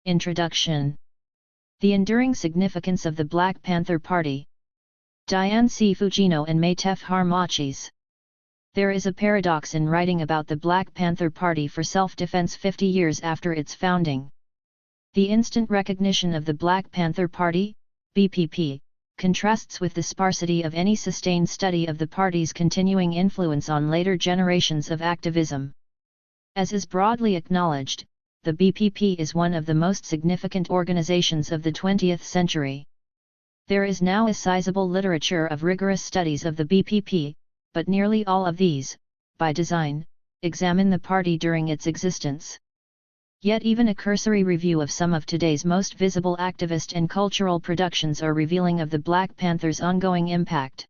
Introduction. The enduring significance of the Black Panther Party. Diane C. Fujino and Matef Harmachis. There is a paradox in writing about the Black Panther Party for self-defense 50 years after its founding. The instant recognition of the Black Panther Party, BPP, contrasts with the sparsity of any sustained study of the party's continuing influence on later generations of activism. As is broadly acknowledged, the BPP is one of the most significant organizations of the 20th century. There is now a sizable literature of rigorous studies of the BPP, but nearly all of these, by design, examine the party during its existence. Yet even a cursory review of some of today's most visible activist and cultural productions are revealing of the Black Panther's ongoing impact.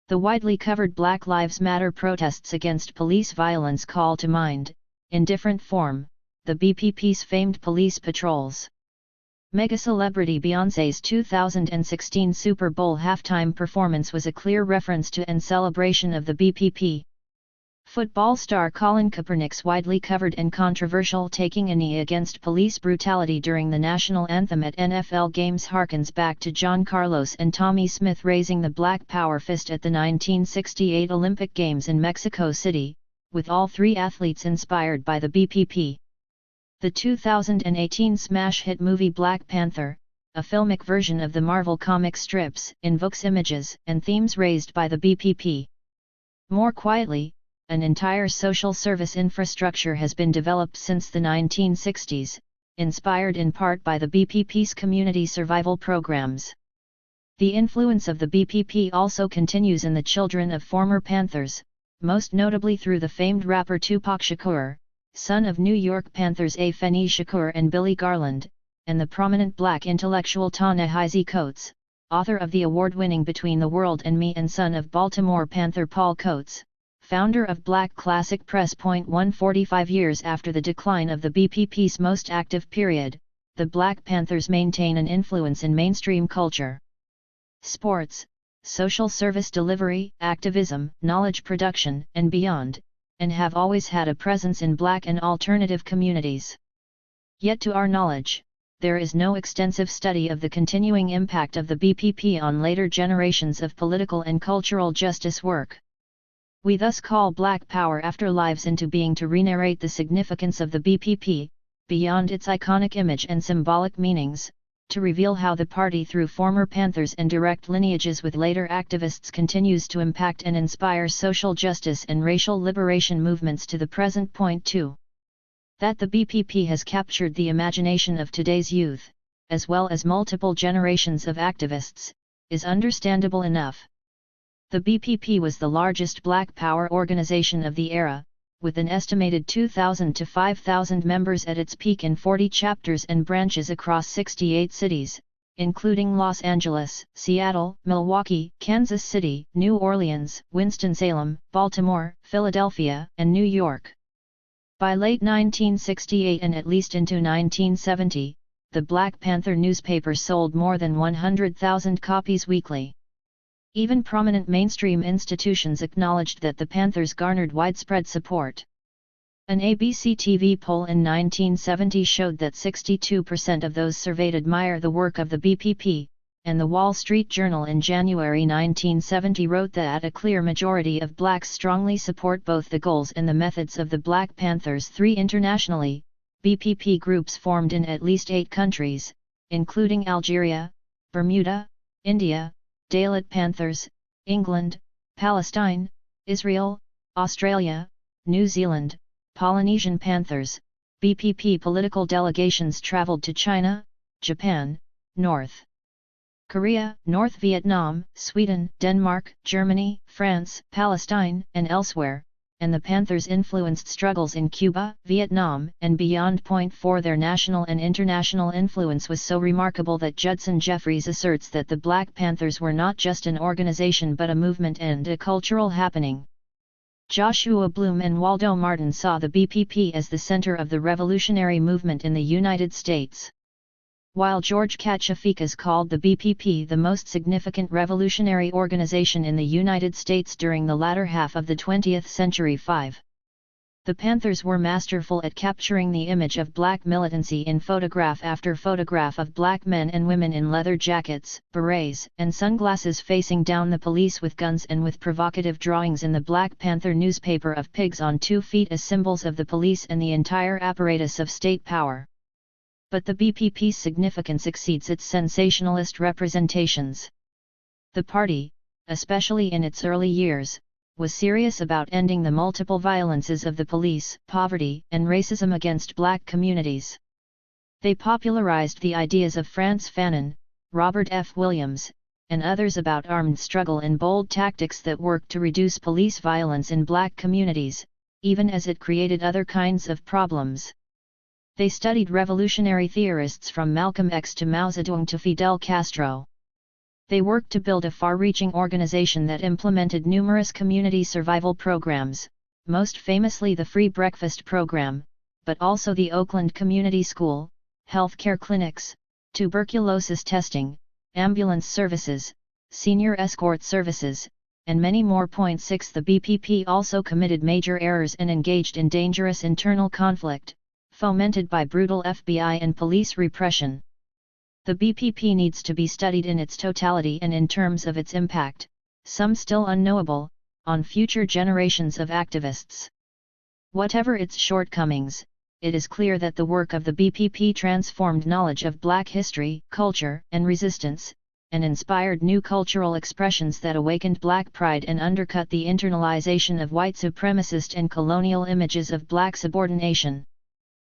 The widely covered Black Lives Matter protests against police violence call to mind, in different form, the BPP's famed police patrols. Mega-celebrity Beyoncé's 2016 Super Bowl halftime performance was a clear reference to and celebration of the BPP. Football star Colin Kaepernick's widely covered and controversial taking a knee against police brutality during the national anthem at NFL games harkens back to John Carlos and Tommy Smith raising the Black Power fist at the 1968 Olympic Games in Mexico City, with all three athletes inspired by the BPP. The 2018 smash hit movie Black Panther, a filmic version of the Marvel comic strips, invokes images and themes raised by the BPP. More quietly, an entire social service infrastructure has been developed since the 1960s, inspired in part by the BPP's community survival programs. The influence of the BPP also continues in the children of former Panthers, most notably through the famed rapper Tupac Shakur, son of New York Panthers Afeni Shakur and Billy Garland, and the prominent black intellectual Ta-Nehisi Coates, author of the award-winning Between the World and Me and son of Baltimore Panther Paul Coates, founder of Black Classic Press. 145 years after the decline of the BPP's most active period, the Black Panthers maintain an influence in mainstream culture, sports, social service delivery, activism, knowledge production, and beyond, and have always had a presence in Black and alternative communities. Yet to our knowledge, there is no extensive study of the continuing impact of the BPP on later generations of political and cultural justice work. We thus call Black Power Afterlives into being to re-narrate the significance of the BPP, beyond its iconic image and symbolic meanings, to reveal how the party through former Panthers and direct lineages with later activists continues to impact and inspire social justice and racial liberation movements to the present. 2. That the BPP has captured the imagination of today's youth, as well as multiple generations of activists, is understandable enough. The BPP was the largest Black Power organization of the era, with an estimated 2,000 to 5,000 members at its peak in 40 chapters and branches across 68 cities, including Los Angeles, Seattle, Milwaukee, Kansas City, New Orleans, Winston-Salem, Baltimore, Philadelphia, and New York. By late 1968 and at least into 1970, the Black Panther newspaper sold more than 100,000 copies weekly. Even prominent mainstream institutions acknowledged that the Panthers garnered widespread support. An ABC TV poll in 1970 showed that 62% of those surveyed admire the work of the BPP, and the Wall Street Journal in January 1970 wrote that a clear majority of blacks strongly support both the goals and the methods of the Black Panthers. 3. Internationally, BPP groups formed in at least 8 countries, including Algeria, Bermuda, India, Dalit Panthers, England, Palestine, Israel, Australia, New Zealand, Polynesian Panthers. BPP political delegations traveled to China, Japan, North Korea, North Vietnam, Sweden, Denmark, Germany, France, Palestine, and elsewhere, and the Panthers influenced struggles in Cuba, Vietnam, and beyond. 4. Their national and international influence was so remarkable that Judson Jeffries asserts that the Black Panthers were not just an organization but a movement and a cultural happening. Joshua Bloom and Waldo Martin saw the BPP as the center of the revolutionary movement in the United States. While George Kachafikas called the BPP the most significant revolutionary organization in the United States during the latter half of the 20th century. 5. The Panthers were masterful at capturing the image of black militancy in photograph after photograph of black men and women in leather jackets, berets, and sunglasses facing down the police with guns, and with provocative drawings in the Black Panther newspaper of pigs on 2 feet as symbols of the police and the entire apparatus of state power. But the BPP's significance exceeds its sensationalist representations. The party, especially in its early years, was serious about ending the multiple violences of the police, poverty, and racism against black communities. They popularized the ideas of Frantz Fanon, Robert F. Williams, and others about armed struggle and bold tactics that worked to reduce police violence in black communities, even as it created other kinds of problems. They studied revolutionary theorists from Malcolm X to Mao Zedong to Fidel Castro. They worked to build a far-reaching organization that implemented numerous community survival programs, most famously the Free Breakfast Program, but also the Oakland Community School, healthcare clinics, tuberculosis testing, ambulance services, senior escort services, and many more. 6 The BPP also committed major errors and engaged in dangerous internal conflict, fomented by brutal FBI and police repression. The BPP needs to be studied in its totality and in terms of its impact, some still unknowable, on future generations of activists. Whatever its shortcomings, it is clear that the work of the BPP transformed knowledge of black history, culture, and resistance, and inspired new cultural expressions that awakened black pride and undercut the internalization of white supremacist and colonial images of black subordination.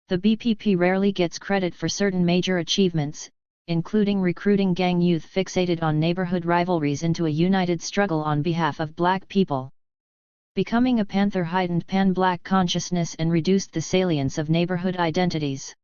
The BPP rarely gets credit for certain major achievements, including recruiting gang youth fixated on neighborhood rivalries into a united struggle on behalf of black people. Becoming a Panther heightened pan-black consciousness and reduced the salience of neighborhood identities.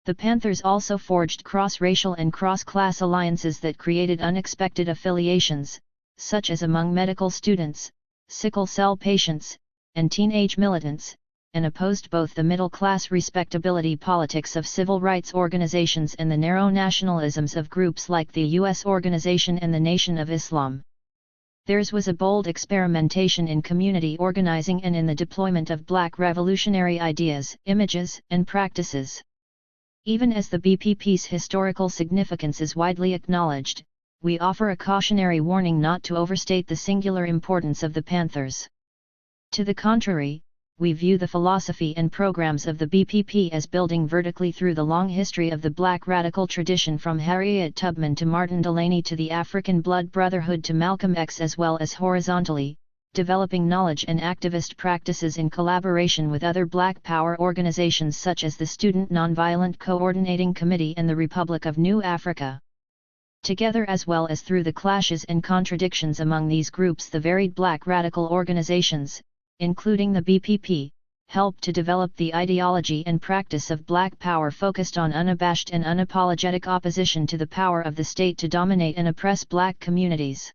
The Panthers also forged cross-racial and cross-class alliances that created unexpected affiliations, such as among medical students, sickle cell patients, and teenage militants, and opposed both the middle-class respectability politics of civil rights organizations and the narrow nationalisms of groups like the U.S. Organization and the Nation of Islam. Theirs was a bold experimentation in community organizing and in the deployment of black revolutionary ideas, images, and practices. Even as the BPP's historical significance is widely acknowledged, we offer a cautionary warning not to overstate the singular importance of the Panthers. To the contrary, we view the philosophy and programs of the BPP as building vertically through the long history of the black radical tradition from Harriet Tubman to Martin Delany to the African Blood Brotherhood to Malcolm X, as well as horizontally, developing knowledge and activist practices in collaboration with other black power organizations such as the Student Nonviolent Coordinating Committee and the Republic of New Africa. Together, as well as through the clashes and contradictions among these groups, the varied black radical organizations, including the BPP, helped to develop the ideology and practice of black power focused on unabashed and unapologetic opposition to the power of the state to dominate and oppress black communities.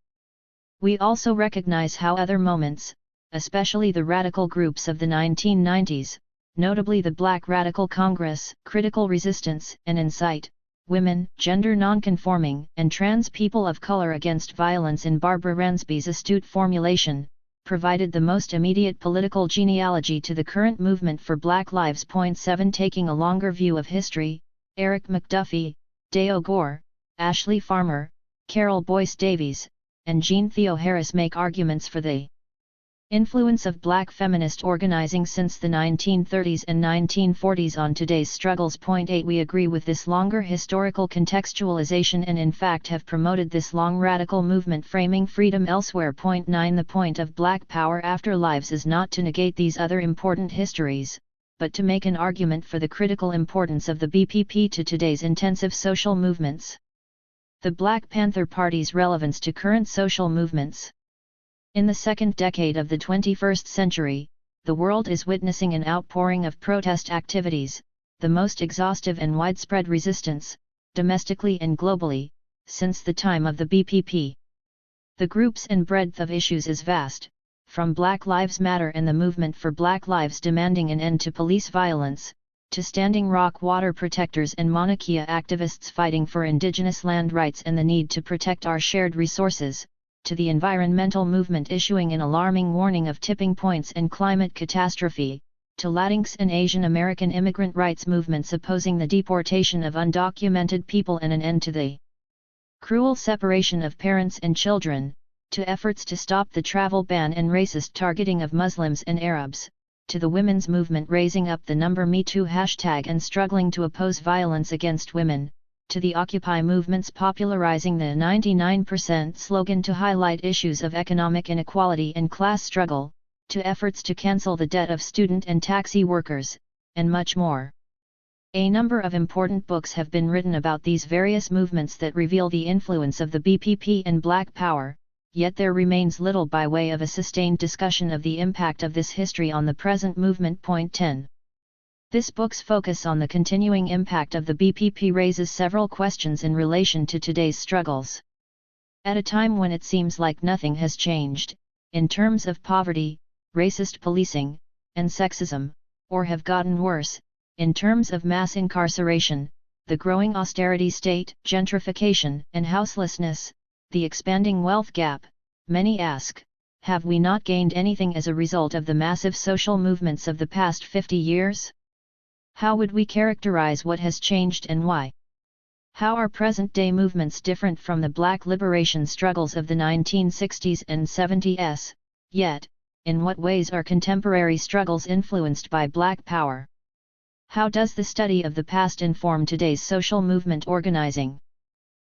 We also recognize how other moments, especially the radical groups of the 1990s, notably the Black Radical Congress, Critical Resistance, and Incite, Women, Gender Nonconforming, and Trans People of Color Against Violence in Barbara Ransby's astute formulation, provided the most immediate political genealogy to the current movement for Black Lives. 7 Taking a longer view of history, Eric McDuffie, Deo Gore, Ashley Farmer, Carol Boyce Davies, and Jean Theo Harris make arguments for the influence of black feminist organizing since the 1930s and 1940s on today's struggles. 8 We agree with this longer historical contextualization and in fact have promoted this long radical movement framing freedom elsewhere. 9 The point of Black Power Afterlives is not to negate these other important histories, but to make an argument for the critical importance of the BPP to today's intensive social movements. The Black Panther Party's relevance to current social movements. In the second decade of the 21st century, the world is witnessing an outpouring of protest activities, the most exhaustive and widespread resistance, domestically and globally, since the time of the BPP. The groups and breadth of issues is vast, from Black Lives Matter and the movement for Black Lives demanding an end to police violence, to Standing Rock water protectors and Mauna Kea activists fighting for indigenous land rights and the need to protect our shared resources, to the environmental movement issuing an alarming warning of tipping points and climate catastrophe. to Latinx and Asian American immigrant rights movements opposing the deportation of undocumented people and an end to the cruel separation of parents and children, to efforts to stop the travel ban and racist targeting of Muslims and Arabs, to the women's movement raising up the #MeToo hashtag and struggling to oppose violence against women, to the Occupy movements popularizing the 99% slogan to highlight issues of economic inequality and class struggle, to efforts to cancel the debt of student and taxi workers, and much more. A number of important books have been written about these various movements that reveal the influence of the BPP and Black Power, yet there remains little by way of a sustained discussion of the impact of this history on the present movement. Point 10. This book's focus on the continuing impact of the BPP raises several questions in relation to today's struggles. At a time when it seems like nothing has changed, in terms of poverty, racist policing, and sexism, or have gotten worse, in terms of mass incarceration, the growing austerity state, gentrification, and houselessness, the expanding wealth gap, many ask, have we not gained anything as a result of the massive social movements of the past 50 years? How would we characterize what has changed and why? How are present-day movements different from the Black liberation struggles of the 1960s and 70s, yet, in what ways are contemporary struggles influenced by Black Power? How does the study of the past inform today's social movement organizing?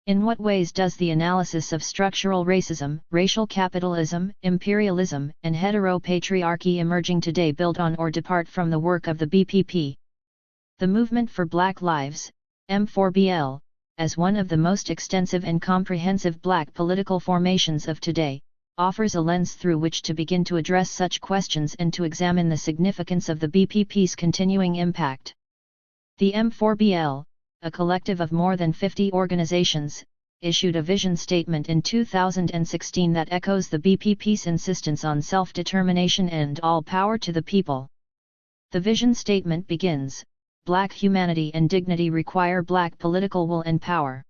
In what ways does the analysis of structural racism, racial capitalism, imperialism, and heteropatriarchy emerging today build on or depart from the work of the BPP? The Movement for Black Lives, M4BL, as one of the most extensive and comprehensive Black political formations of today, offers a lens through which to begin to address such questions and to examine the significance of the BPP's continuing impact. The M4BL, a collective of more than 50 organizations, issued a vision statement in 2016 that echoes the BPP's insistence on self-determination and all power to the people. The vision statement begins, "Black humanity and dignity require Black political will and power."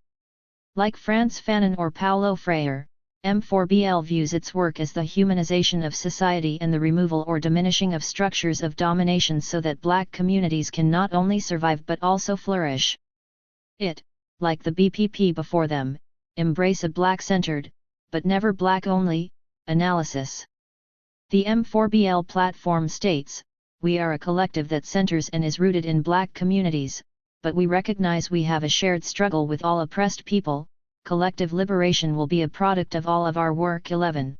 Like Frantz Fanon or Paulo Freire, M4BL views its work as the humanization of society and the removal or diminishing of structures of domination so that Black communities can not only survive but also flourish. It, like the BPP before them, embrace a Black-centered, but never Black-only, analysis. The M4BL platform states, "We are a collective that centers and is rooted in Black communities, but we recognize we have a shared struggle with all oppressed people. Collective liberation will be a product of all of our work." 11.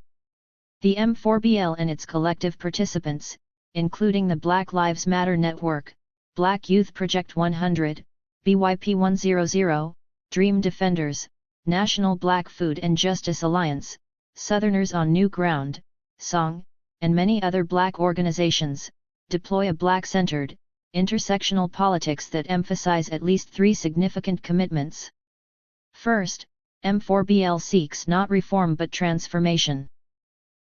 The M4BL and its collective participants, including the Black Lives Matter Network, Black Youth Project 100, BYP 100, Dream Defenders, National Black Food and Justice Alliance, Southerners on New Ground, SONG, and many other Black organizations, deploy a Black-centered, intersectional politics that emphasize at least three significant commitments. First, M4BL seeks not reform but transformation.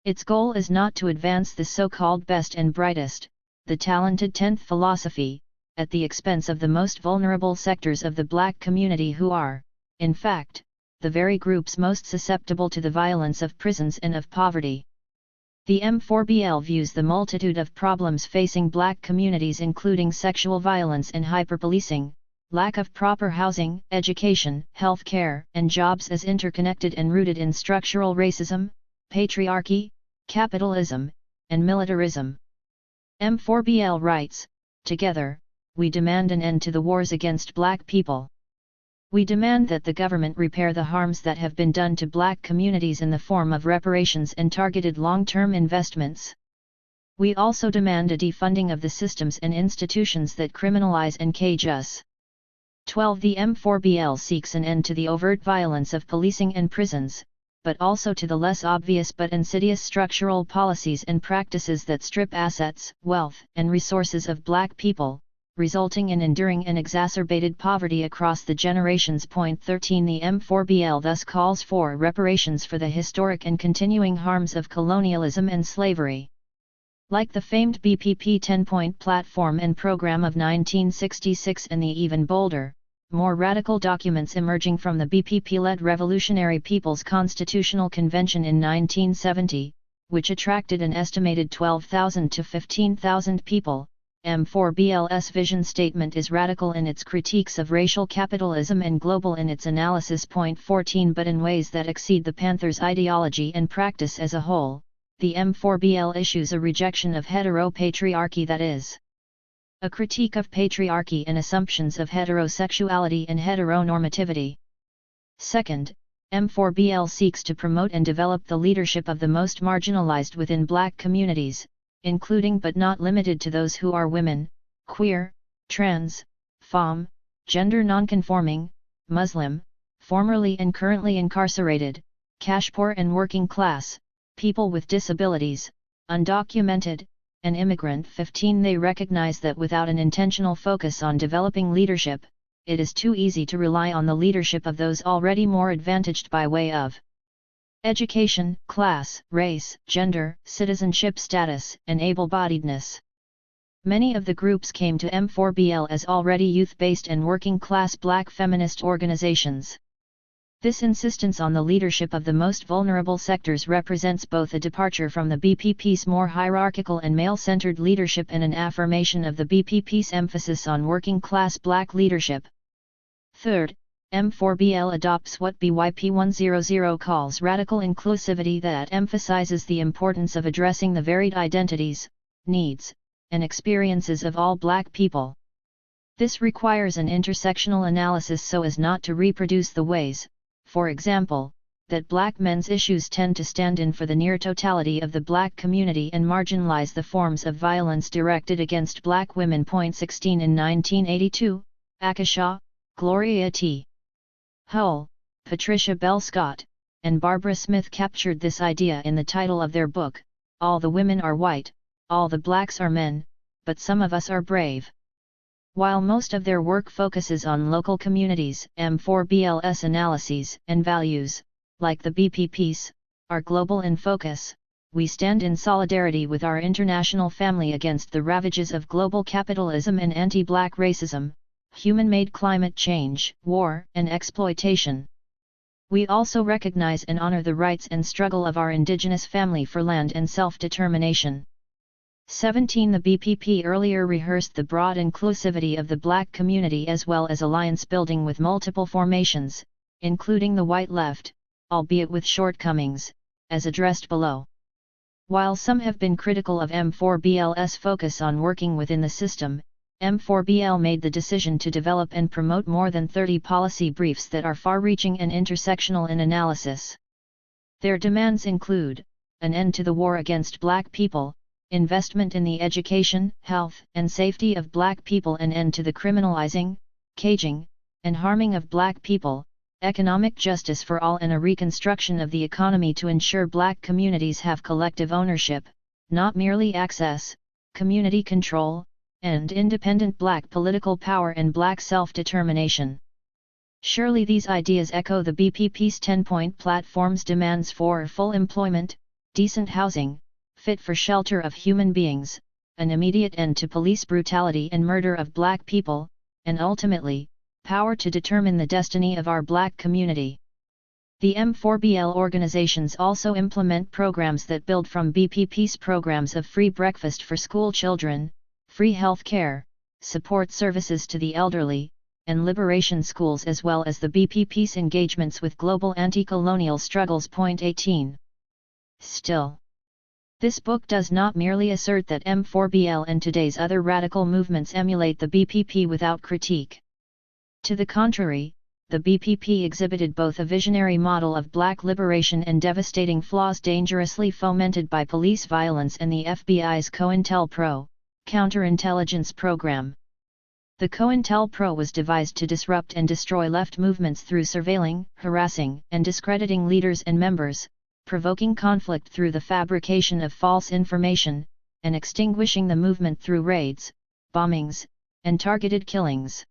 Its goal is not to advance the so-called best and brightest, the talented 10th philosophy, at the expense of the most vulnerable sectors of the Black community who are, in fact, the very groups most susceptible to the violence of prisons and of poverty. The M4BL views the multitude of problems facing Black communities including sexual violence and hyperpolicing, lack of proper housing, education, health care, and jobs as interconnected and rooted in structural racism, patriarchy, capitalism, and militarism. M4BL writes, "Together, we demand an end to the wars against Black people. We demand that the government repair the harms that have been done to Black communities in the form of reparations and targeted long-term investments. We also demand a defunding of the systems and institutions that criminalize and cage us." 12. The M4BL seeks an end to the overt violence of policing and prisons, but also to the less obvious but insidious structural policies and practices that strip assets, wealth, and resources of Black people, resulting in enduring and exacerbated poverty across the generations. 13. The M4BL thus calls for reparations for the historic and continuing harms of colonialism and slavery. Like the famed BPP 10-point platform and program of 1966 and the even bolder, more radical documents emerging from the BPP-led Revolutionary People's Constitutional Convention in 1970, which attracted an estimated 12,000 to 15,000 people, M4BL's vision statement is radical in its critiques of racial capitalism and global in its analysis. Point 14. But in ways that exceed the Panther's ideology and practice as a whole, the M4BL issues a rejection of heteropatriarchy, that is, a critique of patriarchy and assumptions of heterosexuality and heteronormativity. Second, M4BL seeks to promote and develop the leadership of the most marginalized within Black communities, including but not limited to those who are women, queer, trans, femme, gender nonconforming, Muslim, formerly and currently incarcerated, cash poor and working class, people with disabilities, undocumented, and immigrant. 15. They recognize that without an intentional focus on developing leadership, it is too easy to rely on the leadership of those already more advantaged by way of education, class, race, gender, citizenship status, and able-bodiedness. Many of the groups came to M4BL as already youth-based and working-class Black feminist organizations. This insistence on the leadership of the most vulnerable sectors represents both a departure from the BPP's more hierarchical and male-centered leadership and an affirmation of the BPP's emphasis on working-class Black leadership. Third, M4BL adopts what BYP100 calls radical inclusivity, that emphasizes the importance of addressing the varied identities, needs, and experiences of all Black people. This requires an intersectional analysis so as not to reproduce the ways, for example, that Black men's issues tend to stand in for the near totality of the Black community and marginalize the forms of violence directed against Black women. 16. In 1982, Akasha, Gloria T. Hull, Patricia Bell Scott, and Barbara Smith captured this idea in the title of their book, All the Women Are White, All the Blacks Are Men, But Some of Us Are Brave. While most of their work focuses on local communities, M4BL's analyses and values, like the BPP's, are global in focus. We stand in solidarity with our international family against the ravages of global capitalism and anti-Black racism, human-made climate change, war, and exploitation. We also recognize and honor the rights and struggle of our indigenous family for land and self-determination. 17. The BPP earlier rehearsed the broad inclusivity of the Black community as well as alliance building with multiple formations, including the white left, albeit with shortcomings, as addressed below. While some have been critical of M4BL's focus on working within the system, M4BL made the decision to develop and promote more than 30 policy briefs that are far-reaching and intersectional in analysis. Their demands include an end to the war against Black people, investment in the education, health, and safety of Black people, an end to the criminalizing, caging, and harming of Black people, economic justice for all, and a reconstruction of the economy to ensure Black communities have collective ownership, not merely access, community control, and independent Black political power and Black self-determination. Surely these ideas echo the BPP's 10-point platform's demands for full employment, decent housing, fit for shelter of human beings, an immediate end to police brutality and murder of Black people, and ultimately, power to determine the destiny of our Black community. The M4BL organizations also implement programs that build from BPP's programs of free breakfast for school children, free health care, support services to the elderly, and liberation schools, as well as the BPP's engagements with global anti-colonial struggles. 18. Still, this book does not merely assert that M4BL and today's other radical movements emulate the BPP without critique. To the contrary, the BPP exhibited both a visionary model of Black liberation and devastating flaws dangerously fomented by police violence and the FBI's COINTELPRO, counterintelligence program. The COINTELPRO was devised to disrupt and destroy left movements through surveilling, harassing, and discrediting leaders and members, provoking conflict through the fabrication of false information, and extinguishing the movement through raids, bombings, and targeted killings.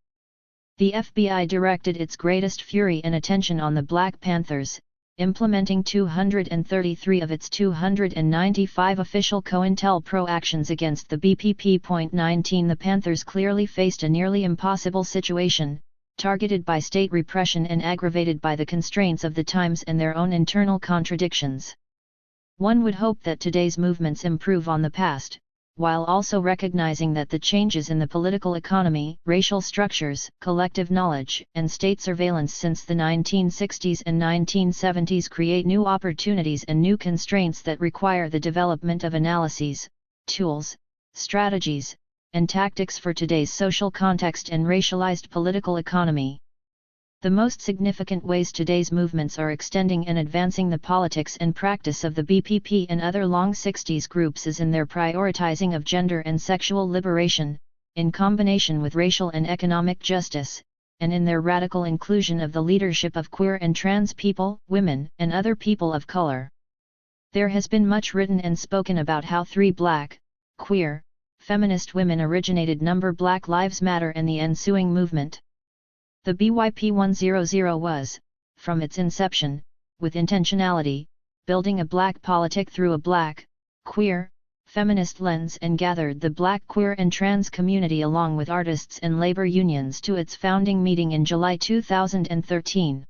The FBI directed its greatest fury and attention on the Black Panthers, implementing 233 of its 295 official COINTELPRO actions against the BPP. 19. The Panthers clearly faced a nearly impossible situation, targeted by state repression and aggravated by the constraints of the times and their own internal contradictions. One would hope that today's movements improve on the past, while also recognizing that the changes in the political economy, racial structures, collective knowledge, and state surveillance since the 1960s and 1970s create new opportunities and new constraints that require the development of analyses, tools, strategies, and tactics for today's social context and racialized political economy. The most significant ways today's movements are extending and advancing the politics and practice of the BPP and other long 60s groups is in their prioritizing of gender and sexual liberation, in combination with racial and economic justice, and in their radical inclusion of the leadership of queer and trans people, women, and other people of color. There has been much written and spoken about how 3 Black, queer, feminist women originated Black Lives Matter and the ensuing movement. The BYP 100 was, from its inception, with intentionality, building a Black politic through a Black, queer, feminist lens and gathered the Black queer and trans community along with artists and labor unions to its founding meeting in July 2013.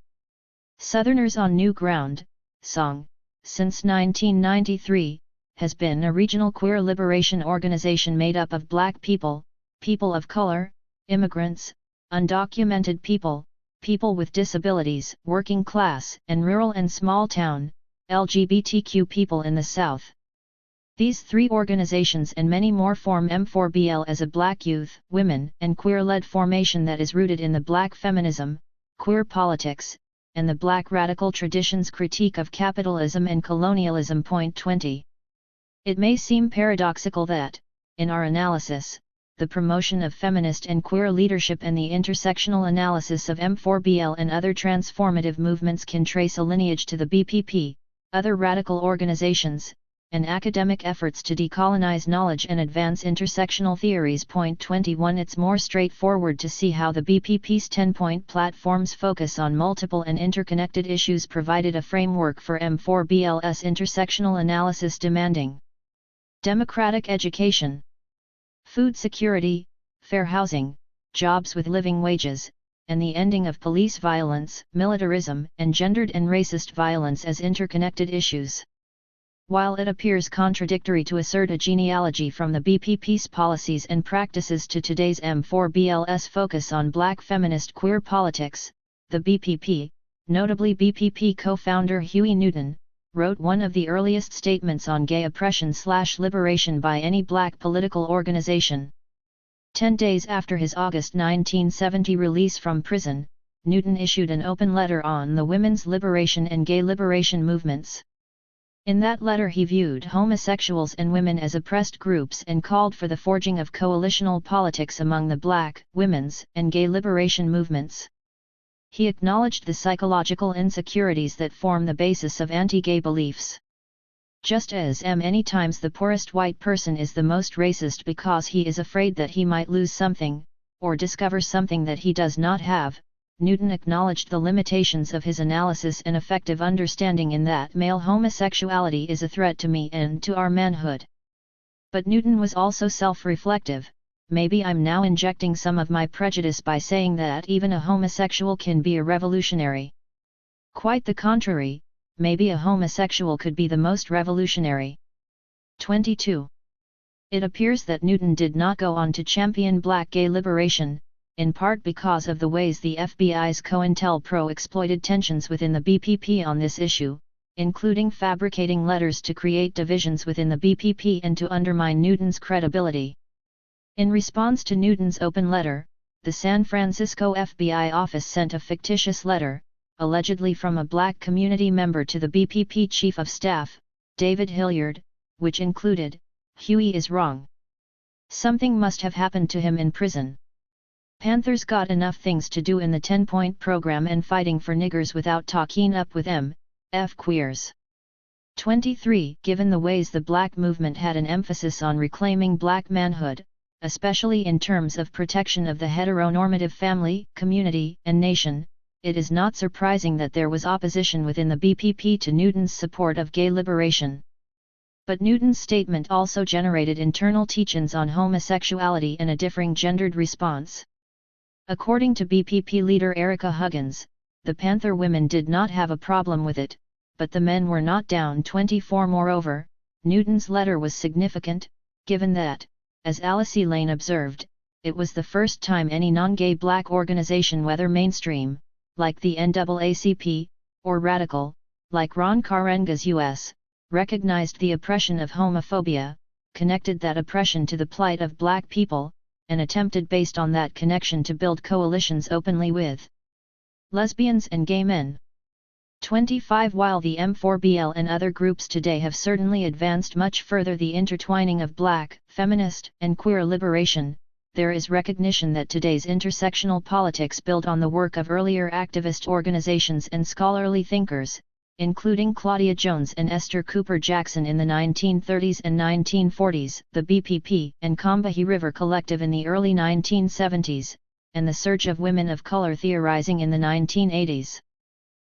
Southerners on New Ground, SONG, since 1993, has been a regional queer liberation organization made up of Black people, people of color, immigrants, undocumented people, people with disabilities, working class, and rural and small town, LGBTQ people in the South. These 3 organizations and many more form M4BL as a Black youth, women, and queer-led formation that is rooted in the Black feminism, queer politics, and the Black radical traditions critique of capitalism and colonialism. Point 20. It may seem paradoxical that, in our analysis, the promotion of feminist and queer leadership and the intersectional analysis of M4BL and other transformative movements can trace a lineage to the BPP, other radical organizations, and academic efforts to decolonize knowledge and advance intersectional theories. Point 21. It's more straightforward to see how the BPP's 10-point platforms focus on multiple and interconnected issues provided a framework for M4BL's intersectional analysis demanding democratic education, food security, fair housing, jobs with living wages, and the ending of police violence, militarism, and gendered and racist violence as interconnected issues. While it appears contradictory to assert a genealogy from the BPP's policies and practices to today's M4BL's focus on Black feminist queer politics, the BPP, notably BPP co-founder Huey Newton, wrote one of the earliest statements on gay oppression/liberation by any Black political organization. 10 days after his August 1970 release from prison, Newton issued an open letter on the women's liberation and gay liberation movements. In that letter he viewed homosexuals and women as oppressed groups and called for the forging of coalitional politics among the Black, women's, and gay liberation movements. He acknowledged the psychological insecurities that form the basis of anti-gay beliefs. Just as many times the poorest white person is the most racist because he is afraid that he might lose something, or discover something that he does not have, Newton acknowledged the limitations of his analysis and effective understanding in that male homosexuality is a threat to me and to our manhood. But Newton was also self-reflective. Maybe I'm now injecting some of my prejudice by saying that even a homosexual can be a revolutionary. Quite the contrary, maybe a homosexual could be the most revolutionary. 22. It appears that Newton did not go on to champion Black gay liberation, in part because of the ways the FBI's COINTELPRO exploited tensions within the BPP on this issue, including fabricating letters to create divisions within the BPP and to undermine Newton's credibility. In response to Newton's open letter, the San Francisco FBI office sent a fictitious letter, allegedly from a Black community member to the BPP Chief of Staff, David Hilliard, which included, "Huey is wrong. Something must have happened to him in prison. Panther's got enough things to do in the 10-point program and fighting for niggers without talking up with F queers." 23. Given the ways the Black movement had an emphasis on reclaiming Black manhood, especially in terms of protection of the heteronormative family, community, and nation, it is not surprising that there was opposition within the BPP to Newton's support of gay liberation. But Newton's statement also generated internal teach-ins on homosexuality and a differing gendered response. According to BPP leader Erica Huggins, the Panther women did not have a problem with it, but the men were not down. 24. Moreover, Newton's letter was significant, given that, as Alice Lane observed, it was the first time any non-gay black organization, whether mainstream, like the NAACP, or radical, like Ron Karenga's U.S., recognized the oppression of homophobia, connected that oppression to the plight of black people, and attempted based on that connection to build coalitions openly with lesbians and gay men. 25 While the M4BL and other groups today have certainly advanced much further the intertwining of black, feminist, and queer liberation, there is recognition that today's intersectional politics build on the work of earlier activist organizations and scholarly thinkers, including Claudia Jones and Esther Cooper Jackson in the 1930s and 1940s, the BPP and Combahee River Collective in the early 1970s, and the surge of women of color theorizing in the 1980s.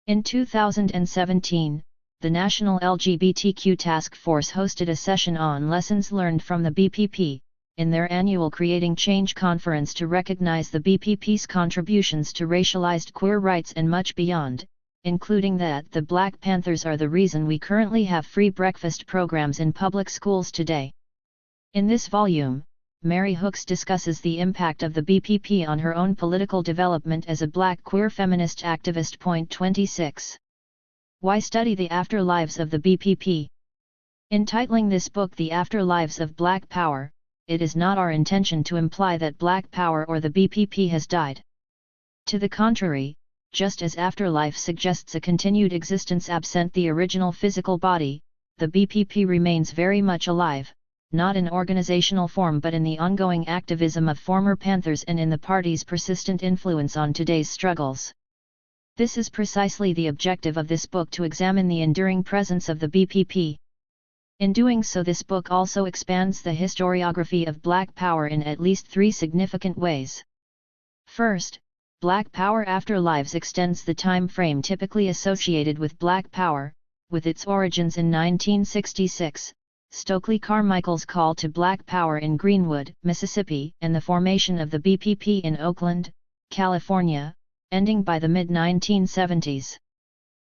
In 2017, the National LGBTQ Task Force hosted a session on lessons learned from the BPP, in their annual Creating Change conference to recognize the BPP's contributions to racialized queer rights and much beyond, including that the Black Panthers are the reason we currently have free breakfast programs in public schools today. In this volume, Mary Hooks discusses the impact of the BPP on her own political development as a black queer feminist activist. Point 26. Why study the afterlives of the BPP? In titling this book The Afterlives of Black Power, it is not our intention to imply that Black Power or the BPP has died. To the contrary, just as afterlife suggests a continued existence absent the original physical body, the BPP remains very much alive, not in organizational form but in the ongoing activism of former Panthers and in the party's persistent influence on today's struggles. This is precisely the objective of this book, to examine the enduring presence of the BPP. In doing so, this book also expands the historiography of Black Power in at least three significant ways. First, Black Power Afterlives extends the time frame typically associated with Black Power, with its origins in 1966, Stokely Carmichael's call to Black Power in Greenwood, Mississippi, and the formation of the BPP in Oakland, California, ending by the mid-1970s.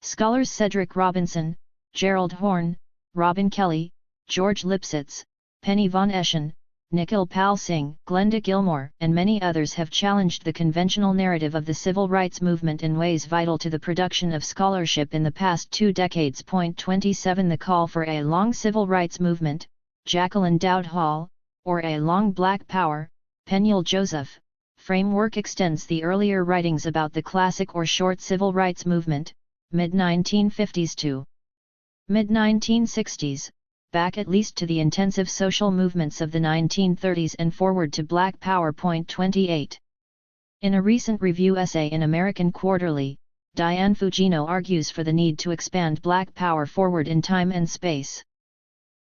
Scholars Cedric Robinson, Gerald Horne, Robin Kelly, George Lipsitz, Penny Von Eschen, Nikhil Pal Singh, Glenda Gilmore, and many others have challenged the conventional narrative of the civil rights movement in ways vital to the production of scholarship in the past 2 decades. Point 27. The call for a long civil rights movement, Jacqueline Dowd Hall, or a long Black Power, Peniel Joseph, framework extends the earlier writings about the classic or short civil rights movement, mid-1950s to mid-1960s, back at least to the intensive social movements of the 1930s and forward to Black Power. Point 28. In a recent review essay in American Quarterly, Diane Fujino argues for the need to expand Black Power forward in time and space.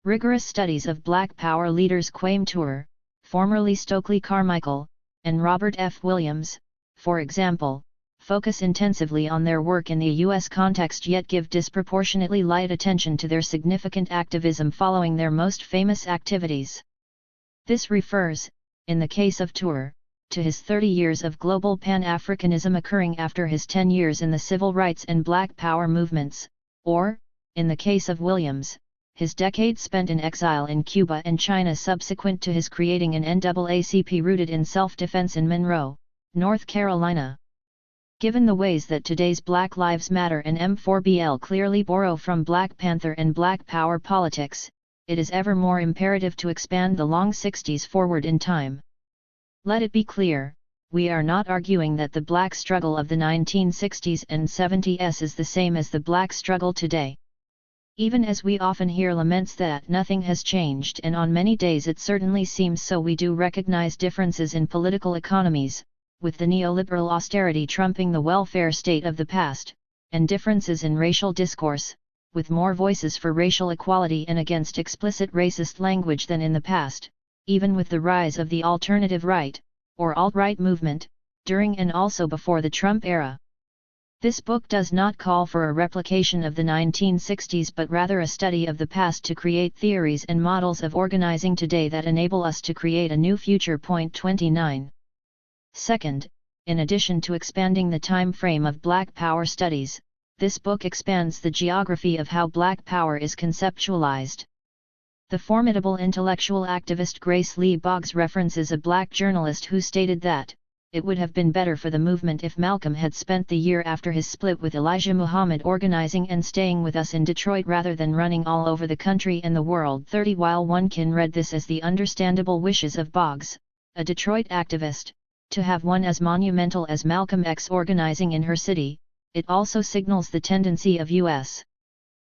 Rigorous studies of Black Power leaders Kwame Ture, formerly Stokely Carmichael, and Robert F. Williams, for example, focus intensively on their work in the U.S. context yet give disproportionately light attention to their significant activism following their most famous activities. This refers, in the case of Ture, to his 30 years of global Pan-Africanism occurring after his 10 years in the civil rights and Black Power movements, or, in the case of Williams, his decades spent in exile in Cuba and China subsequent to his creating an NAACP rooted in self-defense in Monroe, North Carolina. Given the ways that today's Black Lives Matter and M4BL clearly borrow from Black Panther and Black Power politics, it is ever more imperative to expand the long 60s forward in time. Let it be clear, we are not arguing that the Black struggle of the 1960s and 70s is the same as the Black struggle today. Even as we often hear laments that nothing has changed, and on many days it certainly seems so, we do recognize differences in political economies, with the neoliberal austerity trumping the welfare state of the past, and differences in racial discourse, with more voices for racial equality and against explicit racist language than in the past, even with the rise of the alternative right, or alt-right movement, during and also before the Trump era. This book does not call for a replication of the 1960s but rather a study of the past to create theories and models of organizing today that enable us to create a new future. Point 29. Second, in addition to expanding the time frame of Black Power studies, this book expands the geography of how Black Power is conceptualized. The formidable intellectual activist Grace Lee Boggs references a black journalist who stated that, "It would have been better for the movement if Malcolm had spent the year after his split with Elijah Muhammad organizing and staying with us in Detroit rather than running all over the country and the world." 30 While one can read this as the understandable wishes of Boggs, a Detroit activist, to have one as monumental as Malcolm X organizing in her city, it also signals the tendency of U.S.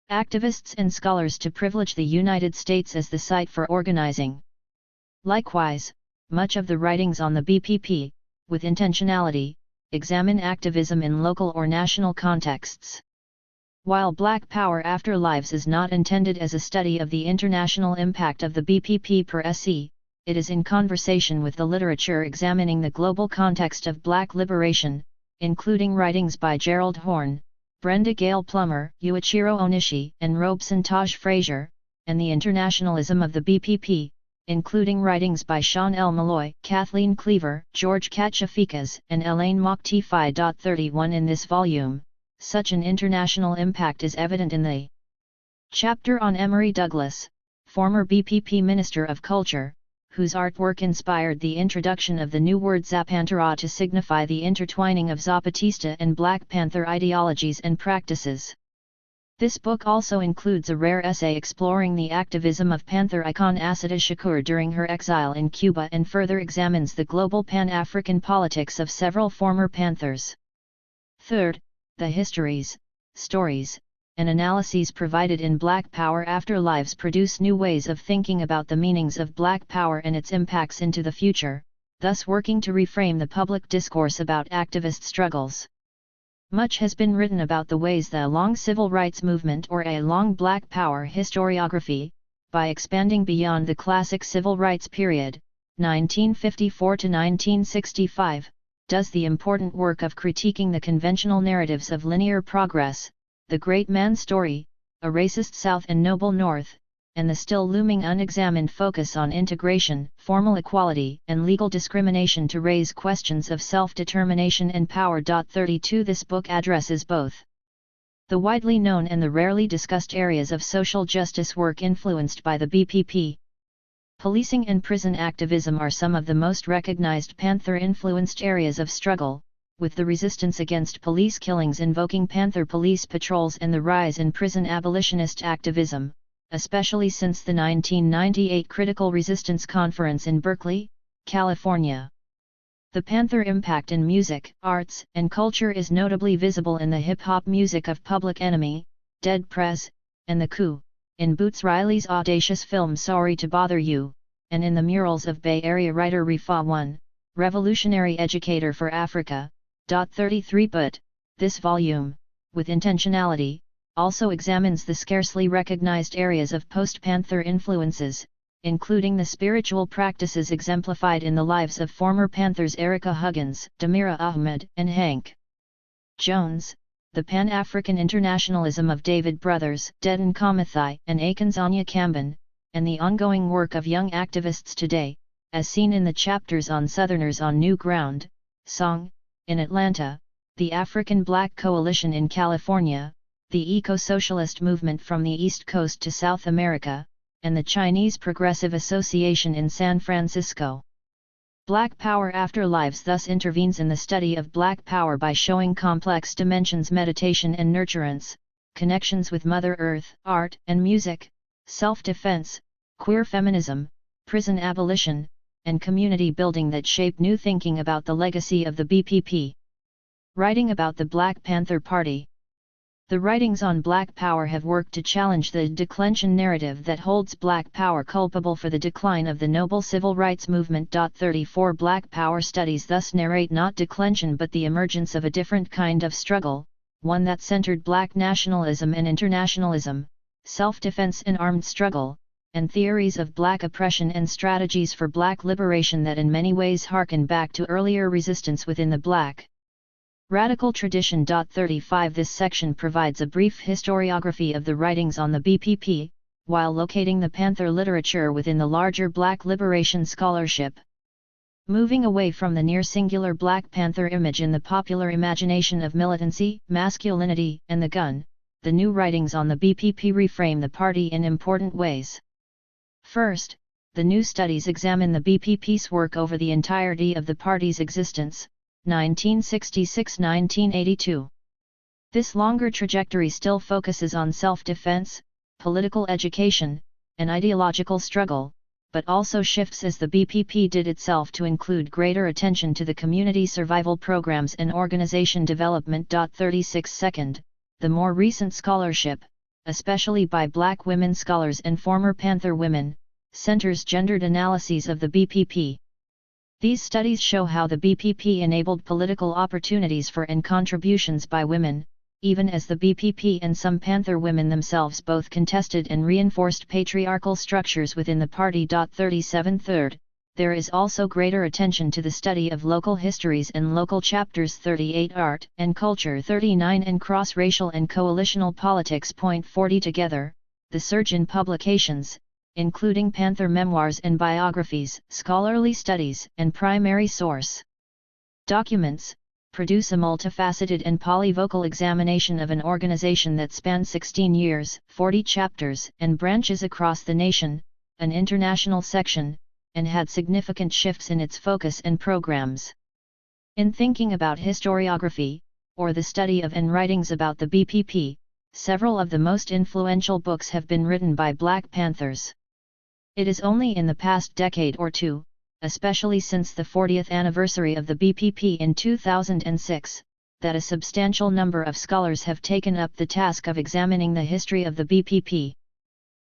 activists and scholars to privilege the United States as the site for organizing. Likewise, much of the writings on the BPP, with intentionality, examine activism in local or national contexts. While Black Power Afterlives is not intended as a study of the international impact of the BPP per se, it is in conversation with the literature examining the global context of Black liberation, including writings by Gerald Horne, Brenda Gale Plummer, Yuichiro Onishi, and Robeson Taj Frazier, and the internationalism of the BPP, including writings by Sean L. Malloy, Kathleen Cleaver, George Kachafikas, and Elaine Mokti. 31 In this volume, such an international impact is evident in the chapter on Emory Douglas, former BPP Minister of Culture, whose artwork inspired the introduction of the new word Zapantera to signify the intertwining of Zapatista and Black Panther ideologies and practices. This book also includes a rare essay exploring the activism of Panther icon Assata Shakur during her exile in Cuba and further examines the global Pan-African politics of several former Panthers. Third, the histories, stories, and analyses provided in Black Power Afterlives produce new ways of thinking about the meanings of Black Power and its impacts into the future, thus working to reframe the public discourse about activist struggles. Much has been written about the ways the long civil rights movement or a long Black Power historiography, by expanding beyond the classic civil rights period, 1954 to 1965, does the important work of critiquing the conventional narratives of linear progress, the great man's story, a racist South and noble North, and the still looming unexamined focus on integration, formal equality, and legal discrimination to raise questions of self-determination and power. 32 This book addresses both the widely known and the rarely discussed areas of social justice work influenced by the BPP. Policing and prison activism are some of the most recognized Panther-influenced areas of struggle, with the resistance against police killings invoking Panther police patrols and the rise in prison abolitionist activism, especially since the 1998 Critical Resistance Conference in Berkeley, California. The Panther impact in music, arts, and culture is notably visible in the hip-hop music of Public Enemy, Dead Prez, and The Coup, in Boots Riley's audacious film Sorry to Bother You, and in the murals of Bay Area writer Rifa One, revolutionary educator for Africa. 33 But, this volume, with intentionality, also examines the scarcely recognized areas of post-Panther influences, including the spiritual practices exemplified in the lives of former Panthers Erica Huggins, Damira Ahmed, and Hank Jones, the Pan-African internationalism of David Brothers, Dedon Kamathai, and Akinzanya Kamben, and the ongoing work of young activists today, as seen in the chapters on Southerners on New Ground, Song, in Atlanta, the African Black Coalition in California, the Eco-Socialist movement from the East Coast to South America, and the Chinese Progressive Association in San Francisco. Black Power Afterlives thus intervenes in the study of Black Power by showing complex dimensions: meditation and nurturance, connections with Mother Earth, art and music, self-defense, queer feminism, prison abolition, and community building that shape new thinking about the legacy of the BPP. Writing about the Black Panther Party. The writings on Black Power have worked to challenge the declension narrative that holds Black Power culpable for the decline of the noble civil rights movement. 34 Black Power studies thus narrate not declension but the emergence of a different kind of struggle, one that centered Black nationalism and internationalism, self-defense and armed struggle, and theories of Black oppression and strategies for Black liberation that in many ways harken back to earlier resistance within the Black radical tradition. 35 This section provides a brief historiography of the writings on the BPP, while locating the Panther literature within the larger Black liberation scholarship. Moving away from the near-singular Black Panther image in the popular imagination of militancy, masculinity, and the gun, the new writings on the BPP reframe the party in important ways. First, the new studies examine the BPP's work over the entirety of the party's existence, 1966–1982. This longer trajectory still focuses on self-defense, political education, and ideological struggle, but also shifts as the BPP did itself to include greater attention to the community survival programs and organization development. 36 Second, the more recent scholarship, especially by Black women scholars and former Panther women, centers gendered analyses of the BPP. These studies show how the BPP enabled political opportunities for and contributions by women, even as the BPP and some Panther women themselves both contested and reinforced patriarchal structures within the party. 37 Third, there is also greater attention to the study of local histories and local chapters. 38 Art and culture. 39 and cross-racial and coalitional politics. 40 Together, the surge in publications, including Panther memoirs and biographies, scholarly studies, and primary source documents, produce a multifaceted and polyvocal examination of an organization that spans 16 years, 40 chapters, and branches across the nation, an international section, and had significant shifts in its focus and programs. In thinking about historiography, or the study of and writings about the BPP, several of the most influential books have been written by Black Panthers. It is only in the past decade or two, especially since the 40th anniversary of the BPP in 2006, that a substantial number of scholars have taken up the task of examining the history of the BPP.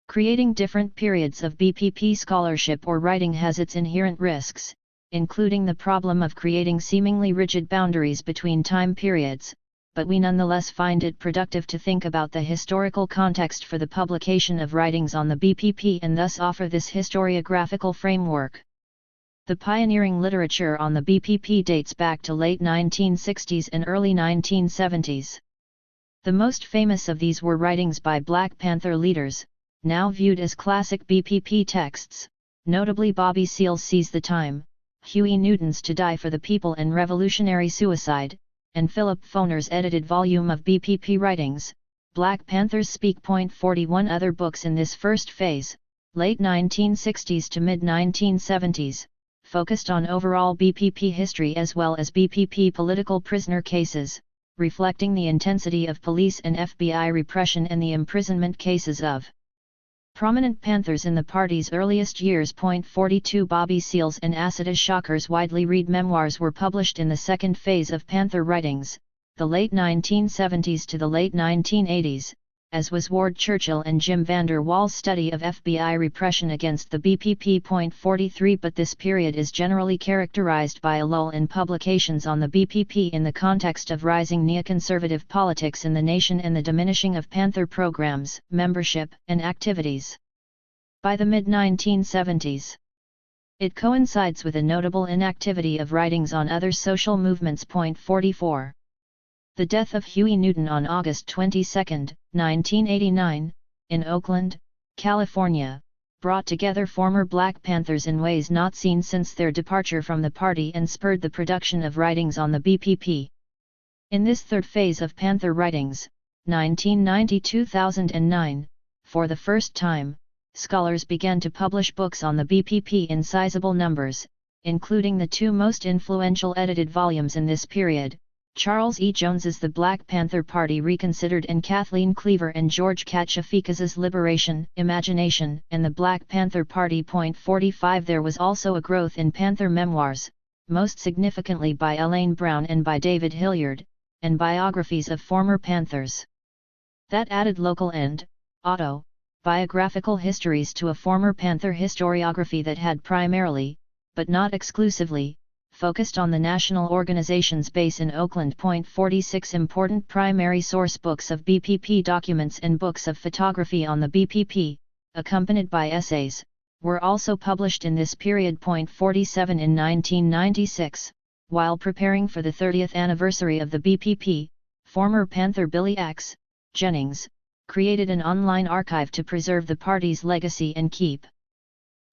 Creating different periods of BPP scholarship or writing has its inherent risks, including the problem of creating seemingly rigid boundaries between time periods, but we nonetheless find it productive to think about the historical context for the publication of writings on the BPP and thus offer this historiographical framework. The pioneering literature on the BPP dates back to late 1960s and early 1970s. The most famous of these were writings by Black Panther leaders, now viewed as classic BPP texts, notably Bobby Seale's Seize the Time, Huey Newton's To Die for the People and Revolutionary Suicide, and Philip Foner's edited volume of BPP writings, Black Panthers Speak. 41 Other books in this first phase, late 1960s to mid-1970s, focused on overall BPP history as well as BPP political prisoner cases, reflecting the intensity of police and FBI repression and the imprisonment cases of prominent Panthers in the party's earliest years. 42 Bobby Seale's and Assata Shocker's widely read memoirs were published in the second phase of Panther writings, the late 1970s to the late 1980s, as was Ward Churchill and Jim Vander Waal's study of FBI repression against the BPP. 43 But this period is generally characterized by a lull in publications on the BPP in the context of rising neoconservative politics in the nation and the diminishing of Panther programs, membership, and activities. By the mid-1970s, it coincides with a notable inactivity of writings on other social movements. 44. The death of Huey Newton on August 22, 1989, in Oakland, California, brought together former Black Panthers in ways not seen since their departure from the party and spurred the production of writings on the BPP. In this third phase of Panther writings, 1990–2009, for the first time, scholars began to publish books on the BPP in sizable numbers, including the two most influential edited volumes in this period, Charles E. Jones's The Black Panther Party Reconsidered and Kathleen Cleaver and George Katchafikas's Liberation, Imagination, and the Black Panther Party. 45 There was also a growth in Panther memoirs, most significantly by Elaine Brown and by David Hilliard, and biographies of former Panthers. That added local and biographical histories to a former Panther historiography that had primarily, but not exclusively, focused on the national organization's base in Oakland. 46 Important primary source books of BPP documents and books of photography on the BPP, accompanied by essays, were also published in this period. 47 In 1996, while preparing for the 30th anniversary of the BPP, former Panther Billy X. Jennings created an online archive to preserve the party's legacy and keep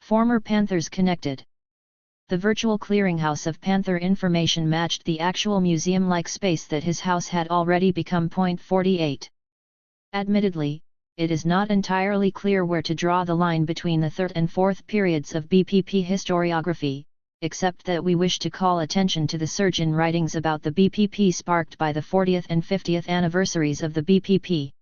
former Panthers connected. The virtual clearinghouse of Panther information matched the actual museum-like space that his house had already become. 48. Admittedly, it is not entirely clear where to draw the line between the third and fourth periods of BPP historiography, except that we wish to call attention to the surge in writings about the BPP sparked by the 40th and 50th anniversaries of the BPP.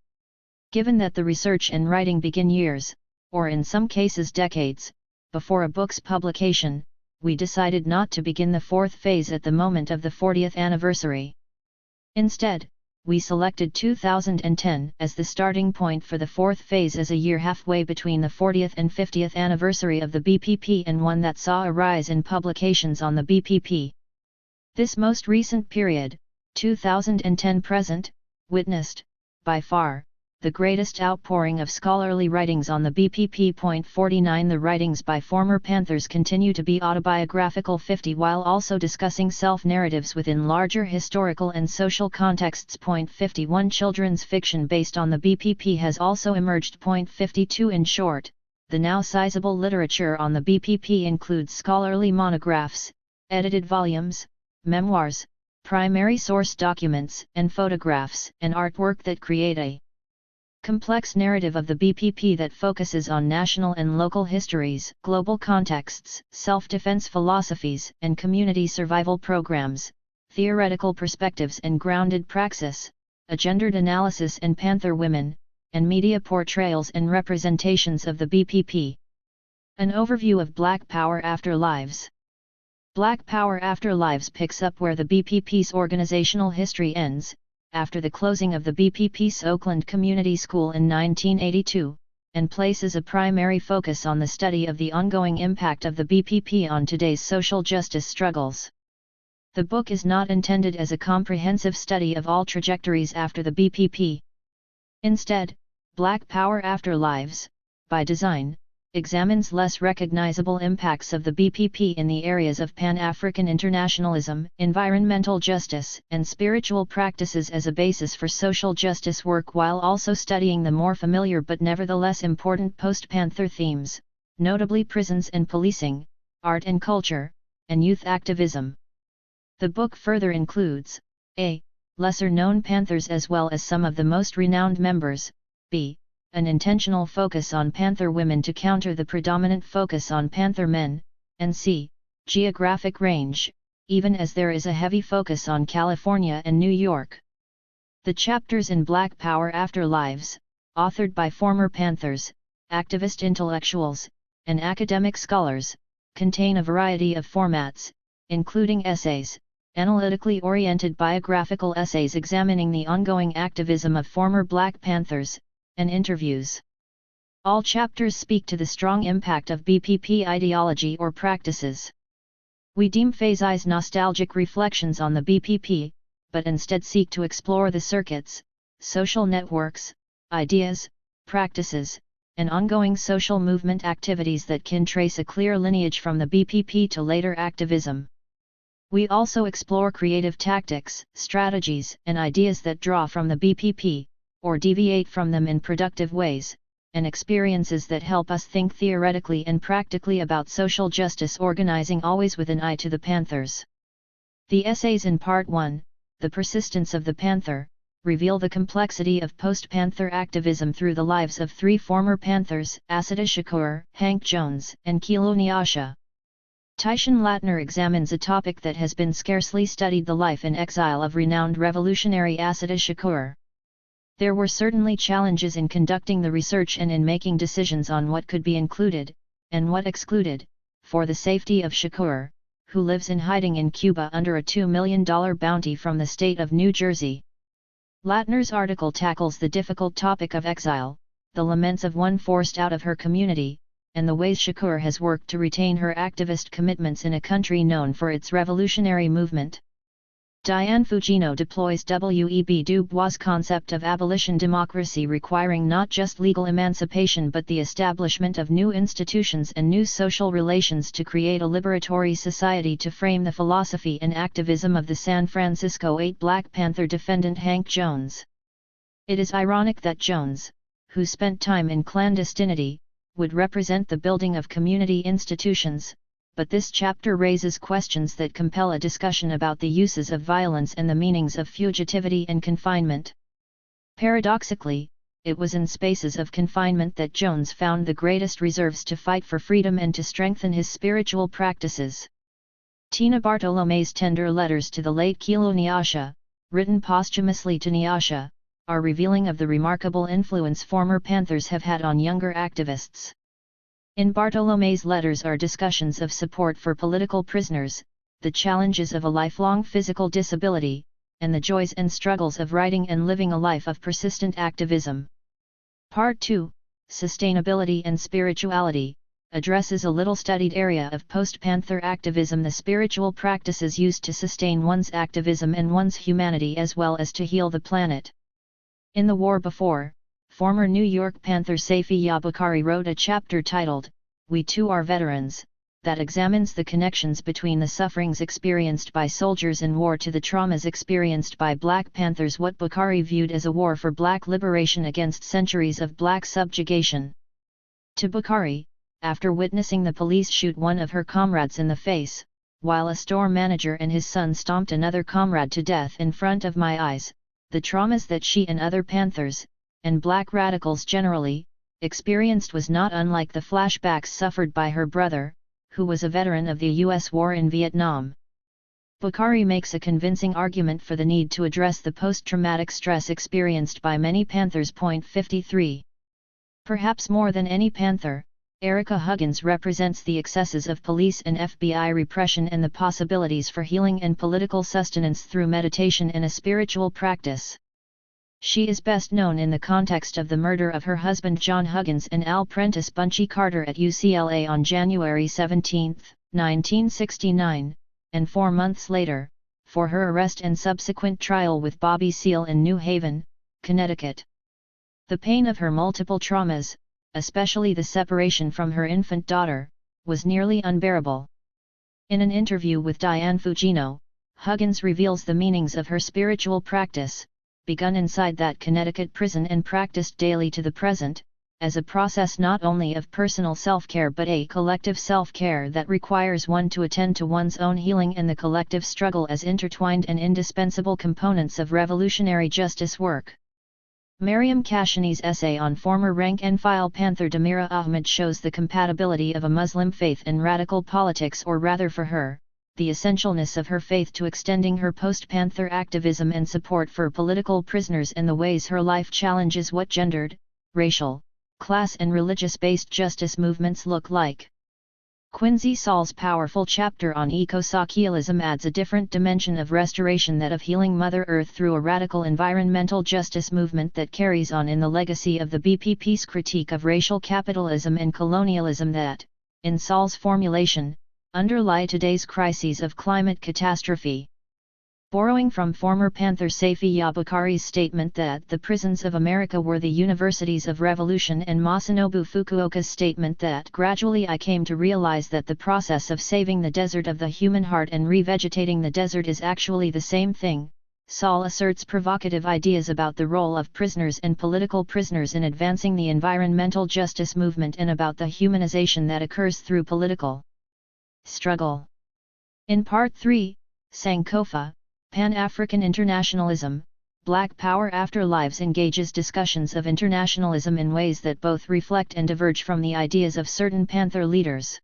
Given that the research and writing begin years, or in some cases decades, before a book's publication, we decided not to begin the fourth phase at the moment of the 40th anniversary. Instead, we selected 2010 as the starting point for the fourth phase as a year halfway between the 40th and 50th anniversary of the BPP and one that saw a rise in publications on the BPP. This most recent period, 2010-present, witnessed, by far, the greatest outpouring of scholarly writings on the BPP. 49 The writings by former Panthers continue to be autobiographical 50 while also discussing self-narratives within larger historical and social contexts. 51 Children's fiction based on the BPP has also emerged. 52 In short, the now sizable literature on the BPP includes scholarly monographs, edited volumes, memoirs, primary source documents, and photographs and artwork that create a complex narrative of the BPP that focuses on national and local histories, global contexts, self-defense philosophies, and community survival programs, theoretical perspectives and grounded praxis, a gendered analysis and Panther women, and media portrayals and representations of the BPP. An overview of Black Power Afterlives. Black Power Afterlives picks up where the BPP's organizational history ends, after the closing of the BPP's Oakland Community School in 1982, and places a primary focus on the study of the ongoing impact of the BPP on today's social justice struggles. The book is not intended as a comprehensive study of all trajectories after the BPP. Instead, Black Power Afterlives, by design, examines less recognizable impacts of the BPP in the areas of Pan-African internationalism, environmental justice, and spiritual practices as a basis for social justice work while also studying the more familiar but nevertheless important post-Panther themes, notably prisons and policing, art and culture, and youth activism. The book further includes a. lesser-known Panthers as well as some of the most renowned members, b. an intentional focus on Panther women to counter the predominant focus on Panther men, and c. geographic range, even as there is a heavy focus on California and New York. The chapters in Black Power Afterlives, authored by former Panthers, activist intellectuals, and academic scholars, contain a variety of formats, including essays, analytically oriented biographical essays examining the ongoing activism of former Black Panthers, and interviews. All chapters speak to the strong impact of BPP ideology or practices. We deem Faizi's nostalgic reflections on the BPP, but instead seek to explore the circuits, social networks, ideas, practices, and ongoing social movement activities that can trace a clear lineage from the BPP to later activism. We also explore creative tactics, strategies, and ideas that draw from the BPP, or deviate from them in productive ways, and experiences that help us think theoretically and practically about social justice organizing always with an eye to the Panthers. The essays in Part 1, The Persistence of the Panther, reveal the complexity of post-Panther activism through the lives of three former Panthers, Assata Shakur, Hank Jones, and Kilo Nyasha. Tyshawn Latner examines a topic that has been scarcely studied: the life and exile of renowned revolutionary Assata Shakur. There were certainly challenges in conducting the research and in making decisions on what could be included, and what excluded, for the safety of Shakur, who lives in hiding in Cuba under a $2 million bounty from the state of New Jersey. Latner's article tackles the difficult topic of exile, the laments of one forced out of her community, and the ways Shakur has worked to retain her activist commitments in a country known for its revolutionary movement. Diane Fujino deploys W.E.B. Du Bois' concept of abolition democracy requiring not just legal emancipation but the establishment of new institutions and new social relations to create a liberatory society to frame the philosophy and activism of the San Francisco 8 Black Panther defendant Hank Jones. It is ironic that Jones, who spent time in clandestinity, would represent the building of community institutions, but this chapter raises questions that compel a discussion about the uses of violence and the meanings of fugitivity and confinement. Paradoxically, it was in spaces of confinement that Jones found the greatest reserves to fight for freedom and to strengthen his spiritual practices. Tina Bartolomé's tender letters to the late Kilo Nyasha, written posthumously to Nyasha, are revealing of the remarkable influence former Panthers have had on younger activists. In Bartolomé's letters are discussions of support for political prisoners, the challenges of a lifelong physical disability, and the joys and struggles of writing and living a life of persistent activism. Part 2, Sustainability and Spirituality, addresses a little-studied area of post-Panther activism: the spiritual practices used to sustain one's activism and one's humanity as well as to heal the planet. In the war before, former New York Panther Saifi Yabukari wrote a chapter titled, "We Too Are Veterans," that examines the connections between the sufferings experienced by soldiers in war to the traumas experienced by Black Panthers, what Bukhari viewed as a war for black liberation against centuries of black subjugation. To Bukhari, after witnessing the police shoot one of her comrades in the face, while a store manager and his son stomped another comrade to death in front of my eyes, the traumas that she and other Panthers, and black radicals generally, experienced was not unlike the flashbacks suffered by her brother, who was a veteran of the U.S. war in Vietnam. Bukhari makes a convincing argument for the need to address the post-traumatic stress experienced by many Panthers. 53. Perhaps more than any Panther, Erica Huggins represents the excesses of police and FBI repression and the possibilities for healing and political sustenance through meditation and a spiritual practice. She is best known in the context of the murder of her husband John Huggins and Al Prentice Bunchy Carter at UCLA on January 17, 1969, and 4 months later, for her arrest and subsequent trial with Bobby Seale in New Haven, Connecticut. The pain of her multiple traumas, especially the separation from her infant daughter, was nearly unbearable. In an interview with Diane Fujino, Huggins reveals the meanings of her spiritual practice, begun inside that Connecticut prison and practiced daily to the present, as a process not only of personal self-care but a collective self-care that requires one to attend to one's own healing and the collective struggle as intertwined and indispensable components of revolutionary justice work. Mariam Kashani's essay on former rank-and-file Panther Damira Ahmed shows the compatibility of a Muslim faith and radical politics, or rather for her, the essentialness of her faith to extending her post-Panther activism and support for political prisoners and the ways her life challenges what gendered, racial, class and religious-based justice movements look like. Quincy Saul's powerful chapter on eco-socialism adds a different dimension of restoration, that of healing Mother Earth through a radical environmental justice movement that carries on in the legacy of the BPP's critique of racial capitalism and colonialism that, in Saul's formulation, underlie today's crises of climate catastrophe. Borrowing from former Panther Saifi Yabukari's statement that the prisons of America were the universities of revolution, and Masanobu Fukuoka's statement that gradually I came to realize that the process of saving the desert of the human heart and revegetating the desert is actually the same thing, Saul asserts provocative ideas about the role of prisoners and political prisoners in advancing the environmental justice movement and about the humanization that occurs through political struggle. In Part 3, Sankofa, Pan-African Internationalism, Black Power Afterlives engages discussions of internationalism in ways that both reflect and diverge from the ideas of certain Panther leaders.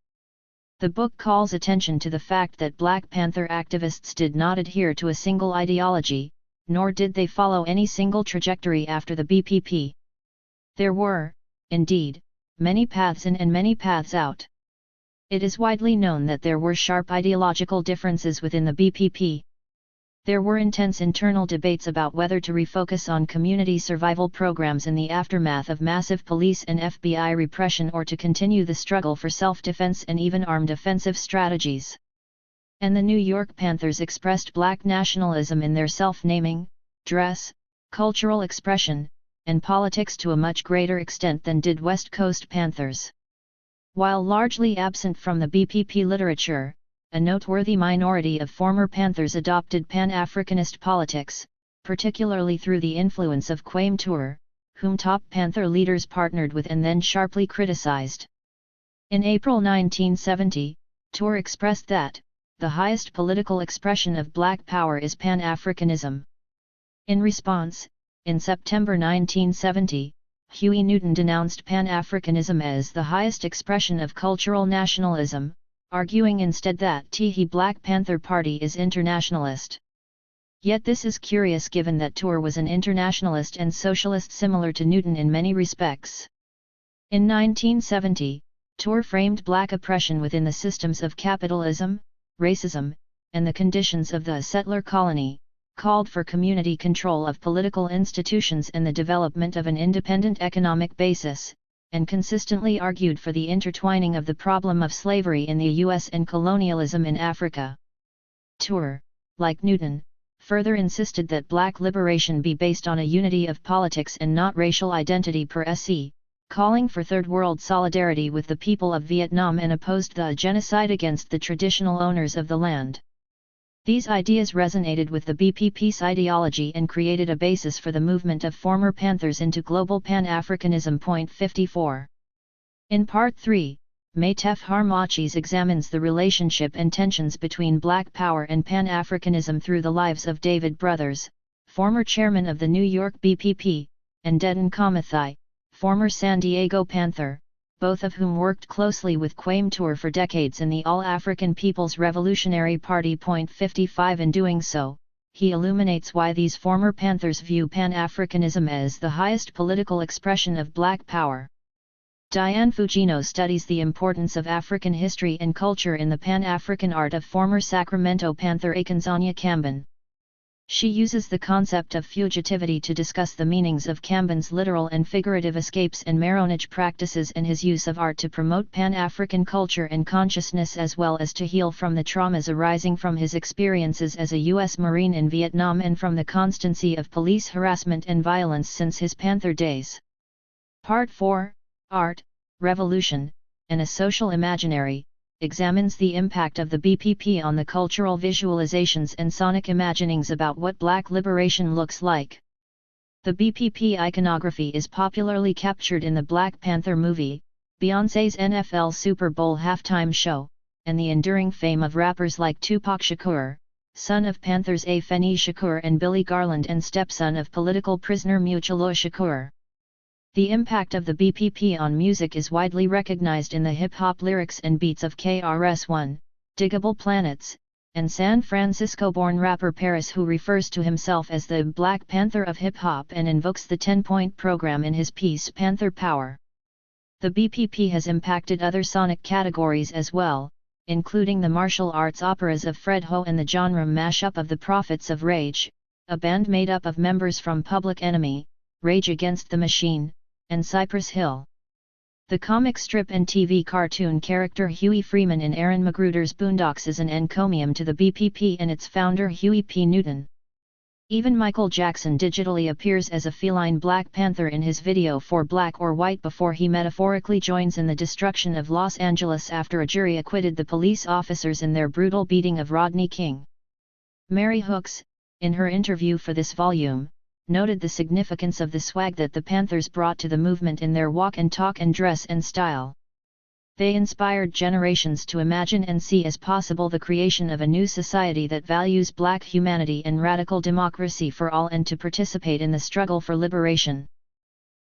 The book calls attention to the fact that Black Panther activists did not adhere to a single ideology, nor did they follow any single trajectory after the BPP. There were, indeed, many paths in and many paths out. It is widely known that there were sharp ideological differences within the BPP. There were intense internal debates about whether to refocus on community survival programs in the aftermath of massive police and FBI repression or to continue the struggle for self-defense and even armed offensive strategies. And the New York Panthers expressed black nationalism in their self-naming, dress, cultural expression, and politics to a much greater extent than did West Coast Panthers. While largely absent from the BPP literature, a noteworthy minority of former Panthers adopted Pan-Africanist politics, particularly through the influence of Kwame Ture, whom top Panther leaders partnered with and then sharply criticized. In April 1970, Ture expressed that, the highest political expression of Black power is Pan-Africanism. In response, in September 1970, Huey Newton denounced Pan-Africanism as the highest expression of cultural nationalism, arguing instead that the Black Panther Party is internationalist. Yet this is curious given that Toure was an internationalist and socialist similar to Newton in many respects. In 1970, Toure framed black oppression within the systems of capitalism, racism, and the conditions of the settler colony, called for community control of political institutions and the development of an independent economic basis, and consistently argued for the intertwining of the problem of slavery in the U.S. and colonialism in Africa. Toure, like Newton, further insisted that black liberation be based on a unity of politics and not racial identity per se, calling for Third World solidarity with the people of Vietnam and opposed the genocide against the traditional owners of the land. These ideas resonated with the BPP's ideology and created a basis for the movement of former Panthers into global Pan-Africanism. 54. In Part 3, Maytef Harmachis examines the relationship and tensions between Black Power and Pan-Africanism through the lives of David Brothers, former chairman of the New York BPP, and Denton Comathai, former San Diego Panther, both of whom worked closely with Kwame Toure for decades in the All-African People's Revolutionary Party. 55. In doing so, he illuminates why these former Panthers view Pan-Africanism as the highest political expression of Black power. Diane Fujino studies the importance of African history and culture in the Pan-African art of former Sacramento Panther Akinzanya Kamben. She uses the concept of fugitivity to discuss the meanings of Kamben's literal and figurative escapes and marronage practices and his use of art to promote Pan-African culture and consciousness as well as to heal from the traumas arising from his experiences as a U.S. Marine in Vietnam and from the constancy of police harassment and violence since his Panther days. Part 4, Art, Revolution, and a Social Imaginary, examines the impact of the BPP on the cultural visualizations and sonic imaginings about what Black liberation looks like. The BPP iconography is popularly captured in the Black Panther movie, Beyoncé's NFL Super Bowl halftime show, and the enduring fame of rappers like Tupac Shakur, son of Panthers Afeni Shakur and Billy Garland and stepson of political prisoner Mutulu Shakur. The impact of the BPP on music is widely recognized in the hip-hop lyrics and beats of KRS-One, Diggable Planets, and San Francisco-born rapper Paris, who refers to himself as the Black Panther of hip-hop and invokes the 10-point program in his piece Panther Power. The BPP has impacted other sonic categories as well, including the martial arts operas of Fred Ho and the genre mashup of the Prophets of Rage, a band made up of members from Public Enemy, Rage Against the Machine, and Cypress Hill. The comic strip and TV cartoon character Huey Freeman in Aaron Magruder's Boondocks is an encomium to the BPP and its founder Huey P. Newton. Even Michael Jackson digitally appears as a feline Black Panther in his video for Black or White before he metaphorically joins in the destruction of Los Angeles after a jury acquitted the police officers in their brutal beating of Rodney King. Mary Hooks, in her interview for this volume, noted the significance of the swag that the Panthers brought to the movement in their walk and talk and dress and style. They inspired generations to imagine and see as possible the creation of a new society that values Black humanity and radical democracy for all and to participate in the struggle for liberation.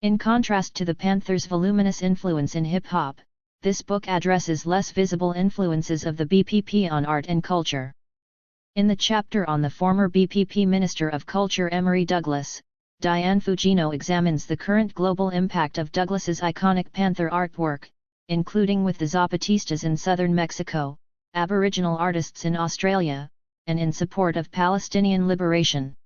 In contrast to the Panthers' voluminous influence in hip-hop, this book addresses less visible influences of the BPP on art and culture. In the chapter on the former BPP Minister of Culture Emory Douglas, Diane Fujino examines the current global impact of Douglas's iconic Panther artwork, including with the Zapatistas in southern Mexico, Aboriginal artists in Australia, and in support of Palestinian liberation.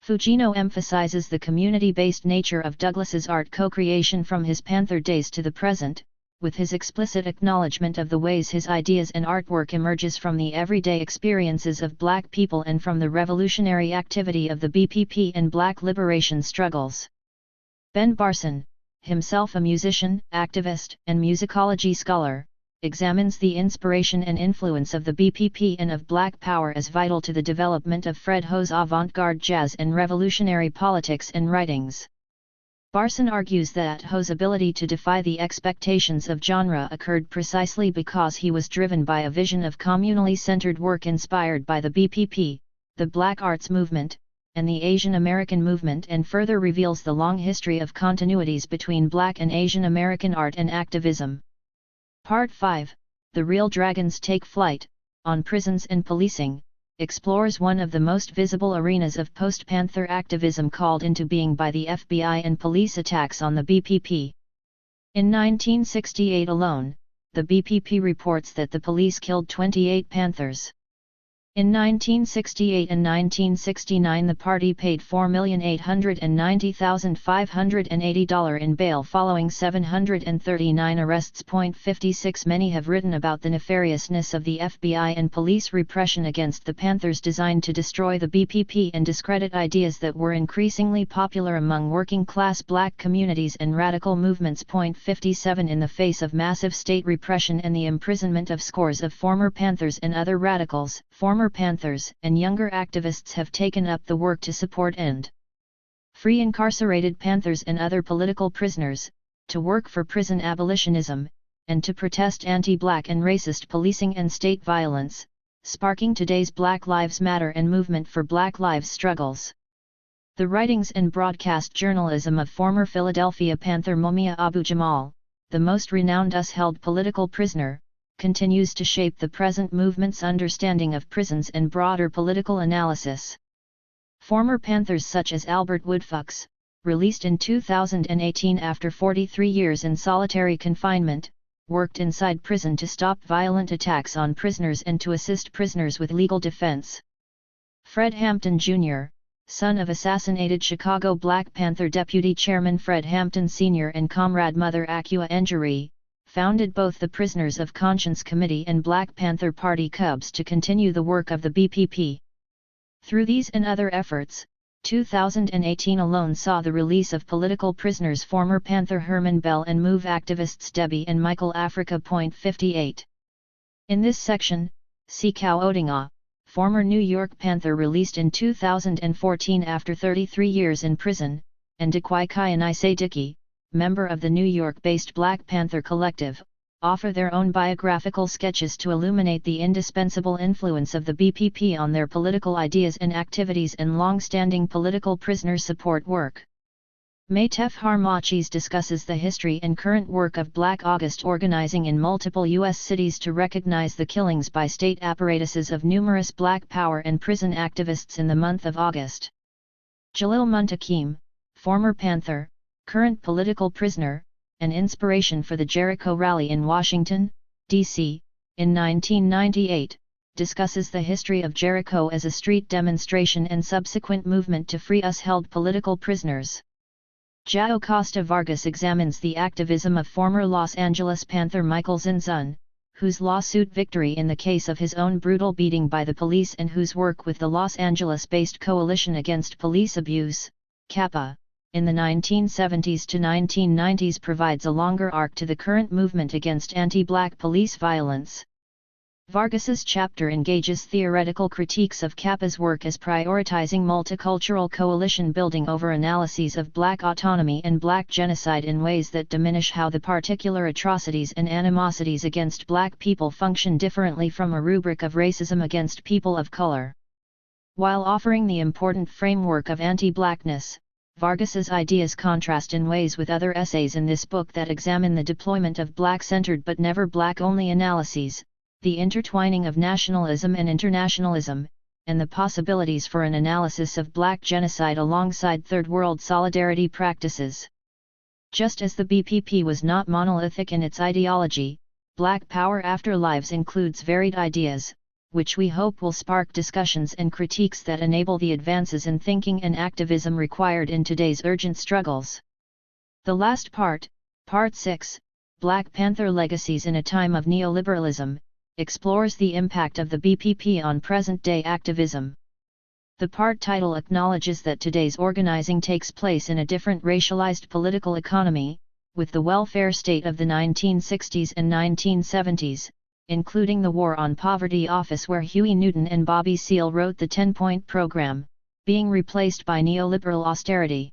Fujino emphasizes the community-based nature of Douglas's art co-creation from his Panther days to the present, with his explicit acknowledgement of the ways his ideas and artwork emerges from the everyday experiences of Black people and from the revolutionary activity of the BPP and Black liberation struggles. Ben Barson, himself a musician, activist, and musicology scholar, examines the inspiration and influence of the BPP and of Black power as vital to the development of Fred Ho's avant-garde jazz and revolutionary politics and writings. Barson argues that Ho's ability to defy the expectations of genre occurred precisely because he was driven by a vision of communally centered work inspired by the BPP, the Black Arts Movement, and the Asian American movement, and further reveals the long history of continuities between Black and Asian American art and activism. Part 5, The Real Dragons Take Flight, on Prisons and Policing, explores one of the most visible arenas of post-Panther activism called into being by the FBI and police attacks on the BPP. In 1968 alone, the BPP reports that the police killed 28 Panthers. In 1968 and 1969 the party paid $4,890,580 in bail following 739 arrests. 56 Many have written about the nefariousness of the FBI and police repression against the Panthers designed to destroy the BPP and discredit ideas that were increasingly popular among working-class Black communities and radical movements. 57 In the face of massive state repression and the imprisonment of scores of former Panthers and other radicals, former Panthers and younger activists have taken up the work to support and free incarcerated Panthers and other political prisoners, to work for prison abolitionism, and to protest anti-Black and racist policing and state violence, sparking today's Black Lives Matter and movement for Black Lives struggles. The writings and broadcast journalism of former Philadelphia Panther Mumia Abu-Jamal, the most renowned US-held political prisoner, continues to shape the present movement's understanding of prisons and broader political analysis. Former Panthers such as Albert Woodfucks, released in 2018 after 43 years in solitary confinement, worked inside prison to stop violent attacks on prisoners and to assist prisoners with legal defense. Fred Hampton Jr., son of assassinated Chicago Black Panther Deputy Chairman Fred Hampton Sr. and comrade Mother Acua Njeri, founded both the Prisoners of Conscience Committee and Black Panther Party Cubs to continue the work of the BPP. Through these and other efforts, 2018 alone saw the release of political prisoners former Panther Herman Bell and MOVE activists Debbie and Michael Africa. 58. In this section, Sekau Odinga, former New York Panther released in 2014 after 33 years in prison, and Dekwai Kayanise Dickey, member of the New York-based Black Panther Collective, offer their own biographical sketches to illuminate the indispensable influence of the BPP on their political ideas and activities and long-standing political prisoner support work. Maytef Harmachis discusses the history and current work of Black August organizing in multiple U.S. cities to recognize the killings by state apparatuses of numerous Black power and prison activists in the month of August. Jalil Muntakim, former Panther, current political prisoner, and inspiration for the Jericho Rally in Washington, D.C., in 1998, discusses the history of Jericho as a street demonstration and subsequent movement to free US-held political prisoners. João Costa Vargas examines the activism of former Los Angeles Panther Michael Zinzun, whose lawsuit victory in the case of his own brutal beating by the police and whose work with the Los Angeles-based Coalition Against Police Abuse, CAPA, in the 1970s to 1990s provides a longer arc to the current movement against anti-Black police violence. Vargas's chapter engages theoretical critiques of CAPA's work as prioritizing multicultural coalition building over analyses of Black autonomy and Black genocide in ways that diminish how the particular atrocities and animosities against Black people function differently from a rubric of racism against people of color. While offering the important framework of anti-Blackness, Vargas's ideas contrast in ways with other essays in this book that examine the deployment of Black-centered but never Black-only analyses, the intertwining of nationalism and internationalism, and the possibilities for an analysis of Black genocide alongside Third World solidarity practices. Just as the BPP was not monolithic in its ideology, Black Power Afterlives includes varied ideas, which we hope will spark discussions and critiques that enable the advances in thinking and activism required in today's urgent struggles. The last part, Part 6, Black Panther Legacies in a Time of Neoliberalism, explores the impact of the BPP on present-day activism. The part title acknowledges that today's organizing takes place in a different racialized political economy, with the welfare state of the 1960s and 1970s, including the War on Poverty office where Huey Newton and Bobby Seale wrote the 10-point program, being replaced by neoliberal austerity.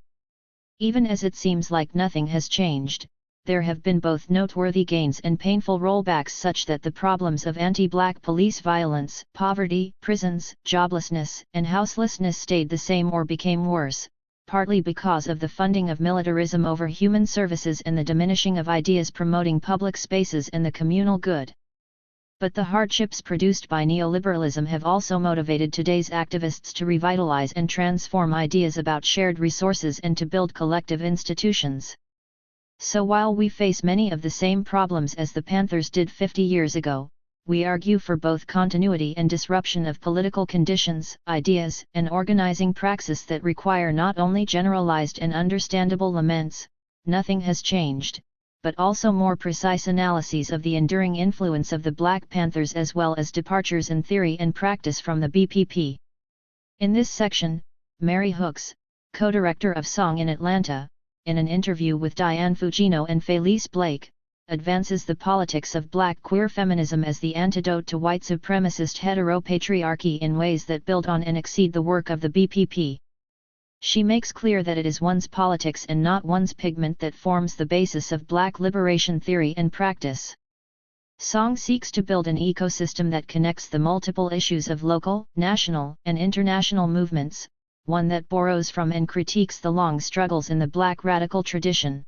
Even as it seems like nothing has changed, there have been both noteworthy gains and painful rollbacks, such that the problems of anti-black police violence, poverty, prisons, joblessness, and houselessness stayed the same or became worse, partly because of the funding of militarism over human services and the diminishing of ideas promoting public spaces and the communal good. But the hardships produced by neoliberalism have also motivated today's activists to revitalize and transform ideas about shared resources and to build collective institutions. So while we face many of the same problems as the Panthers did 50 years ago, we argue for both continuity and disruption of political conditions, ideas, and organizing praxis that require not only generalized and understandable laments, "nothing has changed," but also more precise analyses of the enduring influence of the Black Panthers as well as departures in theory and practice from the BPP. In this section, Mary Hooks, co-director of Song in Atlanta, in an interview with Diane Fujino and Felice Blake, advances the politics of Black queer feminism as the antidote to white supremacist heteropatriarchy in ways that build on and exceed the work of the BPP. She makes clear that it is one's politics and not one's pigment that forms the basis of Black liberation theory and practice. Song seeks to build an ecosystem that connects the multiple issues of local, national, and international movements, one that borrows from and critiques the long struggles in the Black radical tradition.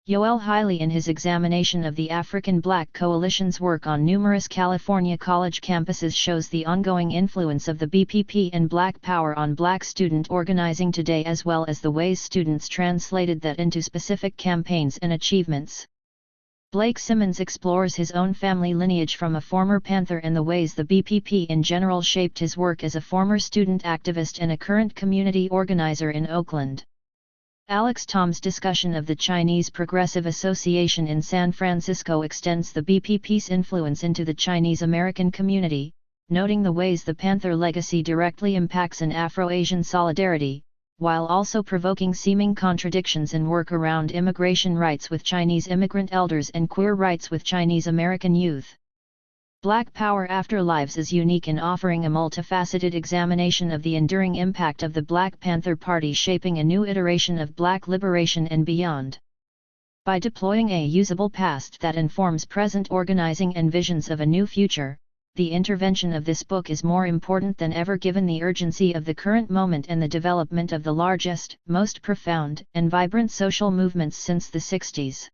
Yoel Hiley, in his examination of the African Black Coalition's work on numerous California college campuses, shows the ongoing influence of the BPP and Black Power on Black student organizing today, as well as the ways students translated that into specific campaigns and achievements. Blake Simmons explores his own family lineage from a former Panther and the ways the BPP in general shaped his work as a former student activist and a current community organizer in Oakland. Alex Tom's discussion of the Chinese Progressive Association in San Francisco extends the BPP's influence into the Chinese American community, noting the ways the Panther legacy directly impacts an Afro-Asian solidarity, while also provoking seeming contradictions in work around immigration rights with Chinese immigrant elders and queer rights with Chinese American youth. Black Power Afterlives is unique in offering a multifaceted examination of the enduring impact of the Black Panther Party shaping a new iteration of Black liberation and beyond. By deploying a usable past that informs present organizing and visions of a new future, the intervention of this book is more important than ever given the urgency of the current moment and the development of the largest, most profound, and vibrant social movements since the 60s.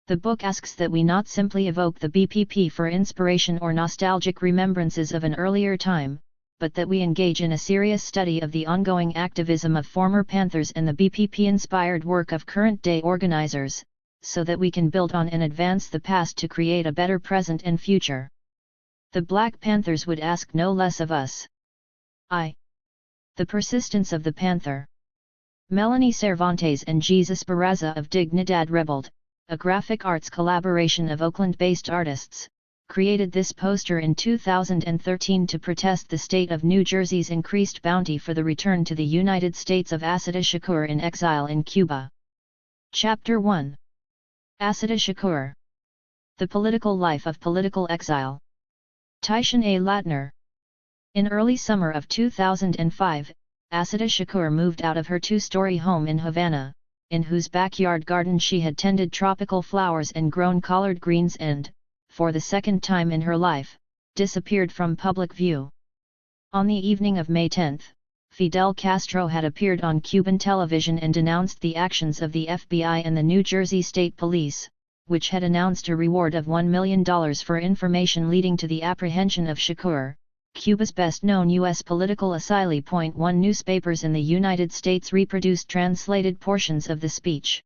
The book asks that we not simply evoke the BPP for inspiration or nostalgic remembrances of an earlier time, but that we engage in a serious study of the ongoing activism of former Panthers and the BPP-inspired work of current-day organizers, so that we can build on and advance the past to create a better present and future. The Black Panthers would ask no less of us. The Persistence of the Panther. Melanie Cervantes and Jesus Barraza of Dignidad Rebelled, a graphic arts collaboration of Oakland-based artists, created this poster in 2013 to protest the state of New Jersey's increased bounty for the return to the United States of Assata Shakur in exile in Cuba. Chapter 1. Assata Shakur. The Political Life of Political Exile. Titian A. Latner. In early summer of 2005, Assata Shakur moved out of her two-story home in Havana, in whose backyard garden she had tended tropical flowers and grown collard greens and, for the second time in her life, disappeared from public view. On the evening of May 10, Fidel Castro had appeared on Cuban television and denounced the actions of the FBI and the New Jersey State Police, which had announced a reward of $1 million for information leading to the apprehension of Shakur, Cuba's best-known U.S. political asylee. One newspapers in the United States reproduced translated portions of the speech.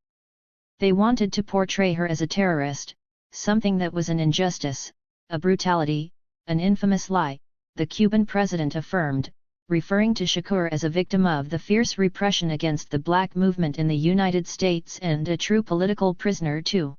They wanted to portray her as a terrorist, something that was an injustice, a brutality, an infamous lie, the Cuban president affirmed, referring to Shakur as a victim of the fierce repression against the Black movement in the United States and a true political prisoner too.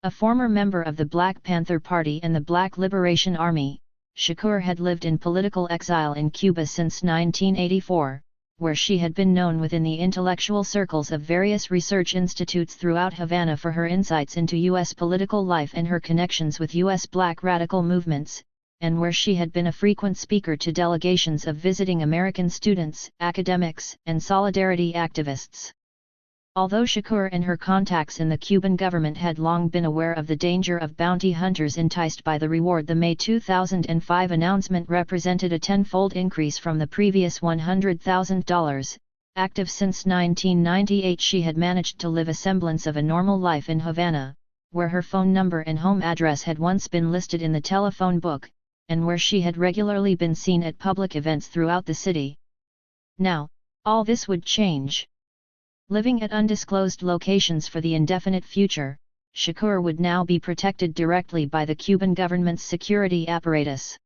A former member of the Black Panther Party and the Black Liberation Army, Shakur had lived in political exile in Cuba since 1984, where she had been known within the intellectual circles of various research institutes throughout Havana for her insights into U.S. political life and her connections with U.S. Black radical movements, and where she had been a frequent speaker to delegations of visiting American students, academics, and solidarity activists. Although Shakur and her contacts in the Cuban government had long been aware of the danger of bounty hunters enticed by the reward, the May 2005 announcement represented a tenfold increase from the previous $100,000. Active since 1998, she had managed to live a semblance of a normal life in Havana, where her phone number and home address had once been listed in the telephone book, and where she had regularly been seen at public events throughout the city. Now, all this would change. Living at undisclosed locations for the indefinite future, Shakur would now be protected directly by the Cuban government's security apparatus.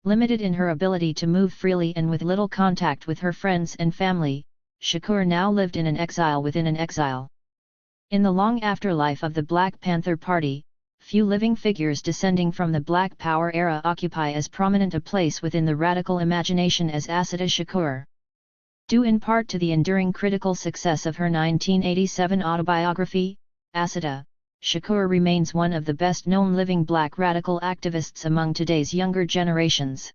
Limited in her ability to move freely and with little contact with her friends and family, Shakur now lived in an exile within an exile. In the long afterlife of the Black Panther Party, few living figures descending from the Black Power era occupy as prominent a place within the radical imagination as Assata Shakur. Due in part to the enduring critical success of her 1987 autobiography, Assata, Shakur remains one of the best-known living black radical activists among today's younger generations.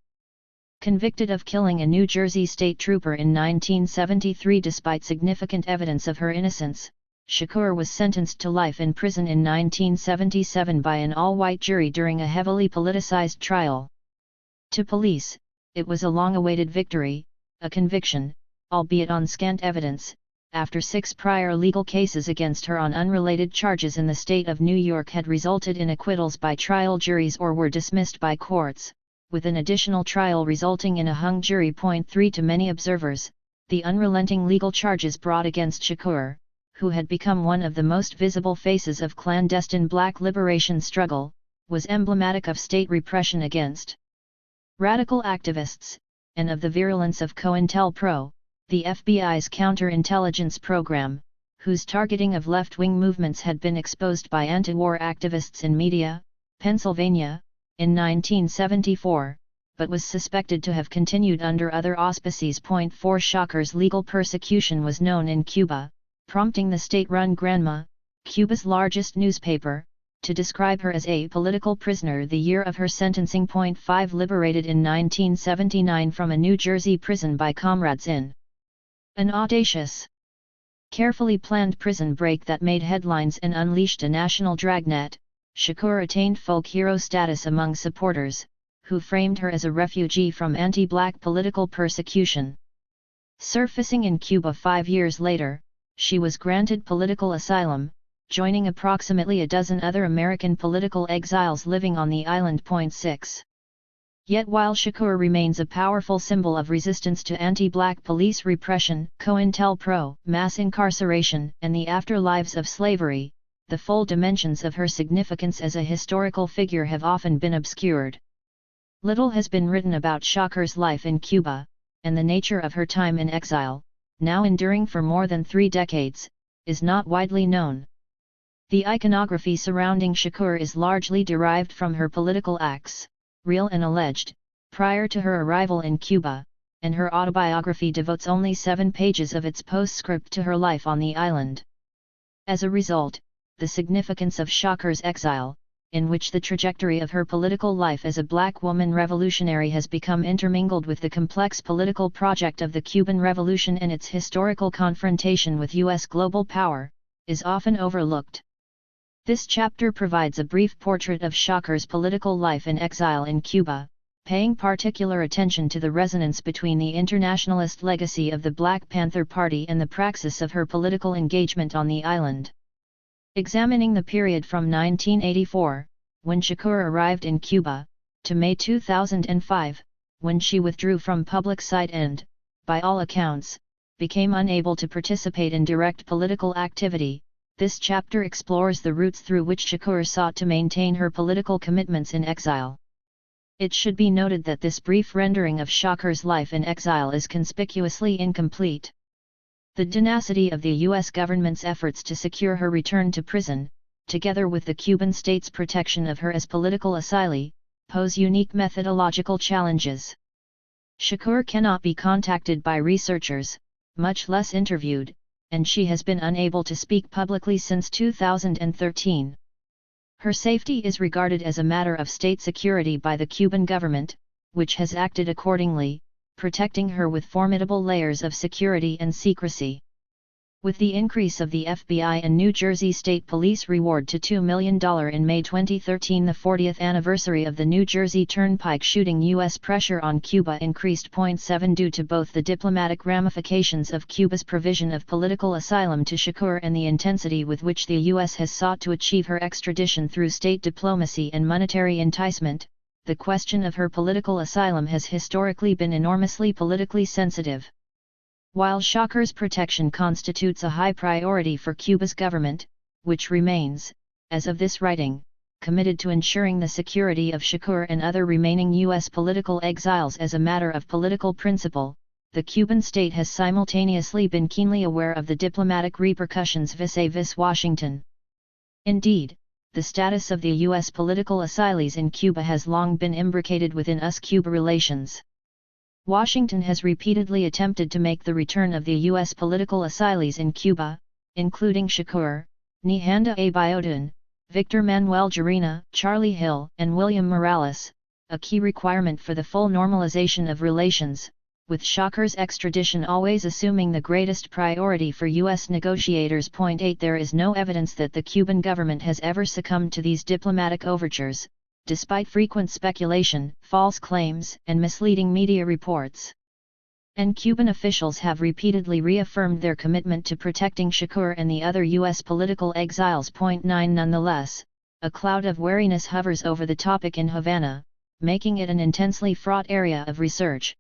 Convicted of killing a New Jersey state trooper in 1973 despite significant evidence of her innocence, Shakur was sentenced to life in prison in 1977 by an all-white jury during a heavily politicized trial. To police, it was a long-awaited victory, a conviction, albeit on scant evidence, after 6 prior legal cases against her on unrelated charges in the state of New York had resulted in acquittals by trial juries or were dismissed by courts, with an additional trial resulting in a hung jury. 3 To many observers, the unrelenting legal charges brought against Shakur, who had become one of the most visible faces of clandestine black liberation struggle, was emblematic of state repression against radical activists, and of the virulence of COINTELPRO, the FBI's counterintelligence program, whose targeting of left-wing movements had been exposed by anti-war activists in Media, Pennsylvania, in 1974, but was suspected to have continued under other auspices. 4 Shakur's legal persecution was known in Cuba, prompting the state-run Granma, Cuba's largest newspaper, to describe her as a political prisoner the year of her sentencing. 5 Liberated in 1979 from a New Jersey prison by comrades in an audacious, carefully planned prison break that made headlines and unleashed a national dragnet, Shakur attained folk hero status among supporters, who framed her as a refugee from anti-black political persecution. Surfacing in Cuba 5 years later, she was granted political asylum, joining approximately a dozen other American political exiles living on the island. 6 Yet while Shakur remains a powerful symbol of resistance to anti-black police repression, COINTELPRO, mass incarceration, and the afterlives of slavery, the full dimensions of her significance as a historical figure have often been obscured. Little has been written about Shakur's life in Cuba, and the nature of her time in exile, now enduring for more than 3 decades, is not widely known. The iconography surrounding Shakur is largely derived from her political acts, real and alleged, prior to her arrival in Cuba, and her autobiography devotes only 7 pages of its postscript to her life on the island. As a result, the significance of Shakur's exile, in which the trajectory of her political life as a black woman revolutionary has become intermingled with the complex political project of the Cuban Revolution and its historical confrontation with U.S. global power, is often overlooked. This chapter provides a brief portrait of Shakur's political life in exile in Cuba, paying particular attention to the resonance between the internationalist legacy of the Black Panther Party and the praxis of her political engagement on the island. Examining the period from 1984, when Shakur arrived in Cuba, to May 2005, when she withdrew from public sight and, by all accounts, became unable to participate in direct political activity, this chapter explores the routes through which Shakur sought to maintain her political commitments in exile. It should be noted that this brief rendering of Shakur's life in exile is conspicuously incomplete. The tenacity of the U.S. government's efforts to secure her return to prison, together with the Cuban state's protection of her as political asylee, pose unique methodological challenges. Shakur cannot be contacted by researchers, much less interviewed, and she has been unable to speak publicly since 2013. Her safety is regarded as a matter of state security by the Cuban government, which has acted accordingly, protecting her with formidable layers of security and secrecy. With the increase of the FBI and New Jersey State Police reward to $2 million in May 2013, the 40th anniversary of the New Jersey Turnpike shooting, U.S. pressure on Cuba increased. 7 Due to both the diplomatic ramifications of Cuba's provision of political asylum to Shakur and the intensity with which the U.S. has sought to achieve her extradition through state diplomacy and monetary enticement, the question of her political asylum has historically been enormously politically sensitive. While Shakur's protection constitutes a high priority for Cuba's government, which remains, as of this writing, committed to ensuring the security of Shakur and other remaining U.S. political exiles as a matter of political principle, the Cuban state has simultaneously been keenly aware of the diplomatic repercussions vis-a-vis Washington. Indeed, the status of the U.S. political asylees in Cuba has long been imbricated within US-Cuba relations. Washington has repeatedly attempted to make the return of the U.S. political asylees in Cuba, including Shakur, Nihanda Abiodun, Victor Manuel Jarina, Charlie Hill, and William Morales, a key requirement for the full normalization of relations, with Shakur's extradition always assuming the greatest priority for U.S. negotiators. 8 There is no evidence that the Cuban government has ever succumbed to these diplomatic overtures, despite frequent speculation, false claims, and misleading media reports. And Cuban officials have repeatedly reaffirmed their commitment to protecting Shakur and the other U.S. political exiles. 9 Nonetheless, a cloud of wariness hovers over the topic in Havana, making it an intensely fraught area of research.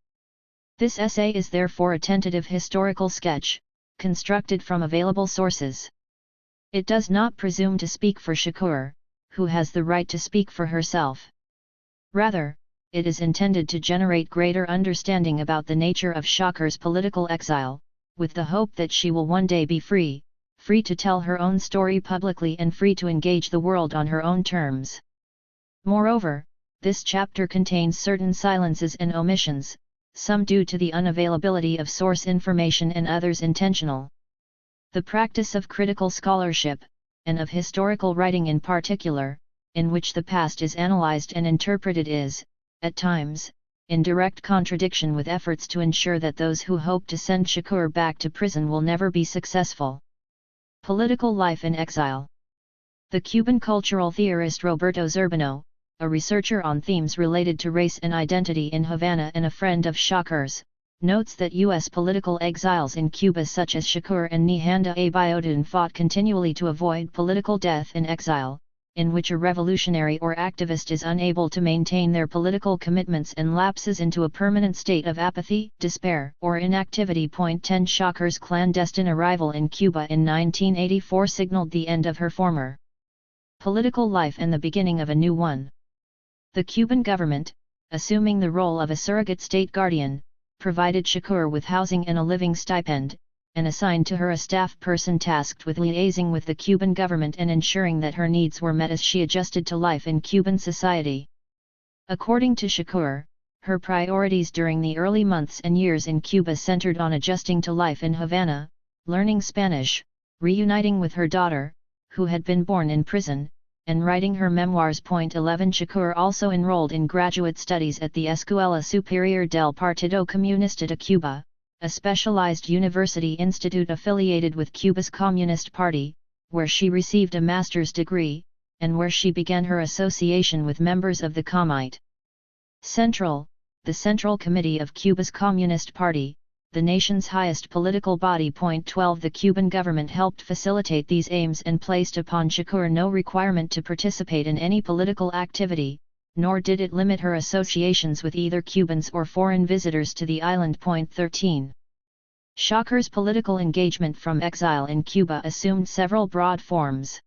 This essay is therefore a tentative historical sketch, constructed from available sources. It does not presume to speak for Shakur, who has the right to speak for herself. Rather, it is intended to generate greater understanding about the nature of Shakur's political exile, with the hope that she will one day be free to tell her own story publicly and free to engage the world on her own terms. Moreover, this chapter contains certain silences and omissions, some due to the unavailability of source information and others intentional. The practice of critical scholarship, and of historical writing in particular, in which the past is analyzed and interpreted is, at times, in direct contradiction with efforts to ensure that those who hope to send Shakur back to prison will never be successful. Political life in exile. The Cuban cultural theorist Roberto Zurbano, a researcher on themes related to race and identity in Havana and a friend of Shakur's, notes that U.S. political exiles in Cuba such as Shakur and Nihanda Abiodun fought continually to avoid political death in exile, in which a revolutionary or activist is unable to maintain their political commitments and lapses into a permanent state of apathy, despair, or inactivity. 10 Shakur's clandestine arrival in Cuba in 1984 signaled the end of her former political life and the beginning of a new one. The Cuban government, assuming the role of a surrogate state guardian, provided Shakur with housing and a living stipend, and assigned to her a staff person tasked with liaising with the Cuban government and ensuring that her needs were met as she adjusted to life in Cuban society. According to Shakur, her priorities during the early months and years in Cuba centered on adjusting to life in Havana, learning Spanish, reuniting with her daughter, who had been born in prison, and writing her memoirs. 11 Shakur also enrolled in graduate studies at the Escuela Superior del Partido Comunista de Cuba, a specialized university institute affiliated with Cuba's Communist Party, where she received a master's degree, and where she began her association with members of the Comite Central, the Central Committee of Cuba's Communist Party, the nation's highest political body. 12 The Cuban government helped facilitate these aims and placed upon Shakur no requirement to participate in any political activity, nor did it limit her associations with either Cubans or foreign visitors to the island. 13 Shakur's political engagement from exile in Cuba assumed several broad forms.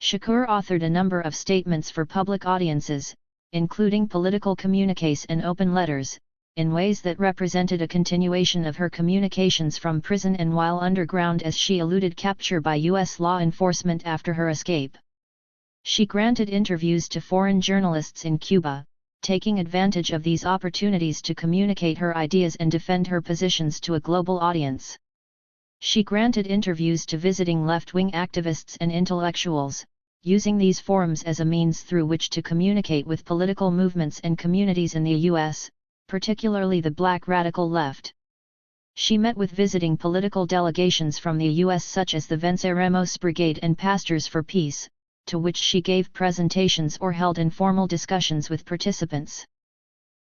Shakur authored a number of statements for public audiences, including political communiques and open letters, in ways that represented a continuation of her communications from prison and while underground as she eluded capture by U.S. law enforcement after her escape. She granted interviews to foreign journalists in Cuba, taking advantage of these opportunities to communicate her ideas and defend her positions to a global audience. She granted interviews to visiting left-wing activists and intellectuals, using these forums as a means through which to communicate with political movements and communities in the U.S., particularly the Black radical left. She met with visiting political delegations from the U.S. such as the Venceremos Brigade and Pastors for Peace, to which she gave presentations or held informal discussions with participants.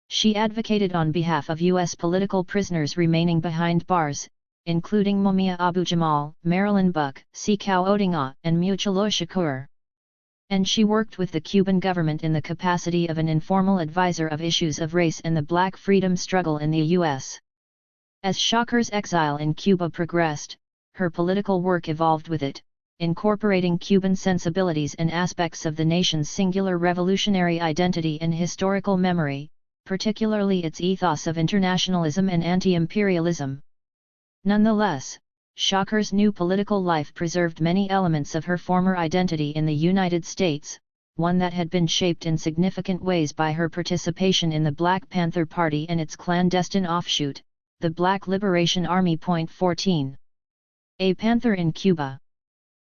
She advocated on behalf of U.S. political prisoners remaining behind bars, including Mumia Abu-Jamal, Marilyn Buck, Sikau Odinga, and Muchalo Shakur. And she worked with the Cuban government in the capacity of an informal advisor of issues of race and the Black freedom struggle in the U.S. As Shakur's exile in Cuba progressed, her political work evolved with it, incorporating Cuban sensibilities and aspects of the nation's singular revolutionary identity and historical memory, particularly its ethos of internationalism and anti-imperialism. Nonetheless, Shakur's new political life preserved many elements of her former identity in the United States, one that had been shaped in significant ways by her participation in the Black Panther Party and its clandestine offshoot, the Black Liberation Army. 14. A Panther in Cuba.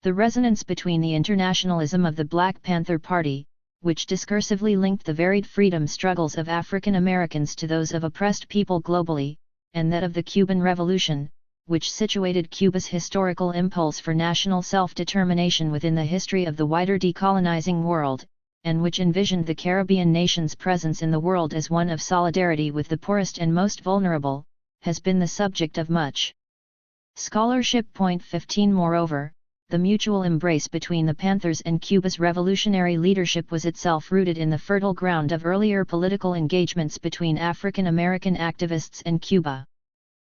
The resonance between the internationalism of the Black Panther Party, which discursively linked the varied freedom struggles of African Americans to those of oppressed people globally, and that of the Cuban Revolution, which situated Cuba's historical impulse for national self-determination within the history of the wider decolonizing world, and which envisioned the Caribbean nation's presence in the world as one of solidarity with the poorest and most vulnerable, has been the subject of much scholarship. 15. Moreover, the mutual embrace between the Panthers and Cuba's revolutionary leadership was itself rooted in the fertile ground of earlier political engagements between African American activists and Cuba.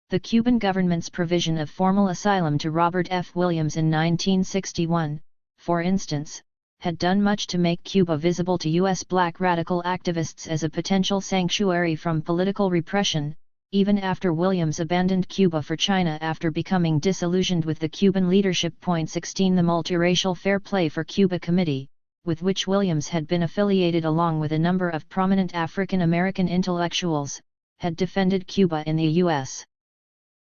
The Cuban government's provision of formal asylum to Robert F. Williams in 1961, for instance, had done much to make Cuba visible to U.S. black radical activists as a potential sanctuary from political repression, even after Williams abandoned Cuba for China after becoming disillusioned with the Cuban leadership. 16. The Multiracial Fair Play for Cuba Committee, with which Williams had been affiliated along with a number of prominent African American intellectuals, had defended Cuba in the U.S.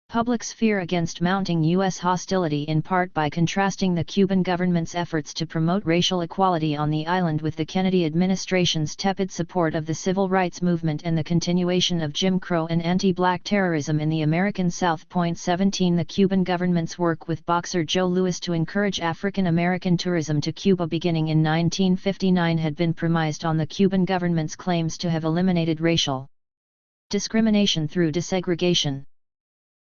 public sphere against mounting U.S. hostility, in part by contrasting the Cuban government's efforts to promote racial equality on the island with the Kennedy administration's tepid support of the civil rights movement and the continuation of Jim Crow and anti-black terrorism in the American South. 17. The Cuban government's work with boxer Joe Louis to encourage African American tourism to Cuba beginning in 1959 had been premised on the Cuban government's claims to have eliminated racial discrimination through desegregation,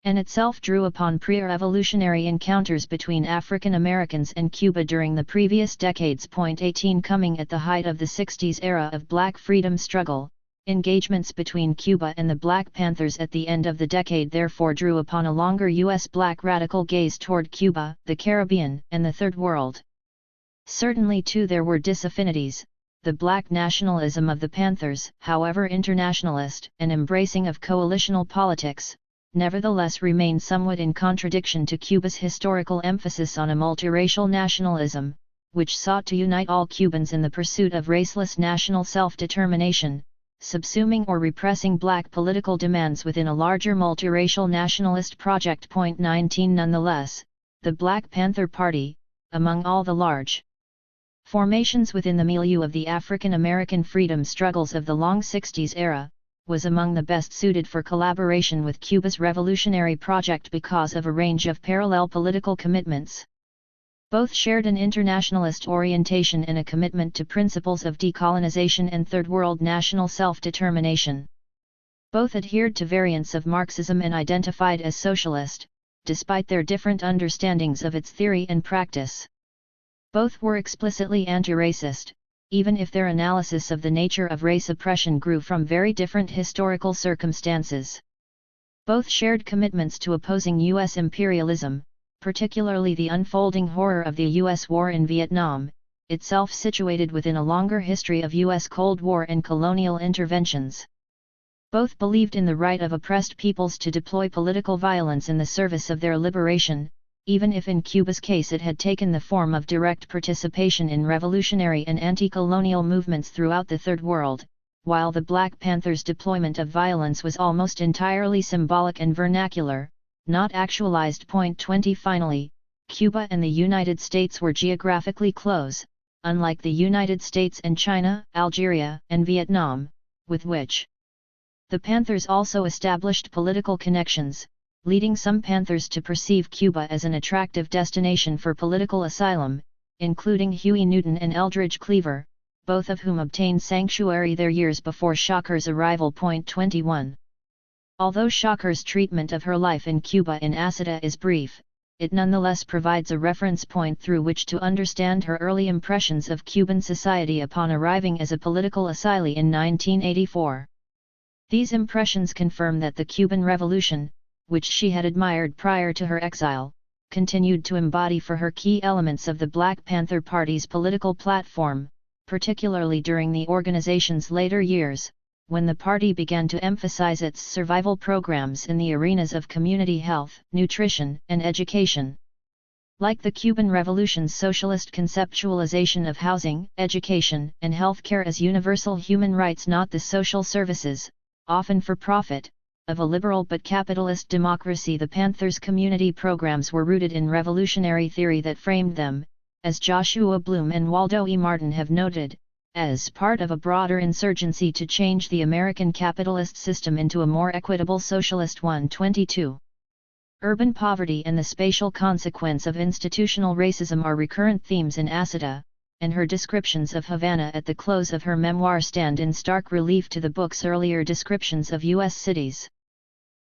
and itself drew upon pre-revolutionary encounters between African Americans and Cuba during the previous decades. 18. Coming at the height of the 60s era of Black freedom struggle, engagements between Cuba and the Black Panthers at the end of the decade therefore drew upon a longer U.S. Black radical gaze toward Cuba, the Caribbean, and the Third World. Certainly too there were disaffinities. The Black nationalism of the Panthers, however internationalist and embracing of coalitional politics, nevertheless remained somewhat in contradiction to Cuba's historical emphasis on a multiracial nationalism, which sought to unite all Cubans in the pursuit of raceless national self-determination, subsuming or repressing black political demands within a larger multiracial nationalist project. 19. Nonetheless, the Black Panther Party, among all the large formations within the milieu of the African American freedom struggles of the long 60s era, was among the best suited for collaboration with Cuba's revolutionary project because of a range of parallel political commitments. Both shared an internationalist orientation and a commitment to principles of decolonization and Third World national self-determination. Both adhered to variants of Marxism and identified as socialist, despite their different understandings of its theory and practice. Both were explicitly anti-racist, even if their analysis of the nature of race oppression grew from very different historical circumstances. Both shared commitments to opposing U.S. imperialism, particularly the unfolding horror of the U.S. war in Vietnam, itself situated within a longer history of U.S. Cold War and colonial interventions. Both believed in the right of oppressed peoples to deploy political violence in the service of their liberation, even if in Cuba's case it had taken the form of direct participation in revolutionary and anti-colonial movements throughout the Third World, while the Black Panthers' deployment of violence was almost entirely symbolic and vernacular, not actualized. 20. Finally, Cuba and the United States were geographically close, unlike the United States and China, Algeria, and Vietnam, with which the Panthers also established political connections. leading some Panthers to perceive Cuba as an attractive destination for political asylum, including Huey Newton and Eldridge Cleaver, both of whom obtained sanctuary there years before Shocker's arrival. 21. Although Shocker's treatment of her life in Cuba in Asada is brief, it nonetheless provides a reference point through which to understand her early impressions of Cuban society upon arriving as a political asylee in 1984. These impressions confirm that the Cuban Revolution, which she had admired prior to her exile, continued to embody for her key elements of the Black Panther Party's political platform, particularly during the organization's later years, when the party began to emphasize its survival programs in the arenas of community health, nutrition, and education. Like the Cuban Revolution's socialist conceptualization of housing, education, and healthcare as universal human rights, not the social services, often for profit, of a liberal but capitalist democracy, the Panthers' community programs were rooted in revolutionary theory that framed them, as Joshua Bloom and Waldo E. Martin have noted, as part of a broader insurgency to change the American capitalist system into a more equitable socialist one. 22. Urban poverty and the spatial consequence of institutional racism are recurrent themes in Asada, and her descriptions of Havana at the close of her memoir stand in stark relief to the book's earlier descriptions of U.S. cities.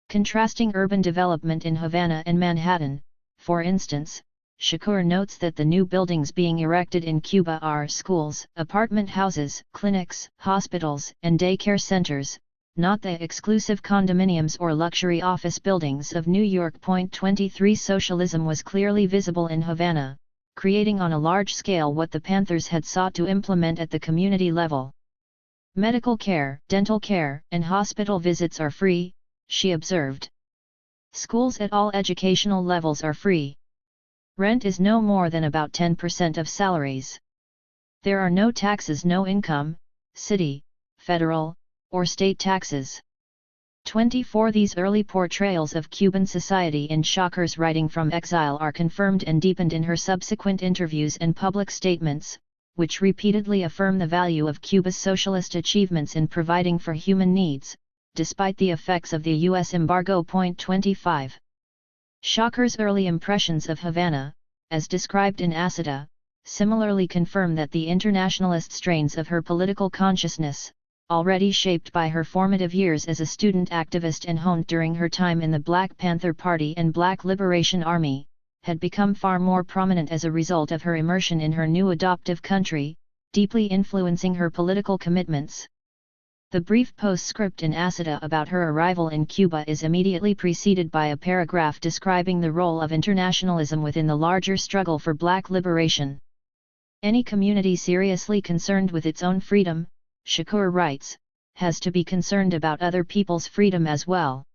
Contrasting urban development in Havana and Manhattan, for instance, Shakur notes that the new buildings being erected in Cuba are schools, apartment houses, clinics, hospitals, and daycare centers, not the exclusive condominiums or luxury office buildings of New York. 23 Socialism was clearly visible in Havana, creating on a large scale what the Panthers had sought to implement at the community level. Medical care, dental care, and hospital visits are free, she observed. Schools at all educational levels are free. Rent is no more than about 10% of salaries. There are no taxes, no income, city, federal, or state taxes. 24 These early portrayals of Cuban society in Shocker's writing from exile are confirmed and deepened in her subsequent interviews and public statements, which repeatedly affirm the value of Cuba's socialist achievements in providing for human needs, despite the effects of the U.S. embargo. 25. Shocker's early impressions of Havana, as described in Asada, similarly confirm that the internationalist strains of her political consciousness, already shaped by her formative years as a student activist and honed during her time in the Black Panther Party and Black Liberation Army, had become far more prominent as a result of her immersion in her new adoptive country, deeply influencing her political commitments. The brief postscript in Asada about her arrival in Cuba is immediately preceded by a paragraph describing the role of internationalism within the larger struggle for Black liberation. Any community seriously concerned with its own freedom, Shakur writes, has to be concerned about other people's freedom as well.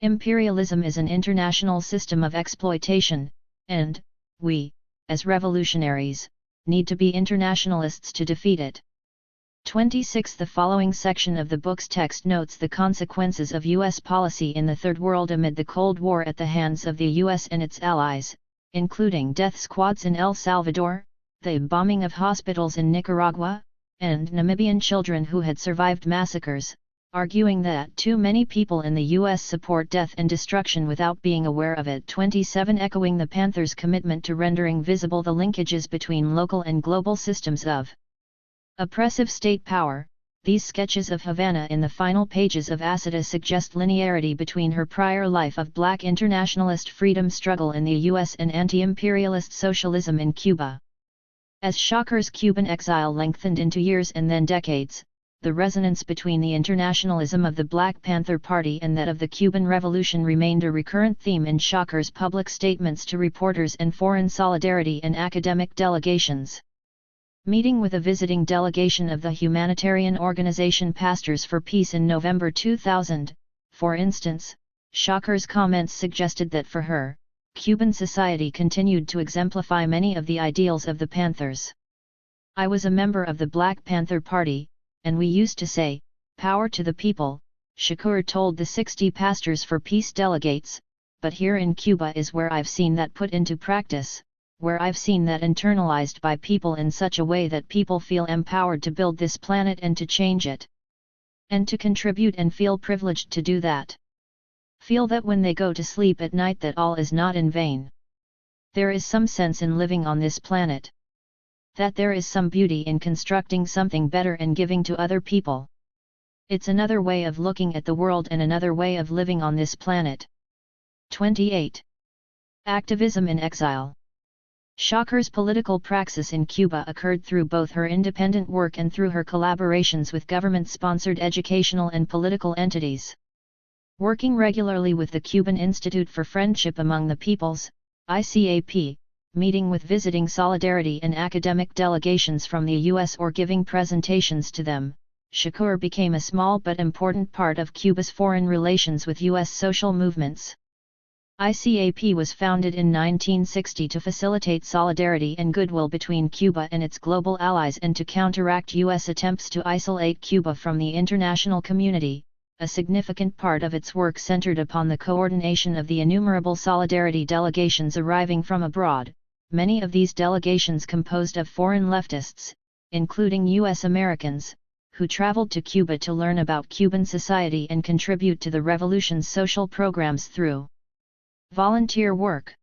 Imperialism is an international system of exploitation, and we, as revolutionaries, need to be internationalists to defeat it. 26 The following section of the book's text notes the consequences of U.S. policy in the Third World amid the Cold War at the hands of the U.S. and its allies, including death squads in El Salvador, the bombing of hospitals in Nicaragua, and Namibian children who had survived massacres, arguing that too many people in the U.S. support death and destruction without being aware of it. 27 Echoing the Panthers' commitment to rendering visible the linkages between local and global systems of oppressive state power, these sketches of Havana in the final pages of Asada suggest linearity between her prior life of Black internationalist freedom struggle in the U.S. and anti-imperialist socialism in Cuba. As Shocker's Cuban exile lengthened into years and then decades, the resonance between the internationalism of the Black Panther Party and that of the Cuban Revolution remained a recurrent theme in Shocker's public statements to reporters and foreign solidarity and academic delegations. Meeting with a visiting delegation of the humanitarian organization Pastors for Peace in November 2000, for instance, Shocker's comments suggested that for her, Cuban society continued to exemplify many of the ideals of the Panthers. I was a member of the Black Panther Party, and we used to say, "Power to the people," Shakur told the 60 Pastors for Peace delegates, but here in Cuba is where I've seen that put into practice, where I've seen that internalized by people in such a way that people feel empowered to build this planet and to change it. And to contribute and feel privileged to do that. feel that when they go to sleep at night that all is not in vain. There is some sense in living on this planet. That there is some beauty in constructing something better and giving to other people. It's another way of looking at the world and another way of living on this planet. 28. Activism in exile. Shocker's political praxis in Cuba occurred through both her independent work and through her collaborations with government-sponsored educational and political entities. Working regularly with the Cuban Institute for Friendship Among the Peoples, ICAP, meeting with visiting solidarity and academic delegations from the U.S. or giving presentations to them, Shakur became a small but important part of Cuba's foreign relations with U.S. social movements. ICAP was founded in 1960 to facilitate solidarity and goodwill between Cuba and its global allies and to counteract U.S. attempts to isolate Cuba from the international community. A significant part of its work centered upon the coordination of the innumerable solidarity delegations arriving from abroad, many of these delegations composed of foreign leftists, including U.S. Americans, who traveled to Cuba to learn about Cuban society and contribute to the revolution's social programs through volunteer work.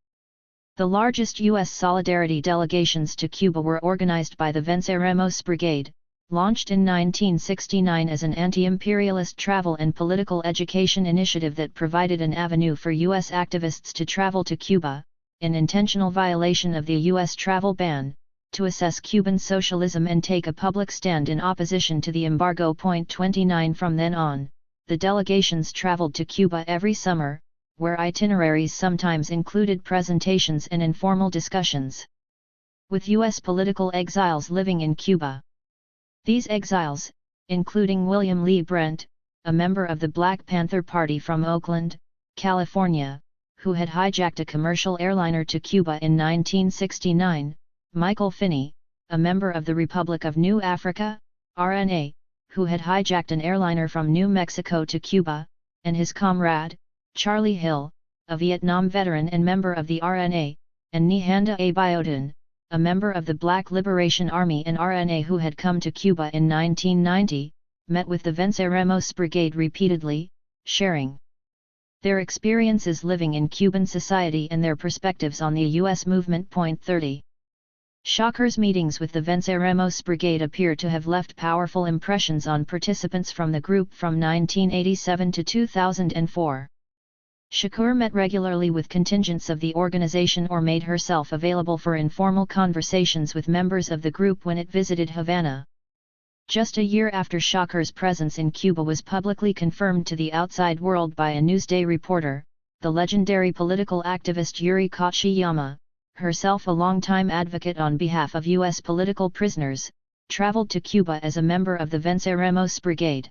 The largest U.S. solidarity delegations to Cuba were organized by the Venceremos Brigade, launched in 1969 as an anti-imperialist travel and political education initiative that provided an avenue for U.S. activists to travel to Cuba, in intentional violation of the U.S. travel ban, to assess Cuban socialism and take a public stand in opposition to the embargo. 29 From then on, the delegations traveled to Cuba every summer, where itineraries sometimes included presentations and informal discussions with U.S. political exiles living in Cuba. These exiles, including William Lee Brent, a member of the Black Panther Party from Oakland, California, who had hijacked a commercial airliner to Cuba in 1969, Michael Finney, a member of the Republic of New Africa, RNA, who had hijacked an airliner from New Mexico to Cuba, and his comrade, Charlie Hill, a Vietnam veteran and member of the RNA, and Nihanda Abiodun, a member of the Black Liberation Army and RNA who had come to Cuba in 1990, met with the Venceremos Brigade repeatedly, sharing their experiences living in Cuban society and their perspectives on the U.S. movement. 30. Shocker's meetings with the Venceremos Brigade appear to have left powerful impressions on participants from the group from 1987 to 2004. Shakur met regularly with contingents of the organization or made herself available for informal conversations with members of the group when it visited Havana. Just a year after Shakur's presence in Cuba was publicly confirmed to the outside world by a Newsday reporter, the legendary political activist Yuri Kochiyama, herself a longtime advocate on behalf of U.S. political prisoners, traveled to Cuba as a member of the Venceremos Brigade.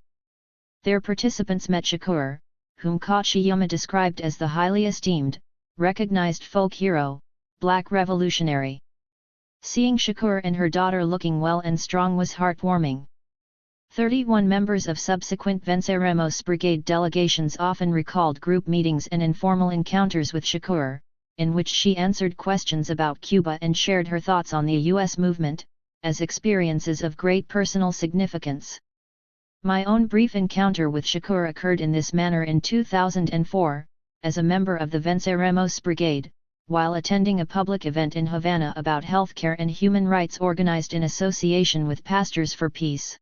Their participants met Shakur, whom Kochiyama described as the highly esteemed, recognized folk hero, black revolutionary. Seeing Shakur and her daughter looking well and strong was heartwarming. 31 members of subsequent Venceremos Brigade delegations often recalled group meetings and informal encounters with Shakur, in which she answered questions about Cuba and shared her thoughts on the U.S. movement, as experiences of great personal significance. My own brief encounter with Shakur occurred in this manner in 2004, as a member of the Venceremos Brigade, while attending a public event in Havana about healthcare and human rights organized in association with Pastors for Peace.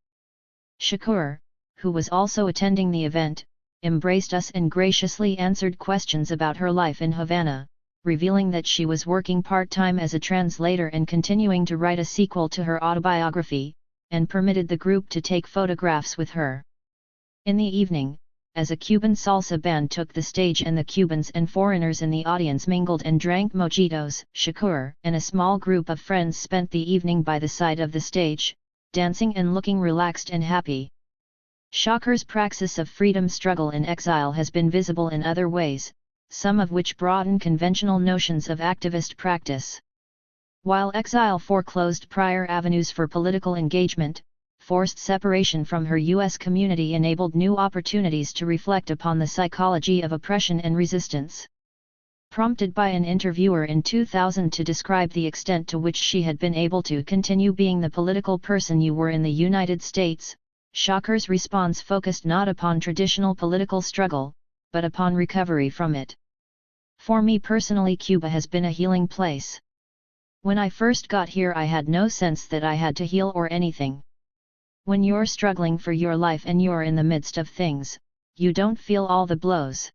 Shakur, who was also attending the event, embraced us and graciously answered questions about her life in Havana, revealing that she was working part-time as a translator and continuing to write a sequel to her autobiography, and permitted the group to take photographs with her. In the evening, as a Cuban salsa band took the stage and the Cubans and foreigners in the audience mingled and drank mojitos, Shakur and a small group of friends spent the evening by the side of the stage, dancing and looking relaxed and happy. Shocker's praxis of freedom struggle in exile has been visible in other ways, some of which broaden conventional notions of activist practice. While exile foreclosed prior avenues for political engagement, forced separation from her U.S. community enabled new opportunities to reflect upon the psychology of oppression and resistance. Prompted by an interviewer in 2000 to describe the extent to which she had been able to continue being the political person you were in the United States, Shocker's response focused not upon traditional political struggle, but upon recovery from it. For me personally, Cuba has been a healing place. When I first got here, I had no sense that I had to heal or anything. When you're struggling for your life and you're in the midst of things, you don't feel all the blows.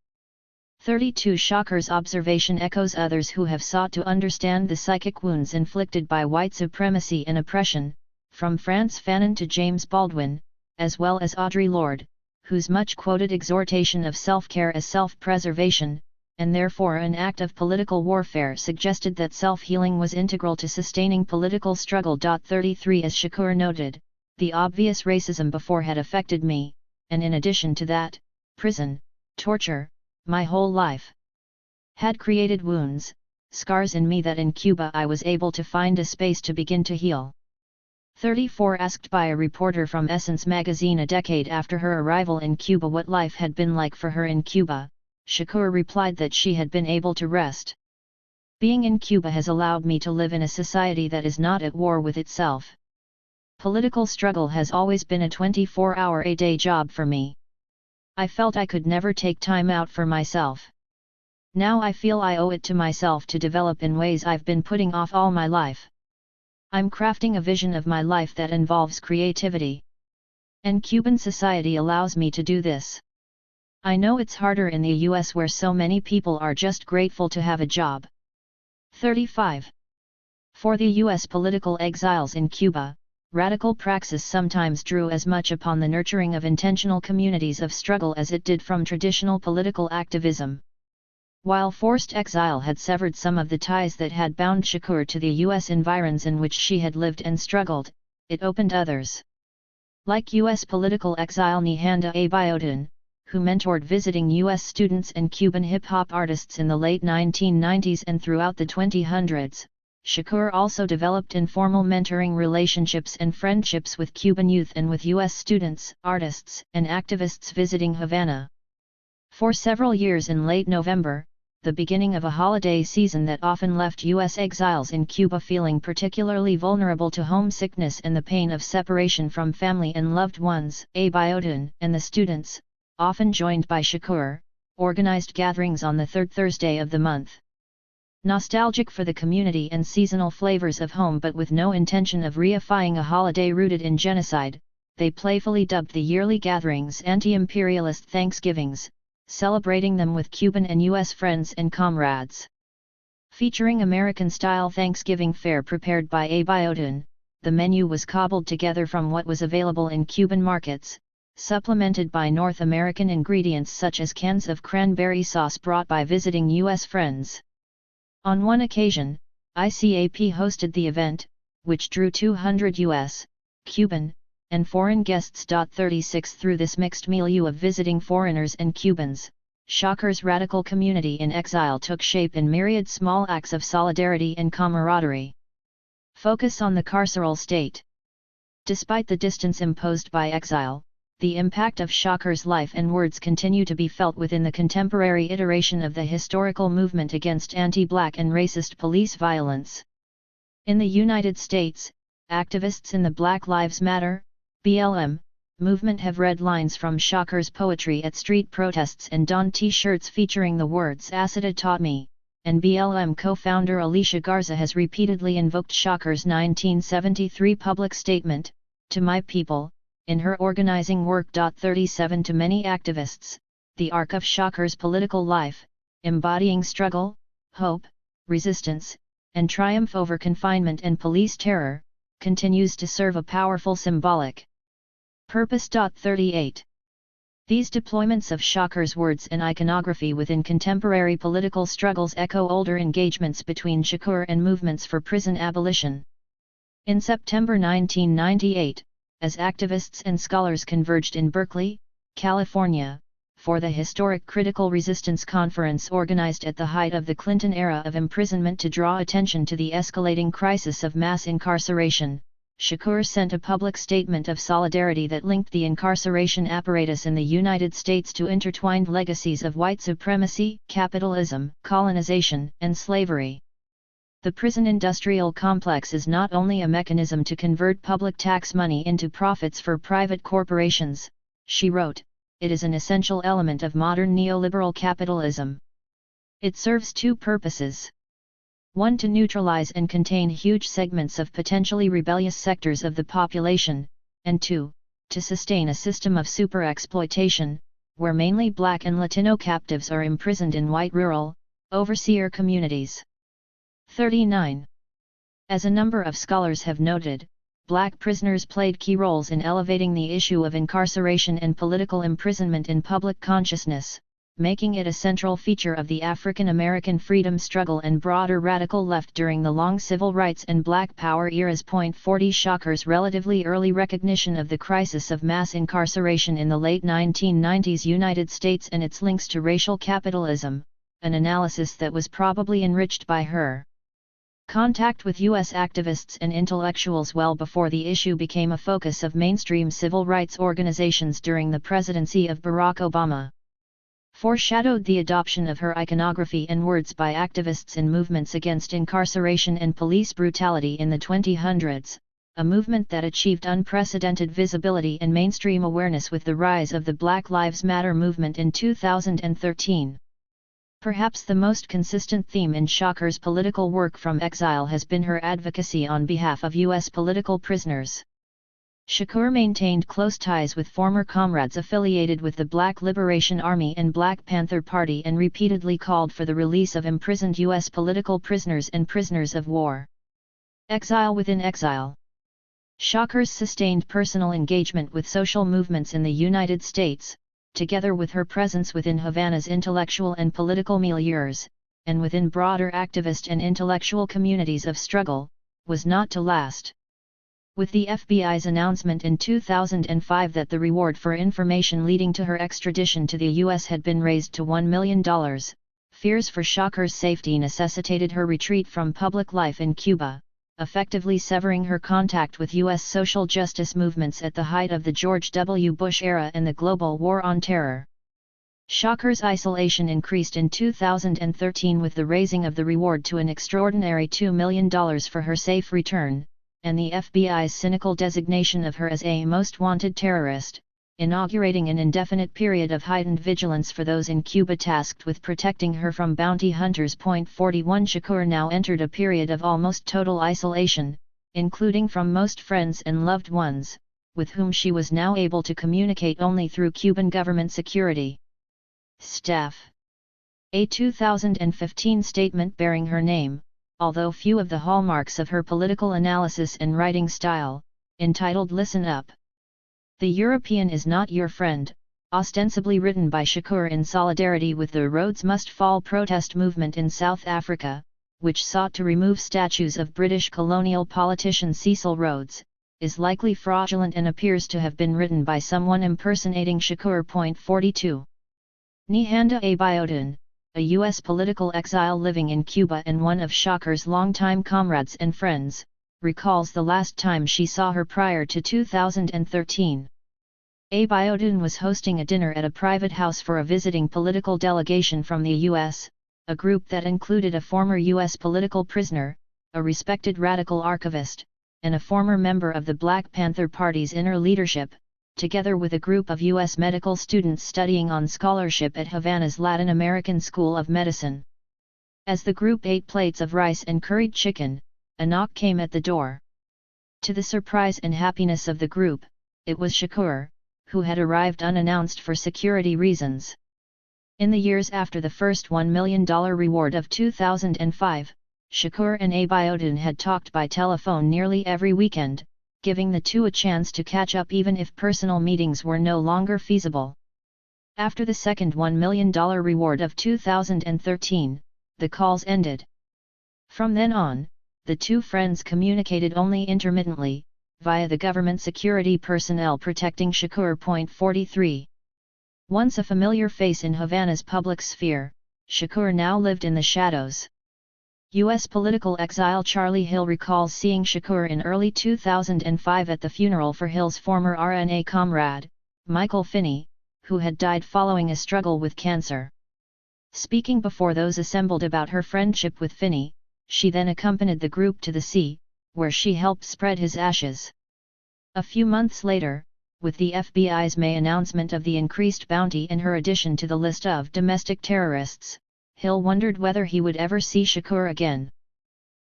32 Shocker's observation echoes others who have sought to understand the psychic wounds inflicted by white supremacy and oppression, from Frantz Fanon to James Baldwin, as well as Audre Lorde, whose much-quoted exhortation of self-care as self-preservation, and therefore an act of political warfare, suggested that self-healing was integral to sustaining political struggle. 33 As Shakur noted, the obvious racism before had affected me, and in addition to that, prison, torture, my whole life had created wounds, scars in me that in Cuba I was able to find a space to begin to heal. 34 Asked by a reporter from Essence magazine a decade after her arrival in Cuba what life had been like for her in Cuba, Shakur replied that she had been able to rest. Being in Cuba has allowed me to live in a society that is not at war with itself. Political struggle has always been a 24-hour-a-day job for me. I felt I could never take time out for myself. Now I feel I owe it to myself to develop in ways I've been putting off all my life. I'm crafting a vision of my life that involves creativity. And Cuban society allows me to do this. I know it's harder in the US where so many people are just grateful to have a job. 35. For the US political exiles in Cuba, radical praxis sometimes drew as much upon the nurturing of intentional communities of struggle as it did from traditional political activism. While forced exile had severed some of the ties that had bound Shakur to the U.S. environs in which she had lived and struggled, it opened others. Like U.S. political exile Nihanda Abiodun, who mentored visiting U.S. students and Cuban hip-hop artists in the late 1990s and throughout the 2000s, Shakur also developed informal mentoring relationships and friendships with Cuban youth and with U.S. students, artists, and activists visiting Havana. For several years in late November, the beginning of a holiday season that often left U.S. exiles in Cuba feeling particularly vulnerable to homesickness and the pain of separation from family and loved ones, Abiodun and the students, often joined by Shakur, organized gatherings on the third Thursday of the month. Nostalgic for the community and seasonal flavors of home but with no intention of reifying a holiday rooted in genocide, they playfully dubbed the yearly gatherings anti-imperialist Thanksgivings, celebrating them with Cuban and U.S. friends and comrades. Featuring American-style Thanksgiving fare prepared by Abiodun, the menu was cobbled together from what was available in Cuban markets, supplemented by North American ingredients such as cans of cranberry sauce brought by visiting U.S. friends. On one occasion, ICAP hosted the event, which drew 200 U.S., Cuban, and foreign guests. 36 Through this mixed milieu of visiting foreigners and Cubans, Shakur's radical community in exile took shape in myriad small acts of solidarity and camaraderie. Focus on the carceral state. Despite the distance imposed by exile, the impact of Shakur's life and words continue to be felt within the contemporary iteration of the historical movement against anti-black and racist police violence. In the United States, activists in the Black Lives Matter (BLM) movement have read lines from Shakur's poetry at street protests and donned T-shirts featuring the words "Acid taught me," and BLM co-founder Alicia Garza has repeatedly invoked Shakur's 1973 public statement, "To my people," in her organizing work. 37 To many activists, the arc of Shakur's political life, embodying struggle, hope, resistance, and triumph over confinement and police terror, continues to serve a powerful symbolic purpose. 38 These deployments of Shakur's words and iconography within contemporary political struggles echo older engagements between Shakur and movements for prison abolition. In September 1998, as activists and scholars converged in Berkeley, California, for the historic Critical Resistance Conference organized at the height of the Clinton era of imprisonment to draw attention to the escalating crisis of mass incarceration, Shakur sent a public statement of solidarity that linked the incarceration apparatus in the United States to intertwined legacies of white supremacy, capitalism, colonization, and slavery. The prison industrial complex is not only a mechanism to convert public tax money into profits for private corporations, she wrote, it is an essential element of modern neoliberal capitalism. It serves two purposes. 1. To neutralize and contain huge segments of potentially rebellious sectors of the population, and 2. To sustain a system of super-exploitation, where mainly Black and Latino captives are imprisoned in white rural, overseer communities. 39. As a number of scholars have noted, Black prisoners played key roles in elevating the issue of incarceration and political imprisonment in public consciousness, making it a central feature of the African American freedom struggle and broader radical left during the long civil rights and Black Power eras. 40 Shocker's relatively early recognition of the crisis of mass incarceration in the late 1990s United States and its links to racial capitalism, an analysis that was probably enriched by her contact with U.S. activists and intellectuals well before the issue became a focus of mainstream civil rights organizations during the presidency of Barack Obama. Foreshadowed the adoption of her iconography and words by activists in movements against incarceration and police brutality in the 2000s, a movement that achieved unprecedented visibility and mainstream awareness with the rise of the Black Lives Matter movement in 2013. Perhaps the most consistent theme in Shocker's political work from exile has been her advocacy on behalf of U.S. political prisoners. Shakur maintained close ties with former comrades affiliated with the Black Liberation Army and Black Panther Party and repeatedly called for the release of imprisoned U.S. political prisoners and prisoners of war. Exile within exile. Shocker's sustained personal engagement with social movements in the United States, together with her presence within Havana's intellectual and political milieus, and within broader activist and intellectual communities of struggle, was not to last. With the FBI's announcement in 2005 that the reward for information leading to her extradition to the U.S. had been raised to $1 million, fears for Shocker's safety necessitated her retreat from public life in Cuba, effectively severing her contact with U.S. social justice movements at the height of the George W. Bush era and the global war on terror. Shocker's isolation increased in 2013 with the raising of the reward to an extraordinary $2 million for her safe return, and the FBI's cynical designation of her as a most wanted terrorist, inaugurating an indefinite period of heightened vigilance for those in Cuba tasked with protecting her from bounty hunters. 41 Shakur now entered a period of almost total isolation, including from most friends and loved ones, with whom she was now able to communicate only through Cuban government security staff. A 2015 statement bearing her name, although few of the hallmarks of her political analysis and writing style, entitled Listen Up. The European is Not Your Friend, ostensibly written by Shakur in solidarity with the Rhodes Must Fall protest movement in South Africa, which sought to remove statues of British colonial politician Cecil Rhodes, is likely fraudulent and appears to have been written by someone impersonating Shakur. 42. Nihanda Abiodun, a U.S. political exile living in Cuba and one of Shocker's longtime comrades and friends, recalls the last time she saw her prior to 2013. Abiodun was hosting a dinner at a private house for a visiting political delegation from the U.S., a group that included a former U.S. political prisoner, a respected radical archivist, and a former member of the Black Panther Party's inner leadership, together with a group of U.S. medical students studying on scholarship at Havana's Latin American School of Medicine. As the group ate plates of rice and curried chicken, a knock came at the door. To the surprise and happiness of the group, it was Shakur, who had arrived unannounced for security reasons. In the years after the first $1 million reward of 2005, Shakur and Abiodun had talked by telephone nearly every weekend, giving the two a chance to catch up even if personal meetings were no longer feasible. After the second $1 million reward of 2013, the calls ended. From then on, the two friends communicated only intermittently, via the government security personnel protecting Shakur. 43. Once a familiar face in Havana's public sphere, Shakur now lived in the shadows. U.S. political exile Charlie Hill recalls seeing Shakur in early 2005 at the funeral for Hill's former RNA comrade, Michael Finney, who had died following a struggle with cancer. Speaking before those assembled about her friendship with Finney, she then accompanied the group to the sea, where she helped spread his ashes. A few months later, with the FBI's May announcement of the increased bounty and her addition to the list of domestic terrorists, Hill wondered whether he would ever see Shakur again.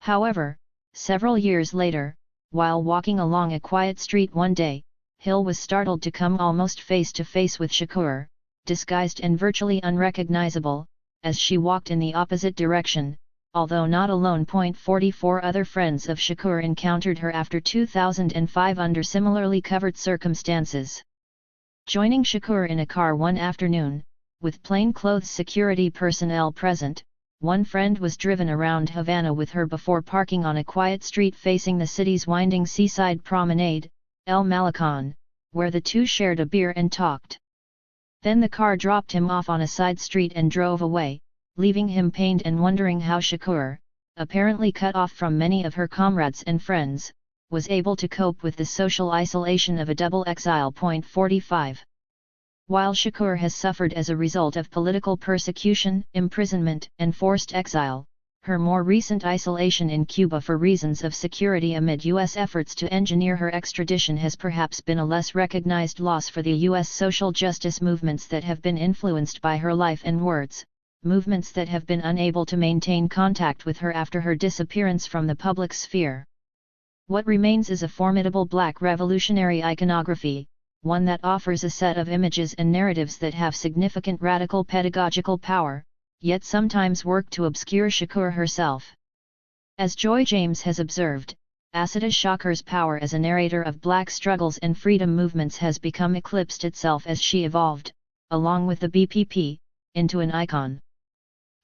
However, several years later, while walking along a quiet street one day, Hill was startled to come almost face to face with Shakur, disguised and virtually unrecognizable, as she walked in the opposite direction, although not alone. 44 other friends of Shakur encountered her after 2005 under similarly covered circumstances. Joining Shakur in a car one afternoon, with plainclothes security personnel present, one friend was driven around Havana with her before parking on a quiet street facing the city's winding seaside promenade, El Malecon, where the two shared a beer and talked. Then the car dropped him off on a side street and drove away, leaving him pained and wondering how Shakur, apparently cut off from many of her comrades and friends, was able to cope with the social isolation of a double exile. 45. While Shakur has suffered as a result of political persecution, imprisonment, and forced exile, her more recent isolation in Cuba for reasons of security amid U.S. efforts to engineer her extradition has perhaps been a less recognized loss for the U.S. social justice movements that have been influenced by her life and words, movements that have been unable to maintain contact with her after her disappearance from the public sphere. What remains is a formidable Black revolutionary iconography, one that offers a set of images and narratives that have significant radical pedagogical power, yet sometimes work to obscure Shakur herself. As Joy James has observed, Assata Shakir's power as a narrator of Black struggles and freedom movements has become eclipsed itself as she evolved, along with the BPP, into an icon.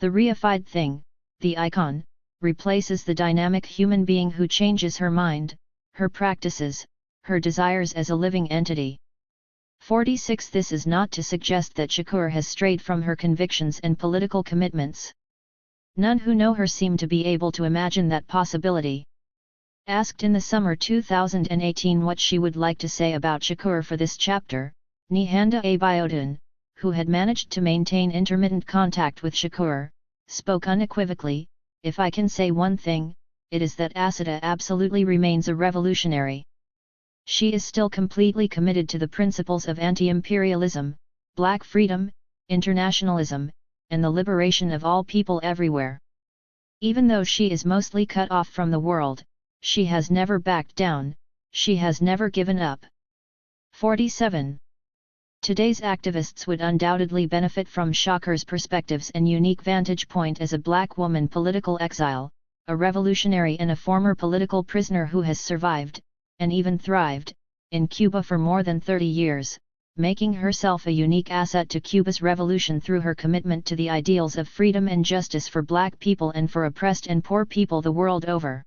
The reified thing, the icon, replaces the dynamic human being who changes her mind, her practices, her desires as a living entity. 46. This is not to suggest that Shakur has strayed from her convictions and political commitments. None who know her seem to be able to imagine that possibility. Asked in the summer 2018 what she would like to say about Shakur for this chapter, Nihanda Abiodun, who had managed to maintain intermittent contact with Shakur, spoke unequivocally, "If I can say one thing, it is that Assata absolutely remains a revolutionary. She is still completely committed to the principles of anti-imperialism, Black freedom, internationalism, and the liberation of all people everywhere. Even though she is mostly cut off from the world, she has never backed down, she has never given up." 47. Today's activists would undoubtedly benefit from Shakur's perspectives and unique vantage point as a Black woman political exile, a revolutionary and a former political prisoner who has survived, and even thrived, in Cuba for more than 30 years, making herself a unique asset to Cuba's revolution through her commitment to the ideals of freedom and justice for Black people and for oppressed and poor people the world over.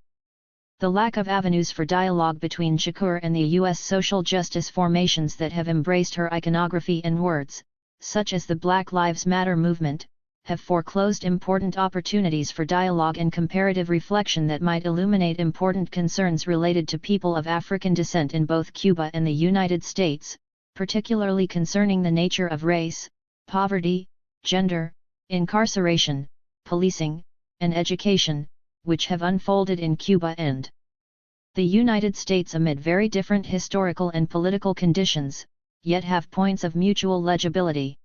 The lack of avenues for dialogue between Shakur and the U.S. social justice formations that have embraced her iconography and words, such as the Black Lives Matter movement, have foreclosed important opportunities for dialogue and comparative reflection that might illuminate important concerns related to people of African descent in both Cuba and the United States, particularly concerning the nature of race, poverty, gender, incarceration, policing, and education, which have unfolded in Cuba and the United States amid very different historical and political conditions, yet have points of mutual legibility.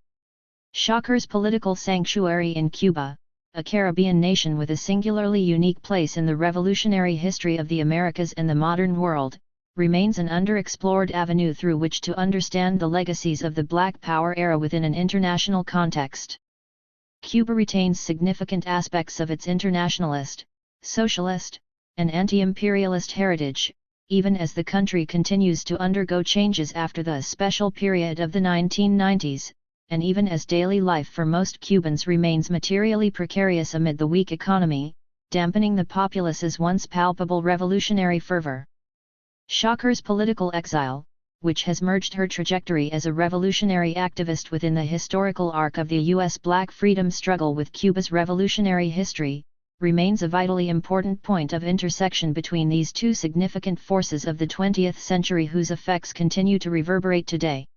Shakur's political sanctuary in Cuba, a Caribbean nation with a singularly unique place in the revolutionary history of the Americas and the modern world, remains an underexplored avenue through which to understand the legacies of the Black Power era within an international context. Cuba retains significant aspects of its internationalist, socialist, and anti-imperialist heritage, even as the country continues to undergo changes after the special period of the 1990s, and even as daily life for most Cubans remains materially precarious amid the weak economy, dampening the populace's once palpable revolutionary fervor. Shakur's political exile, which has merged her trajectory as a revolutionary activist within the historical arc of the U.S. Black freedom struggle with Cuba's revolutionary history, remains a vitally important point of intersection between these two significant forces of the 20th century whose effects continue to reverberate today.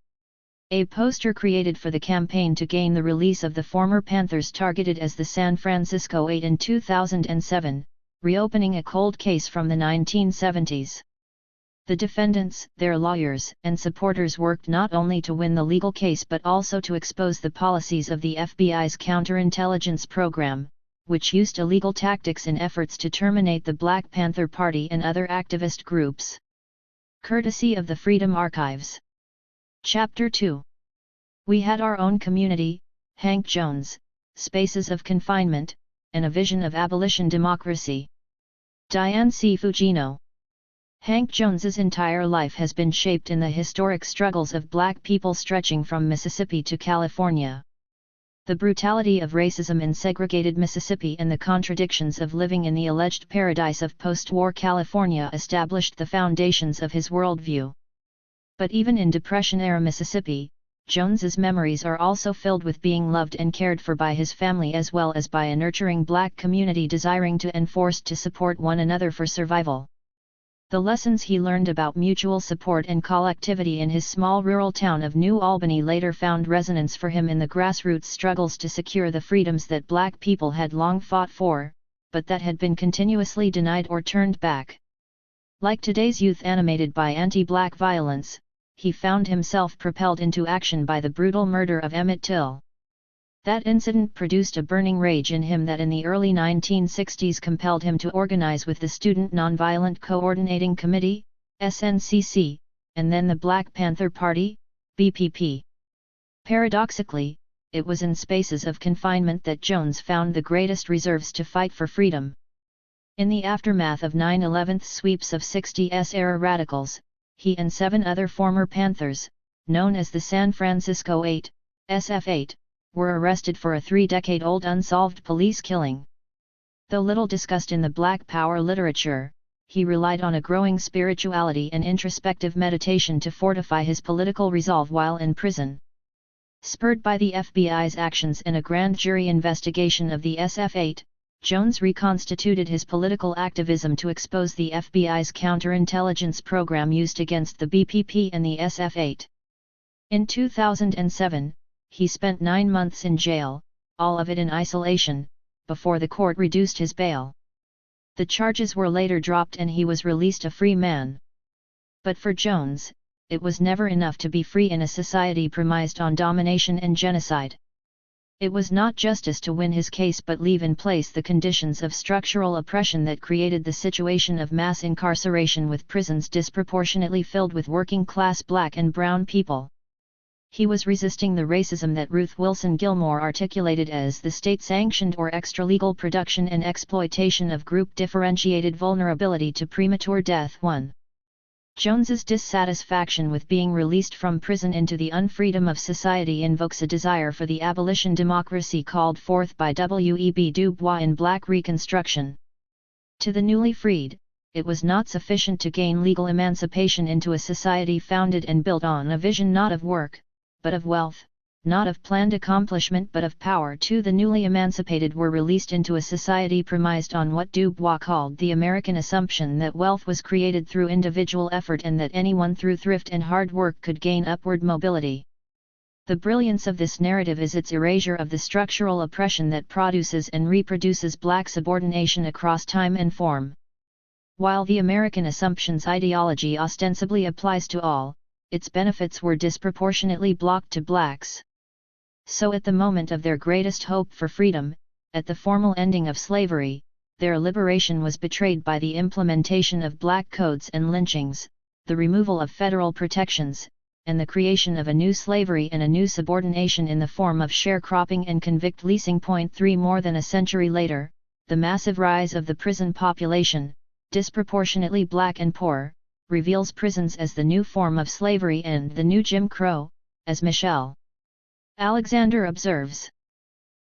A poster created for the campaign to gain the release of the former Panthers targeted as the San Francisco 8 in 2007, reopening a cold case from the 1970s. The defendants, their lawyers, and supporters worked not only to win the legal case but also to expose the policies of the FBI's counterintelligence program, which used illegal tactics in efforts to terminate the Black Panther Party and other activist groups. Courtesy of the Freedom Archives. Chapter 2. We had our own community, Hank Jones, Spaces of Confinement, and a Vision of Abolition Democracy. Diane C. Fujino. Hank Jones's entire life has been shaped in the historic struggles of black people stretching from Mississippi to California. The brutality of racism in segregated Mississippi and the contradictions of living in the alleged paradise of post-war California established the foundations of his worldview. But even in Depression-era Mississippi, Jones's memories are also filled with being loved and cared for by his family as well as by a nurturing black community desiring to and forced to support one another for survival. The lessons he learned about mutual support and collectivity in his small rural town of New Albany later found resonance for him in the grassroots struggles to secure the freedoms that black people had long fought for, but that had been continuously denied or turned back. Like today's youth animated by anti-black violence, he found himself propelled into action by the brutal murder of Emmett Till. That incident produced a burning rage in him that in the early 1960s compelled him to organize with the Student Nonviolent Coordinating Committee, SNCC, and then the Black Panther Party, BPP. Paradoxically, it was in spaces of confinement that Jones found the greatest reserves to fight for freedom. In the aftermath of 9/11's sweeps of 60s-era radicals, he and 7 other former Panthers, known as the San Francisco 8, SF8, were arrested for a 3-decade-old unsolved police killing. Though little discussed in the Black Power literature, he relied on a growing spirituality and introspective meditation to fortify his political resolve while in prison. Spurred by the FBI's actions and a grand jury investigation of the SF8, Jones reconstituted his political activism to expose the FBI's counterintelligence program used against the BPP and the SF8. In 2007, he spent 9 months in jail, all of it in isolation, before the court reduced his bail. The charges were later dropped and he was released a free man. But for Jones, it was never enough to be free in a society premised on domination and genocide. It was not justice to win his case but leave in place the conditions of structural oppression that created the situation of mass incarceration with prisons disproportionately filled with working-class black and brown people. He was resisting the racism that Ruth Wilson Gilmore articulated as the state-sanctioned or extralegal production and exploitation of group-differentiated vulnerability to premature death. 1. Jones's dissatisfaction with being released from prison into the unfreedom of society invokes a desire for the abolition democracy called forth by W.E.B. Du Bois in Black Reconstruction. To the newly freed, it was not sufficient to gain legal emancipation into a society founded and built on a vision not of work, but of wealth, not of planned accomplishment but of power. 2. The newly emancipated were released into a society premised on what Du Bois called the American assumption that wealth was created through individual effort and that anyone through thrift and hard work could gain upward mobility. The brilliance of this narrative is its erasure of the structural oppression that produces and reproduces black subordination across time and form. While the American assumption's ideology ostensibly applies to all, its benefits were disproportionately blocked to blacks. So at the moment of their greatest hope for freedom, at the formal ending of slavery, their liberation was betrayed by the implementation of black codes and lynchings, the removal of federal protections, and the creation of a new slavery and a new subordination in the form of sharecropping and convict leasing. 3. More than a century later, the massive rise of the prison population, disproportionately black and poor, reveals prisons as the new form of slavery and the new Jim Crow, as Michelle Alexander observes.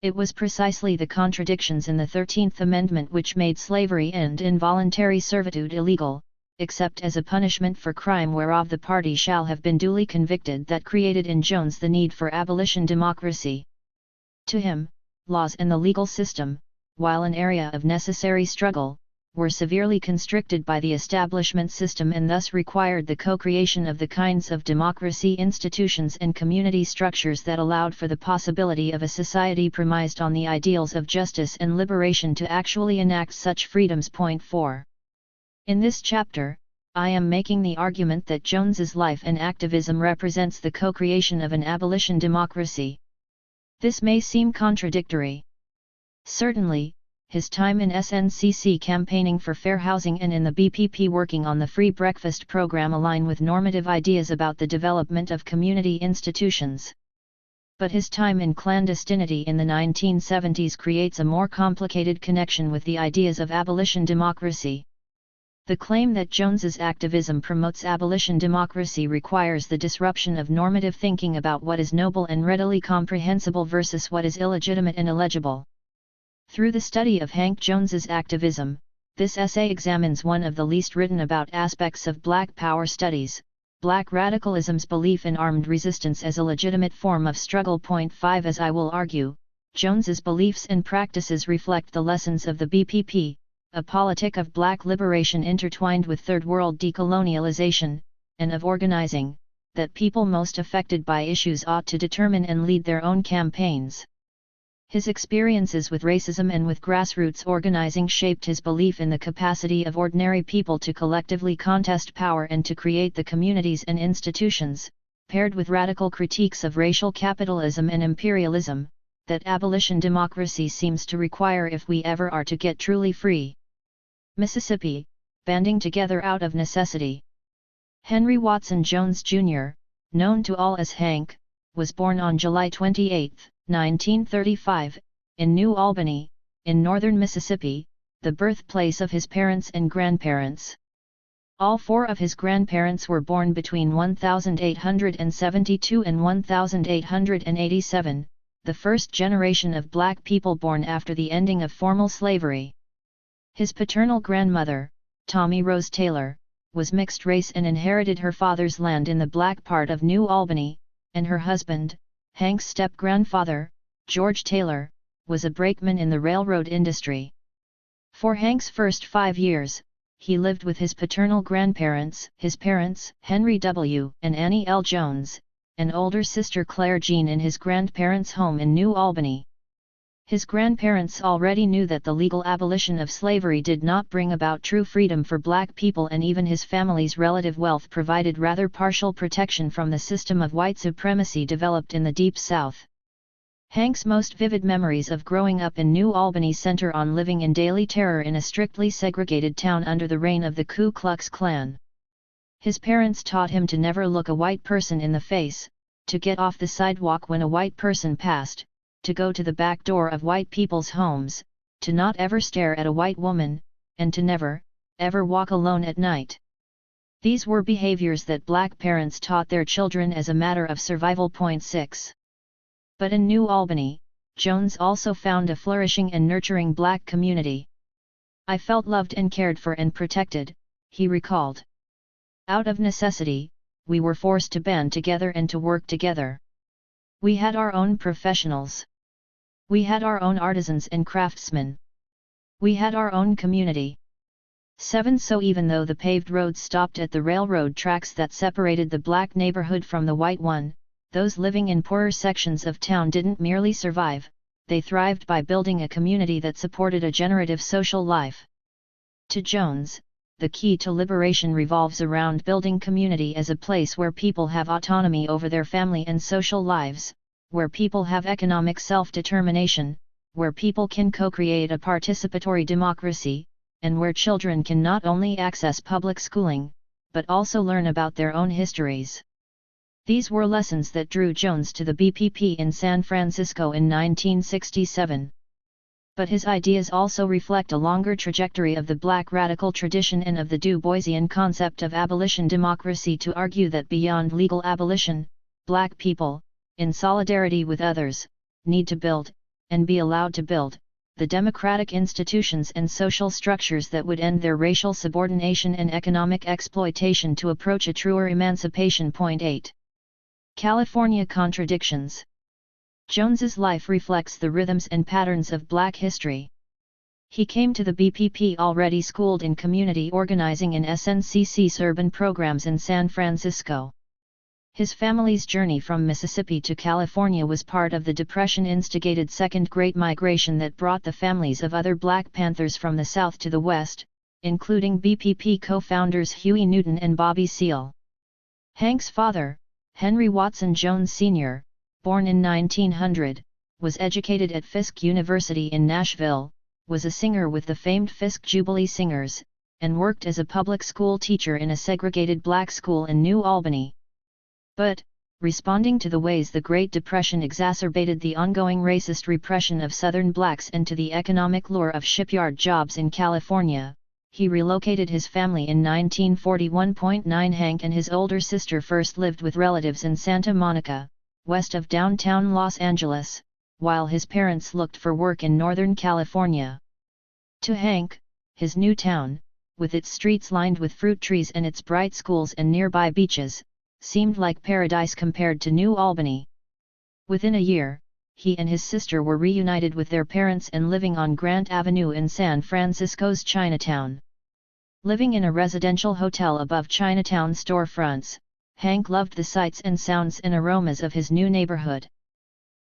It was precisely the contradictions in the 13th Amendment which made slavery and involuntary servitude illegal, except as a punishment for crime whereof the party shall have been duly convicted, that created in Jones the need for abolition democracy. To him, laws and the legal system, while an area of necessary struggle, were severely constricted by the establishment system and thus required the co-creation of the kinds of democracy institutions and community structures that allowed for the possibility of a society premised on the ideals of justice and liberation to actually enact such freedoms. 4. In this chapter, I am making the argument that Jones's life and activism represents the co-creation of an abolition democracy. This may seem contradictory. Certainly, his time in SNCC campaigning for fair housing and in the BPP working on the free breakfast program align with normative ideas about the development of community institutions. But his time in clandestinity in the 1970s creates a more complicated connection with the ideas of abolition democracy. The claim that Jones's activism promotes abolition democracy requires the disruption of normative thinking about what is noble and readily comprehensible versus what is illegitimate and illegible. Through the study of Hank Jones's activism, this essay examines one of the least written about aspects of Black Power studies, Black radicalism's belief in armed resistance as a legitimate form of struggle. 5 As I will argue, Jones's beliefs and practices reflect the lessons of the BPP, a politic of Black liberation intertwined with Third World decolonialization, and of organizing, that people most affected by issues ought to determine and lead their own campaigns. His experiences with racism and with grassroots organizing shaped his belief in the capacity of ordinary people to collectively contest power and to create the communities and institutions, paired with radical critiques of racial capitalism and imperialism, that abolition democracy seems to require if we ever are to get truly free. Mississippi, banding together out of necessity. Henry Watson Jones, Jr., known to all as Hank, was born on July 28, 1935, in New Albany, in northern Mississippi, the birthplace of his parents and grandparents. All four of his grandparents were born between 1872 and 1887, the first generation of Black people born after the ending of formal slavery. His paternal grandmother, Tommy Rose Taylor, was mixed race and inherited her father's land in the black part of New Albany, and her husband, Hank's step-grandfather, George Taylor, was a brakeman in the railroad industry. For Hank's first 5 years, he lived with his paternal grandparents, his parents, Henry W. and Annie L. Jones, and older sister Claire Jean in his grandparents' home in New Albany. His grandparents already knew that the legal abolition of slavery did not bring about true freedom for Black people, and even his family's relative wealth provided rather partial protection from the system of white supremacy developed in the Deep South. Hank's most vivid memories of growing up in New Albany center on living in daily terror in a strictly segregated town under the reign of the Ku Klux Klan. His parents taught him to never look a white person in the face, to get off the sidewalk when a white person passed, to go to the back door of white people's homes, to not ever stare at a white woman, and to never, ever walk alone at night. These were behaviors that Black parents taught their children as a matter of survival. 6. But in New Albany, Jones also found a flourishing and nurturing Black community. I felt loved and cared for and protected, he recalled. Out of necessity, we were forced to band together and to work together. We had our own professionals. We had our own artisans and craftsmen. We had our own community. 7. So even though the paved roads stopped at the railroad tracks that separated the Black neighborhood from the white one, those living in poorer sections of town didn't merely survive, they thrived by building a community that supported a generative social life. To Jones, the key to liberation revolves around building community as a place where people have autonomy over their family and social lives, where people have economic self-determination, where people can co-create a participatory democracy, and where children can not only access public schooling, but also learn about their own histories. These were lessons that drew Jones to the BPP in San Francisco in 1967. But his ideas also reflect a longer trajectory of the Black radical tradition and of the Du Boisian concept of abolition democracy to argue that beyond legal abolition, Black people, in solidarity with others, need to build, and be allowed to build, the democratic institutions and social structures that would end their racial subordination and economic exploitation to approach a truer emancipation. 8. California contradictions. Jones's life reflects the rhythms and patterns of Black history. He came to the BPP already schooled in community organizing in SNCC's urban programs in San Francisco. His family's journey from Mississippi to California was part of the Depression-instigated Second Great Migration that brought the families of other Black Panthers from the South to the West, including BPP co-founders Huey Newton and Bobby Seale. Hank's father, Henry Watson Jones Sr., born in 1900, was educated at Fisk University in Nashville, was a singer with the famed Fisk Jubilee Singers, and worked as a public school teacher in a segregated black school in New Albany. But, responding to the ways the Great Depression exacerbated the ongoing racist repression of Southern blacks and to the economic lure of shipyard jobs in California, he relocated his family in 1941. Hank and his older sister first lived with relatives in Santa Monica, west of downtown Los Angeles, while his parents looked for work in Northern California. To Hank, his new town, with its streets lined with fruit trees and its bright schools and nearby beaches, seemed like paradise compared to New Albany. Within a year, he and his sister were reunited with their parents and living on Grant Avenue in San Francisco's Chinatown. Living in a residential hotel above Chinatown storefronts, Hank loved the sights and sounds and aromas of his new neighborhood.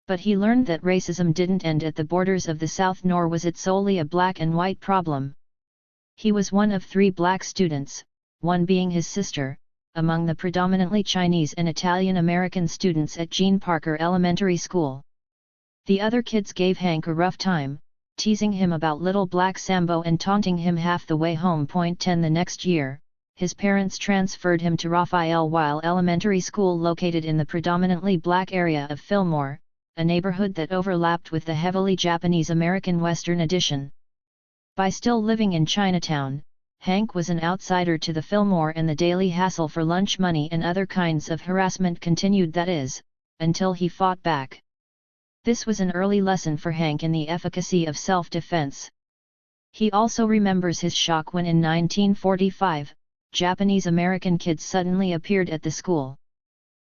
But he learned that racism didn't end at the borders of the South, nor was it solely a black and white problem. He was one of 3 black students, one being his sister, among the predominantly Chinese and Italian American students at Gene Parker Elementary School. The other kids gave Hank a rough time, teasing him about Little Black Sambo and taunting him half the way home. 10 The next year, his parents transferred him to Raphael Weil Elementary School located in the predominantly black area of Fillmore, a neighborhood that overlapped with the heavily Japanese American Western Addition. By still living in Chinatown, Hank was an outsider to the Fillmore, and the daily hassle for lunch money and other kinds of harassment continued, that is, until he fought back. This was an early lesson for Hank in the efficacy of self-defense. He also remembers his shock when in 1945, Japanese American kids suddenly appeared at the school.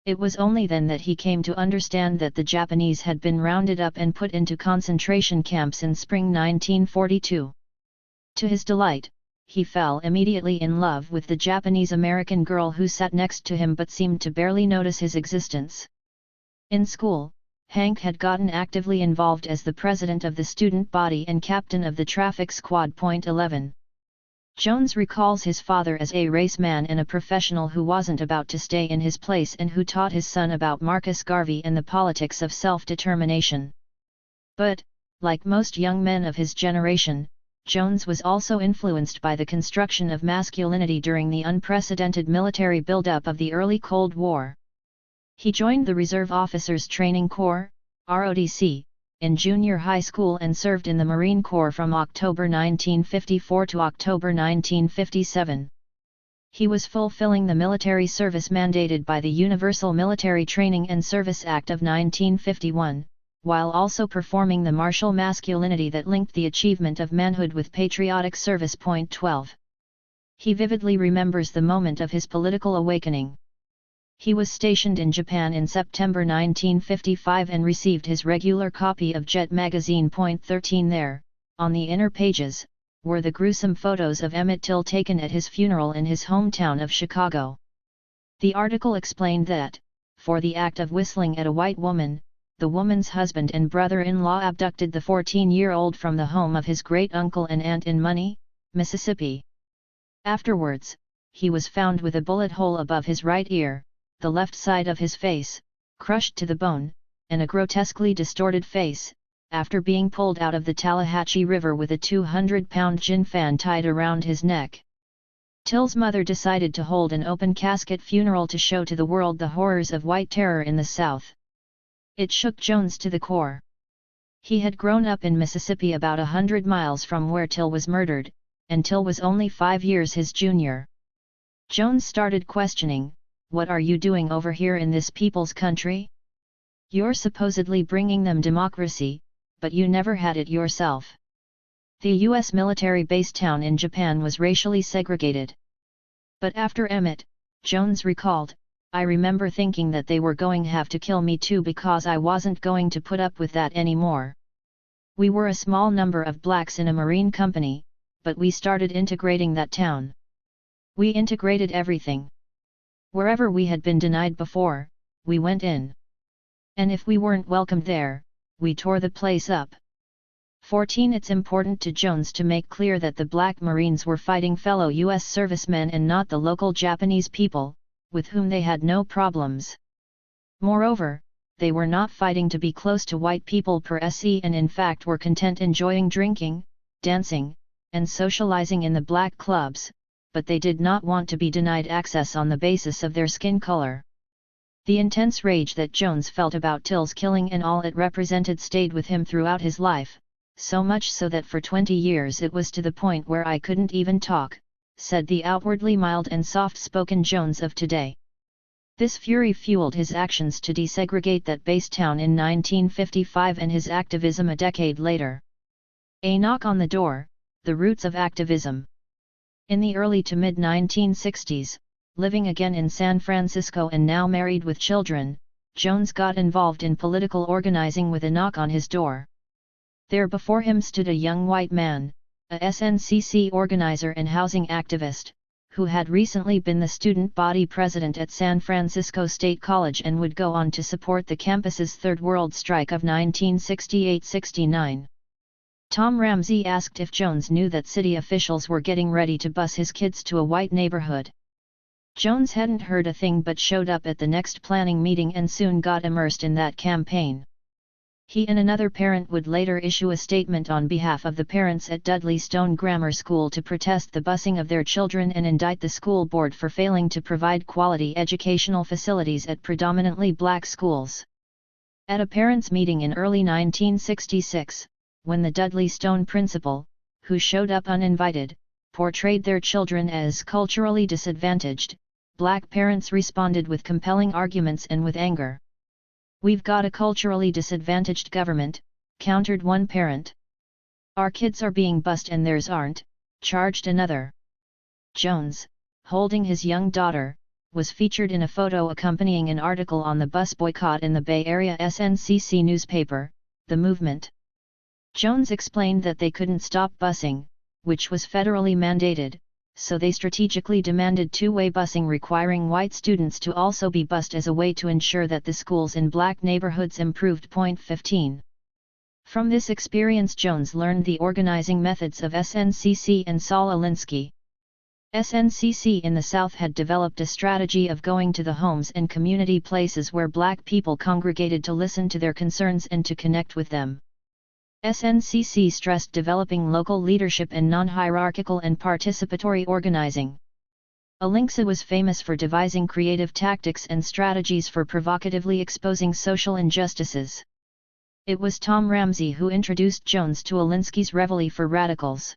It was only then that he came to understand that the Japanese had been rounded up and put into concentration camps in spring 1942. To his delight, he fell immediately in love with the Japanese American girl who sat next to him but seemed to barely notice his existence. In school, Hank had gotten actively involved as the president of the student body and captain of the traffic squad. 11. Jones recalls his father as a race man and a professional who wasn't about to stay in his place and who taught his son about Marcus Garvey and the politics of self-determination. But, like most young men of his generation, Jones was also influenced by the construction of masculinity during the unprecedented military buildup of the early Cold War. He joined the Reserve Officers Training Corps, ROTC, in junior high school and served in the Marine Corps from October 1954 to October 1957. He was fulfilling the military service mandated by the Universal Military Training and Service Act of 1951, while also performing the martial masculinity that linked the achievement of manhood with patriotic service. 12. He vividly remembers the moment of his political awakening. He was stationed in Japan in September 1955 and received his regular copy of Jet magazine. 13 There, on the inner pages, were the gruesome photos of Emmett Till taken at his funeral in his hometown of Chicago. The article explained that, for the act of whistling at a white woman, the woman's husband and brother-in-law abducted the 14-year-old from the home of his great-uncle and aunt in Money, Mississippi. Afterwards, he was found with a bullet hole above his right ear, the left side of his face, crushed to the bone, and a grotesquely distorted face, after being pulled out of the Tallahatchie River with a 200-pound gin fan tied around his neck. Till's mother decided to hold an open casket funeral to show to the world the horrors of white terror in the South. It shook Jones to the core. He had grown up in Mississippi about 100 miles from where Till was murdered, and Till was only 5 years his junior. Jones started questioning, "What are you doing over here in this people's country? You're supposedly bringing them democracy, but you never had it yourself." The U.S. military-based town in Japan was racially segregated. But after Emmett, Jones recalled, "I remember thinking that they were going to have to kill me too because I wasn't going to put up with that anymore. We were a small number of blacks in a Marine company, but we started integrating that town. We integrated everything. Wherever we had been denied before, we went in. And if we weren't welcomed there, we tore the place up." 14. It's important to Jones to make clear that the Black Marines were fighting fellow U.S. servicemen and not the local Japanese people, with whom they had no problems. Moreover, they were not fighting to be close to white people per se and in fact were content enjoying drinking, dancing, and socializing in the black clubs, but they did not want to be denied access on the basis of their skin color. The intense rage that Jones felt about Till's killing and all it represented stayed with him throughout his life, so much so that for 20 years it was to the point where I couldn't even talk, said the outwardly mild and soft-spoken Jones of today. This fury fueled his actions to desegregate that base town in 1955 and his activism a decade later. A knock on the door, the roots of activism. In the early to mid-1960s, living again in San Francisco and now married with children, Jones got involved in political organizing with a knock on his door. There before him stood a young white man, a SNCC organizer and housing activist, who had recently been the student body president at San Francisco State College and would go on to support the campus's Third World strike of 1968-69. Tom Ramsey asked if Jones knew that city officials were getting ready to bus his kids to a white neighborhood. Jones hadn't heard a thing but showed up at the next planning meeting and soon got immersed in that campaign. He and another parent would later issue a statement on behalf of the parents at Dudley Stone Grammar School to protest the busing of their children and indict the school board for failing to provide quality educational facilities at predominantly black schools. At a parents' meeting in early 1966, when the Dudley Stone principal, who showed up uninvited, portrayed their children as culturally disadvantaged, black parents responded with compelling arguments and with anger. "We've got a culturally disadvantaged government," countered one parent. "Our kids are being bused and theirs aren't," charged another. Jones, holding his young daughter, was featured in a photo accompanying an article on the bus boycott in the Bay Area SNCC newspaper, The Movement. Jones explained that they couldn't stop busing, which was federally mandated, so they strategically demanded two-way busing requiring white students to also be bused as a way to ensure that the schools in black neighborhoods improved. 15. From this experience Jones learned the organizing methods of SNCC and Saul Alinsky. SNCC in the South had developed a strategy of going to the homes and community places where black people congregated to listen to their concerns and to connect with them. SNCC stressed developing local leadership and non-hierarchical and participatory organizing. Alinsky was famous for devising creative tactics and strategies for provocatively exposing social injustices. It was Tom Ramsey who introduced Jones to Alinsky's Reveille for Radicals.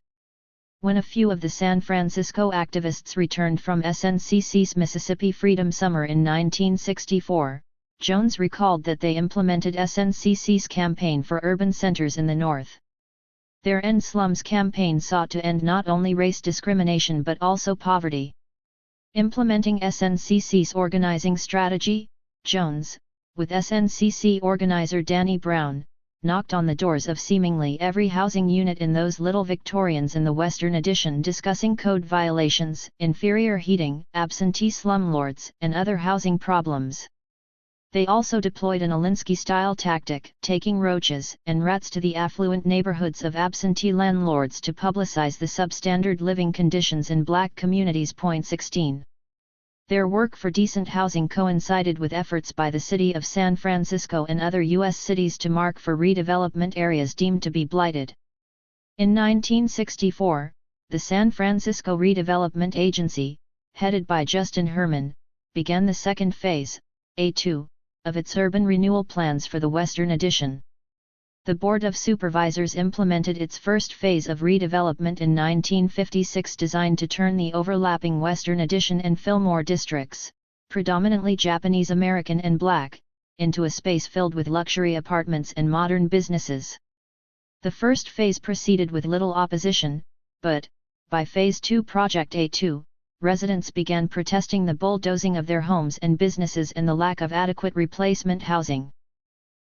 When a few of the San Francisco activists returned from SNCC's Mississippi Freedom Summer in 1964, Jones recalled that they implemented SNCC's campaign for urban centers in the North. Their End Slums campaign sought to end not only race discrimination but also poverty. Implementing SNCC's organizing strategy, Jones, with SNCC organizer Danny Brown, knocked on the doors of seemingly every housing unit in those Little Victorians in the Western Addition discussing code violations, inferior heating, absentee slumlords, and other housing problems. They also deployed an Alinsky-style tactic, taking roaches and rats to the affluent neighborhoods of absentee landlords to publicize the substandard living conditions in black communities. 16. Their work for decent housing coincided with efforts by the city of San Francisco and other U.S. cities to mark for redevelopment areas deemed to be blighted. In 1964, the San Francisco Redevelopment Agency, headed by Justin Herman, began the second phase, A2, of its urban renewal plans for the Western Addition. The Board of Supervisors implemented its first phase of redevelopment in 1956 designed to turn the overlapping Western Addition and Fillmore districts, predominantly Japanese American and black, into a space filled with luxury apartments and modern businesses. The first phase proceeded with little opposition, but, by Phase 2 Project A2, residents began protesting the bulldozing of their homes and businesses and the lack of adequate replacement housing.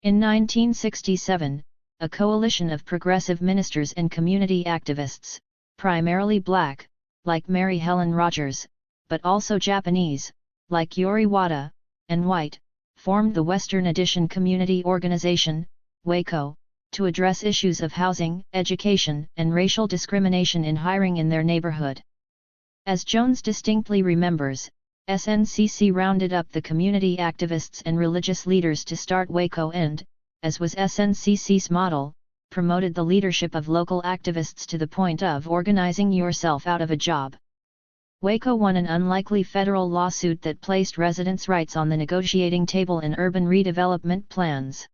In 1967, a coalition of progressive ministers and community activists, primarily black, like Mary Helen Rogers, but also Japanese, like Yori Wada, and white, formed the Western Addition Community Organization, WACO, to address issues of housing, education, and racial discrimination in hiring in their neighborhood. As Jones distinctly remembers, SNCC rounded up the community activists and religious leaders to start Waco and, as was SNCC's model, promoted the leadership of local activists to the point of organizing yourself out of a job. Waco won an unlikely federal lawsuit that placed residents' rights on the negotiating table in urban redevelopment plans.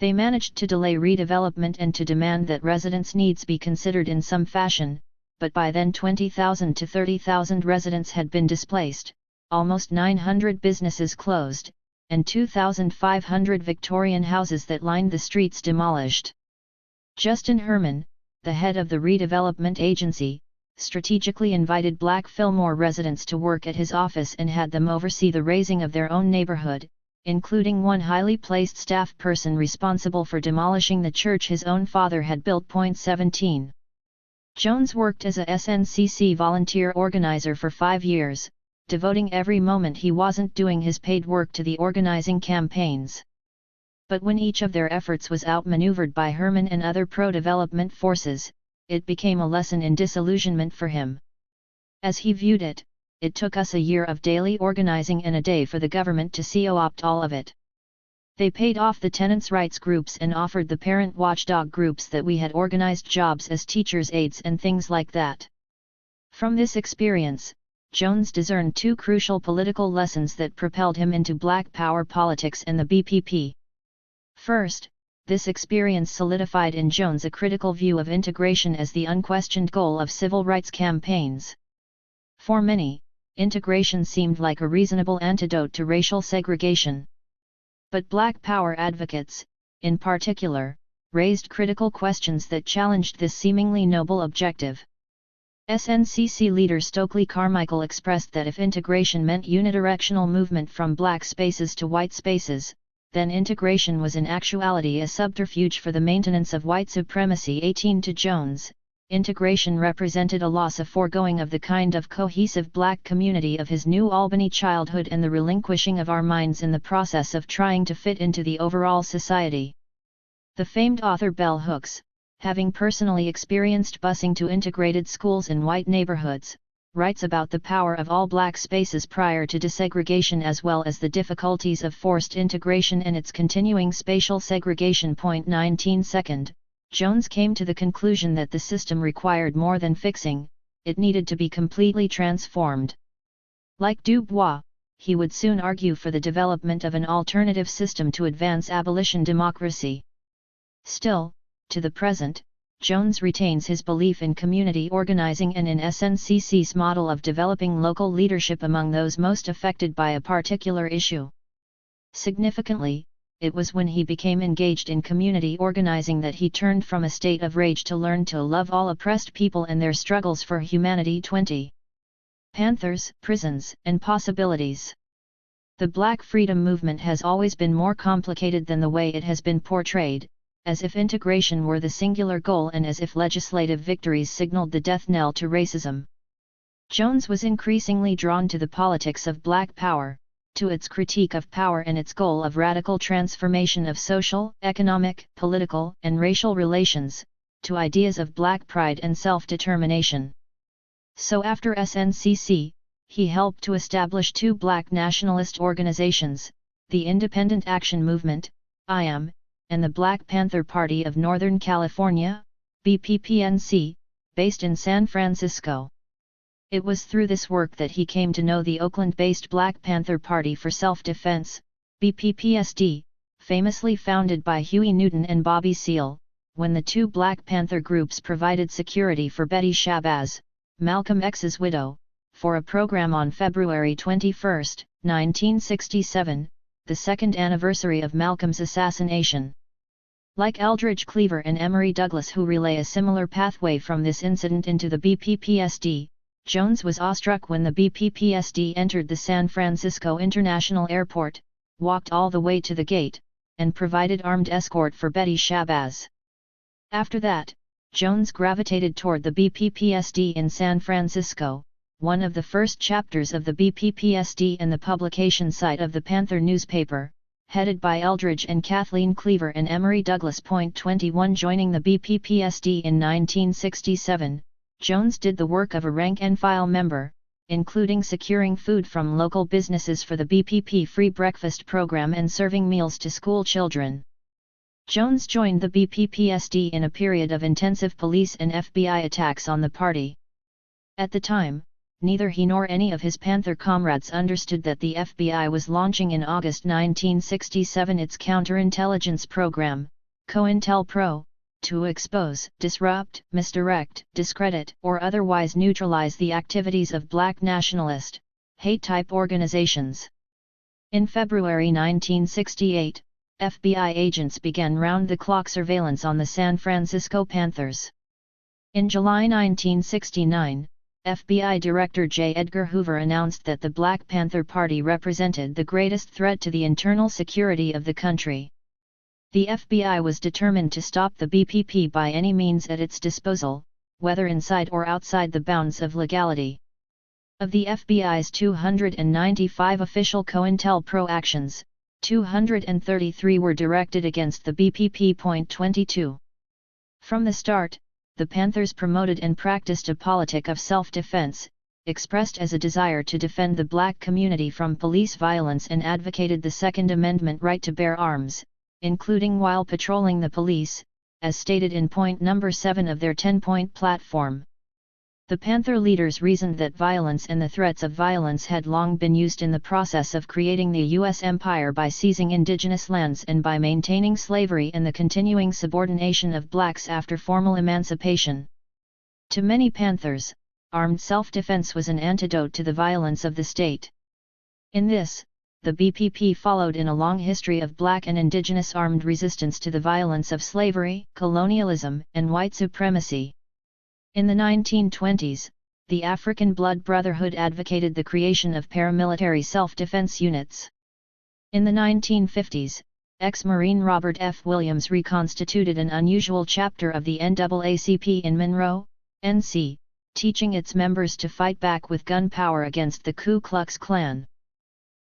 They managed to delay redevelopment and to demand that residents' needs be considered in some fashion, but by then 20,000 to 30,000 residents had been displaced, almost 900 businesses closed, and 2,500 Victorian houses that lined the streets demolished. Justin Herman, the head of the redevelopment agency, strategically invited Black Fillmore residents to work at his office and had them oversee the raising of their own neighborhood, including one highly placed staff person responsible for demolishing the church his own father had built. 17. Jones worked as a SNCC volunteer organizer for 5 years, devoting every moment he wasn't doing his paid work to the organizing campaigns. But when each of their efforts was outmaneuvered by Herman and other pro-development forces, it became a lesson in disillusionment for him. As he viewed it, it took us a year of daily organizing and a day for the government to co-opt all of it. They paid off the tenants' rights groups and offered the parent watchdog groups that we had organized jobs as teachers' aides and things like that. From this experience, Jones discerned 2 crucial political lessons that propelled him into Black Power politics and the BPP. First, this experience solidified in Jones a critical view of integration as the unquestioned goal of civil rights campaigns. For many, integration seemed like a reasonable antidote to racial segregation. But Black Power advocates, in particular, raised critical questions that challenged this seemingly noble objective. SNCC leader Stokely Carmichael expressed that if integration meant unidirectional movement from black spaces to white spaces, then integration was in actuality a subterfuge for the maintenance of white supremacy. 18 to Jones, integration represented a loss of foregoing of the kind of cohesive black community of his New Albany childhood and the relinquishing of our minds in the process of trying to fit into the overall society. The famed author Bell Hooks, having personally experienced busing to integrated schools in white neighborhoods, writes about the power of all black spaces prior to desegregation as well as the difficulties of forced integration and its continuing spatial segregation. 19 Second, Jones came to the conclusion that the system required more than fixing, it needed to be completely transformed. Like Du Bois, he would soon argue for the development of an alternative system to advance abolition democracy. Still, to the present, Jones retains his belief in community organizing and in SNCC's model of developing local leadership among those most affected by a particular issue. Significantly, it was when he became engaged in community organizing that he turned from a state of rage to learn to love all oppressed people and their struggles for humanity. 20. Panthers, prisons, and possibilities. The Black freedom movement has always been more complicated than the way it has been portrayed, as if integration were the singular goal and as if legislative victories signaled the death knell to racism. Jones was increasingly drawn to the politics of Black Power, to its critique of power and its goal of radical transformation of social, economic, political, and racial relations, to ideas of Black pride and self-determination. So after SNCC, he helped to establish 2 Black nationalist organizations, the Independent Action Movement, IAM, and the Black Panther Party of Northern California, BPPNC, based in San Francisco. It was through this work that he came to know the Oakland-based Black Panther Party for Self-Defense, BPPSD, famously founded by Huey Newton and Bobby Seale, when the 2 Black Panther groups provided security for Betty Shabazz, Malcolm X's widow, for a program on February 21, 1967, the second anniversary of Malcolm's assassination. Like Eldridge Cleaver and Emory Douglas, who relay a similar pathway from this incident into the BPPSD, Jones was awestruck when the BPPSD entered the San Francisco International Airport, walked all the way to the gate, and provided armed escort for Betty Shabazz. After that, Jones gravitated toward the BPPSD in San Francisco, one of the first chapters of the BPPSD and the publication site of the Panther newspaper, headed by Eldridge and Kathleen Cleaver and Emery Douglas. 21 Joining the BPPSD in 1967, Jones did the work of a rank-and-file member, including securing food from local businesses for the BPP free breakfast program and serving meals to school children. Jones joined the BPPSD in a period of intensive police and FBI attacks on the party. At the time, neither he nor any of his Panther comrades understood that the FBI was launching in August 1967 its counterintelligence program, COINTELPRO, to expose, disrupt, misdirect, discredit, or otherwise neutralize the activities of black nationalist, hate-type organizations. In February 1968, FBI agents began round-the-clock surveillance on the San Francisco Panthers. In July 1969, FBI Director J. Edgar Hoover announced that the Black Panther Party represented the greatest threat to the internal security of the country. The FBI was determined to stop the BPP by any means at its disposal, whether inside or outside the bounds of legality. Of the FBI's 295 official COINTELPRO actions, 233 were directed against the BPP. 22. From the start, the Panthers promoted and practiced a politic of self-defense, expressed as a desire to defend the black community from police violence and advocated the Second Amendment right to bear arms, including while patrolling the police, as stated in point number 7 of their 10-point platform. The Panther leaders reasoned that violence and the threats of violence had long been used in the process of creating the U.S. empire by seizing indigenous lands and by maintaining slavery and the continuing subordination of blacks after formal emancipation. To many Panthers, armed self-defense was an antidote to the violence of the state. In this, the BPP followed in a long history of black and indigenous armed resistance to the violence of slavery, colonialism, and white supremacy. In the 1920s, the African Blood Brotherhood advocated the creation of paramilitary self-defense units. In the 1950s, ex-Marine Robert F. Williams reconstituted an unusual chapter of the NAACP in Monroe, NC, teaching its members to fight back with gun power against the Ku Klux Klan.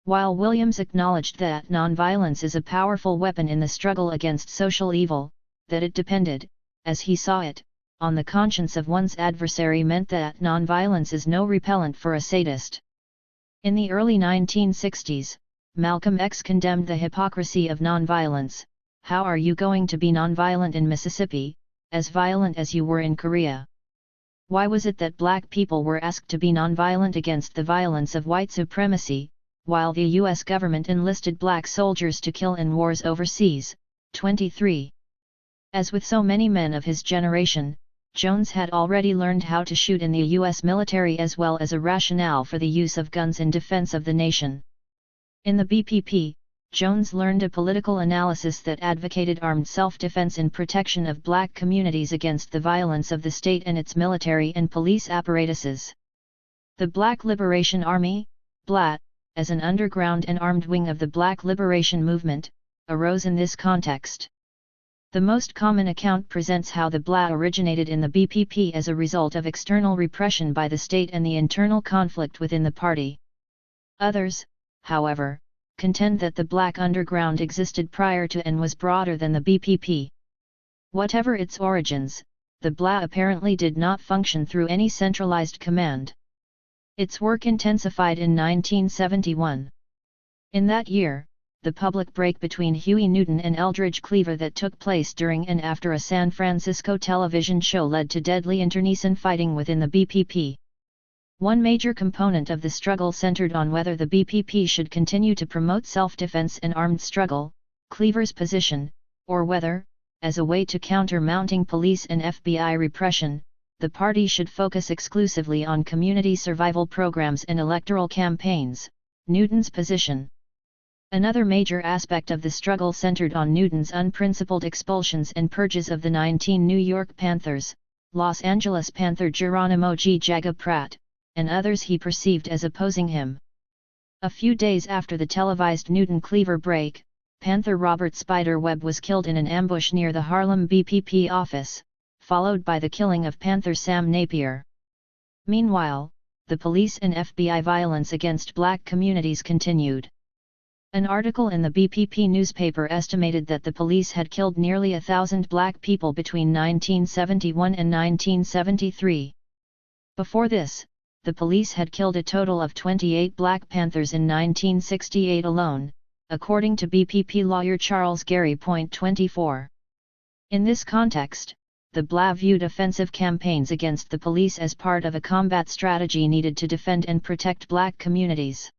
While Williams acknowledged that nonviolence is a powerful weapon in the struggle against social evil, that it depended, as he saw it, on the conscience of one's adversary meant that nonviolence is no repellent for a sadist. In the early 1960s, Malcolm X condemned the hypocrisy of nonviolence. How are you going to be nonviolent in Mississippi, as violent as you were in Korea? Why was it that black people were asked to be nonviolent against the violence of white supremacy, while the U.S. government enlisted black soldiers to kill in wars overseas? 23. As with so many men of his generation, Jones had already learned how to shoot in the U.S. military as well as a rationale for the use of guns in defense of the nation. In the BPP, Jones learned a political analysis that advocated armed self-defense in protection of black communities against the violence of the state and its military and police apparatuses. The Black Liberation Army, BLAT, as an underground and armed wing of the Black Liberation Movement, arose in this context. The most common account presents how the BLAT originated in the BPP as a result of external repression by the state and the internal conflict within the party. Others, however, contend that the Black Underground existed prior to and was broader than the BPP. Whatever its origins, the BLAT apparently did not function through any centralized command. Its work intensified in 1971. In that year, the public break between Huey Newton and Eldridge Cleaver that took place during and after a San Francisco television show led to deadly internecine fighting within the BPP. One major component of the struggle centered on whether the BPP should continue to promote self-defense and armed struggle, Cleaver's position, or whether, as a way to counter mounting police and FBI repression, the party should focus exclusively on community survival programs and electoral campaigns, Newton's position. Another major aspect of the struggle centered on Newton's unprincipled expulsions and purges of the 19 New York Panthers, Los Angeles Panther Geronimo G. Jaga Pratt, and others he perceived as opposing him. A few days after the televised Newton-Cleaver break, Panther Robert Spider Webb was killed in an ambush near the Harlem BPP office, followed by the killing of Panther Sam Napier. Meanwhile, the police and FBI violence against black communities continued. An article in the BPP newspaper estimated that the police had killed nearly 1,000 black people between 1971 and 1973. Before this, the police had killed a total of 28 Black Panthers in 1968 alone, according to BPP lawyer Charles Gary. 24. In this context, the BLA viewed offensive campaigns against the police as part of a combat strategy needed to defend and protect black communities.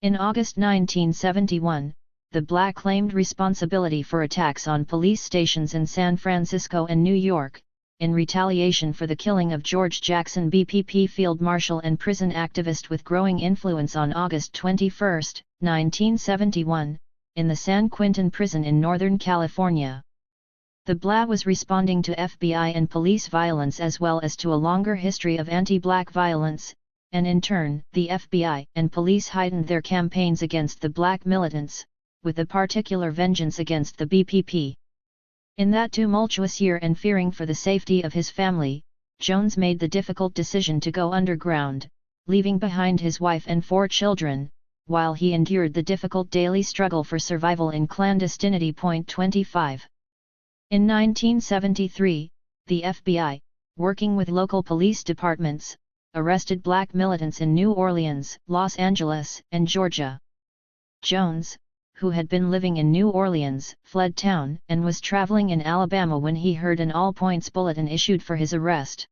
In August 1971, the BLA claimed responsibility for attacks on police stations in San Francisco and New York, in retaliation for the killing of George Jackson, BPP field marshal and prison activist with growing influence. On August 21, 1971, in the San Quentin prison in Northern California. The BLA was responding to FBI and police violence as well as to a longer history of anti-black violence, and in turn, the FBI and police heightened their campaigns against the black militants, with a particular vengeance against the BPP. In that tumultuous year and fearing for the safety of his family, Jones made the difficult decision to go underground, leaving behind his wife and 4 children, while he endured the difficult daily struggle for survival in clandestinity. 25. In 1973, the FBI, working with local police departments, arrested black militants in New Orleans, Los Angeles, and Georgia. Jones, who had been living in New Orleans, fled town and was traveling in Alabama when he heard an all-points bulletin issued for his arrest.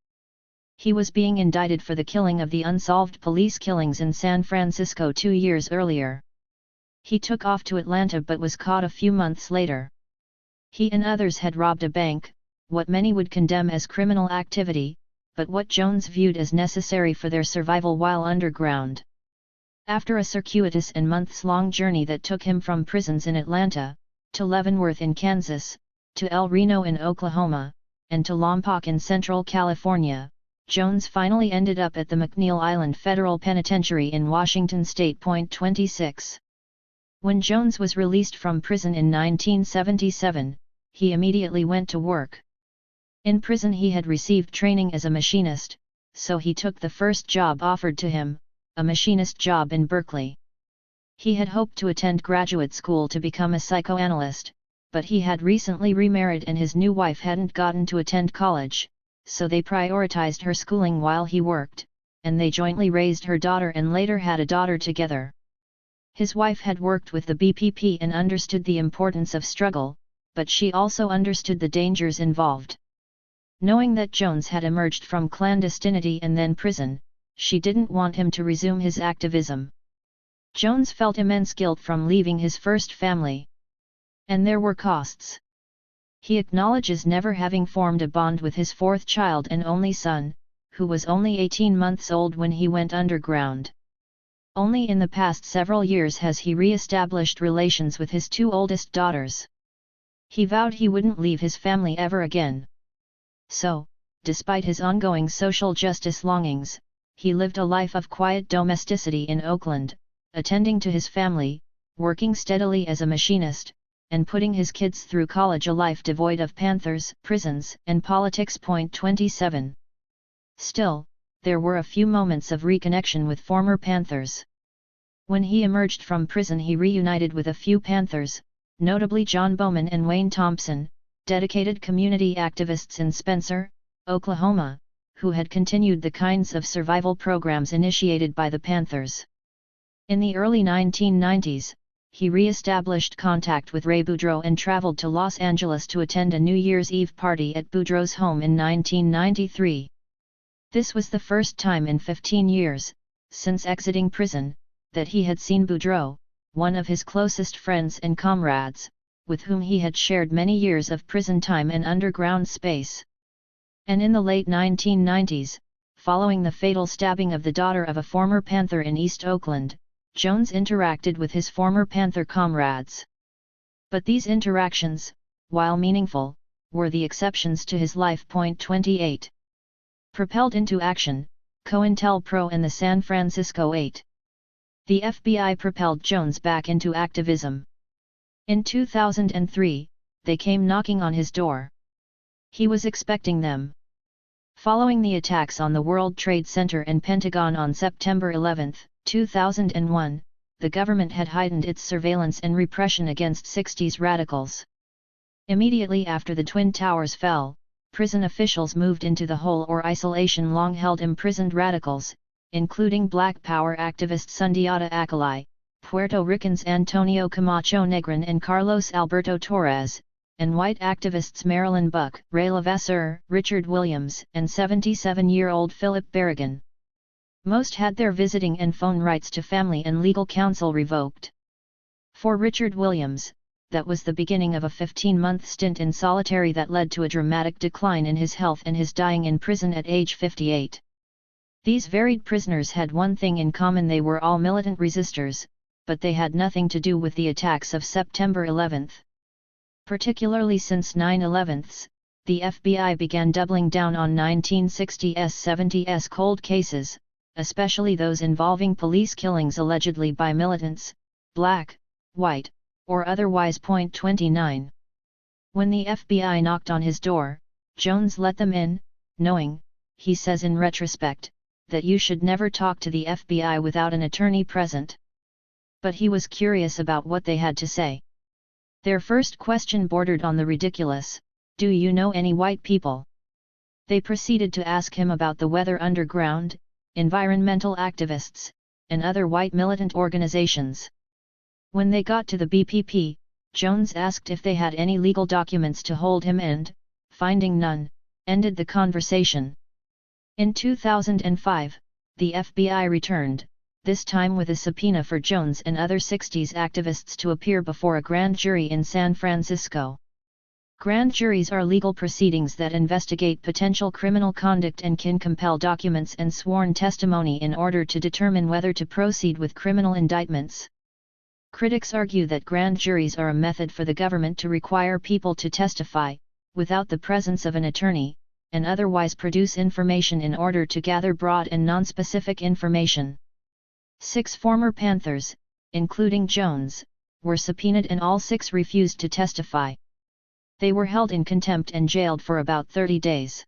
He was being indicted for the killing of the unsolved police killings in San Francisco 2 years earlier. He took off to Atlanta but was caught a few months later. He and others had robbed a bank, what many would condemn as criminal activity, but what Jones viewed as necessary for their survival while underground. After a circuitous and months-long journey that took him from prisons in Atlanta, to Leavenworth in Kansas, to El Reno in Oklahoma, and to Lompoc in Central California, Jones finally ended up at the McNeil Island Federal Penitentiary in Washington State. 26. When Jones was released from prison in 1977, he immediately went to work. In prison he had received training as a machinist, so he took the first job offered to him, a machinist job in Berkeley. He had hoped to attend graduate school to become a psychoanalyst, but he had recently remarried and his new wife hadn't gotten to attend college, so they prioritized her schooling while he worked, and they jointly raised her daughter and later had a daughter together. His wife had worked with the BPP and understood the importance of struggle, but she also understood the dangers involved. Knowing that Jones had emerged from clandestinity and then prison, she didn't want him to resume his activism. Jones felt immense guilt from leaving his first family. And there were costs. He acknowledges never having formed a bond with his 4th child and only son, who was only 18 months old when he went underground. Only in the past several years has he re-established relations with his 2 oldest daughters. He vowed he wouldn't leave his family ever again. So, despite his ongoing social justice longings, he lived a life of quiet domesticity in Oakland, attending to his family, working steadily as a machinist, and putting his kids through college, a life devoid of Panthers, prisons, and politics. 27. Still, there were a few moments of reconnection with former Panthers. When he emerged from prison he reunited with a few Panthers, notably John Bowman and Wayne Thompson, dedicated community activists in Spencer, Oklahoma, who had continued the kinds of survival programs initiated by the Panthers. In the early 1990s, he re-established contact with Ray Boudreaux and traveled to Los Angeles to attend a New Year's Eve party at Boudreaux's home in 1993. This was the first time in 15 years, since exiting prison, that he had seen Boudreaux, one of his closest friends and comrades, with whom he had shared many years of prison time and underground space. And in the late 1990s, following the fatal stabbing of the daughter of a former Panther in East Oakland, Jones interacted with his former Panther comrades. But these interactions, while meaningful, were the exceptions to his life. 28. Propelled into action, COINTELPRO and the San Francisco 8. The FBI propelled Jones back into activism. In 2003, they came knocking on his door. He was expecting them. Following the attacks on the World Trade Center and Pentagon on September 11, 2001, the government had heightened its surveillance and repression against 60s radicals. Immediately after the Twin Towers fell, prison officials moved into the hole or isolation long-held imprisoned radicals, including Black Power activists Sundiata Acoli, Puerto Ricans Antonio Camacho Negrin and Carlos Alberto Torres, and white activists Marilyn Buck, Ray Levasseur, Richard Williams, and 77-year-old Philip Barragan. Most had their visiting and phone rights to family and legal counsel revoked. For Richard Williams, that was the beginning of a 15-month stint in solitary that led to a dramatic decline in his health and his dying in prison at age 58. These varied prisoners had one thing in common: they were all militant resistors, but they had nothing to do with the attacks of September 11. Particularly since 9/11, the FBI began doubling down on 1960s-70s cold cases, especially those involving police killings allegedly by militants, black, white, or otherwise. 29. When the FBI knocked on his door, Jones let them in, knowing, he says in retrospect, that you should never talk to the FBI without an attorney present. But he was curious about what they had to say. Their first question bordered on the ridiculous: "Do you know any white people?" They proceeded to ask him about the Weather Underground, environmental activists, and other white militant organizations. When they got to the BPP, Jones asked if they had any legal documents to hold him and, finding none, ended the conversation. In 2005, the FBI returned, this time with a subpoena for Jones and other 60s activists to appear before a grand jury in San Francisco. Grand juries are legal proceedings that investigate potential criminal conduct and can compel documents and sworn testimony in order to determine whether to proceed with criminal indictments. Critics argue that grand juries are a method for the government to require people to testify, without the presence of an attorney, and otherwise produce information in order to gather broad and nonspecific information. 6 former Panthers, including Jones, were subpoenaed and all 6 refused to testify. They were held in contempt and jailed for about 30 days.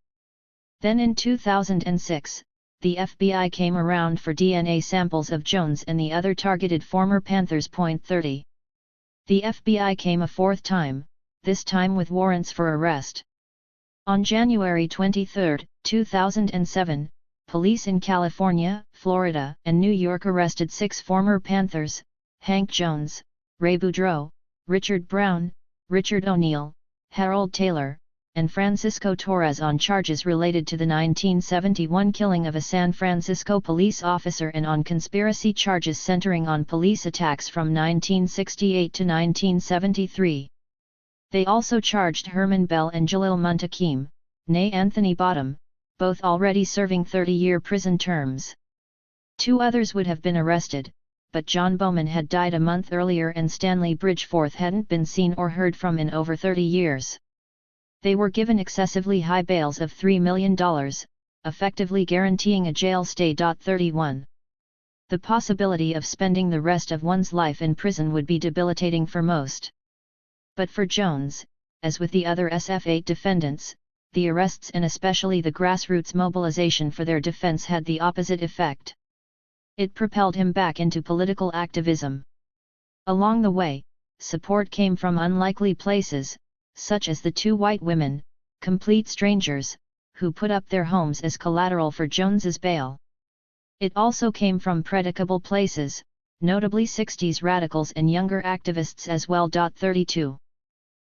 Then in 2006, the FBI came around for DNA samples of Jones and the other targeted former Panthers. 30. The FBI came a 4th time, this time with warrants for arrest. On January 23, 2007, police in California, Florida, and New York arrested 6 former Panthers: Hank Jones, Ray Boudreau, Richard Brown, Richard O'Neill, Harold Taylor, and Francisco Torres on charges related to the 1971 killing of a San Francisco police officer and on conspiracy charges centering on police attacks from 1968 to 1973. They also charged Herman Bell and Jalil Muntakim, née Anthony Bottom, both already serving 30-year prison terms. 2 others would have been arrested, but John Bowman had died a month earlier and Stanley Bridgeforth hadn't been seen or heard from in over 30 years. They were given excessively high bails of $3 million, effectively guaranteeing a jail stay. 31. The possibility of spending the rest of one's life in prison would be debilitating for most. But for Jones, as with the other SF8 defendants, the arrests and especially the grassroots mobilization for their defense had the opposite effect. It propelled him back into political activism. Along the way, support came from unlikely places, such as the 2 white women, complete strangers, who put up their homes as collateral for Jones's bail. It also came from predicable places, notably 60s radicals and younger activists as well. 32.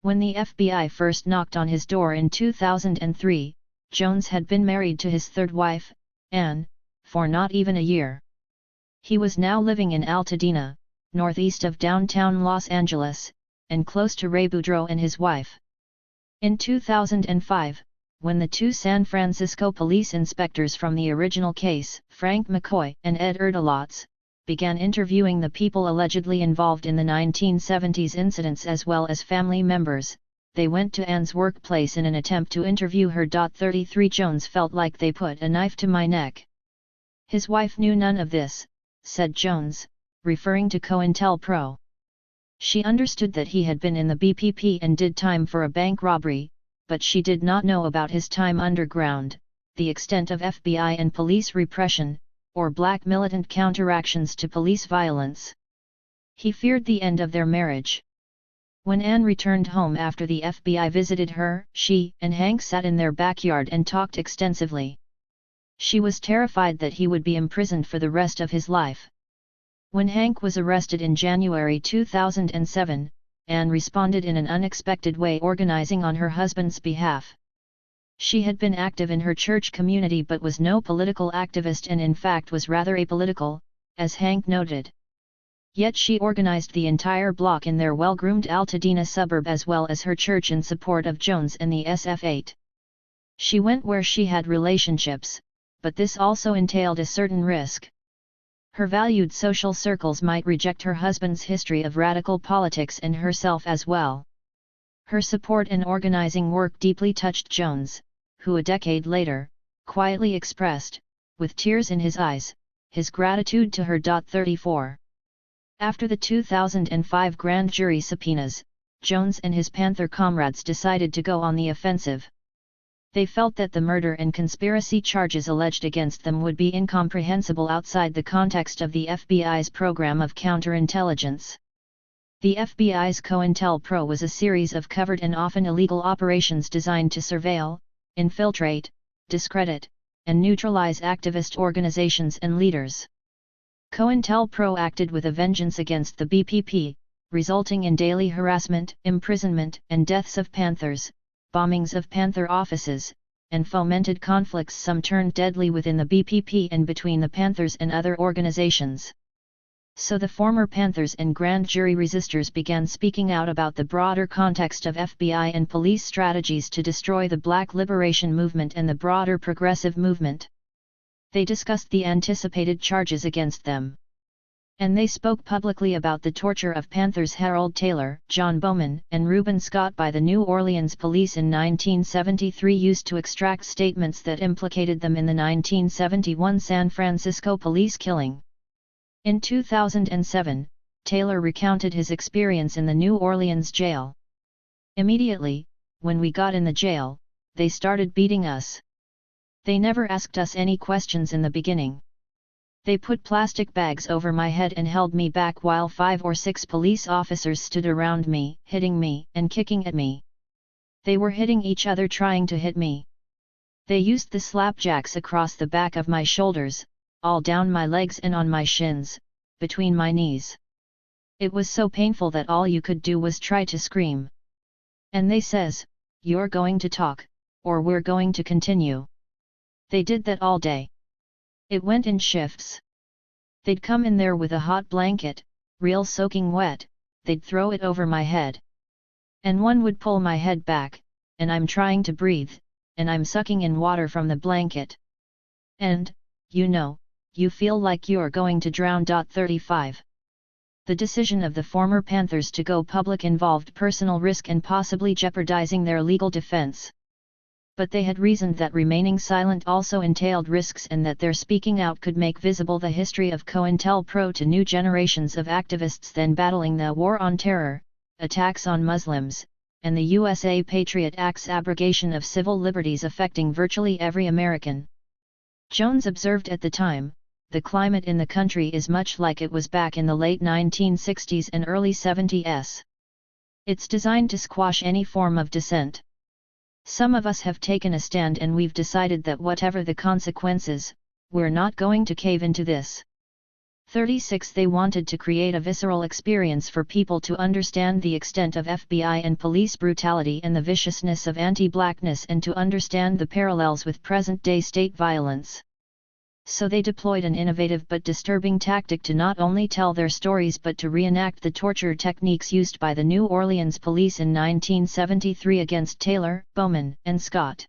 When the FBI first knocked on his door in 2003, Jones had been married to his 3rd wife, Anne, for not even a year. He was now living in Altadena, northeast of downtown Los Angeles, and close to Ray Boudreau and his wife. In 2005, when the 2 San Francisco police inspectors from the original case, Frank McCoy and Ed Erdelatz, began interviewing the people allegedly involved in the 1970s incidents as well as family members, they went to Anne's workplace in an attempt to interview her. 33 Jones felt like they put a knife to my neck. His wife knew none of this, said Jones, referring to COINTELPRO. She understood that he had been in the BPP and did time for a bank robbery, but she did not know about his time underground, the extent of FBI and police repression, or black militant counteractions to police violence. He feared the end of their marriage. When Anne returned home after the FBI visited her, she and Hank sat in their backyard and talked extensively. She was terrified that he would be imprisoned for the rest of his life. When Hank was arrested in January 2007, Anne responded in an unexpected way, organizing on her husband's behalf. She had been active in her church community but was no political activist and in fact was rather apolitical, as Hank noted. Yet she organized the entire block in their well-groomed Altadena suburb as well as her church in support of Jones and the SF-8. She went where she had relationships, but this also entailed a certain risk. Her valued social circles might reject her husband's history of radical politics and herself as well. Her support and organizing work deeply touched Jones, who a decade later, quietly expressed, with tears in his eyes, his gratitude to her. 34. After the 2005 grand jury subpoenas, Jones and his Panther comrades decided to go on the offensive. They felt that the murder and conspiracy charges alleged against them would be incomprehensible outside the context of the FBI's program of counterintelligence. The FBI's COINTELPRO was a series of covert and often illegal operations designed to surveil, infiltrate, discredit, and neutralize activist organizations and leaders. COINTELPRO acted with a vengeance against the BPP, resulting in daily harassment, imprisonment, and deaths of Panthers, bombings of Panther offices, and fomented conflicts some turned deadly within the BPP and between the Panthers and other organizations. So the former Panthers and grand jury resistors began speaking out about the broader context of FBI and police strategies to destroy the Black liberation movement and the broader progressive movement. They discussed the anticipated charges against them. And they spoke publicly about the torture of Panthers Harold Taylor, John Bowman, and Reuben Scott by the New Orleans police in 1973, used to extract statements that implicated them in the 1971 San Francisco police killing. In 2007, Taylor recounted his experience in the New Orleans jail. "Immediately, when we got in the jail, they started beating us. They never asked us any questions in the beginning. They put plastic bags over my head and held me back while 5 or 6 police officers stood around me, hitting me and kicking at me. They were hitting each other trying to hit me. They used the slapjacks across the back of my shoulders, all down my legs and on my shins, between my knees. It was so painful that all you could do was try to scream. And they says, 'You're going to talk, or we're going to continue.' They did that all day. It went in shifts. They'd come in there with a hot blanket, real soaking wet, they'd throw it over my head. And one would pull my head back, and I'm trying to breathe, and I'm sucking in water from the blanket. And, you know, you feel like you're going to drown. 35. The decision of the former Panthers to go public involved personal risk and possibly jeopardizing their legal defense. But they had reasoned that remaining silent also entailed risks and that their speaking out could make visible the history of COINTELPRO to new generations of activists then battling the War on Terror, attacks on Muslims, and the USA Patriot Act's abrogation of civil liberties affecting virtually every American. Jones observed at the time, "The climate in the country is much like it was back in the late 1960s and early 70s. It's designed to squash any form of dissent. Some of us have taken a stand and we've decided that whatever the consequences, we're not going to cave into this." 36. They wanted to create a visceral experience for people to understand the extent of FBI and police brutality and the viciousness of anti-blackness and to understand the parallels with present-day state violence. So they deployed an innovative but disturbing tactic to not only tell their stories but to reenact the torture techniques used by the New Orleans police in 1973 against Taylor, Bowman, and Scott.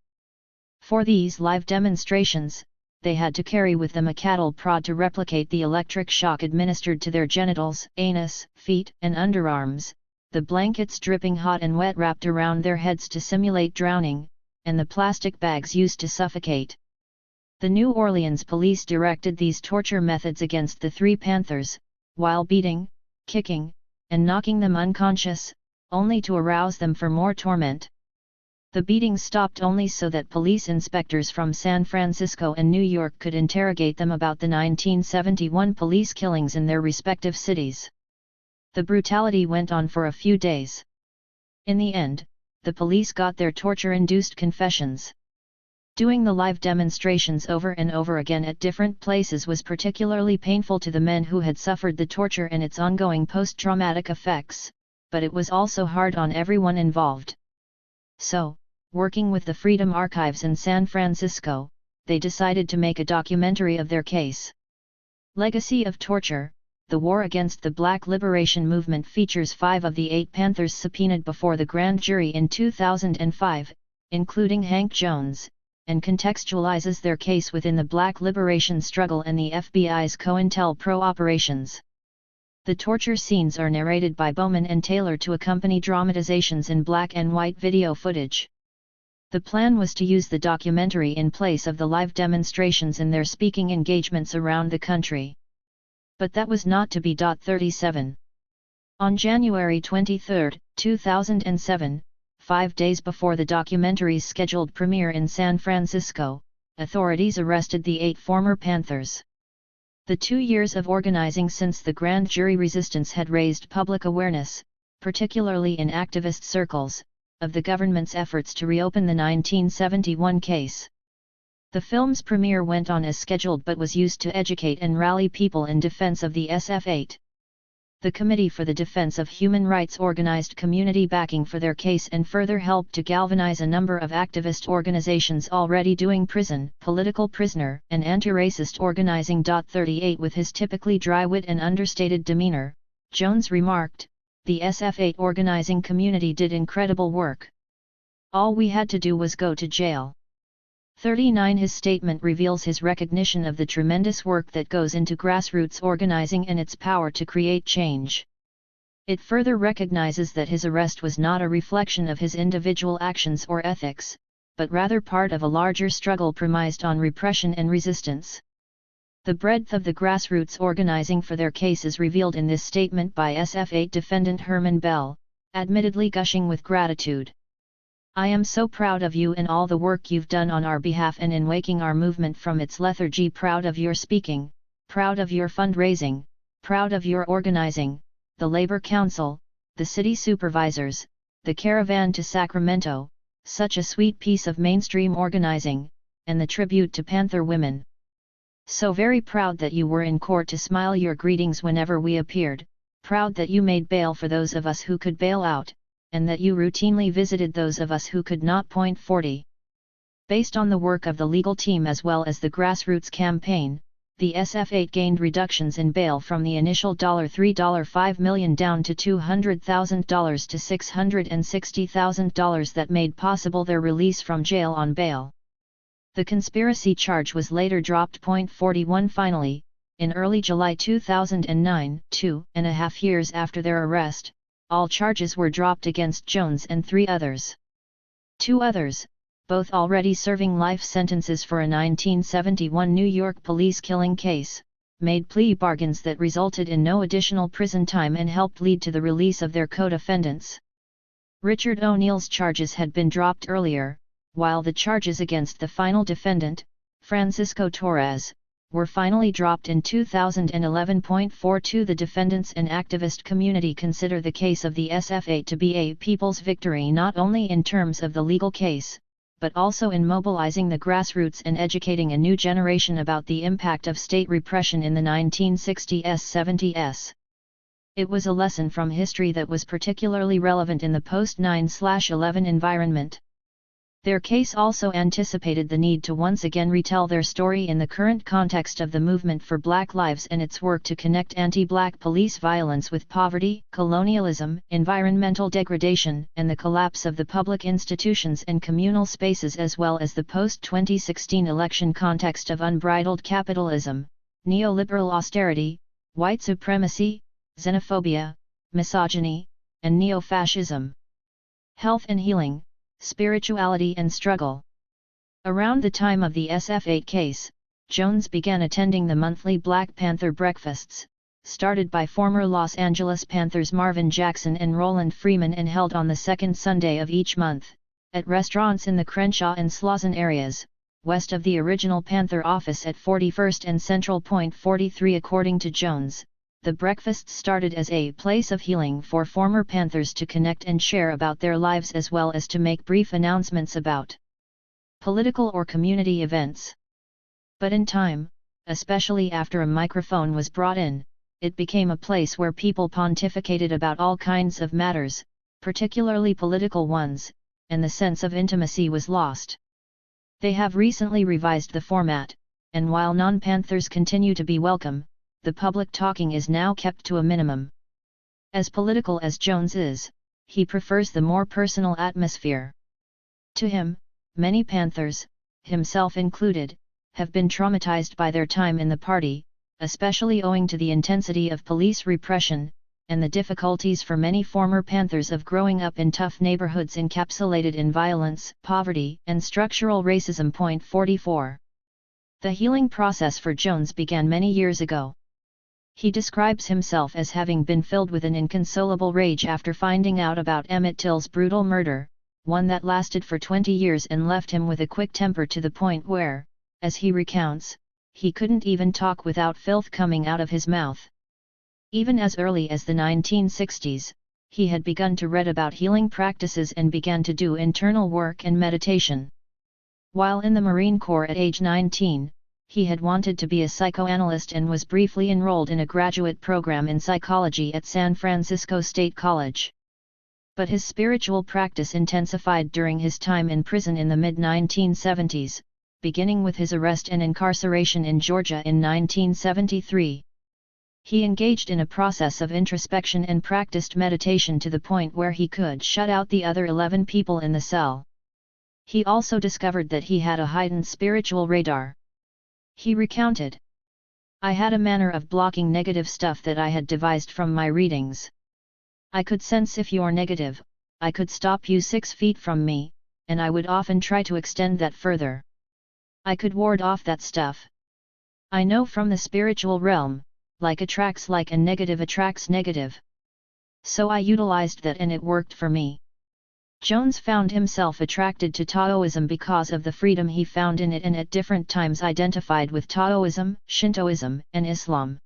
For these live demonstrations, they had to carry with them a cattle prod to replicate the electric shock administered to their genitals, anus, feet, and underarms, the blankets dripping hot and wet wrapped around their heads to simulate drowning, and the plastic bags used to suffocate. The New Orleans police directed these torture methods against the 3 Panthers, while beating, kicking, and knocking them unconscious, only to arouse them for more torment. The beatings stopped only so that police inspectors from San Francisco and New York could interrogate them about the 1971 police killings in their respective cities. The brutality went on for a few days. In the end, the police got their torture-induced confessions. Doing the live demonstrations over and over again at different places was particularly painful to the men who had suffered the torture and its ongoing post-traumatic effects, but it was also hard on everyone involved. So, working with the Freedom Archives in San Francisco, they decided to make a documentary of their case. Legacy of Torture: The War Against the Black Liberation Movement features 5 of the 8 Panthers subpoenaed before the grand jury in 2005, including Hank Jones, and contextualizes their case within the Black liberation struggle and the FBI's COINTELPRO operations. The torture scenes are narrated by Bowman and Taylor to accompany dramatizations in black and white video footage. The plan was to use the documentary in place of the live demonstrations in their speaking engagements around the country. But that was not to be. 37. On January 23, 2007, 5 days before the documentary's scheduled premiere in San Francisco, authorities arrested the 8 former Panthers. The 2 years of organizing since the grand jury resistance had raised public awareness, particularly in activist circles, of the government's efforts to reopen the 1971 case. The film's premiere went on as scheduled but was used to educate and rally people in defense of the SF-8. The Committee for the Defense of Human Rights organized community backing for their case and further helped to galvanize a number of activist organizations already doing prison, political prisoner, and anti-racist organizing. 38 With his typically dry wit and understated demeanor, Jones remarked, "The SF-8 organizing community did incredible work. All we had to do was go to jail." 39 His statement reveals his recognition of the tremendous work that goes into grassroots organizing and its power to create change. It further recognizes that his arrest was not a reflection of his individual actions or ethics, but rather part of a larger struggle premised on repression and resistance. The breadth of the grassroots organizing for their case is revealed in this statement by SF-8 defendant Herman Bell, admittedly gushing with gratitude. "I am so proud of you and all the work you've done on our behalf and in waking our movement from its lethargy. Proud of your speaking, proud of your fundraising, proud of your organizing, the Labor Council, the city supervisors, the caravan to Sacramento, such a sweet piece of mainstream organizing, and the tribute to Panther women. So very proud that you were in court to smile your greetings whenever we appeared, proud that you made bail for those of us who could bail out, and that you routinely visited those of us who could not. 40. Based on the work of the legal team as well as the grassroots campaign, the SF-8 gained reductions in bail from the initial $3.5 million down to $200,000 to $660,000 that made possible their release from jail on bail. The conspiracy charge was later dropped. 41 Finally, in early July 2009, 2.5 years after their arrest, all charges were dropped against Jones and 3 others. 2 others, both already serving life sentences for a 1971 New York police killing case, made plea bargains that resulted in no additional prison time and helped lead to the release of their co-defendants. Richard O'Neill's charges had been dropped earlier, while the charges against the final defendant, Francisco Torres, were finally dropped in 2011. 42 The defendants and activist community consider the case of the SF-8 to be a people's victory not only in terms of the legal case, but also in mobilizing the grassroots and educating a new generation about the impact of state repression in the 1960s-70s. It was a lesson from history that was particularly relevant in the post-9/11 environment. Their case also anticipated the need to once again retell their story in the current context of the movement for Black lives and its work to connect anti-Black police violence with poverty, colonialism, environmental degradation, and the collapse of the public institutions and communal spaces, as well as the post-2016 election context of unbridled capitalism, neoliberal austerity, white supremacy, xenophobia, misogyny, and neo-fascism. Health and healing, spirituality and struggle. Around the time of the SF-8 case, Jones began attending the monthly Black Panther breakfasts, started by former Los Angeles Panthers Marvin Jackson and Roland Freeman and held on the second Sunday of each month, at restaurants in the Crenshaw and Slauson areas, west of the original Panther office at 41st and Central. 43 According to Jones, the breakfasts started as a place of healing for former Panthers to connect and share about their lives as well as to make brief announcements about political or community events. But in time, especially after a microphone was brought in, it became a place where people pontificated about all kinds of matters, particularly political ones, and the sense of intimacy was lost. They have recently revised the format, and while non-Panthers continue to be welcome, the public talking is now kept to a minimum. As political as Jones is, he prefers the more personal atmosphere. To him, many Panthers, himself included, have been traumatized by their time in the party, especially owing to the intensity of police repression, and the difficulties for many former Panthers of growing up in tough neighborhoods encapsulated in violence, poverty, and structural racism. 44. The healing process for Jones began many years ago. He describes himself as having been filled with an inconsolable rage after finding out about Emmett Till's brutal murder, one that lasted for 20 years and left him with a quick temper to the point where, as he recounts, he couldn't even talk without filth coming out of his mouth. Even as early as the 1960s, he had begun to read about healing practices and began to do internal work and meditation. While in the Marine Corps at age 19, he had wanted to be a psychoanalyst and was briefly enrolled in a graduate program in psychology at San Francisco State College. But his spiritual practice intensified during his time in prison in the mid-1970s, beginning with his arrest and incarceration in Georgia in 1973. He engaged in a process of introspection and practiced meditation to the point where he could shut out the other 11 people in the cell. He also discovered that he had a heightened spiritual radar. He recounted, "I had a manner of blocking negative stuff that I had devised from my readings. I could sense if you're negative, I could stop you 6 feet from me, and I would often try to extend that further. I could ward off that stuff. I know from the spiritual realm, like attracts like and negative attracts negative. So I utilized that and it worked for me." Jones found himself attracted to Taoism because of the freedom he found in it and at different times identified with Taoism, Shintoism, and Islam.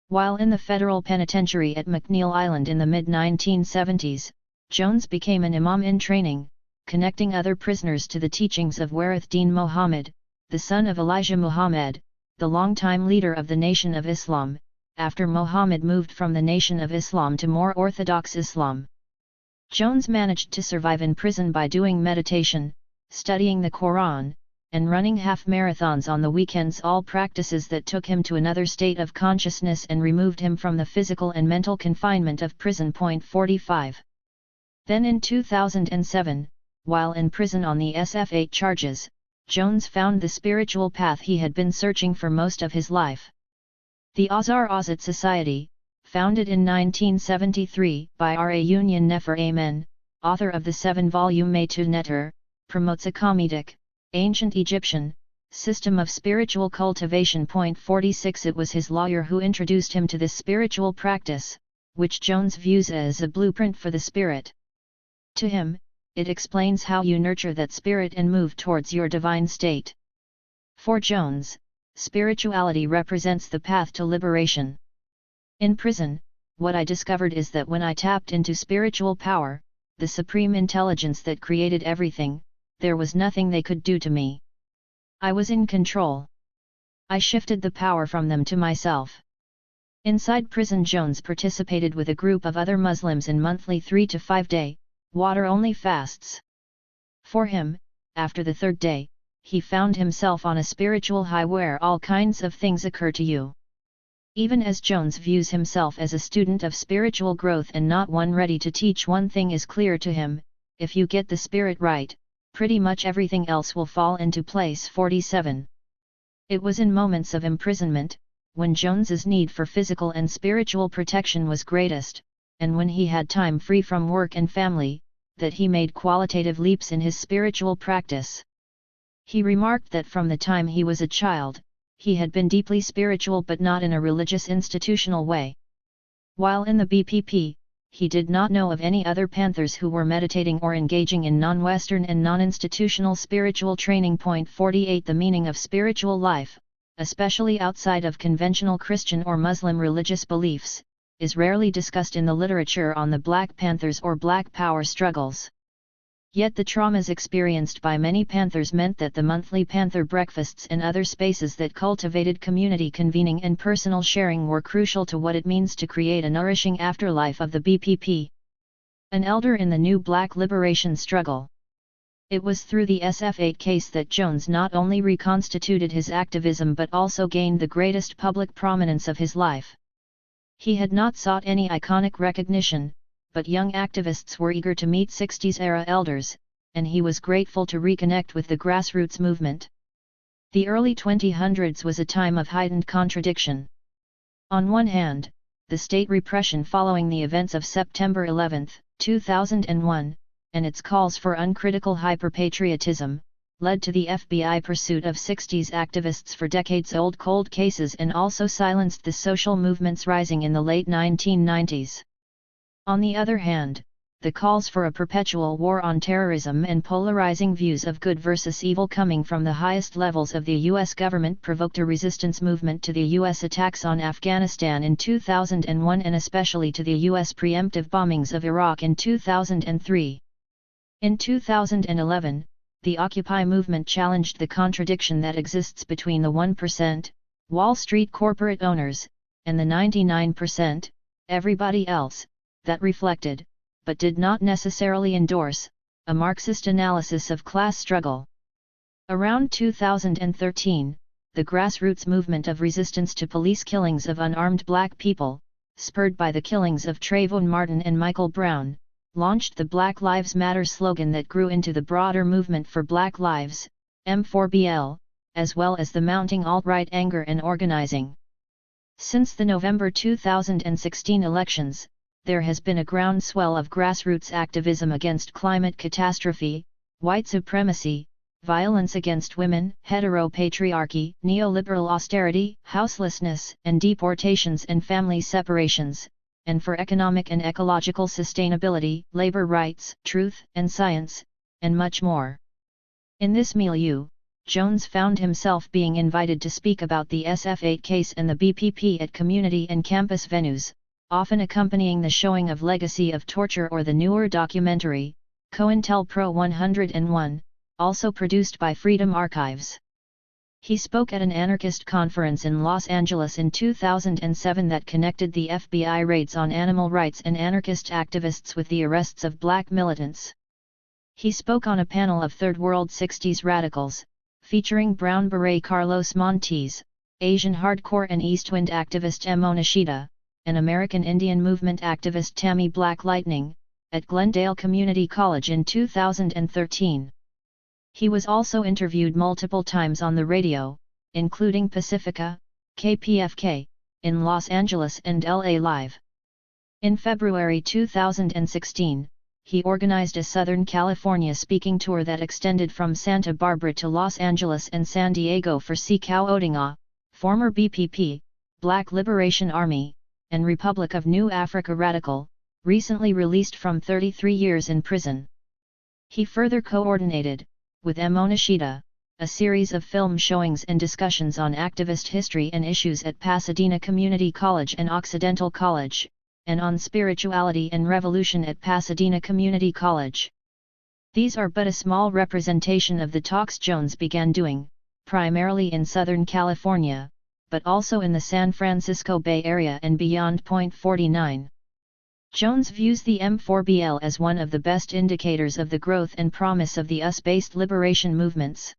While in the federal penitentiary at McNeil Island in the mid-1970s, Jones became an imam in training, connecting other prisoners to the teachings of Warithdin Muhammad, the son of Elijah Muhammad, the longtime leader of the Nation of Islam, after Muhammad moved from the Nation of Islam to more orthodox Islam. Jones managed to survive in prison by doing meditation, studying the Quran, and running half marathons on the weekends, all practices that took him to another state of consciousness and removed him from the physical and mental confinement of prison. 45. Then in 2007, while in prison on the SF-8 charges, Jones found the spiritual path he had been searching for most of his life. The Azar Azat Society, founded in 1973 by R. A. Union Nefer Amen, author of the 7-volume Metu Neter, promotes a Comedic, ancient Egyptian, system of spiritual cultivation. 46. It was his lawyer who introduced him to this spiritual practice, which Jones views as a blueprint for the spirit. To him, it explains how you nurture that spirit and move towards your divine state. For Jones, spirituality represents the path to liberation. In prison, what I discovered is that when I tapped into spiritual power, the supreme intelligence that created everything, there was nothing they could do to me. I was in control. I shifted the power from them to myself. Inside prison, Jones participated with a group of other Muslims in monthly 3 to 5 day, water-only fasts. For him, after the 3rd day, he found himself on a spiritual high where all kinds of things occur to you. Even as Jones views himself as a student of spiritual growth and not one ready to teach, one thing is clear to him: if you get the spirit right, pretty much everything else will fall into place. 47. It was in moments of imprisonment, when Jones's need for physical and spiritual protection was greatest, and when he had time free from work and family, that he made qualitative leaps in his spiritual practice. He remarked that from the time he was a child, he had been deeply spiritual but not in a religious institutional way. While in the BPP, he did not know of any other Panthers who were meditating or engaging in non-Western and non-institutional spiritual training. 48. The meaning of spiritual life, especially outside of conventional Christian or Muslim religious beliefs, is rarely discussed in the literature on the Black Panthers or Black Power struggles. Yet the traumas experienced by many Panthers meant that the monthly Panther breakfasts and other spaces that cultivated community convening and personal sharing were crucial to what it means to create a nourishing afterlife of the BPP. An elder in the new Black liberation struggle. It was through the SF8 case that Jones not only reconstituted his activism but also gained the greatest public prominence of his life. He had not sought any iconic recognition, but young activists were eager to meet 60s-era elders, and he was grateful to reconnect with the grassroots movement. The early 2000s was a time of heightened contradiction. On one hand, the state repression following the events of September 11, 2001, and its calls for uncritical hyperpatriotism, led to the FBI pursuit of 60s activists for decades-old cold cases and also silenced the social movements rising in the late 1990s. On the other hand, the calls for a perpetual war on terrorism and polarizing views of good versus evil coming from the highest levels of the U.S. government provoked a resistance movement to the U.S. attacks on Afghanistan in 2001 and especially to the U.S. preemptive bombings of Iraq in 2003. In 2011, the Occupy movement challenged the contradiction that exists between the 1%, Wall Street corporate owners, and the 99%, everybody else, that reflected, but did not necessarily endorse, a Marxist analysis of class struggle. Around 2013, the grassroots movement of resistance to police killings of unarmed Black people, spurred by the killings of Trayvon Martin and Michael Brown, launched the Black Lives Matter slogan that grew into the broader movement for Black Lives, M4BL, as well as the mounting alt-right anger and organizing. Since the November 2016 elections, there has been a groundswell of grassroots activism against climate catastrophe, white supremacy, violence against women, heteropatriarchy, neoliberal austerity, houselessness, and deportations and family separations, and for economic and ecological sustainability, labor rights, truth and science, and much more. In this milieu, Jones found himself being invited to speak about the SF8 case and the BPP at community and campus venues, often accompanying the showing of Legacy of Torture or the newer documentary, COINTELPRO 101, also produced by Freedom Archives. He spoke at an anarchist conference in Los Angeles in 2007 that connected the FBI raids on animal rights and anarchist activists with the arrests of Black militants. He spoke on a panel of Third World 60s radicals, featuring Brown Beret Carlos Montes, Asian hardcore and Eastwind activist Emo Nishida, and American Indian movement activist Tammy Black Lightning, at Glendale Community College in 2013. He was also interviewed multiple times on the radio, including Pacifica, KPFK, in Los Angeles and LA Live. In February 2016, he organized a Southern California speaking tour that extended from Santa Barbara to Los Angeles and San Diego for Sikau Odinga, former BPP, Black Liberation Army, and Republic of New Africa radical, recently released from 33 years in prison. He further coordinated, with Emo Nishida, a series of film showings and discussions on activist history and issues at Pasadena Community College and Occidental College, and on spirituality and revolution at Pasadena Community College. These are but a small representation of the talks Jones began doing, primarily in Southern California, but also in the San Francisco Bay Area and beyond. 49. Jones views the M4BL as one of the best indicators of the growth and promise of the US-based liberation movements.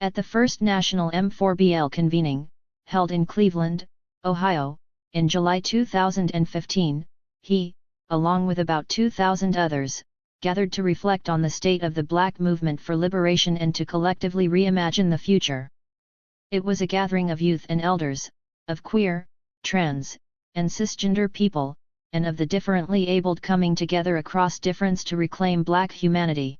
At the first national M4BL convening, held in Cleveland, Ohio, in July 2015, he, along with about 2,000 others, gathered to reflect on the state of the Black movement for liberation and to collectively reimagine the future. It was a gathering of youth and elders, of queer, trans, and cisgender people, and of the differently abled coming together across difference to reclaim Black humanity.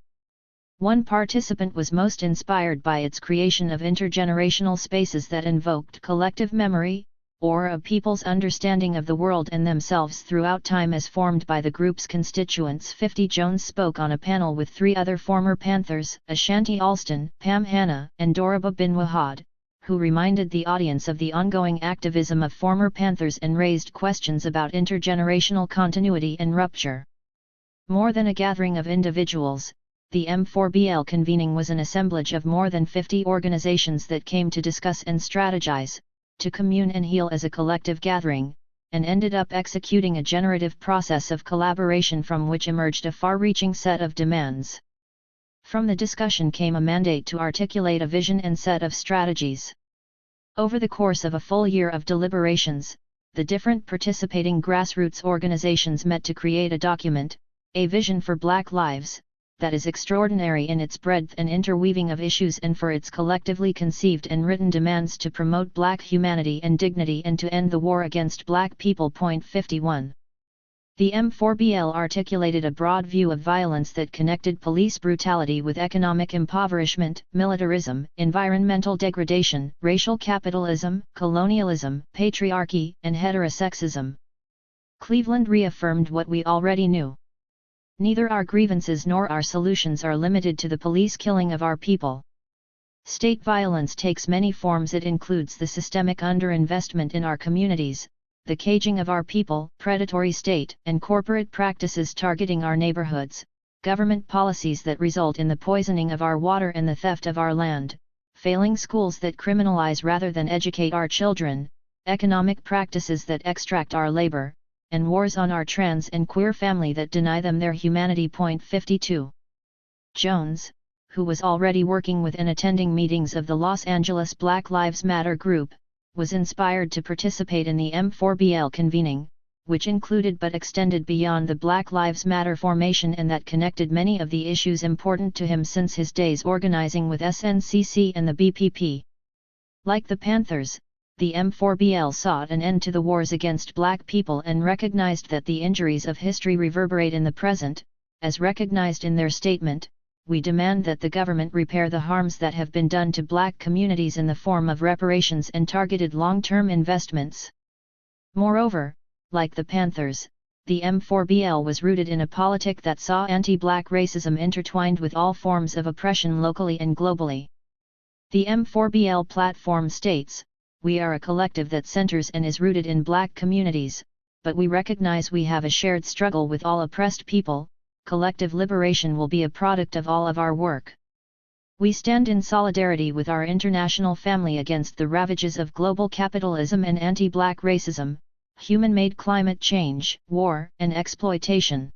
One participant was most inspired by its creation of intergenerational spaces that invoked collective memory, or a people's understanding of the world and themselves throughout time as formed by the group's constituents. 50 Jones spoke on a panel with 3 other former Panthers, Ashanti Alston, Pam Hanna, and Doroba bin Wahad, who reminded the audience of the ongoing activism of former Panthers and raised questions about intergenerational continuity and rupture. More than a gathering of individuals, the M4BL convening was an assemblage of more than 50 organizations that came to discuss and strategize, to commune and heal as a collective gathering, and ended up executing a generative process of collaboration from which emerged a far-reaching set of demands. From the discussion came a mandate to articulate a vision and set of strategies. Over the course of a full year of deliberations, the different participating grassroots organizations met to create a document, A Vision for Black Lives, that is extraordinary in its breadth and interweaving of issues and for its collectively conceived and written demands to promote Black humanity and dignity and to end the war against Black people. 51. The M4BL articulated a broad view of violence that connected police brutality with economic impoverishment, militarism, environmental degradation, racial capitalism, colonialism, patriarchy, and heterosexism. Cleveland reaffirmed what we already knew. Neither our grievances nor our solutions are limited to the police killing of our people. State violence takes many forms. It includes the systemic underinvestment in our communities, the caging of our people, predatory state and corporate practices targeting our neighborhoods, government policies that result in the poisoning of our water and the theft of our land, failing schools that criminalize rather than educate our children, economic practices that extract our labor, and wars on our trans and queer family that deny them their humanity. 52. Jones, who was already working with and attending meetings of the Los Angeles Black Lives Matter group, was inspired to participate in the M4BL convening, which included but extended beyond the Black Lives Matter formation and that connected many of the issues important to him since his days organizing with SNCC and the BPP. Like the Panthers, the M4BL sought an end to the wars against Black people and recognized that the injuries of history reverberate in the present. As recognized in their statement, we demand that the government repair the harms that have been done to Black communities in the form of reparations and targeted long-term investments. Moreover, like the Panthers, the M4BL was rooted in a politic that saw anti-Black racism intertwined with all forms of oppression locally and globally. The M4BL platform states, "We are a collective that centers and is rooted in Black communities, but we recognize we have a shared struggle with all oppressed people. Collective liberation will be a product of all of our work. We stand in solidarity with our international family against the ravages of global capitalism and anti-Black racism, human-made climate change, war, and exploitation."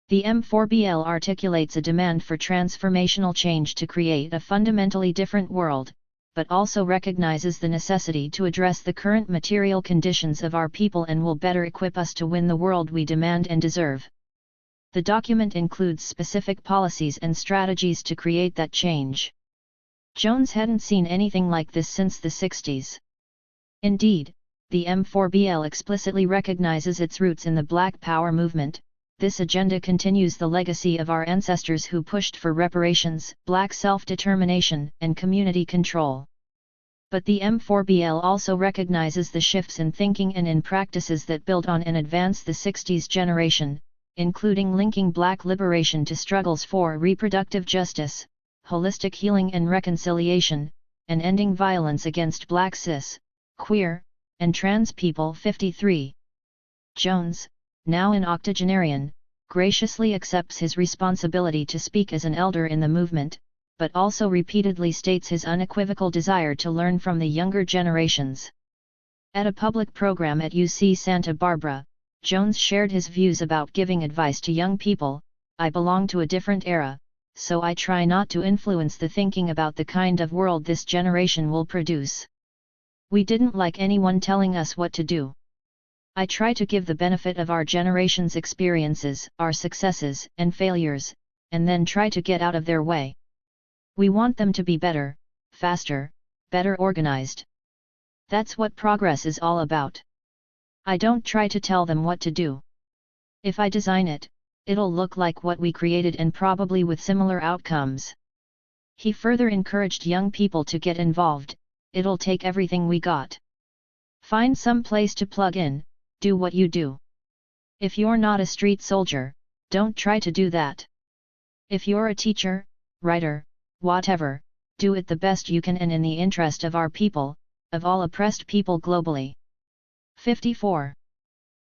The M4BL articulates a demand for transformational change to create a fundamentally different world, but also recognizes the necessity to address the current material conditions of our people and will better equip us to win the world we demand and deserve. The document includes specific policies and strategies to create that change. Jones hadn't seen anything like this since the 60s. Indeed, the M4BL explicitly recognizes its roots in the Black Power movement. This agenda continues the legacy of our ancestors who pushed for reparations, Black self-determination, and community control. But the M4BL also recognizes the shifts in thinking and in practices that build on and advance the 60s generation, including linking Black liberation to struggles for reproductive justice, holistic healing and reconciliation, and ending violence against Black cis, queer, and trans people. 53. Jones, now an octogenarian, graciously accepts his responsibility to speak as an elder in the movement, but also repeatedly states his unequivocal desire to learn from the younger generations. At a public program at UC Santa Barbara, Jones shared his views about giving advice to young people. "I belong to a different era, so I try not to influence the thinking about the kind of world this generation will produce. We didn't like anyone telling us what to do. I try to give the benefit of our generation's experiences, our successes and failures, and then try to get out of their way. We want them to be better, faster, better organized. That's what progress is all about. I don't try to tell them what to do. If I design it, it'll look like what we created and probably with similar outcomes." He further encouraged young people to get involved. "It'll take everything we got. Find some place to plug in, do what you do. If you're not a street soldier, don't try to do that. If you're a teacher, writer, whatever, do it the best you can and in the interest of our people, of all oppressed people globally. 54.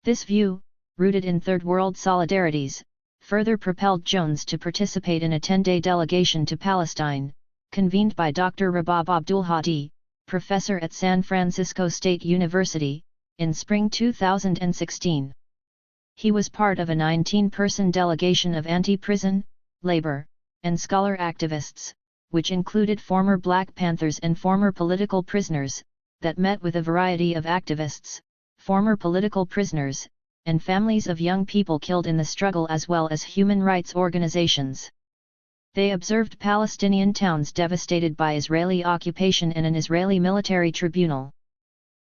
This view, rooted in Third World solidarities, further propelled Jones to participate in a 10-day delegation to Palestine, convened by Dr. Rabab Abdul-Hadi, professor at San Francisco State University, in spring 2016. He was part of a 19-person delegation of anti-prison, labor, and scholar activists, which included former Black Panthers and former political prisoners, that met with a variety of activists, former political prisoners, and families of young people killed in the struggle as well as human rights organizations. They observed Palestinian towns devastated by Israeli occupation and an Israeli military tribunal.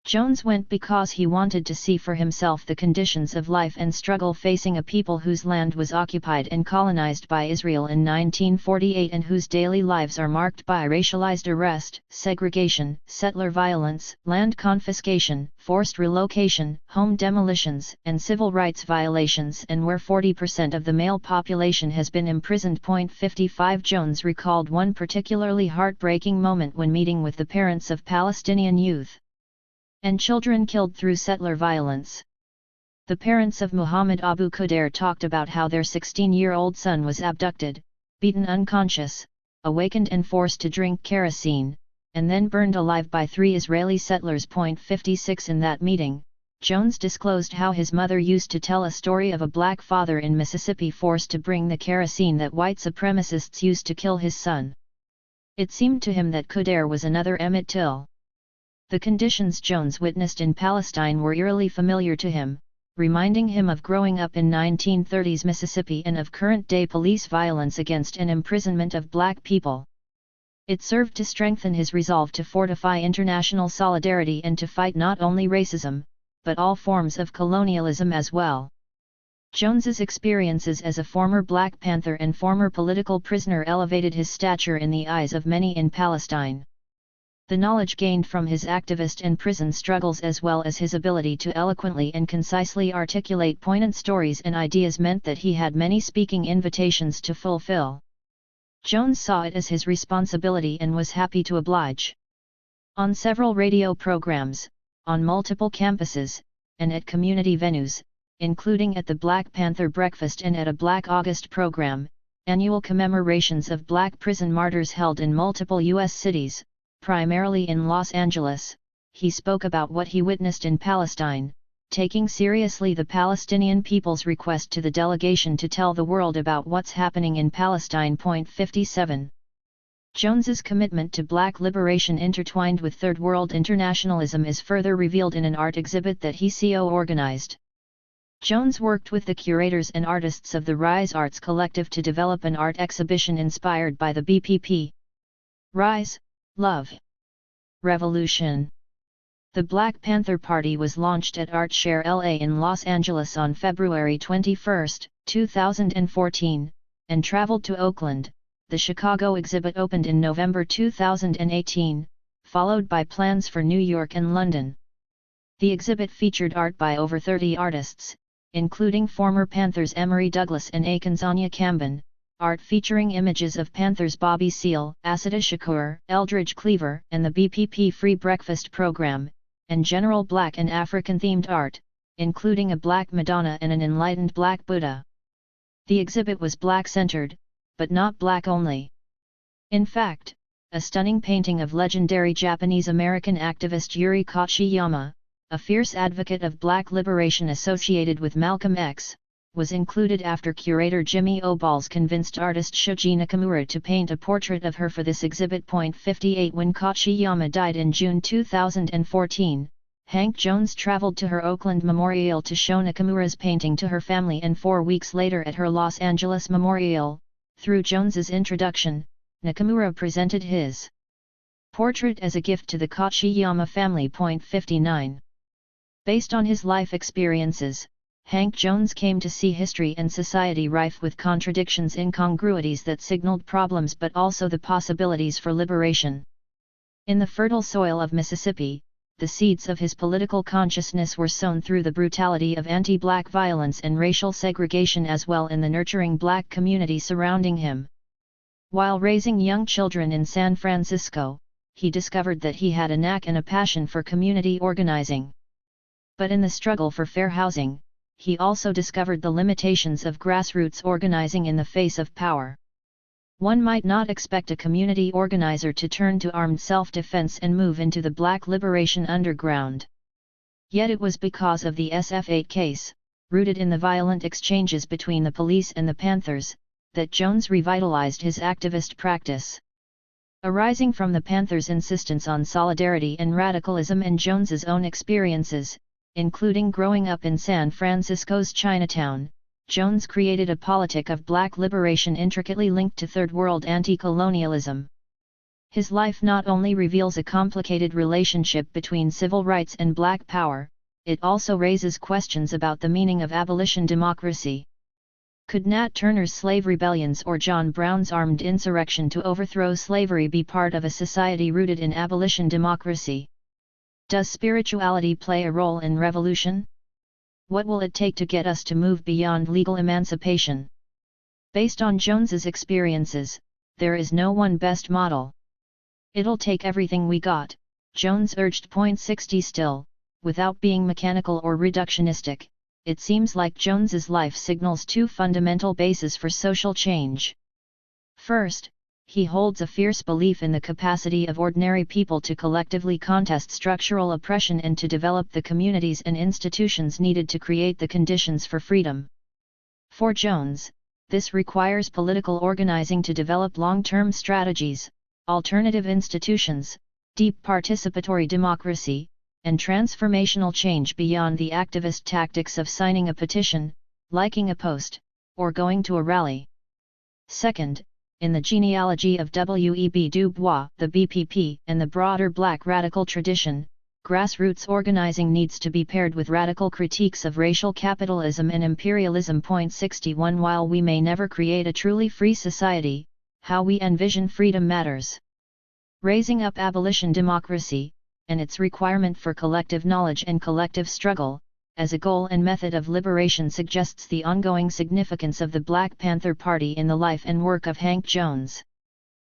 Jones went because he wanted to see for himself the conditions of life and struggle facing a people whose land was occupied and colonized by Israel in 1948 and whose daily lives are marked by racialized arrest, segregation, settler violence, land confiscation, forced relocation, home demolitions, and civil rights violations, and where 40% of the male population has been imprisoned. 55 Jones recalled one particularly heartbreaking moment when meeting with the parents of Palestinian youth and children killed through settler violence. The parents of Muhammad Abu Qudair talked about how their 16-year-old son was abducted, beaten unconscious, awakened and forced to drink kerosene, and then burned alive by 3 Israeli settlers. 56 In that meeting, Jones disclosed how his mother used to tell a story of a black father in Mississippi forced to bring the kerosene that white supremacists used to kill his son. It seemed to him that Qudair was another Emmett Till. The conditions Jones witnessed in Palestine were eerily familiar to him, reminding him of growing up in 1930s Mississippi and of current-day police violence against and imprisonment of black people. It served to strengthen his resolve to fortify international solidarity and to fight not only racism, but all forms of colonialism as well. Jones's experiences as a former Black Panther and former political prisoner elevated his stature in the eyes of many in Palestine. The knowledge gained from his activist and prison struggles as well as his ability to eloquently and concisely articulate poignant stories and ideas meant that he had many speaking invitations to fulfill. Jones saw it as his responsibility and was happy to oblige. On several radio programs, on multiple campuses, and at community venues, including at the Black Panther Breakfast and at a Black August program, annual commemorations of Black prison martyrs held in multiple U.S. cities, primarily in Los Angeles, he spoke about what he witnessed in Palestine, taking seriously the Palestinian people's request to the delegation to tell the world about what's happening in Palestine. 57. Jones's commitment to Black liberation intertwined with Third World internationalism is further revealed in an art exhibit that he co-organized. Jones worked with the curators and artists of the Rise Arts Collective to develop an art exhibition inspired by the BPP. Rise, Love, Revolution. The Black Panther Party was launched at ArtShare LA in Los Angeles on February 21, 2014, and traveled to Oakland. The Chicago exhibit opened in November 2018, followed by plans for New York and London. The exhibit featured art by over 30 artists, including former Panthers Emory Douglas and Akinzanya Camben, art featuring images of Panthers Bobby Seale, Assata Shakur, Eldridge Cleaver, and the BPP Free Breakfast program, and general Black and African-themed art, including a Black Madonna and an enlightened Black Buddha. The exhibit was Black-centered, but not Black only. In fact, a stunning painting of legendary Japanese-American activist Yuri Kochiyama, a fierce advocate of Black liberation associated with Malcolm X, was included after curator Jimmy Oballs convinced artist Shoji Nakamura to paint a portrait of her for this exhibit. 58 When Kochiyama died in June 2014, Hank Jones traveled to her Oakland memorial to show Nakamura's painting to her family, and 4 weeks later at her Los Angeles memorial, through Jones's introduction, Nakamura presented his portrait as a gift to the Kochiyama family. 59. Based on his life experiences, Hank Jones came to see history and society rife with contradictions, incongruities that signaled problems but also the possibilities for liberation. In the fertile soil of Mississippi, the seeds of his political consciousness were sown through the brutality of anti-Black violence and racial segregation, as well in the nurturing Black community surrounding him. While raising young children in San Francisco, he discovered that he had a knack and a passion for community organizing. But in the struggle for fair housing, he also discovered the limitations of grassroots organizing in the face of power. One might not expect a community organizer to turn to armed self-defense and move into the Black liberation underground. Yet it was because of the SF-8 case, rooted in the violent exchanges between the police and the Panthers, that Jones revitalized his activist practice. Arising from the Panthers' insistence on solidarity and radicalism and Jones's own experiences, including growing up in San Francisco's Chinatown, Jones created a politic of Black liberation intricately linked to Third World anti-colonialism. His life not only reveals a complicated relationship between civil rights and Black power, it also raises questions about the meaning of abolition democracy. Could Nat Turner's slave rebellions or John Brown's armed insurrection to overthrow slavery be part of a society rooted in abolition democracy? Does spirituality play a role in revolution? What will it take to get us to move beyond legal emancipation? Based on Jones's experiences, there is no one best model. It'll take everything we got, Jones urged. 60 Still, without being mechanical or reductionistic, it seems like Jones's life signals two fundamental bases for social change. First, he holds a fierce belief in the capacity of ordinary people to collectively contest structural oppression and to develop the communities and institutions needed to create the conditions for freedom. For Jones, this requires political organizing to develop long-term strategies, alternative institutions, deep participatory democracy, and transformational change beyond the activist tactics of signing a petition, liking a post, or going to a rally. Second, in the genealogy of W.E.B. Du Bois, the BPP, and the broader Black radical tradition, grassroots organizing needs to be paired with radical critiques of racial capitalism and imperialism. 61 While we may never create a truly free society, how we envision freedom matters. Raising up abolition democracy, and its requirement for collective knowledge and collective struggle, as a goal and method of liberation suggests the ongoing significance of the Black Panther Party in the life and work of Hank Jones.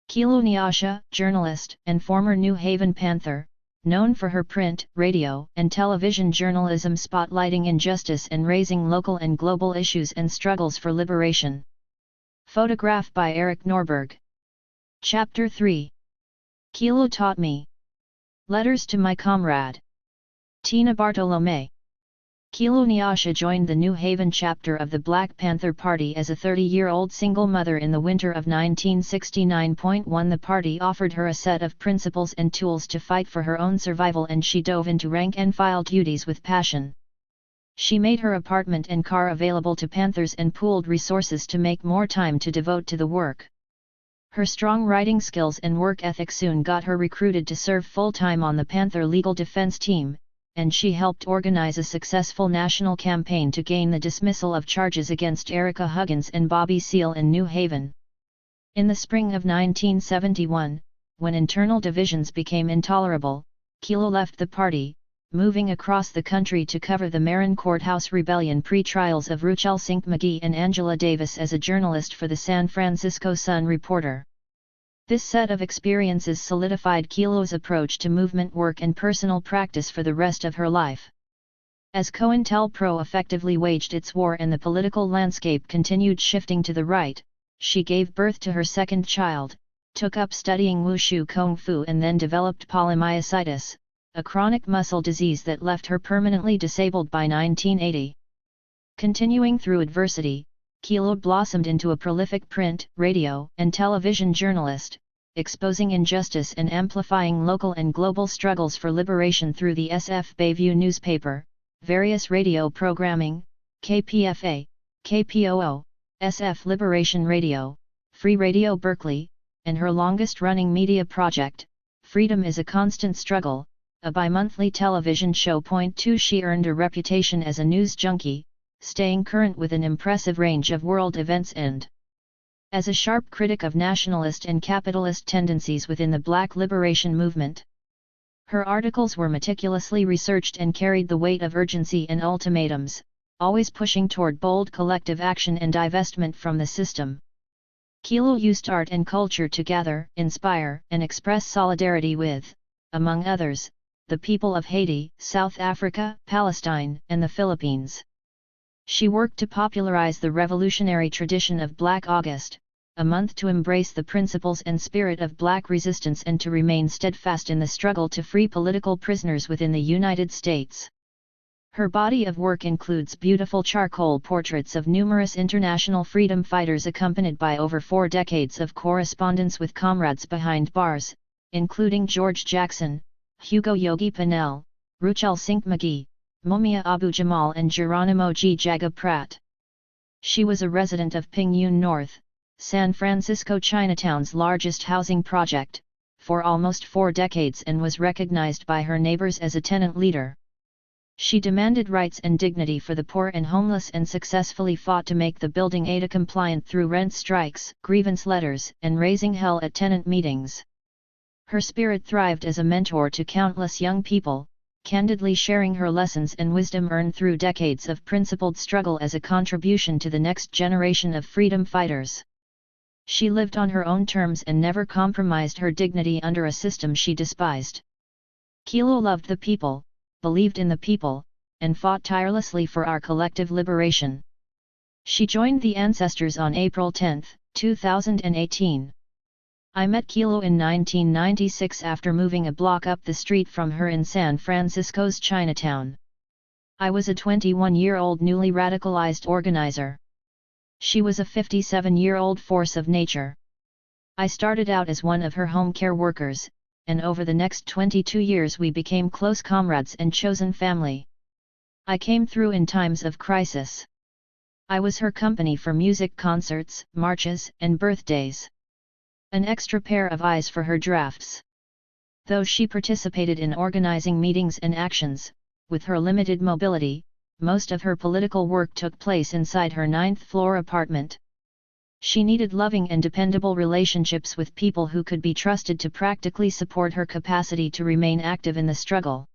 Kilo Nyasha, journalist and former New Haven Panther, known for her print, radio, and television journalism spotlighting injustice and raising local and global issues and struggles for liberation. Photograph by Eric Norberg. Chapter 3. Kilo taught me. Letters to my comrade. Tina Bartolome. Kilo Nyasha joined the New Haven chapter of the Black Panther Party as a 30-year-old single mother in the winter of 1969. The party offered her a set of principles and tools to fight for her own survival, and she dove into rank-and-file duties with passion. She made her apartment and car available to Panthers and pooled resources to make more time to devote to the work. Her strong writing skills and work ethic soon got her recruited to serve full-time on the Panther legal defense team, and she helped organize a successful national campaign to gain the dismissal of charges against Erica Huggins and Bobby Seale in New Haven. In the spring of 1971, when internal divisions became intolerable, Kilo left the party, moving across the country to cover the Marin Courthouse Rebellion pre-trials of Ruchell Sink McGee and Angela Davis as a journalist for the San Francisco Sun-Reporter. This set of experiences solidified Kilo's approach to movement work and personal practice for the rest of her life. As COINTELPRO effectively waged its war and the political landscape continued shifting to the right, she gave birth to her second child, took up studying wushu kung fu, and then developed polymyositis, a chronic muscle disease that left her permanently disabled by 1980. Continuing through adversity, Kilo blossomed into a prolific print, radio, and television journalist, exposing injustice and amplifying local and global struggles for liberation through the SF Bayview newspaper, various radio programming, KPFA, KPOO, SF Liberation Radio, Free Radio Berkeley, and her longest-running media project, Freedom is a Constant Struggle, a bi-monthly television show. 2 She earned a reputation as a news junkie, staying current with an impressive range of world events and as a sharp critic of nationalist and capitalist tendencies within the Black liberation movement. Her articles were meticulously researched and carried the weight of urgency and ultimatums, always pushing toward bold collective action and divestment from the system. Kilo used art and culture to gather, inspire, and express solidarity with, among others, the people of Haiti, South Africa, Palestine, and the Philippines. She worked to popularize the revolutionary tradition of Black August, a month to embrace the principles and spirit of Black resistance and to remain steadfast in the struggle to free political prisoners within the United States. Her body of work includes beautiful charcoal portraits of numerous international freedom fighters accompanied by over 4 decades of correspondence with comrades behind bars, including George Jackson, Hugo Yogi Pinel, Ruchel Singh Magee, Mumia Abu Jamal and Geronimo G. Jaga Pratt. She was a resident of Ping Yun North, San Francisco Chinatown's largest housing project, for almost 4 decades and was recognized by her neighbors as a tenant leader. She demanded rights and dignity for the poor and homeless and successfully fought to make the building ADA compliant through rent strikes, grievance letters, and raising hell at tenant meetings. Her spirit thrived as a mentor to countless young people, candidly sharing her lessons and wisdom earned through decades of principled struggle as a contribution to the next generation of freedom fighters. She lived on her own terms and never compromised her dignity under a system she despised. Kilo loved the people, believed in the people, and fought tirelessly for our collective liberation. She joined the ancestors on April 10, 2018. I met Kilo in 1996 after moving a block up the street from her in San Francisco's Chinatown. I was a 21-year-old newly radicalized organizer. She was a 57-year-old force of nature. I started out as one of her home care workers, and over the next 22 years we became close comrades and chosen family. I came through in times of crisis. I was her company for music concerts, marches, and birthdays. An extra pair of eyes for her drafts. Though she participated in organizing meetings and actions, with her limited mobility, most of her political work took place inside her 9th-floor apartment. She needed loving and dependable relationships with people who could be trusted to practically support her capacity to remain active in the struggle.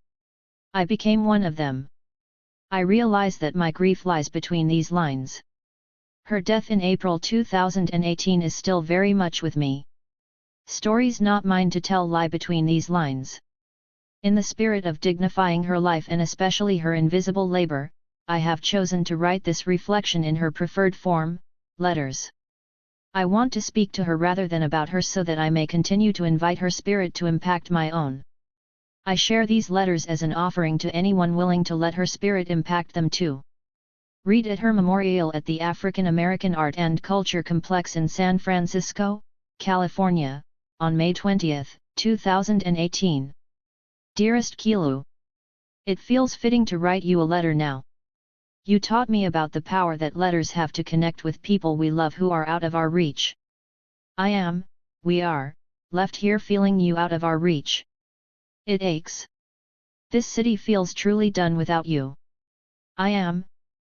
I became one of them. I realize that my grief lies between these lines. Her death in April 2018 is still very much with me. Stories not mine to tell lie between these lines. In the spirit of dignifying her life and especially her invisible labor, I have chosen to write this reflection in her preferred form, letters. I want to speak to her rather than about her so that I may continue to invite her spirit to impact my own. I share these letters as an offering to anyone willing to let her spirit impact them too. Read at her memorial at the African American Art and Culture Complex in San Francisco, California, on May 20, 2018. Dearest Kilo, it feels fitting to write you a letter now. You taught me about the power that letters have to connect with people we love who are out of our reach. We are, left here feeling you out of our reach. It aches. This city feels truly done without you.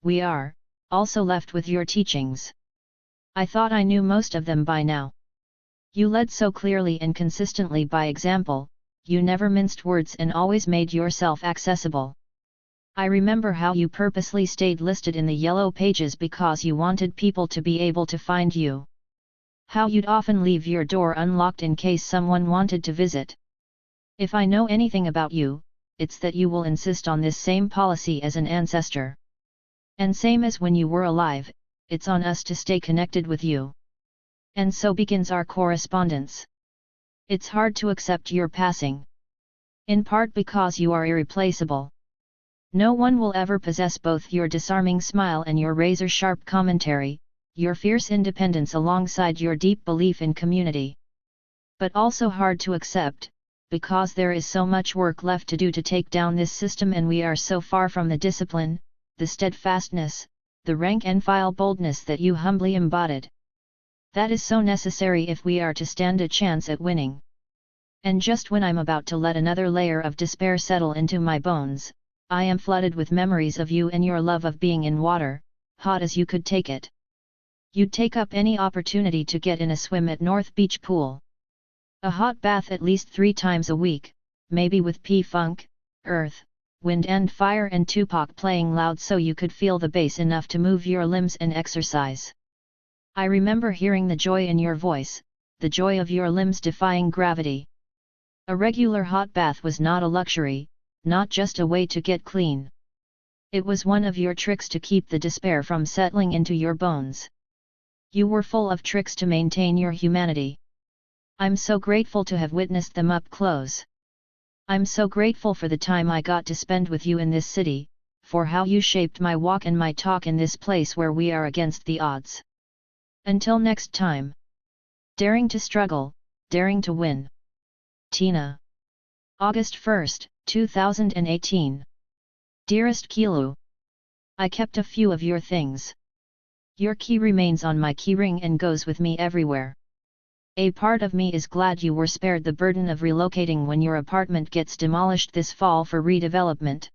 We are, also left with your teachings. I thought I knew most of them by now. You led so clearly and consistently by example, you never minced words and always made yourself accessible. I remember how you purposely stayed listed in the yellow pages because you wanted people to be able to find you. How you'd often leave your door unlocked in case someone wanted to visit. If I know anything about you, it's that you will insist on this same policy as an ancestor. And same as when you were alive, it's on us to stay connected with you. And so begins our correspondence. It's hard to accept your passing. In part because you are irreplaceable. No one will ever possess both your disarming smile and your razor-sharp commentary, your fierce independence alongside your deep belief in community. But also hard to accept, because there is so much work left to do to take down this system and we are so far from the discipline, the steadfastness, the rank-and-file boldness that you humbly embodied. That is so necessary if we are to stand a chance at winning. And just when I'm about to let another layer of despair settle into my bones, I am flooded with memories of you and your love of being in water, hot as you could take it. You'd take up any opportunity to get in a swim at North Beach Pool. A hot bath at least 3 times a week, maybe with P-Funk, Earth, Wind and Fire and Tupac playing loud so you could feel the bass enough to move your limbs and exercise. I remember hearing the joy in your voice, the joy of your limbs defying gravity. A regular hot bath was not a luxury, not just a way to get clean. It was one of your tricks to keep the despair from settling into your bones. You were full of tricks to maintain your humanity. I'm so grateful to have witnessed them up close. I'm so grateful for the time I got to spend with you in this city, for how you shaped my walk and my talk in this place where we are against the odds. Until next time. Daring to struggle, daring to win. Tina. August 1, 2018. Dearest Kilu. I kept a few of your things. Your key remains on my keyring and goes with me everywhere. A part of me is glad you were spared the burden of relocating when your apartment gets demolished this fall for redevelopment.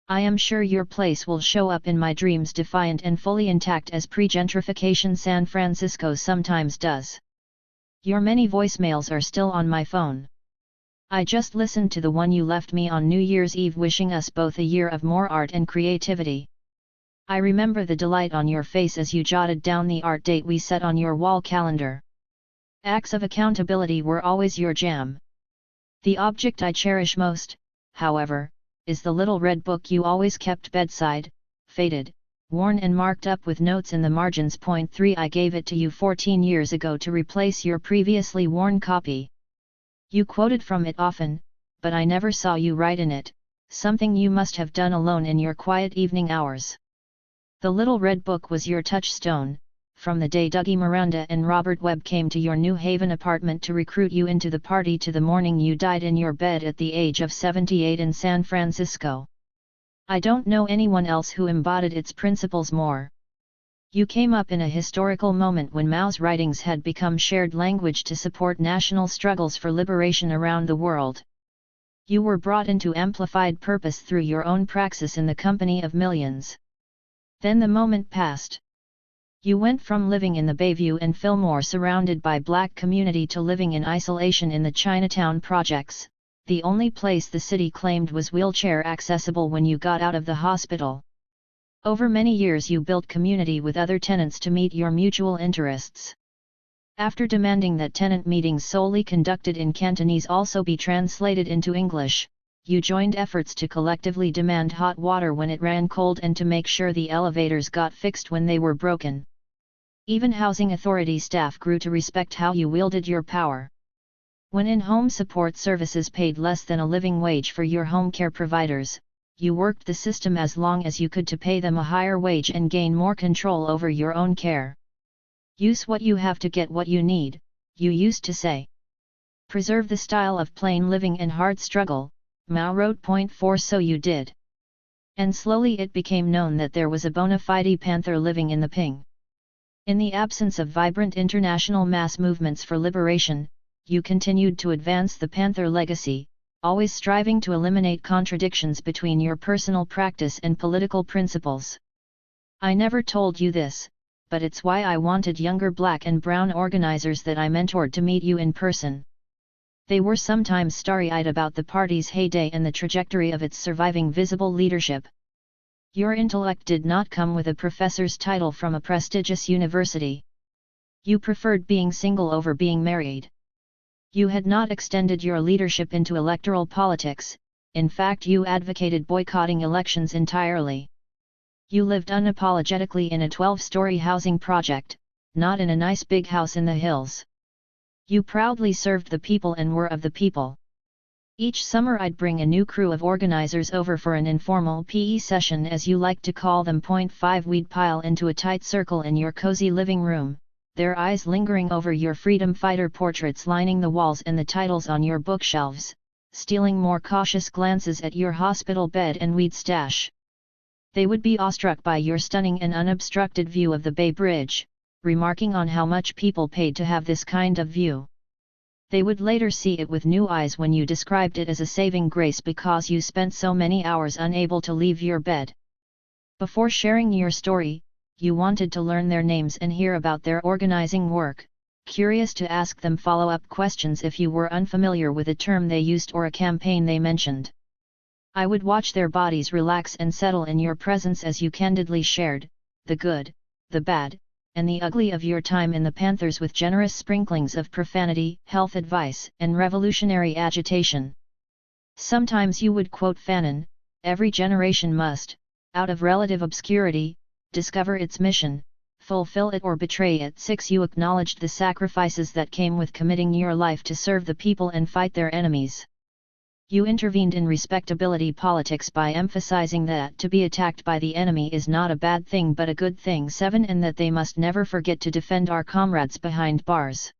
I am sure your place will show up in my dreams defiant and fully intact as pre-gentrification San Francisco sometimes does. Your many voicemails are still on my phone. I just listened to the one you left me on New Year's Eve wishing us both a year of more art and creativity. I remember the delight on your face as you jotted down the art date we set on your wall calendar. Acts of accountability were always your jam. The object I cherish most, however, is the little red book you always kept bedside, faded, worn and marked up with notes in the margins. Point 3 I gave it to you 14 years ago to replace your previously worn copy. You quoted from it often, but I never saw you write in it, something you must have done alone in your quiet evening hours. The little red book was your touchstone, from the day Dougie Miranda and Robert Webb came to your New Haven apartment to recruit you into the party to the morning you died in your bed at the age of 78 in San Francisco. I don't know anyone else who embodied its principles more. You came up in a historical moment when Mao's writings had become shared language to support national struggles for liberation around the world. You were brought into amplified purpose through your own praxis in the company of millions. Then the moment passed. You went from living in the Bayview and Fillmore surrounded by black community to living in isolation in the Chinatown projects, the only place the city claimed was wheelchair accessible when you got out of the hospital. Over many years you built community with other tenants to meet your mutual interests. After demanding that tenant meetings solely conducted in Cantonese also be translated into English, you joined efforts to collectively demand hot water when it ran cold and to make sure the elevators got fixed when they were broken. Even housing authority staff grew to respect how you wielded your power. When in-home support services paid less than a living wage for your home care providers, you worked the system as long as you could to pay them a higher wage and gain more control over your own care. Use what you have to get what you need, you used to say. Preserve the style of plain living and hard struggle, Mao wrote. Point 4 So you did. And slowly it became known that there was a bona fide Panther living in the Ping. In the absence of vibrant international mass movements for liberation, you continued to advance the Panther legacy, always striving to eliminate contradictions between your personal practice and political principles. I never told you this, but it's why I wanted younger black and brown organizers that I mentored to meet you in person. They were sometimes starry-eyed about the party's heyday and the trajectory of its surviving visible leadership. Your intellect did not come with a professor's title from a prestigious university. You preferred being single over being married. You had not extended your leadership into electoral politics, in fact you advocated boycotting elections entirely. You lived unapologetically in a 12-story housing project, not in a nice big house in the hills. You proudly served the people and were of the people. Each summer I'd bring a new crew of organizers over for an informal PE session as you like to call them. Point 5 We'd pile into a tight circle in your cozy living room, their eyes lingering over your freedom fighter portraits lining the walls and the titles on your bookshelves, stealing more cautious glances at your hospital bed and weed stash. They would be awestruck by your stunning and unobstructed view of the Bay Bridge, remarking on how much people paid to have this kind of view. They would later see it with new eyes when you described it as a saving grace because you spent so many hours unable to leave your bed. Before sharing your story, you wanted to learn their names and hear about their organizing work, curious to ask them follow-up questions if you were unfamiliar with a term they used or a campaign they mentioned. I would watch their bodies relax and settle in your presence as you candidly shared, the good, the bad, and the ugly of your time in the Panthers with generous sprinklings of profanity, health advice, and revolutionary agitation. Sometimes you would quote Fanon, "Every generation must, out of relative obscurity, discover its mission, fulfill it or betray it." 6. You acknowledged the sacrifices that came with committing your life to serve the people and fight their enemies. You intervened in respectability politics by emphasizing that to be attacked by the enemy is not a bad thing but a good thing. 7. And that they must never forget to defend our comrades behind bars.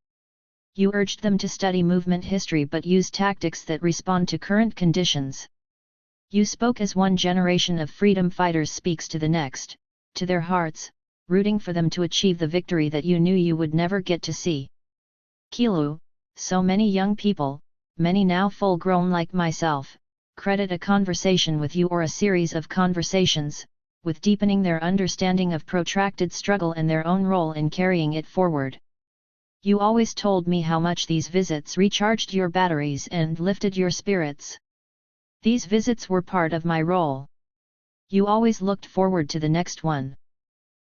You urged them to study movement history but use tactics that respond to current conditions. You spoke as one generation of freedom fighters speaks to the next, to their hearts, rooting for them to achieve the victory that you knew you would never get to see. Kilu, so many young people, many now full-grown like myself, credit a conversation with you or a series of conversations, with deepening their understanding of protracted struggle and their own role in carrying it forward. You always told me how much these visits recharged your batteries and lifted your spirits. These visits were part of my role. You always looked forward to the next one.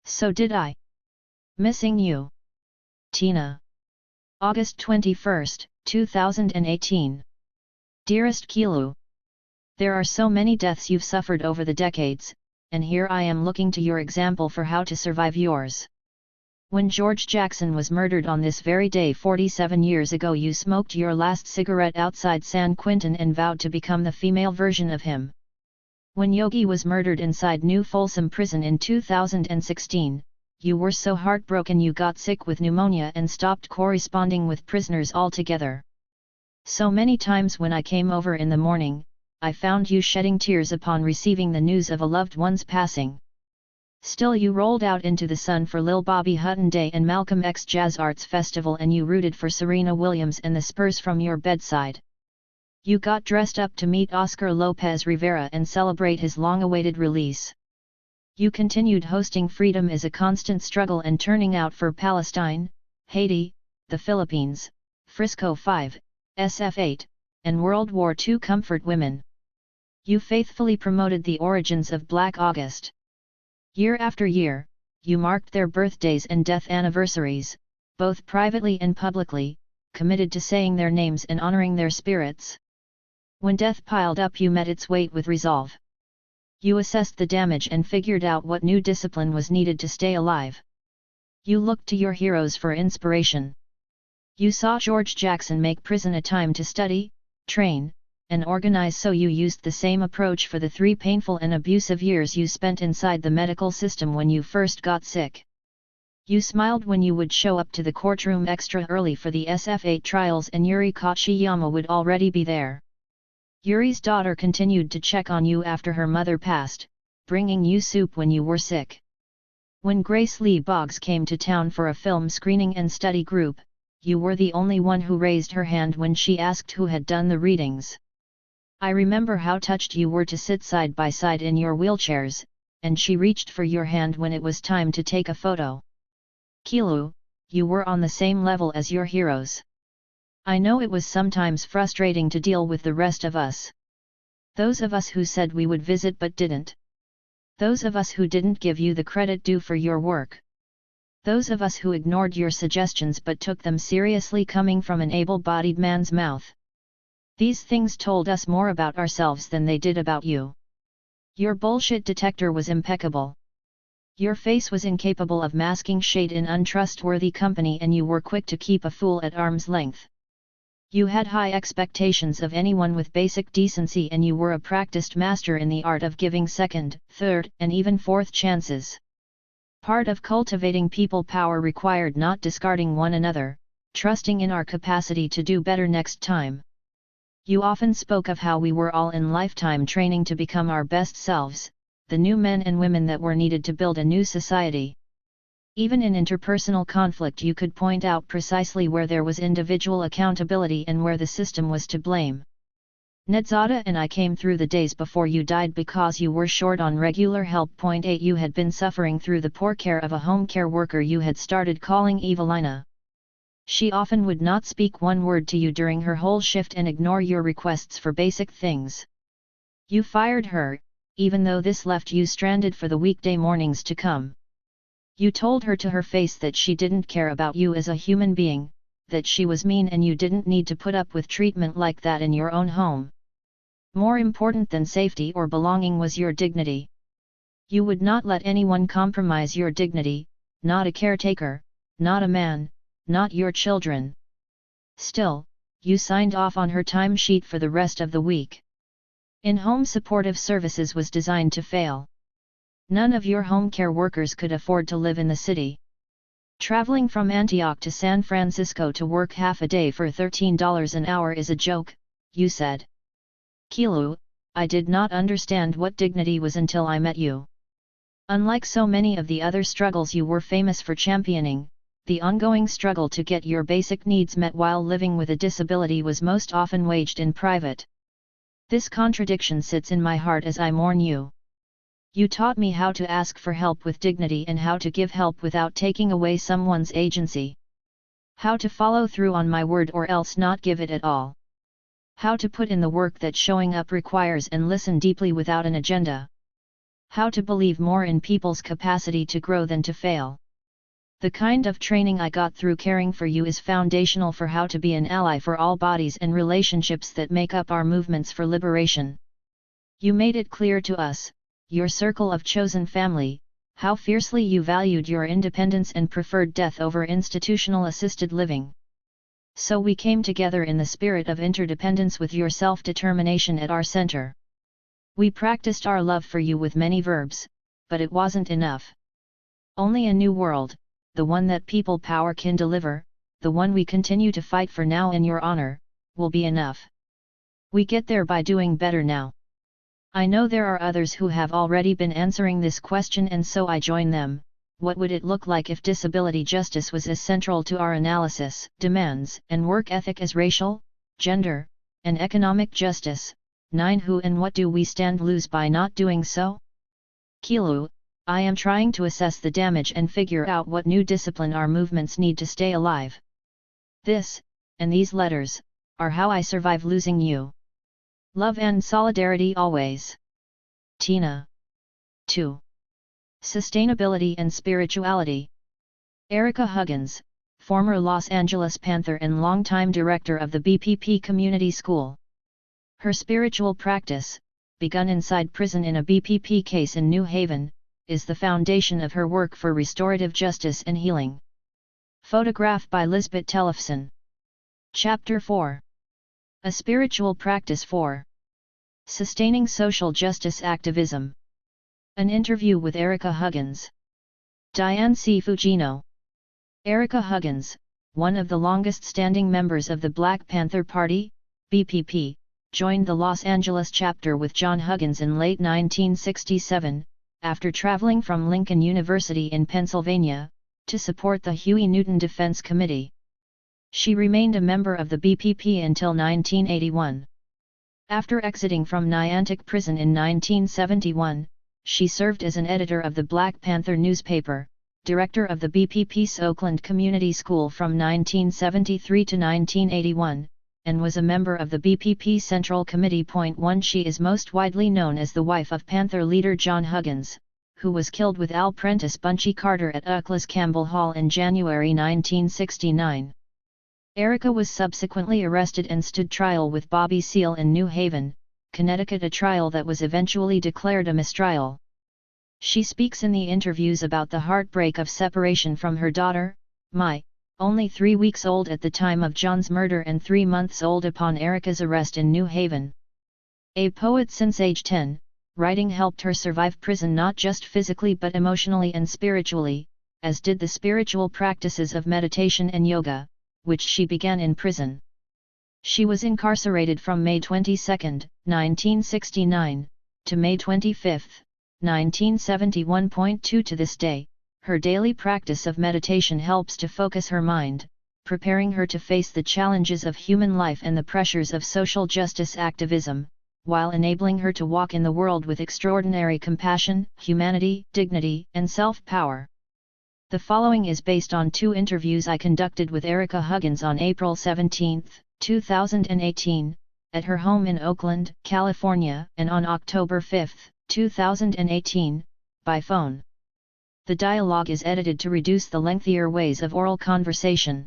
So did I. Missing you. Tina. August 21, 2018. Dearest Kilu, there are so many deaths you've suffered over the decades, and here I am looking to your example for how to survive yours. When George Jackson was murdered on this very day 47 years ago, you smoked your last cigarette outside San Quentin and vowed to become the female version of him. When Yogi was murdered inside New Folsom Prison in 2016, you were so heartbroken you got sick with pneumonia and stopped corresponding with prisoners altogether. So many times when I came over in the morning, I found you shedding tears upon receiving the news of a loved one's passing. Still you rolled out into the sun for Lil Bobby Hutton Day and Malcolm X Jazz Arts Festival, and you rooted for Serena Williams and the Spurs from your bedside. You got dressed up to meet Oscar Lopez Rivera and celebrate his long-awaited release. You continued hosting Freedom is a Constant Struggle and turning out for Palestine, Haiti, the Philippines, Frisco 5, SF8, and World War II Comfort Women. You faithfully promoted the origins of Black August. Year after year, you marked their birthdays and death anniversaries, both privately and publicly, committed to saying their names and honoring their spirits. When death piled up, you met its weight with resolve. You assessed the damage and figured out what new discipline was needed to stay alive. You looked to your heroes for inspiration. You saw George Jackson make prison a time to study, train, and organize, so you used the same approach for the 3 painful and abusive years you spent inside the medical system when you first got sick. You smiled when you would show up to the courtroom extra early for the SF8 trials and Yuri Kochiyama would already be there. Yuri's daughter continued to check on you after her mother passed, bringing you soup when you were sick. When Grace Lee Boggs came to town for a film screening and study group, you were the only one who raised her hand when she asked who had done the readings. I remember how touched you were to sit side by side in your wheelchairs, and she reached for your hand when it was time to take a photo. Kilu, you were on the same level as your heroes. I know it was sometimes frustrating to deal with the rest of us. Those of us who said we would visit but didn't. Those of us who didn't give you the credit due for your work. Those of us who ignored your suggestions but took them seriously coming from an able-bodied man's mouth. These things told us more about ourselves than they did about you. Your bullshit detector was impeccable. Your face was incapable of masking shade in untrustworthy company, and you were quick to keep a fool at arm's length. You had high expectations of anyone with basic decency, and you were a practiced master in the art of giving second, third, and even fourth chances. Part of cultivating people power required not discarding one another, trusting in our capacity to do better next time. You often spoke of how we were all in lifetime training to become our best selves, the new men and women that were needed to build a new society. Even in interpersonal conflict you could point out precisely where there was individual accountability and where the system was to blame. Nedzada and I came through the days before you died because you were short on regular help. 8 You had been suffering through the poor care of a home care worker you had started calling Evelina. She often would not speak one word to you during her whole shift and ignore your requests for basic things. You fired her, even though this left you stranded for the weekday mornings to come. You told her to her face that she didn't care about you as a human being, that she was mean and you didn't need to put up with treatment like that in your own home. More important than safety or belonging was your dignity. You would not let anyone compromise your dignity, not a caretaker, not a man, not your children. Still, you signed off on her timesheet for the rest of the week. In-home supportive services was designed to fail. None of your home care workers could afford to live in the city. Traveling from Antioch to San Francisco to work half a day for $13 an hour is a joke, you said. Kilu, I did not understand what dignity was until I met you. Unlike so many of the other struggles you were famous for championing, the ongoing struggle to get your basic needs met while living with a disability was most often waged in private. This contradiction sits in my heart as I mourn you. You taught me how to ask for help with dignity and how to give help without taking away someone's agency. How to follow through on my word or else not give it at all. How to put in the work that showing up requires and listen deeply without an agenda. How to believe more in people's capacity to grow than to fail. The kind of training I got through caring for you is foundational for how to be an ally for all bodies and relationships that make up our movements for liberation. You made it clear to us, your circle of chosen family, how fiercely you valued your independence and preferred death over institutional assisted living. So we came together in the spirit of interdependence with your self-determination at our center. We practiced our love for you with many verbs, but it wasn't enough. Only a new world, the one that people power can deliver, the one we continue to fight for now in your honor, will be enough. We get there by doing better now. I know there are others who have already been answering this question and so I join them. What would it look like if disability justice was as central to our analysis, demands, and work ethic as racial, gender, and economic justice? 9. Who and what do we stand to lose by not doing so? Kilu, I am trying to assess the damage and figure out what new discipline our movements need to stay alive. This, and these letters, are how I survive losing you. Love and solidarity always. Tina. 2. Sustainability and Spirituality. Erica Huggins, former Los Angeles Panther and longtime director of the BPP Community School. Her spiritual practice, begun inside prison in a BPP case in New Haven, is the foundation of her work for restorative justice and healing. Photograph by Lisbeth Tellefson. Chapter 4. A Spiritual Practice for Sustaining Social Justice Activism. An interview with Erica Huggins. Diane C. Fujino. Erica Huggins, one of the longest-standing members of the Black Panther Party, BPP, joined the Los Angeles chapter with John Huggins in late 1967, after traveling from Lincoln University in Pennsylvania, to support the Huey Newton Defense Committee. She remained a member of the BPP until 1981. After exiting from Niantic Prison in 1971, she served as an editor of the Black Panther newspaper, director of the BPP's Oakland Community School from 1973 to 1981, and was a member of the BPP Central Committee. 1. She is most widely known as the wife of Panther leader John Huggins, who was killed with Al Prentice Bunchy Carter at UCLA's Campbell Hall in January 1969. Erica was subsequently arrested and stood trial with Bobby Seale in New Haven, Connecticut, a trial that was eventually declared a mistrial. She speaks in the interviews about the heartbreak of separation from her daughter, Mai, only 3 weeks old at the time of John's murder and 3 months old upon Erica's arrest in New Haven. A poet since age 10, writing helped her survive prison not just physically but emotionally and spiritually, as did the spiritual practices of meditation and yoga, which she began in prison. She was incarcerated from May 22, 1969, to May 25, 1971. To this day, her daily practice of meditation helps to focus her mind, preparing her to face the challenges of human life and the pressures of social justice activism, while enabling her to walk in the world with extraordinary compassion, humanity, dignity, and self-power. The following is based on 2 interviews I conducted with Erica Huggins on April 17, 2018, at her home in Oakland, California, and on October 5, 2018, by phone. The dialogue is edited to reduce the lengthier ways of oral conversation.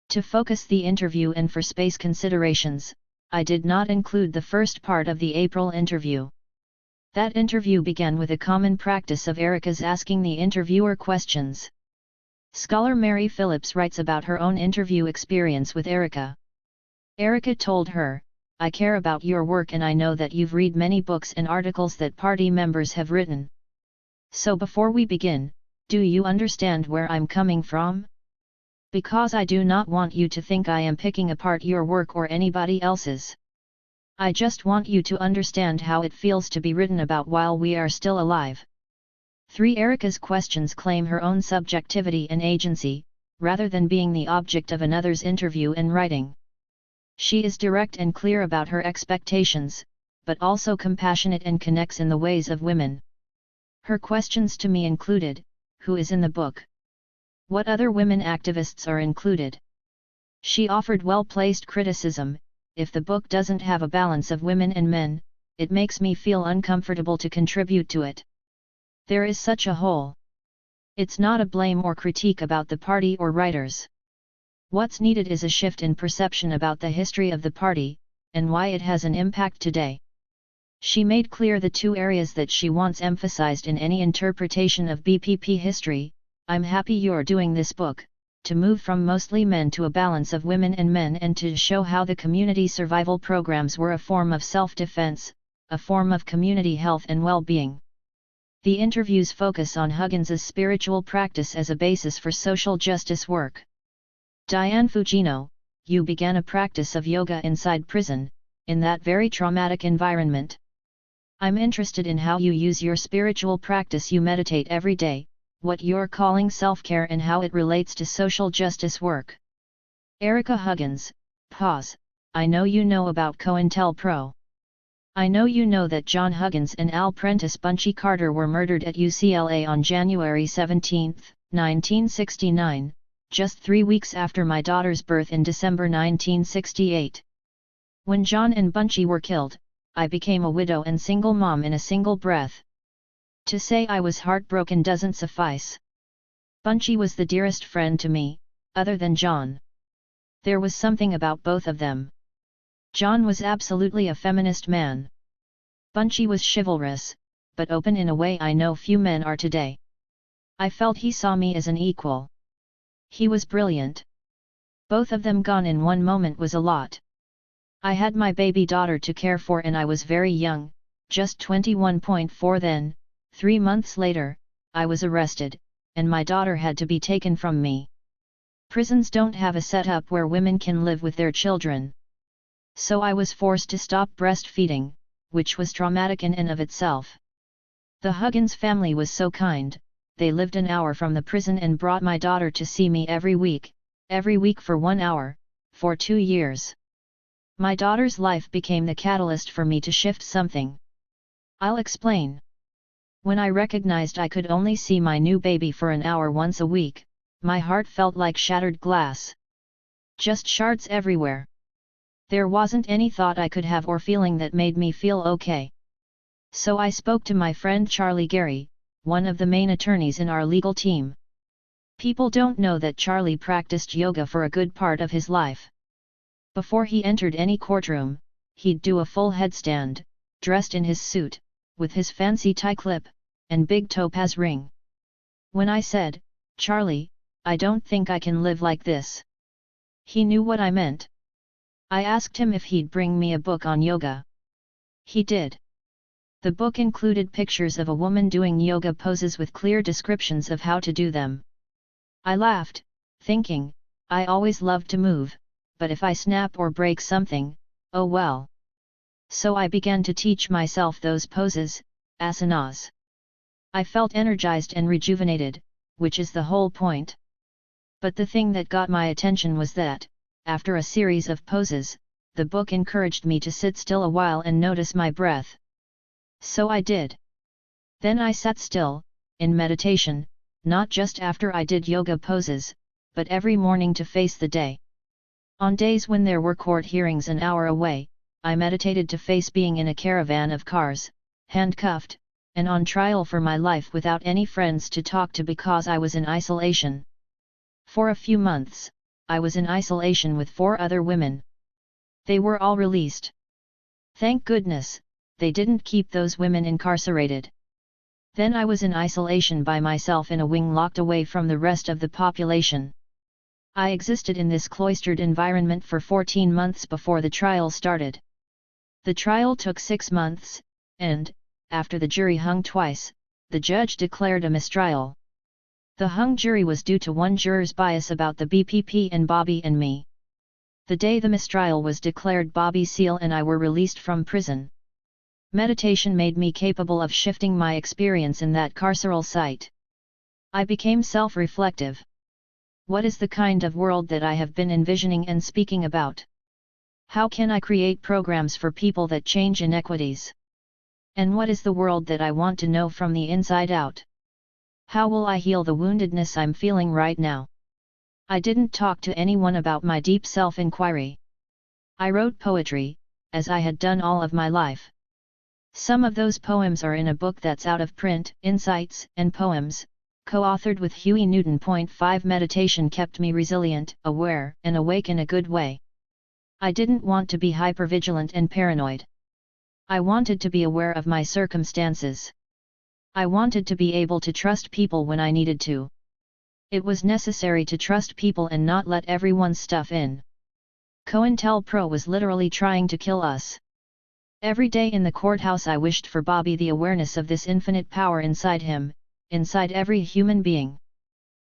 To focus the interview and for space considerations, I did not include the first part of the April interview. That interview began with a common practice of Erica's asking the interviewer questions. Scholar Mary Phillips writes about her own interview experience with Erica. Erica told her, "I care about your work and I know that you've read many books and articles that party members have written. So before we begin, do you understand where I'm coming from? Because I do not want you to think I am picking apart your work or anybody else's. I just want you to understand how it feels to be written about while we are still alive." 3. Erica's questions claim her own subjectivity and agency, rather than being the object of another's interview and writing. She is direct and clear about her expectations, but also compassionate and connects in the ways of women. Her questions to me included, who is in the book? What other women activists are included? She offered well-placed criticism. If the book doesn't have a balance of women and men, it makes me feel uncomfortable to contribute to it. There is such a hole. It's not a blame or critique about the party or writers. What's needed is a shift in perception about the history of the party, and why it has an impact today. She made clear the 2 areas that she wants emphasized in any interpretation of BPP history. "I'm happy you're doing this book, to move from mostly men to a balance of women and men and to show how the community survival programs were a form of self-defense, a form of community health and well-being." The interviews focus on Huggins's spiritual practice as a basis for social justice work. Diane Fujino, "You began a practice of yoga inside prison, in that very traumatic environment. I'm interested in how you use your spiritual practice. You meditate every day, what you're calling self-care and how it relates to social justice work." Erica Huggins, pause, "I know you know about COINTELPRO. I know you know that John Huggins and Al Prentice Bunchy Carter were murdered at UCLA on January 17, 1969, just 3 weeks after my daughter's birth in December 1968. When John and Bunchy were killed, I became a widow and single mom in a single breath. To say I was heartbroken doesn't suffice. Bunchy was the dearest friend to me, other than John. There was something about both of them. John was absolutely a feminist man. Bunchy was chivalrous, but open in a way I know few men are today. I felt he saw me as an equal. He was brilliant. Both of them gone in one moment was a lot. I had my baby daughter to care for and I was very young, just 21.4 then. 3 months later, I was arrested, and my daughter had to be taken from me. Prisons don't have a setup where women can live with their children. So I was forced to stop breastfeeding, which was traumatic in and of itself. The Huggins family was so kind, they lived an hour from the prison and brought my daughter to see me every week for 1 hour, for 2 years. My daughter's life became the catalyst for me to shift something. I'll explain. When I recognized I could only see my new baby for an hour once a week, my heart felt like shattered glass. Just shards everywhere. There wasn't any thought I could have or feeling that made me feel okay. So I spoke to my friend Charlie Gary, one of the main attorneys in our legal team. People don't know that Charlie practiced yoga for a good part of his life. Before he entered any courtroom, he'd do a full headstand, dressed in his suit, with his fancy tie clip, and big topaz ring. When I said, "Charlie, I don't think I can live like this," he knew what I meant. I asked him if he'd bring me a book on yoga. He did. The book included pictures of a woman doing yoga poses with clear descriptions of how to do them. I laughed, thinking, I always loved to move, but if I snap or break something, oh well. So I began to teach myself those poses, asanas. I felt energized and rejuvenated, which is the whole point. But the thing that got my attention was that, after a series of poses, the book encouraged me to sit still a while and notice my breath. So I did. Then I sat still, in meditation, not just after I did yoga poses, but every morning to face the day. On days when there were court hearings an hour away, I meditated to face being in a caravan of cars, handcuffed, and on trial for my life without any friends to talk to because I was in isolation. For a few months, I was in isolation with 4 other women. They were all released. Thank goodness, they didn't keep those women incarcerated. Then I was in isolation by myself in a wing locked away from the rest of the population. I existed in this cloistered environment for 14 months before the trial started. The trial took 6 months, and, after the jury hung twice, the judge declared a mistrial. The hung jury was due to one juror's bias about the BPP and Bobby and me. The day the mistrial was declared, Bobby Seale and I were released from prison. Meditation made me capable of shifting my experience in that carceral site. I became self-reflective. What is the kind of world that I have been envisioning and speaking about? How can I create programs for people that change inequities? And what is the world that I want to know from the inside out? How will I heal the woundedness I'm feeling right now? I didn't talk to anyone about my deep self-inquiry. I wrote poetry, as I had done all of my life. Some of those poems are in a book that's out of print, Insights and Poems, co-authored with Huey Newton. 5 Meditation kept me resilient, aware, and awake in a good way. I didn't want to be hypervigilant and paranoid. I wanted to be aware of my circumstances. I wanted to be able to trust people when I needed to. It was necessary to trust people and not let everyone's stuff in. COINTELPRO was literally trying to kill us. Every day in the courthouse I wished for Bobby the awareness of this infinite power inside him, inside every human being.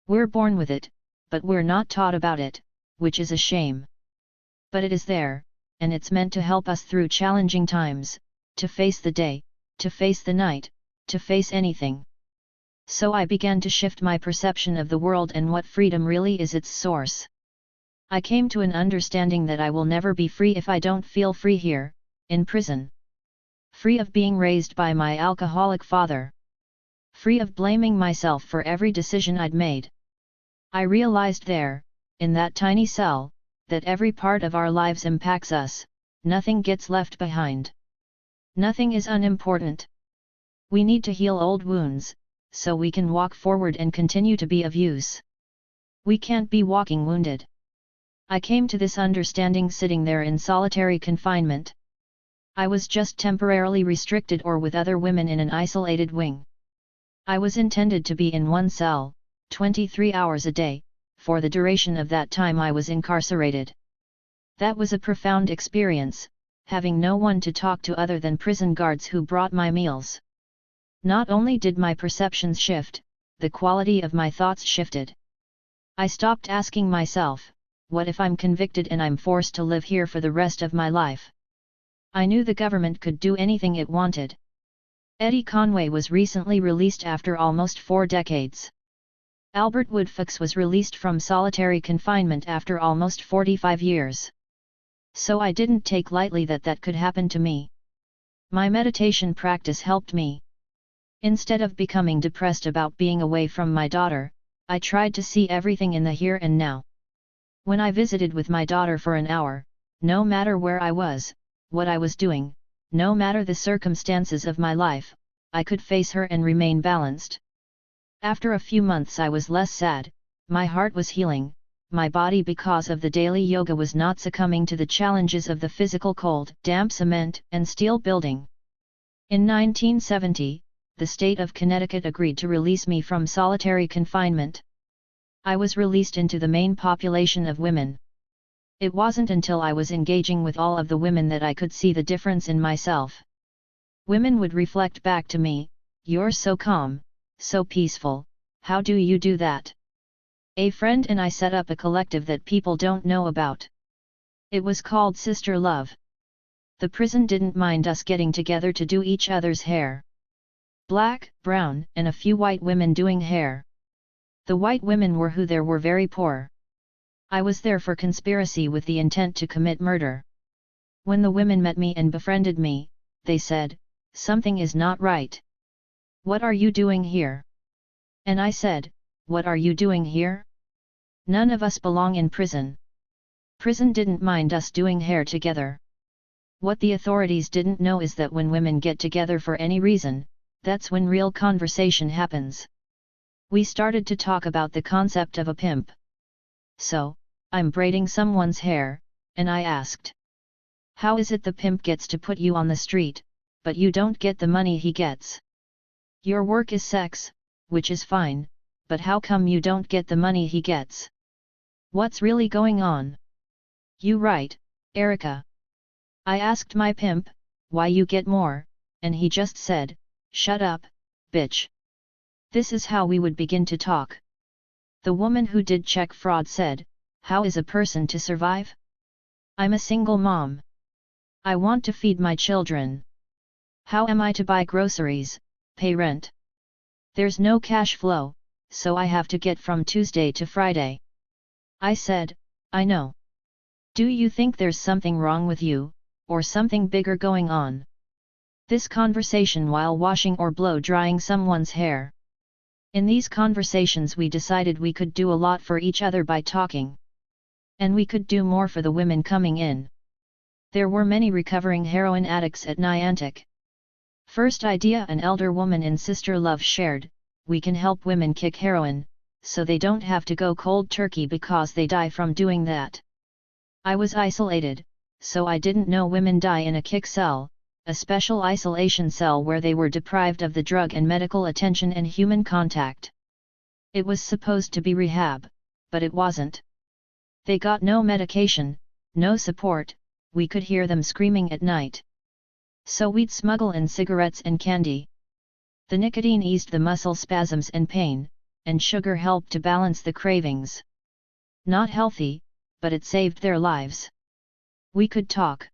We're born with it, but we're not taught about it, which is a shame. But it is there, and it's meant to help us through challenging times, to face the day, to face the night, to face anything. So I began to shift my perception of the world and what freedom really is its source. I came to an understanding that I will never be free if I don't feel free here, in prison. Free of being raised by my alcoholic father. Free of blaming myself for every decision I'd made. I realized there, in that tiny cell, that every part of our lives impacts us, nothing gets left behind. Nothing is unimportant. We need to heal old wounds, so we can walk forward and continue to be of use. We can't be walking wounded. I came to this understanding sitting there in solitary confinement. I was just temporarily restricted or with other women in an isolated wing. I was intended to be in one cell, 23 hours a day, for the duration of that time I was incarcerated. That was a profound experience, having no one to talk to other than prison guards who brought my meals. Not only did my perceptions shift, the quality of my thoughts shifted. I stopped asking myself, what if I'm convicted and I'm forced to live here for the rest of my life? I knew the government could do anything it wanted. Eddie Conway was recently released after almost 4 decades. Albert Woodfucks was released from solitary confinement after almost 45 years. So I didn't take lightly that could happen to me. My meditation practice helped me. Instead of becoming depressed about being away from my daughter, I tried to see everything in the here and now. When I visited with my daughter for an hour, no matter where I was, what I was doing, no matter the circumstances of my life, I could face her and remain balanced. After a few months I was less sad, my heart was healing, my body because of the daily yoga was not succumbing to the challenges of the physical cold, damp cement and steel building. In 1970, the state of Connecticut agreed to release me from solitary confinement. I was released into the main population of women. It wasn't until I was engaging with all of the women that I could see the difference in myself. Women would reflect back to me, "You're so calm, so peaceful, how do you do that?" A friend and I set up a collective that people don't know about. It was called Sister Love. The prison didn't mind us getting together to do each other's hair. Black, brown, and a few white women doing hair. The white women were who there were very poor. I was there for conspiracy with the intent to commit murder. When the women met me and befriended me, they said, "Something is not right. What are you doing here?" And I said, "What are you doing here? None of us belong in prison." Prison didn't mind us doing hair together. What the authorities didn't know is that when women get together for any reason, that's when real conversation happens. We started to talk about the concept of a pimp. So, I'm braiding someone's hair, and I asked, how is it the pimp gets to put you on the street, but you don't get the money he gets? Your work is sex, which is fine, but how come you don't get the money he gets? What's really going on? You right, Erica. I asked my pimp, why you get more, and he just said, shut up, bitch. This is how we would begin to talk. The woman who did check fraud said, how is a person to survive? I'm a single mom. I want to feed my children. How am I to buy groceries, pay rent? There's no cash flow, so I have to get from Tuesday to Friday. I said, I know. Do you think there's something wrong with you, or something bigger going on? This conversation while washing or blow drying someone's hair. In these conversations we decided we could do a lot for each other by talking. And we could do more for the women coming in. There were many recovering heroin addicts at Niantic. First idea an elder woman in Sister Love shared, we can help women kick heroin, so they don't have to go cold turkey because they die from doing that. I was isolated, so I didn't know women die in a kick cell, a special isolation cell where they were deprived of the drug and medical attention and human contact. It was supposed to be rehab, but it wasn't. They got no medication, no support, we could hear them screaming at night. So we'd smuggle in cigarettes and candy. The nicotine eased the muscle spasms and pain, and sugar helped to balance the cravings. Not healthy, but it saved their lives. We could talk.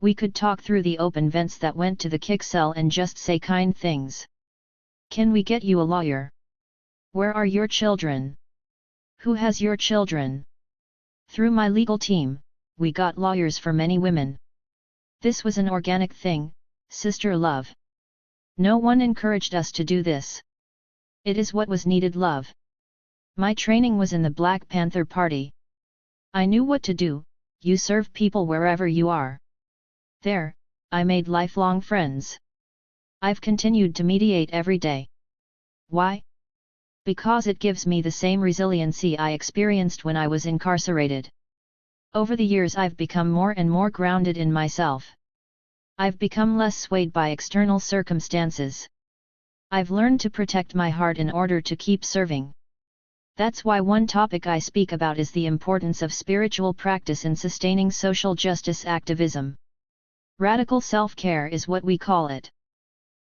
We could talk through the open vents that went to the kick cell and just say kind things. Can we get you a lawyer? Where are your children? Who has your children? Through my legal team, we got lawyers for many women. This was an organic thing, Sister Love. No one encouraged us to do this. It is what was needed, love. My training was in the Black Panther Party. I knew what to do, you serve people wherever you are. There, I made lifelong friends. I've continued to mediate every day. Why? Because it gives me the same resiliency I experienced when I was incarcerated. Over the years I've become more and more grounded in myself. I've become less swayed by external circumstances. I've learned to protect my heart in order to keep serving. That's why one topic I speak about is the importance of spiritual practice in sustaining social justice activism. Radical self-care is what we call it.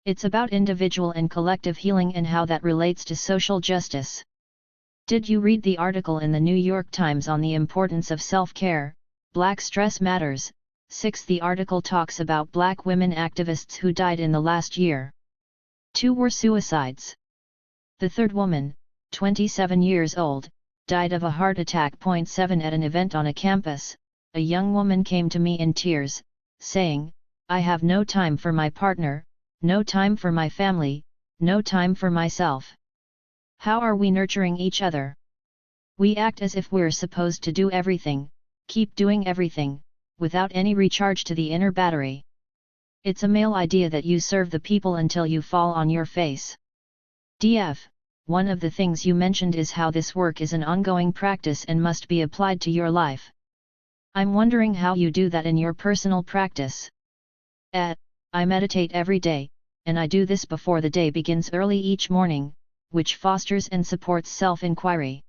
It's about individual and collective healing and how that relates to social justice. Did you read the article in the New York Times on the importance of self-care, Black Stress Matters? 6. The article talks about Black women activists who died in the last year. 2 were suicides. The third woman, 27 years old, died of a heart attack. 7 At an event on a campus, a young woman came to me in tears, saying, I have no time for my partner, no time for my family, no time for myself. How are we nurturing each other? We act as if we're supposed to do everything, keep doing everything, without any recharge to the inner battery. It's a male idea that you serve the people until you fall on your face. DF, one of the things you mentioned is how this work is an ongoing practice and must be applied to your life. I'm wondering how you do that in your personal practice. I meditate every day, and I do this before the day begins early each morning, which fosters and supports self-inquiry.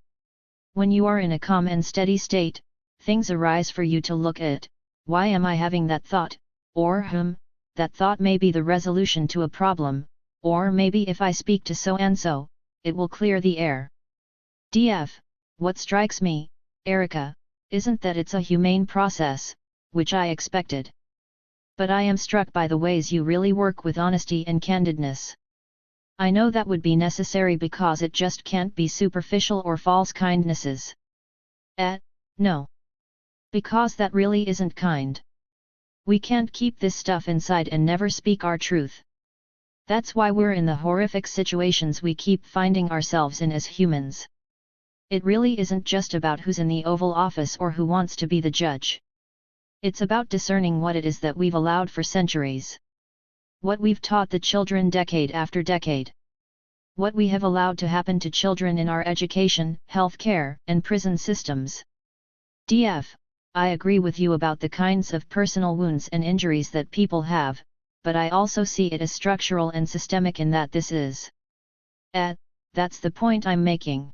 When you are in a calm and steady state, things arise for you to look at. Why am I having that thought? Or that thought may be the resolution to a problem, or maybe if I speak to so-and-so, it will clear the air. DF, what strikes me, Erica, isn't that it's a humane process, which I expected. But I am struck by the ways you really work with honesty and candidness. I know that would be necessary because it just can't be superficial or false kindnesses. No. Because that really isn't kind. We can't keep this stuff inside and never speak our truth. That's why we're in the horrific situations we keep finding ourselves in as humans. It really isn't just about who's in the Oval Office or who wants to be the judge. It's about discerning what it is that we've allowed for centuries. What we've taught the children decade after decade. What we have allowed to happen to children in our education, healthcare, and prison systems. DF, I agree with you about the kinds of personal wounds and injuries that people have, but I also see it as structural and systemic in that this is. That's the point I'm making.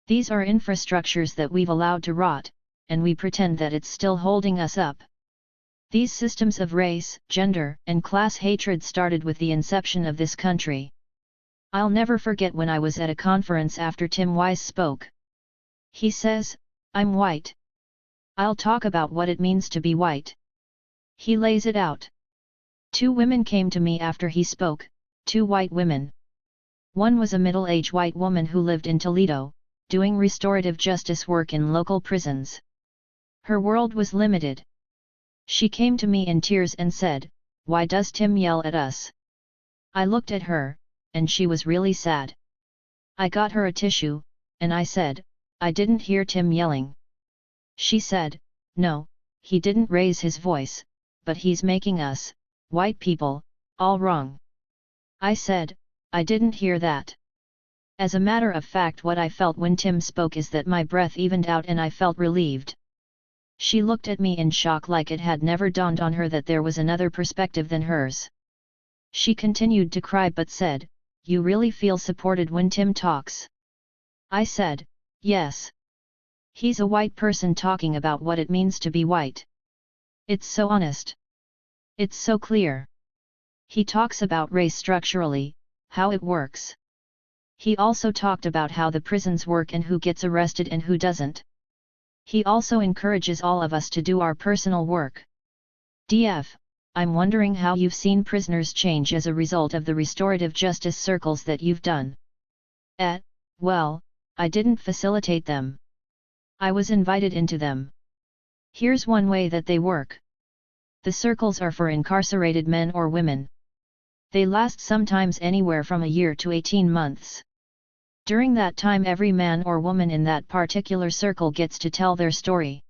These are infrastructures that we've allowed to rot, and we pretend that it's still holding us up. These systems of race, gender, and class hatred started with the inception of this country. I'll never forget when I was at a conference after Tim Wise spoke. He says, "I'm white. I'll talk about what it means to be white." He lays it out. 2 women came to me after he spoke, 2 white women. One was a middle-aged white woman who lived in Toledo, doing restorative justice work in local prisons. Her world was limited. She came to me in tears and said, "Why does Tim yell at us?" I looked at her, and she was really sad. I got her a tissue, and I said, "I didn't hear Tim yelling." She said, "No, he didn't raise his voice, but he's making us, white people, all wrong." I said, "I didn't hear that." As a matter of fact, what I felt when Tim spoke is that my breath evened out and I felt relieved. She looked at me in shock, like it had never dawned on her that there was another perspective than hers. She continued to cry but said, "You really feel supported when Tim talks?" I said, "Yes. He's a white person talking about what it means to be white. It's so honest. It's so clear. He talks about race structurally, how it works. He also talked about how the prisons work and who gets arrested and who doesn't. He also encourages all of us to do our personal work. DF, I'm wondering how you've seen prisoners change as a result of the restorative justice circles that you've done." Well, I didn't facilitate them. I was invited into them. Here's one way that they work. The circles are for incarcerated men or women. They last sometimes anywhere from a year to 18 months. During that time, every man or woman in that particular circle gets to tell their story.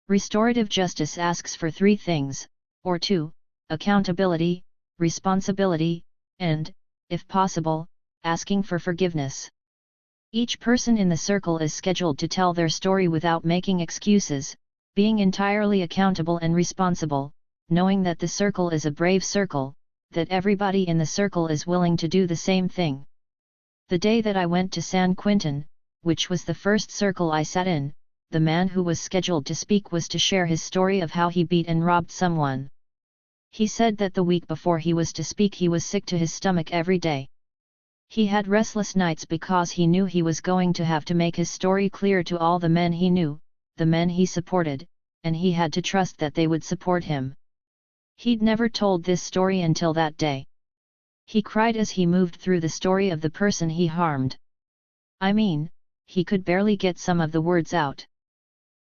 Restorative justice asks for 3 things, or 2, accountability, responsibility, and, if possible, asking for forgiveness. Each person in the circle is scheduled to tell their story without making excuses, being entirely accountable and responsible, knowing that the circle is a brave circle, that everybody in the circle is willing to do the same thing. The day that I went to San Quentin, which was the first circle I sat in, the man who was scheduled to speak was to share his story of how he beat and robbed someone. He said that the week before he was to speak he was sick to his stomach every day. He had restless nights because he knew he was going to have to make his story clear to all the men he knew, the men he supported, and he had to trust that they would support him. He'd never told this story until that day. He cried as he moved through the story of the person he harmed. I mean, he could barely get some of the words out.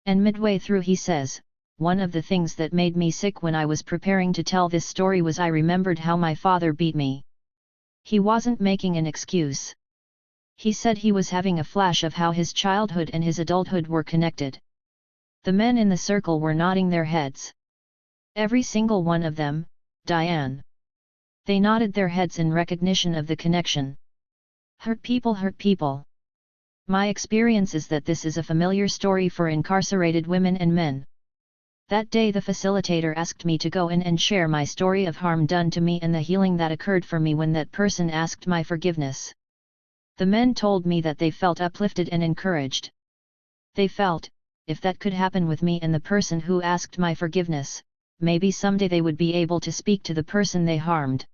And midway through he says, "One of the things that made me sick when I was preparing to tell this story was I remembered how my father beat me." He wasn't making an excuse. He said he was having a flash of how his childhood and his adulthood were connected. The men in the circle were nodding their heads. Every single one of them, Diane. They nodded their heads in recognition of the connection. Hurt people hurt people. My experience is that this is a familiar story for incarcerated women and men. That day the facilitator asked me to go in and share my story of harm done to me and the healing that occurred for me when that person asked my forgiveness. The men told me that they felt uplifted and encouraged. They felt, if that could happen with me and the person who asked my forgiveness, maybe someday they would be able to speak to the person they harmed.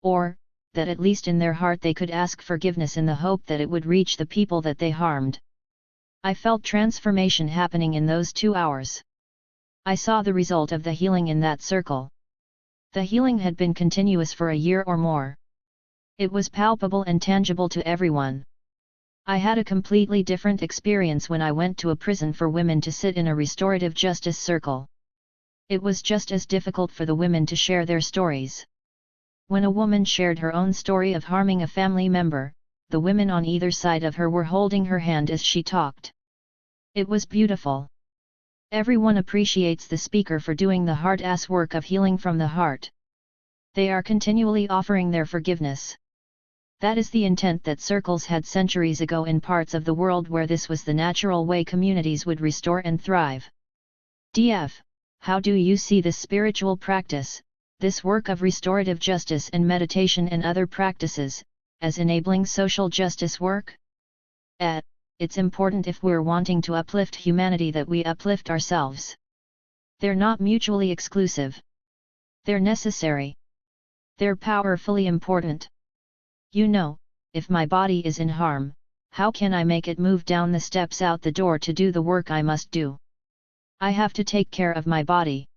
Or, that at least in their heart they could ask forgiveness in the hope that it would reach the people that they harmed. I felt transformation happening in those 2 hours. I saw the result of the healing in that circle. The healing had been continuous for a year or more. It was palpable and tangible to everyone. I had a completely different experience when I went to a prison for women to sit in a restorative justice circle. It was just as difficult for the women to share their stories. When a woman shared her own story of harming a family member, the women on either side of her were holding her hand as she talked. It was beautiful. Everyone appreciates the speaker for doing the hard-ass work of healing from the heart. They are continually offering their forgiveness. That is the intent that circles had centuries ago in parts of the world where this was the natural way communities would restore and thrive. DF, how do you see this spiritual practice, this work of restorative justice and meditation and other practices, as enabling social justice work? It's important if we're wanting to uplift humanity that we uplift ourselves. They're not mutually exclusive. They're necessary. They're powerfully important. You know, if my body is in harm, how can I make it move down the steps out the door to do the work I must do? I have to take care of my body.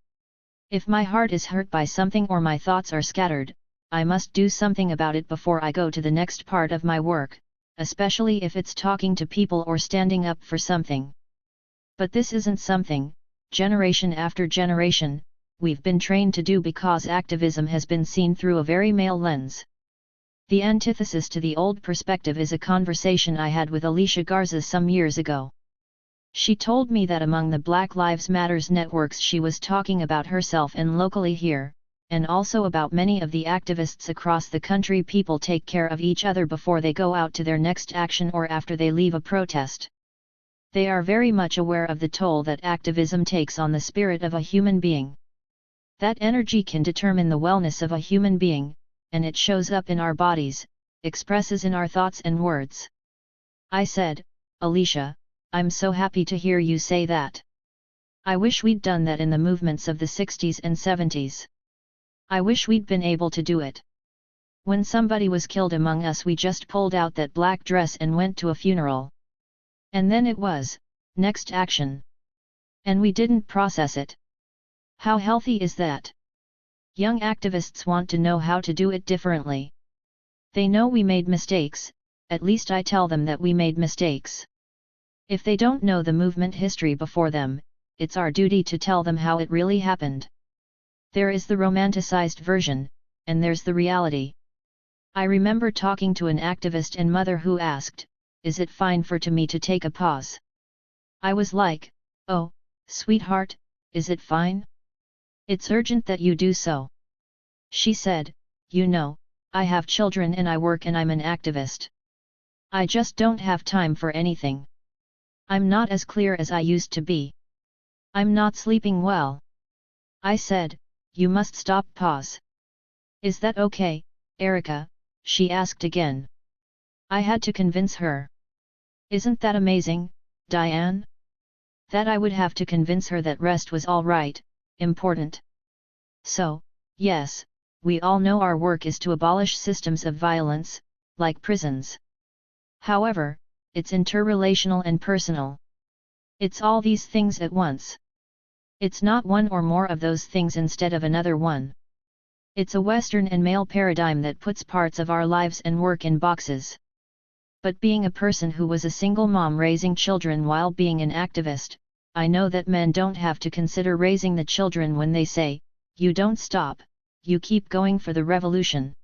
If my heart is hurt by something or my thoughts are scattered, I must do something about it before I go to the next part of my work, especially if it's talking to people or standing up for something. But this isn't something, generation after generation, we've been trained to do because activism has been seen through a very male lens. The antithesis to the old perspective is a conversation I had with Alicia Garza some years ago. She told me that among the Black Lives Matters networks she was talking about herself and locally here, and also about many of the activists across the country, people take care of each other before they go out to their next action or after they leave a protest. They are very much aware of the toll that activism takes on the spirit of a human being. That energy can determine the wellness of a human being, and it shows up in our bodies, expresses in our thoughts and words. I said, Alicia, I'm so happy to hear you say that. I wish we'd done that in the movements of the 60s and 70s. I wish we'd been able to do it. When somebody was killed among us, we just pulled out that black dress and went to a funeral. And then it was, next action. And we didn't process it. How healthy is that? Young activists want to know how to do it differently. They know we made mistakes, at least I tell them that we made mistakes. If they don't know the movement history before them, it's our duty to tell them how it really happened. There is the romanticized version, and there's the reality. I remember talking to an activist and mother who asked, "Is it fine for me to take a pause?" I was like, "Oh, sweetheart, is it fine? It's urgent that you do so." She said, "You know, I have children and I work and I'm an activist. I just don't have time for anything. I'm not as clear as I used to be. I'm not sleeping well." I said, "You must stop." Pause. "Is that okay, Erica?" she asked again. I had to convince her. Isn't that amazing, Diane? That I would have to convince her that rest was all right, important. So, yes, we all know our work is to abolish systems of violence, like prisons. However, it's interrelational and personal. It's all these things at once. It's not one or more of those things instead of another one. It's a Western and male paradigm that puts parts of our lives and work in boxes. But being a person who was a single mom raising children while being an activist, I know that men don't have to consider raising the children when they say, "You don't stop, you keep going for the revolution."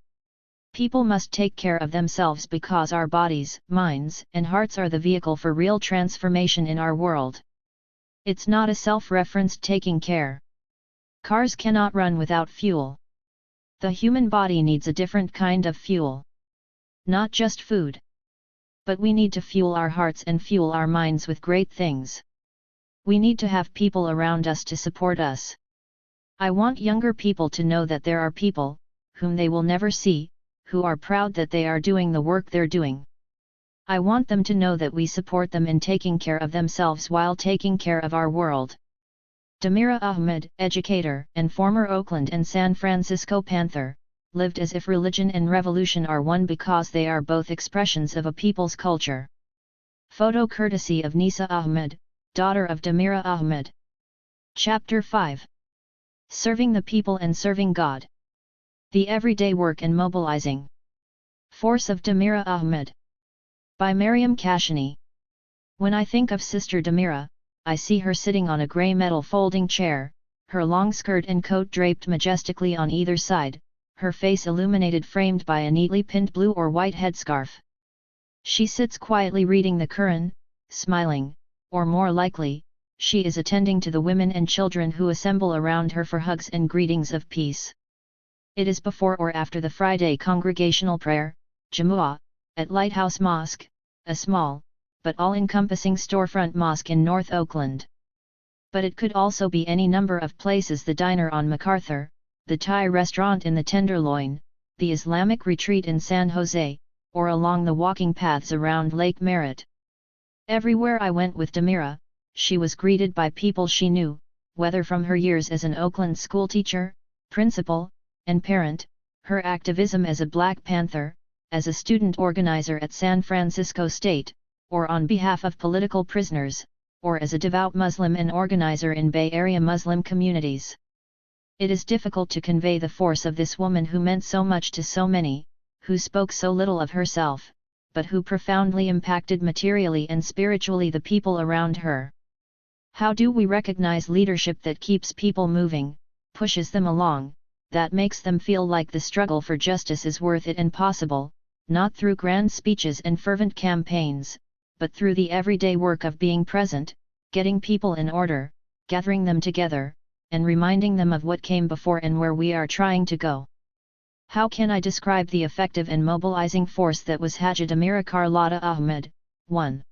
People must take care of themselves because our bodies, minds, and hearts are the vehicle for real transformation in our world. It's not a self-referenced taking care. Cars cannot run without fuel. The human body needs a different kind of fuel. Not just food. But we need to fuel our hearts and fuel our minds with great things. We need to have people around us to support us. I want younger people to know that there are people, whom they will never see, who are proud that they are doing the work they're doing. I want them to know that we support them in taking care of themselves while taking care of our world. Damira Ahmed, educator and former Oakland and San Francisco Panther, lived as if religion and revolution are one because they are both expressions of a people's culture. Photo courtesy of Nisa Ahmed, daughter of Damira Ahmed. Chapter 5. Serving the People and Serving God. The Everyday Work and Mobilizing Force of Damira Ahmed. By Mariam Kashani. When I think of Sister Damira, I see her sitting on a grey metal folding chair, her long skirt and coat draped majestically on either side, her face illuminated framed by a neatly pinned blue or white headscarf. She sits quietly reading the Quran, smiling, or more likely, she is attending to the women and children who assemble around her for hugs and greetings of peace. It is before or after the Friday congregational prayer, Jamu'ah, at Lighthouse Mosque, a small, but all-encompassing storefront mosque in North Oakland. But it could also be any number of places: the diner on MacArthur, the Thai restaurant in the Tenderloin, the Islamic retreat in San Jose, or along the walking paths around Lake Merritt. Everywhere I went with Damira, she was greeted by people she knew, whether from her years as an Oakland schoolteacher, principal, and parent, her activism as a Black Panther, as a student organizer at San Francisco State, or on behalf of political prisoners, or as a devout Muslim and organizer in Bay Area Muslim communities. It is difficult to convey the force of this woman who meant so much to so many, who spoke so little of herself, but who profoundly impacted materially and spiritually the people around her. How do we recognize leadership that keeps people moving, pushes them along, that makes them feel like the struggle for justice is worth it and possible, not through grand speeches and fervent campaigns, but through the everyday work of being present, getting people in order, gathering them together, and reminding them of what came before and where we are trying to go? How can I describe the effective and mobilizing force that was Hajjah Damira Carlotta Ahmed? 1.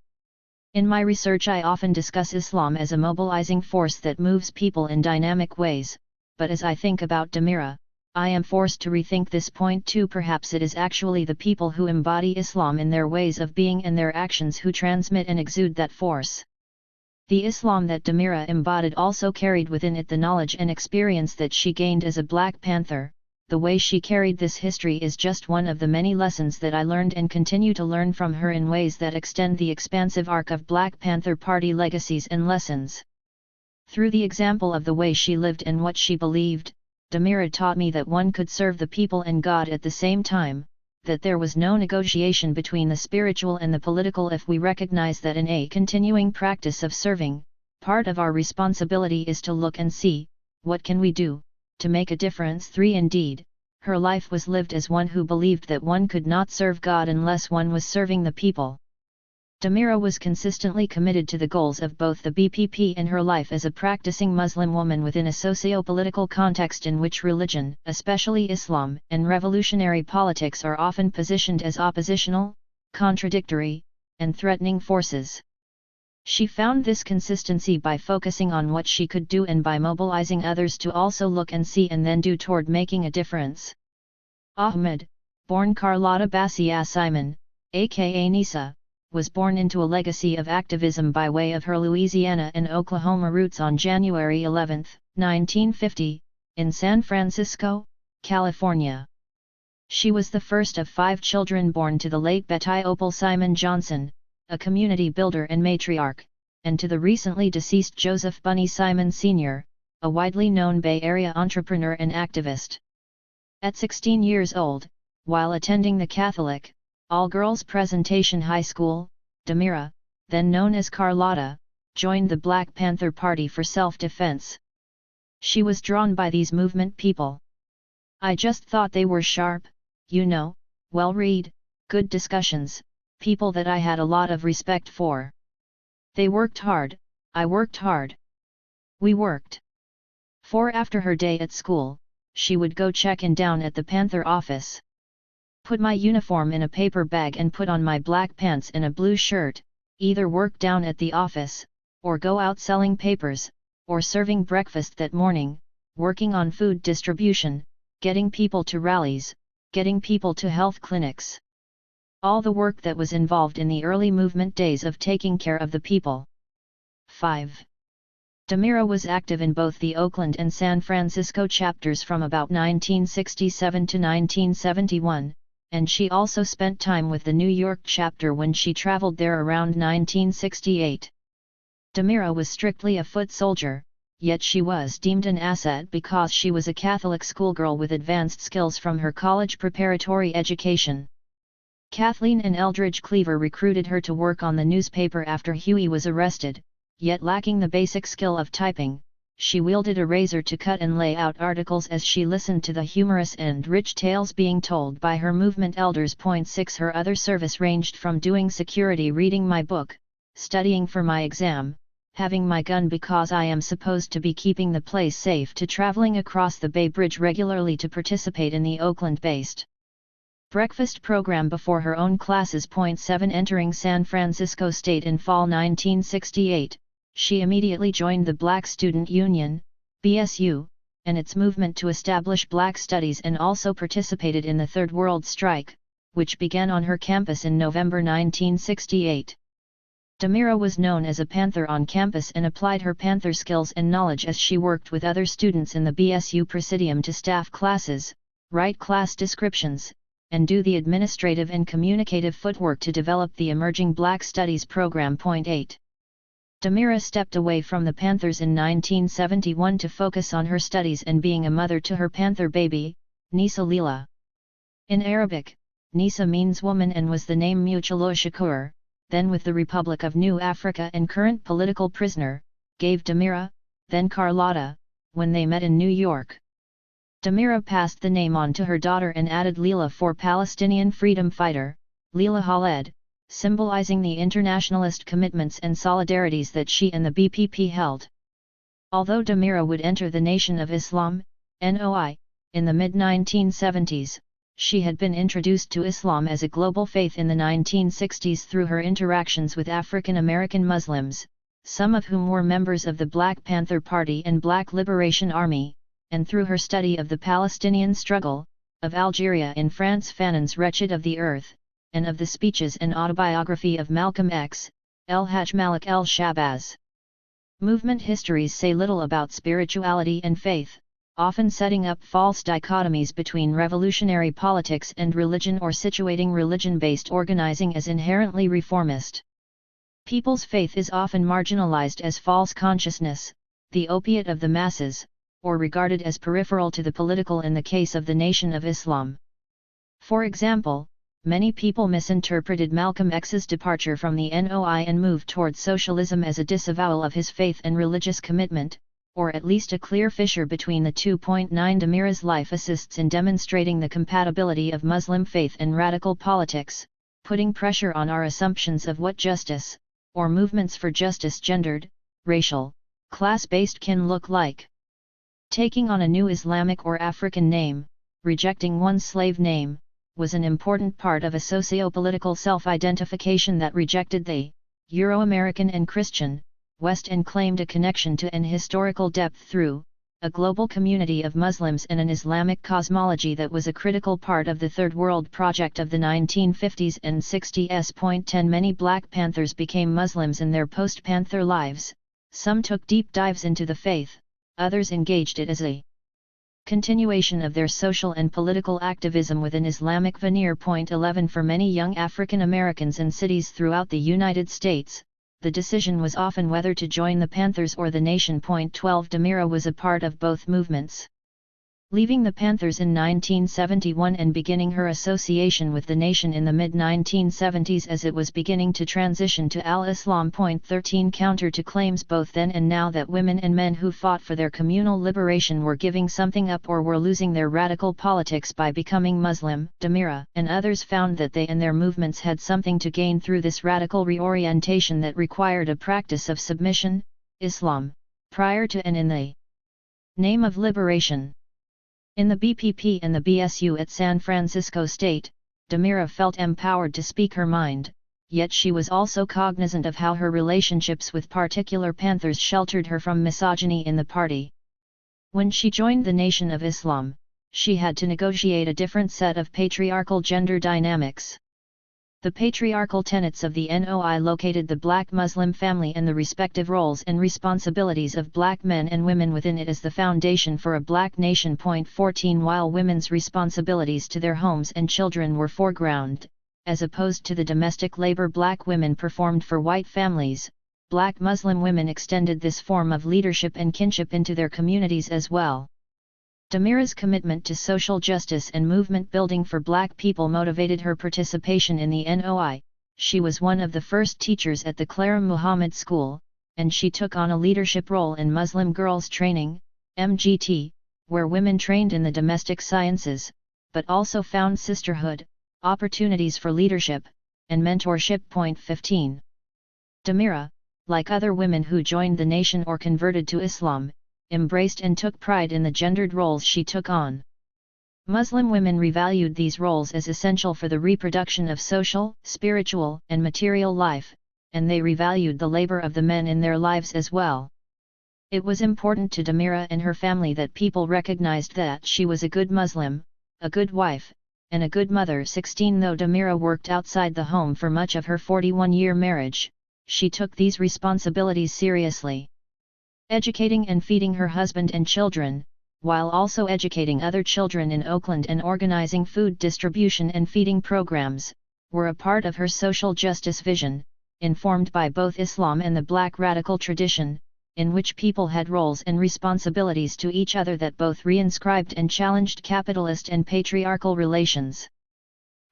In my research I often discuss Islam as a mobilizing force that moves people in dynamic ways, but as I think about Damira, I am forced to rethink this point too. Perhaps it is actually the people who embody Islam in their ways of being and their actions who transmit and exude that force. The Islam that Damira embodied also carried within it the knowledge and experience that she gained as a Black Panther. The way she carried this history is just one of the many lessons that I learned and continue to learn from her in ways that extend the expansive arc of Black Panther Party legacies and lessons. Through the example of the way she lived and what she believed, Damira taught me that one could serve the people and God at the same time, that there was no negotiation between the spiritual and the political if we recognize that in a continuing practice of serving, part of our responsibility is to look and see, what can we do to make a difference? 3. Indeed, her life was lived as one who believed that one could not serve God unless one was serving the people. Damira was consistently committed to the goals of both the BPP and her life as a practicing Muslim woman within a socio-political context in which religion, especially Islam, and revolutionary politics are often positioned as oppositional, contradictory, and threatening forces. She found this consistency by focusing on what she could do and by mobilizing others to also look and see and then do toward making a difference. Ahmed, born Carlotta Basia Simon, aka Nisa, was born into a legacy of activism by way of her Louisiana and Oklahoma roots on January 11, 1950, in San Francisco, California. She was the first of 5 children born to the late Betty Opal Simon Johnson, a community builder and matriarch, and to the recently deceased Joseph Bunny Simon Sr., a widely known Bay Area entrepreneur and activist. At 16 years old, while attending the Catholic, all-girls Presentation High School, Damira, then known as Carlotta, joined the Black Panther Party for self-defense. She was drawn by these movement people. I just thought they were sharp, well-read, good discussions, people that I had a lot of respect for. They worked hard, I worked hard. We worked. For after her day at school, she would go check in down at the Panther office. Put my uniform in a paper bag and put on my black pants and a blue shirt, either work down at the office, or go out selling papers, or serving breakfast that morning, working on food distribution, getting people to rallies, getting people to health clinics. All the work that was involved in the early movement days of taking care of the people. 5. Damira was active in both the Oakland and San Francisco chapters from about 1967 to 1971, and she also spent time with the New York chapter when she traveled there around 1968. Damira was strictly a foot soldier, yet she was deemed an asset because she was a Catholic schoolgirl with advanced skills from her college preparatory education. Kathleen and Eldridge Cleaver recruited her to work on the newspaper after Huey was arrested, yet lacking the basic skill of typing, she wielded a razor to cut and lay out articles as she listened to the humorous and rich tales being told by her movement elders. 6. Her other service ranged from doing security, reading my book, studying for my exam, having my gun because I am supposed to be keeping the place safe, to traveling across the Bay Bridge regularly to participate in the Oakland-based breakfast program before her own classes. 7 Entering San Francisco State in fall 1968, she immediately joined the Black Student Union, BSU, and its movement to establish Black studies, and also participated in the Third World Strike, which began on her campus in November 1968. Damira was known as a Panther on campus and applied her Panther skills and knowledge as she worked with other students in the BSU Presidium to staff classes, write class descriptions, and do the administrative and communicative footwork to develop the emerging Black Studies program. 8. Damira stepped away from the Panthers in 1971 to focus on her studies and being a mother to her Panther baby, Nisa Leela. In Arabic, Nisa means woman and was the name Muchallah Shakur, then with the Republic of New Africa and current political prisoner, gave Damira, then Carlotta, when they met in New York. Damira passed the name on to her daughter and added Leela for Palestinian freedom fighter, Leela Khaled, symbolizing the internationalist commitments and solidarities that she and the BPP held. Although Damira would enter the Nation of Islam, NOI, in the mid-1970s, she had been introduced to Islam as a global faith in the 1960s through her interactions with African American Muslims, some of whom were members of the Black Panther Party and Black Liberation Army, and through her study of the Palestinian struggle, of Algeria in France Fanon's Wretched of the Earth, and of the speeches and autobiography of Malcolm X, El-Hajj Malik el-Shabazz. Movement histories say little about spirituality and faith, often setting up false dichotomies between revolutionary politics and religion, or situating religion-based organizing as inherently reformist. People's faith is often marginalized as false consciousness, the opiate of the masses, or regarded as peripheral to the political in the case of the Nation of Islam. For example, many people misinterpreted Malcolm X's departure from the NOI and moved toward socialism as a disavowal of his faith and religious commitment, or at least a clear fissure between the two. 9 Damira's life assists in demonstrating the compatibility of Muslim faith and radical politics, putting pressure on our assumptions of what justice, or movements for justice, gendered, racial, class-based can look like. Taking on a new Islamic or African name, rejecting one's slave name, was an important part of a socio-political self-identification that rejected the Euro-American and Christian West and claimed a connection to an historical depth through a global community of Muslims and an Islamic cosmology that was a critical part of the Third World Project of the 1950s and 60s. 10 Many Black Panthers became Muslims in their post-Panther lives. Some took deep dives into the faith, others engaged it as a continuation of their social and political activism with an Islamic veneer. 11 For many young African Americans in cities throughout the United States, the decision was often whether to join the Panthers or the Nation. 12 Damira was a part of both movements. Leaving the Panthers in 1971 and beginning her association with the Nation in the mid-1970s as it was beginning to transition to al-Islam. 13 Counter to claims both then and now that women and men who fought for their communal liberation were giving something up or were losing their radical politics by becoming Muslim, Damira and others found that they and their movements had something to gain through this radical reorientation that required a practice of submission, Islam, prior to and in the name of liberation. In the BPP and the BSU at San Francisco State, Damira felt empowered to speak her mind, yet she was also cognizant of how her relationships with particular Panthers sheltered her from misogyny in the party. When she joined the Nation of Islam, she had to negotiate a different set of patriarchal gender dynamics. The patriarchal tenets of the NOI located the Black Muslim family and the respective roles and responsibilities of Black men and women within it as the foundation for a Black nation. 14 While women's responsibilities to their homes and children were foreground, as opposed to the domestic labor Black women performed for white families, Black Muslim women extended this form of leadership and kinship into their communities as well. Damira's commitment to social justice and movement building for Black people motivated her participation in the NOI. She was one of the first teachers at the Clara Muhammad School, and she took on a leadership role in Muslim Girls Training, MGT, where women trained in the domestic sciences, but also found sisterhood, opportunities for leadership, and mentorship. 15. Damira, like other women who joined the nation or converted to Islam, embraced and took pride in the gendered roles she took on. Muslim women revalued these roles as essential for the reproduction of social, spiritual, and material life, and they revalued the labor of the men in their lives as well. It was important to Damira and her family that people recognized that she was a good Muslim, a good wife, and a good mother. 16 Though Damira worked outside the home for much of her 41-year marriage, she took these responsibilities seriously. Educating and feeding her husband and children, while also educating other children in Oakland and organizing food distribution and feeding programs, were a part of her social justice vision, informed by both Islam and the Black radical tradition, in which people had roles and responsibilities to each other that both reinscribed and challenged capitalist and patriarchal relations.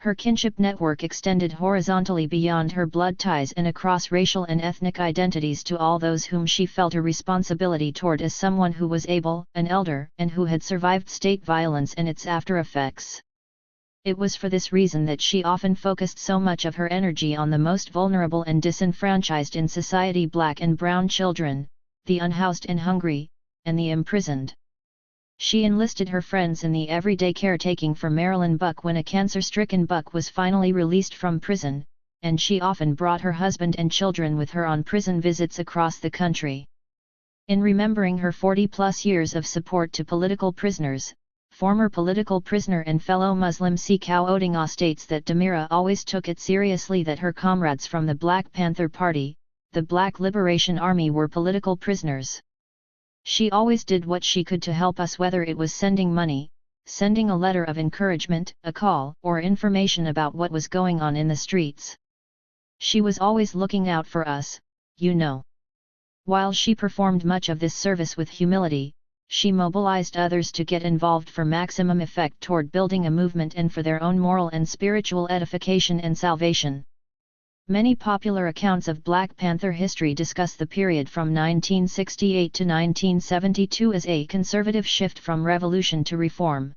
Her kinship network extended horizontally beyond her blood ties and across racial and ethnic identities to all those whom she felt a responsibility toward as someone who was able, an elder, and who had survived state violence and its after-effects. It was for this reason that she often focused so much of her energy on the most vulnerable and disenfranchised in society: Black and brown children, the unhoused and hungry, and the imprisoned. She enlisted her friends in the everyday caretaking for Marilyn Buck when a cancer-stricken Buck was finally released from prison, and she often brought her husband and children with her on prison visits across the country. In remembering her 40-plus years of support to political prisoners, former political prisoner and fellow Muslim Sikau Odinga states that Damira always took it seriously that her comrades from the Black Panther Party, the Black Liberation Army, were political prisoners. She always did what she could to help us, whether it was sending money, sending a letter of encouragement, a call, or information about what was going on in the streets. She was always looking out for us, you know. While she performed much of this service with humility, she mobilized others to get involved for maximum effect toward building a movement and for their own moral and spiritual edification and salvation. Many popular accounts of Black Panther history discuss the period from 1968 to 1972 as a conservative shift from revolution to reform.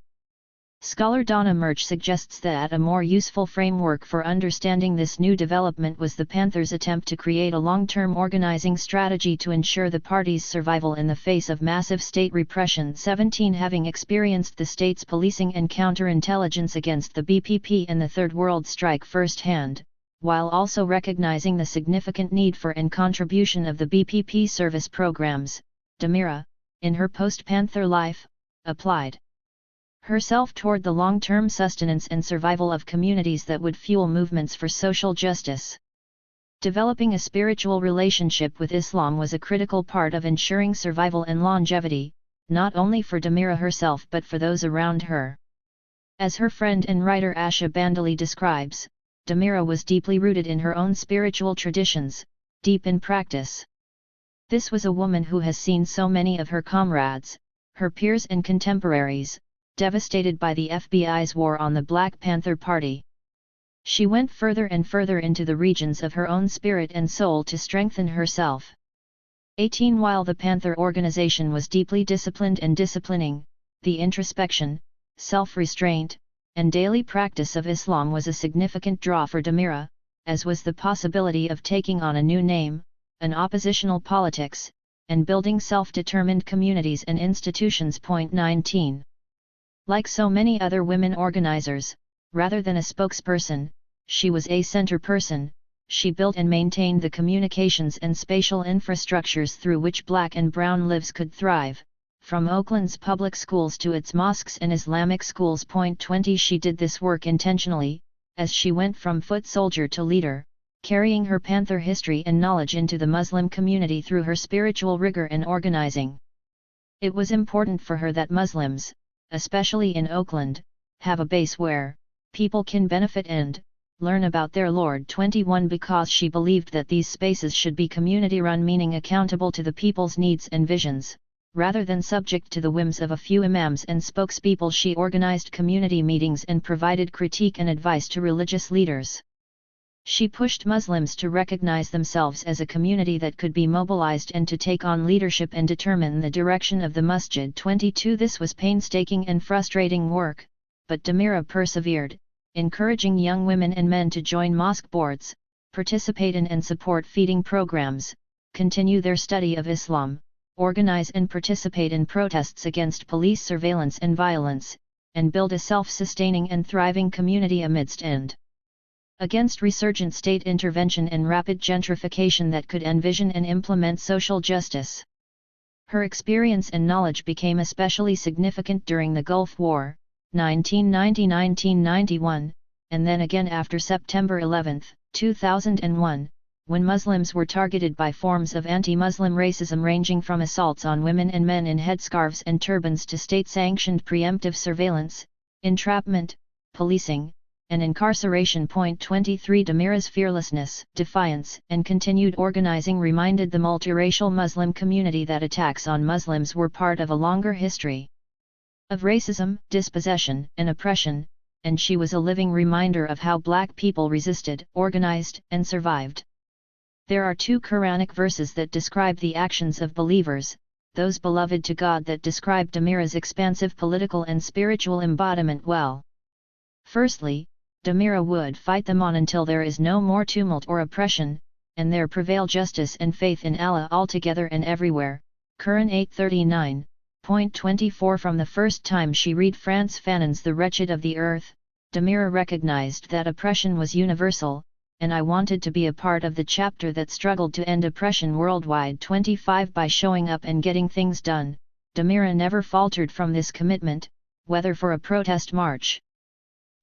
Scholar Donna Murch suggests that a more useful framework for understanding this new development was the Panthers' attempt to create a long-term organizing strategy to ensure the party's survival in the face of massive state repression. 17 Having experienced the state's policing and counterintelligence against the BPP and the Third World Strike firsthand, while also recognizing the significant need for and contribution of the BPP service programs, Damira, in her post-Panther life, applied herself toward the long-term sustenance and survival of communities that would fuel movements for social justice. Developing a spiritual relationship with Islam was a critical part of ensuring survival and longevity, not only for Damira herself but for those around her. As her friend and writer Asha Bandali describes, Damira was deeply rooted in her own spiritual traditions, deep in practice. This was a woman who has seen so many of her comrades, her peers and contemporaries, devastated by the FBI's war on the Black Panther Party. She went further and further into the regions of her own spirit and soul to strengthen herself. 18 While the Panther organization was deeply disciplined and disciplining, the introspection, self-restraint, and daily practice of Islam was a significant draw for Damira, as was the possibility of taking on a new name, an oppositional politics, and building self-determined communities and institutions. 19 Like so many other women organizers, rather than a spokesperson, she was a center person. She built and maintained the communications and spatial infrastructures through which Black and brown lives could thrive, from Oakland's public schools to its mosques and Islamic schools. 20 She did this work intentionally, as she went from foot soldier to leader, carrying her Panther history and knowledge into the Muslim community through her spiritual rigor and organizing. It was important for her that Muslims, especially in Oakland, have a base where people can benefit and learn about their Lord. 21 Because she believed that these spaces should be community-run, meaning accountable to the people's needs and visions, rather than subject to the whims of a few imams and spokespeople, she organized community meetings and provided critique and advice to religious leaders. She pushed Muslims to recognize themselves as a community that could be mobilized and to take on leadership and determine the direction of the masjid. 22 This was painstaking and frustrating work, but Damira persevered, encouraging young women and men to join mosque boards, participate in and support feeding programs, continue their study of Islam, organize and participate in protests against police surveillance and violence, and build a self-sustaining and thriving community amidst and against resurgent state intervention and rapid gentrification that could envision and implement social justice. Her experience and knowledge became especially significant during the Gulf War, 1990–1991, and then again after September 11, 2001, when Muslims were targeted by forms of anti-Muslim racism ranging from assaults on women and men in headscarves and turbans to state-sanctioned preemptive surveillance, entrapment, policing, and incarceration. 23 Damira's fearlessness, defiance, and continued organizing reminded the multiracial Muslim community that attacks on Muslims were part of a longer history of racism, dispossession, and oppression, and she was a living reminder of how Black people resisted, organized, and survived. There are 2 Quranic verses that describe the actions of believers, those beloved to God, that describe Damira's expansive political and spiritual embodiment well. Firstly, Damira would fight them on until there is no more tumult or oppression, and there prevail justice and faith in Allah altogether and everywhere. Quran 8:39.24. From the first time she read Frantz Fanon's The Wretched of the Earth, Damira recognized that oppression was universal, and I wanted to be a part of the chapter that struggled to end oppression worldwide. 25 By showing up and getting things done, Damira never faltered from this commitment, whether for a protest march,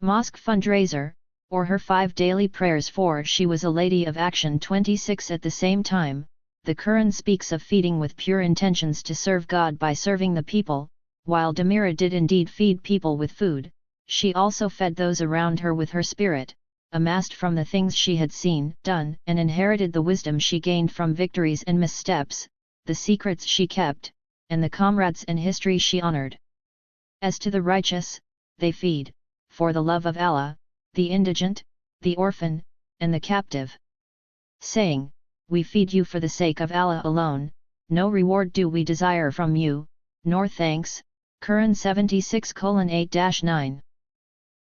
mosque fundraiser, or her 5 daily prayers, for she was a lady of action. 26 At the same time, the Quran speaks of feeding with pure intentions to serve God by serving the people. While Damira did indeed feed people with food, she also fed those around her with her spirit, amassed from the things she had seen, done, and inherited the wisdom she gained from victories and missteps, the secrets she kept, and the comrades and history she honored. As to the righteous, they feed, for the love of Allah, the indigent, the orphan, and the captive, saying, "We feed you for the sake of Allah alone, no reward do we desire from you, nor thanks." Quran 76:8-9.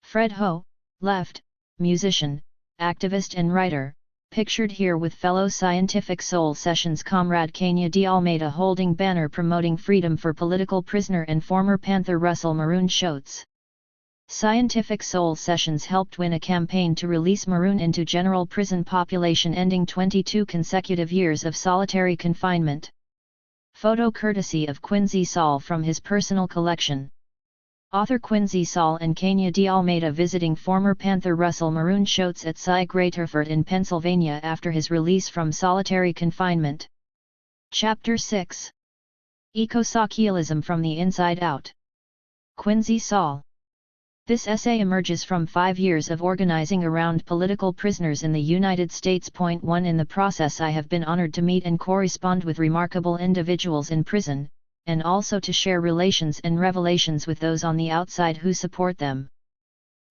Fred Ho, left, musician, activist and writer, pictured here with fellow Scientific Soul Sessions comrade Kenya D. Almeida holding banner promoting freedom for political prisoner and former Panther Russell Maroon Shotes. Scientific Soul Sessions helped win a campaign to release Maroon into general prison population, ending 22 consecutive years of solitary confinement. Photo courtesy of Quincy Saul from his personal collection. Author Quincy Saul and Kenya D. Almeida visiting former Panther Russell Maroon Shotes at Cy Greaterford in Pennsylvania after his release from solitary confinement. Chapter 6. Eco-Socialism from the Inside Out. Quincy Saul. This essay emerges from 5 years of organizing around political prisoners in the United States. 1 In the process I have been honored to meet and correspond with remarkable individuals in prison, and also to share relations and revelations with those on the outside who support them.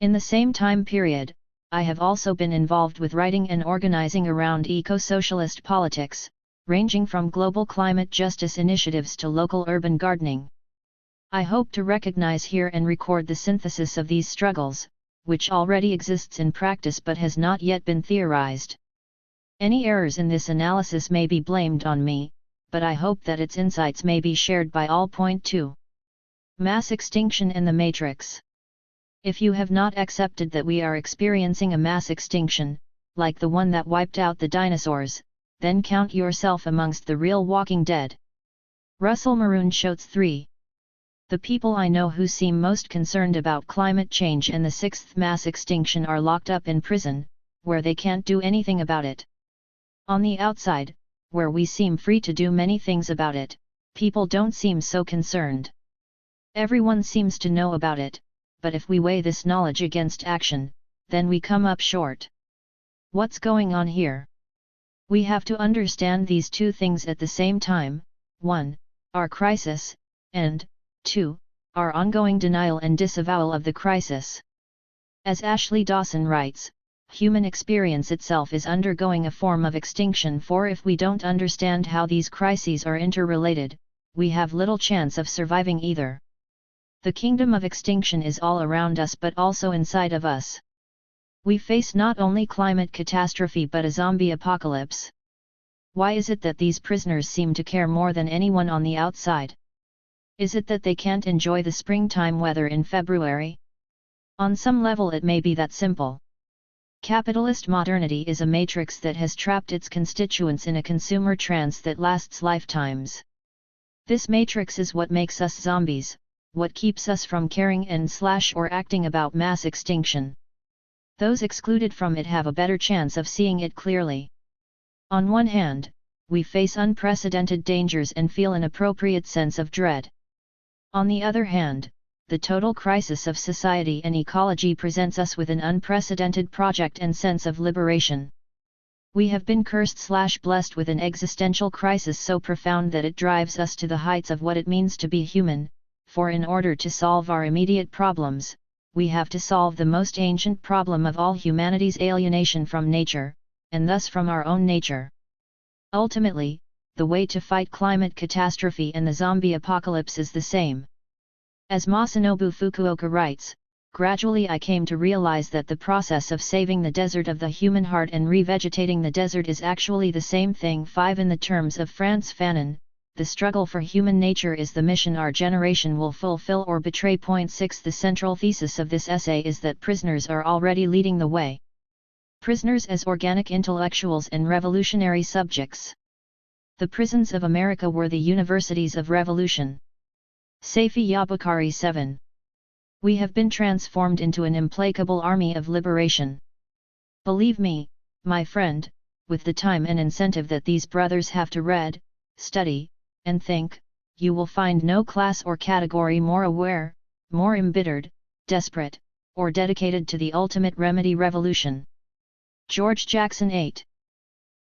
In the same time period, I have also been involved with writing and organizing around eco-socialist politics, ranging from global climate justice initiatives to local urban gardening. I hope to recognize here and record the synthesis of these struggles, which already exists in practice but has not yet been theorized. Any errors in this analysis may be blamed on me, but I hope that its insights may be shared by all. 2. Mass extinction and the Matrix. If you have not accepted that we are experiencing a mass extinction, like the one that wiped out the dinosaurs, then count yourself amongst the real walking dead. Russell Maroon Shotes 3. The people I know who seem most concerned about climate change and the 6th mass extinction are locked up in prison, where they can't do anything about it. On the outside, where we seem free to do many things about it, people don't seem so concerned. Everyone seems to know about it, but if we weigh this knowledge against action, then we come up short. What's going on here? We have to understand these 2 things at the same time: 1, our crisis, and 2, our ongoing denial and disavowal of the crisis. As Ashley Dawson writes, human experience itself is undergoing a form of extinction, for if we don't understand how these crises are interrelated, we have little chance of surviving either. The kingdom of extinction is all around us but also inside of us. We face not only climate catastrophe but a zombie apocalypse. Why is it that these prisoners seem to care more than anyone on the outside? Is it that they can't enjoy the springtime weather in February? On some level it may be that simple. Capitalist modernity is a matrix that has trapped its constituents in a consumer trance that lasts lifetimes. This matrix is what makes us zombies, what keeps us from caring and/or acting about mass extinction. Those excluded from it have a better chance of seeing it clearly. On one hand, we face unprecedented dangers and feel an appropriate sense of dread. On the other hand, the total crisis of society and ecology presents us with an unprecedented project and sense of liberation. We have been cursed/blessed with an existential crisis so profound that it drives us to the heights of what it means to be human, for in order to solve our immediate problems, we have to solve the most ancient problem of all humanity's alienation from nature, and thus from our own nature. Ultimately, the way to fight climate catastrophe and the zombie apocalypse is the same. As Masanobu Fukuoka writes, gradually I came to realize that the process of saving the desert of the human heart and revegetating the desert is actually the same thing. 5 In the terms of Frantz Fanon, the struggle for human nature is the mission our generation will fulfill or betray. 6 The central thesis of this essay is that prisoners are already leading the way. Prisoners as organic intellectuals and revolutionary subjects. The prisons of America were the universities of revolution. Saifi Yabukari 7. We have been transformed into an implacable army of liberation. Believe me, my friend, with the time and incentive that these brothers have to read, study, and think, you will find no class or category more aware, more embittered, desperate, or dedicated to the ultimate remedy revolution. George Jackson 8.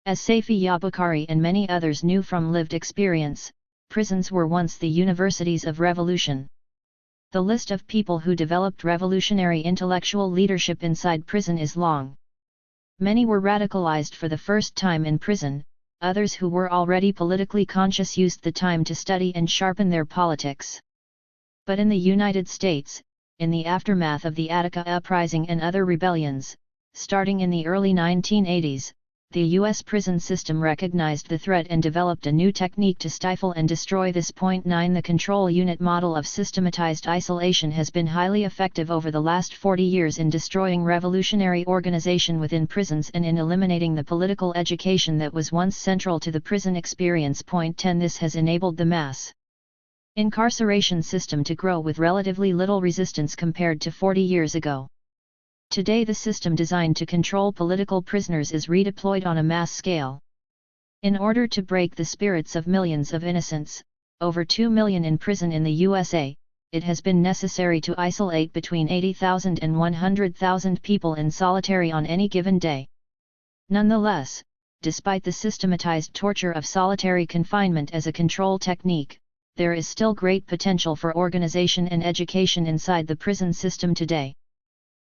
As Saifi Yabukari and many others knew from lived experience, prisons were once the universities of revolution. The list of people who developed revolutionary intellectual leadership inside prison is long. Many were radicalized for the first time in prison, others who were already politically conscious used the time to study and sharpen their politics. But in the United States, in the aftermath of the Attica Uprising and other rebellions, starting in the early 1980s, the U.S. prison system recognized the threat and developed a new technique to stifle and destroy this. 9 The control unit model of systematized isolation has been highly effective over the last 40 years in destroying revolutionary organization within prisons and in eliminating the political education that was once central to the prison experience. 10 This has enabled the mass incarceration system to grow with relatively little resistance compared to 40 years ago. Today the system designed to control political prisoners is redeployed on a mass scale. In order to break the spirits of millions of innocents, over 2 million in prison in the USA, it has been necessary to isolate between 80,000 and 100,000 people in solitary on any given day. Nonetheless, despite the systematized torture of solitary confinement as a control technique, there is still great potential for organization and education inside the prison system today.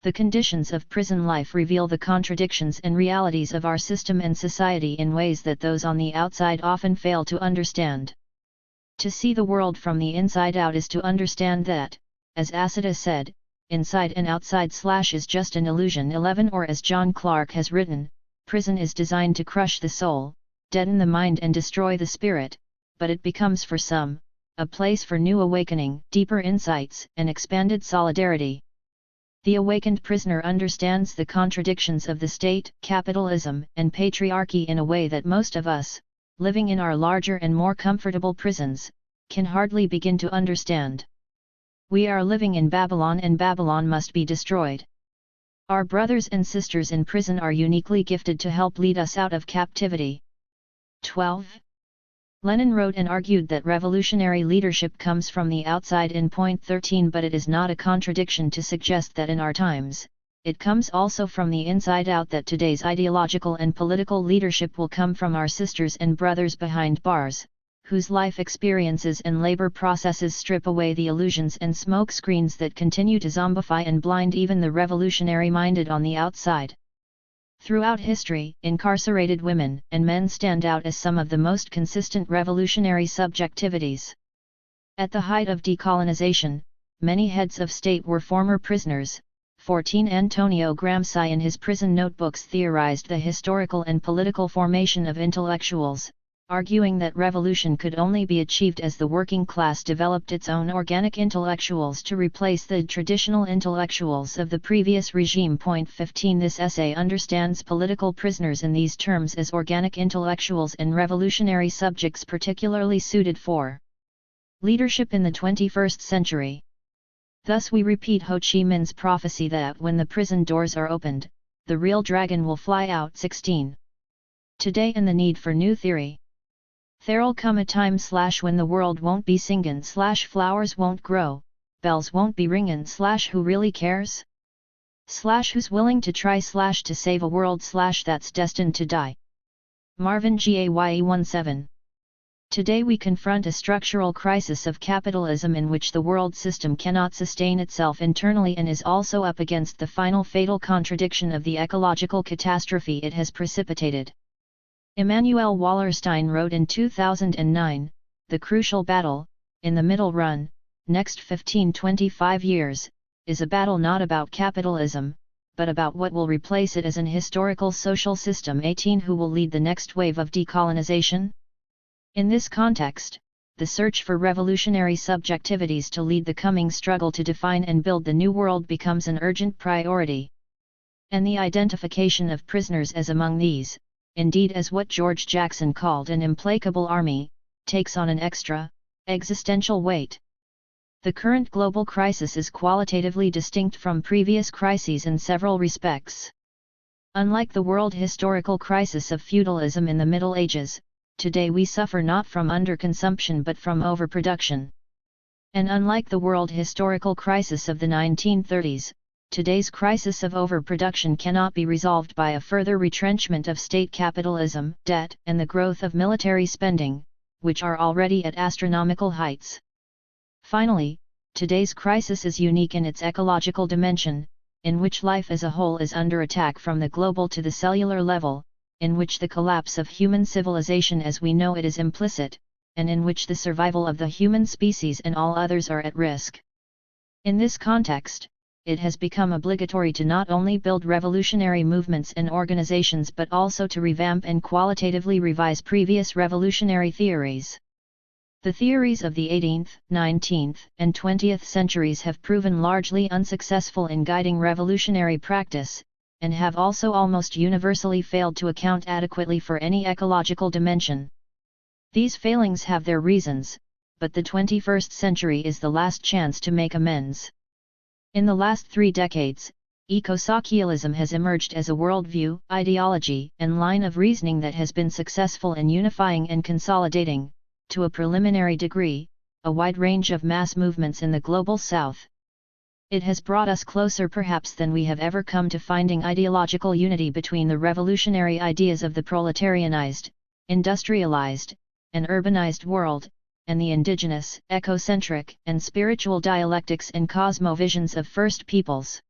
The conditions of prison life reveal the contradictions and realities of our system and society in ways that those on the outside often fail to understand. To see the world from the inside out is to understand that, as Asada said, inside and outside / is just an illusion. 11 Or as John Clark has written, prison is designed to crush the soul, deaden the mind and destroy the spirit, but it becomes for some, a place for new awakening, deeper insights, and expanded solidarity. The awakened prisoner understands the contradictions of the state, capitalism, and patriarchy in a way that most of us, living in our larger and more comfortable prisons, can hardly begin to understand. We are living in Babylon and Babylon must be destroyed. Our brothers and sisters in prison are uniquely gifted to help lead us out of captivity. 12. Lenin wrote and argued that revolutionary leadership comes from the outside in point 13, but it is not a contradiction to suggest that in our times, it comes also from the inside out, that today's ideological and political leadership will come from our sisters and brothers behind bars, whose life experiences and labor processes strip away the illusions and smoke screens that continue to zombify and blind even the revolutionary-minded on the outside. Throughout history, incarcerated women and men stand out as some of the most consistent revolutionary subjectivities. At the height of decolonization, many heads of state were former prisoners, 14 Antonio Gramsci in his prison notebooks theorized the historical and political formation of intellectuals, arguing that revolution could only be achieved as the working class developed its own organic intellectuals to replace the traditional intellectuals of the previous regime. 15 This essay understands political prisoners in these terms as organic intellectuals and revolutionary subjects particularly suited for leadership in the 21st century. Thus we repeat Ho Chi Minh's prophecy that when the prison doors are opened, the real dragon will fly out. 16. Today and the need for new theory. There'll come a time / when the world won't be singin' / flowers won't grow, bells won't be ringin' / who really cares? / who's willing to try / to save a world / that's destined to die. Marvin Gaye 17. Today we confront a structural crisis of capitalism in which the world system cannot sustain itself internally and is also up against the final fatal contradiction of the ecological catastrophe it has precipitated. Immanuel Wallerstein wrote in 2009, "The crucial battle, in the middle run, next 15-25 years, is a battle not about capitalism, but about what will replace it as an historical social system." 18 Who will lead the next wave of decolonization? In this context, the search for revolutionary subjectivities to lead the coming struggle to define and build the new world becomes an urgent priority. And the identification of prisoners as among these, indeed as what George Jackson called an implacable army, takes on an extra, existential weight. The current global crisis is qualitatively distinct from previous crises in several respects. Unlike the world historical crisis of feudalism in the Middle Ages, today we suffer not from underconsumption but from overproduction. And unlike the world historical crisis of the 1930s, today's crisis of overproduction cannot be resolved by a further retrenchment of state capitalism, debt, and the growth of military spending, which are already at astronomical heights. Finally, today's crisis is unique in its ecological dimension, in which life as a whole is under attack from the global to the cellular level, in which the collapse of human civilization as we know it is implicit, and in which the survival of the human species and all others are at risk. In this context, it has become obligatory to not only build revolutionary movements and organizations but also to revamp and qualitatively revise previous revolutionary theories. The theories of the 18th, 19th, and 20th centuries have proven largely unsuccessful in guiding revolutionary practice, and have also almost universally failed to account adequately for any ecological dimension. These failings have their reasons, but the 21st century is the last chance to make amends. In the last 3 decades, eco-socialism has emerged as a worldview, ideology, and line of reasoning that has been successful in unifying and consolidating, to a preliminary degree, a wide range of mass movements in the global south. It has brought us closer perhaps than we have ever come to finding ideological unity between the revolutionary ideas of the proletarianized, industrialized, and urbanized world, and the indigenous, ecocentric, and spiritual dialectics and cosmovisions of first peoples.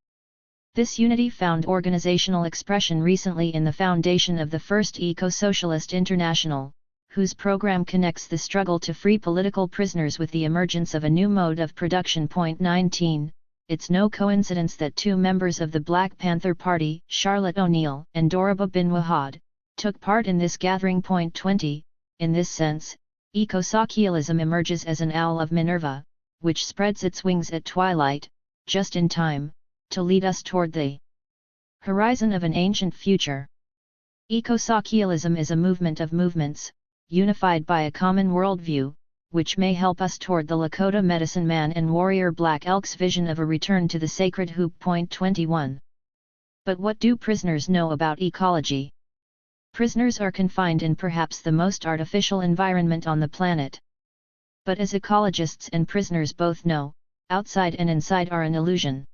This unity found organizational expression recently in the foundation of the First Eco-Socialist International, whose program connects the struggle to free political prisoners with the emergence of a new mode of production. 19. It's no coincidence that 2 members of the Black Panther Party, Charlotte O'Neill and Doraba bin Wahad, took part in this gathering. 20. In this sense, eco-socialism emerges as an owl of Minerva, which spreads its wings at twilight, just in time, to lead us toward the horizon of an ancient future. Eco-socialism is a movement of movements, unified by a common worldview, which may help us toward the Lakota medicine man and warrior Black Elk's vision of a return to the sacred hoop. 21. But what do prisoners know about ecology? Prisoners are confined in perhaps the most artificial environment on the planet. But as ecologists and prisoners both know, outside and inside are an illusion.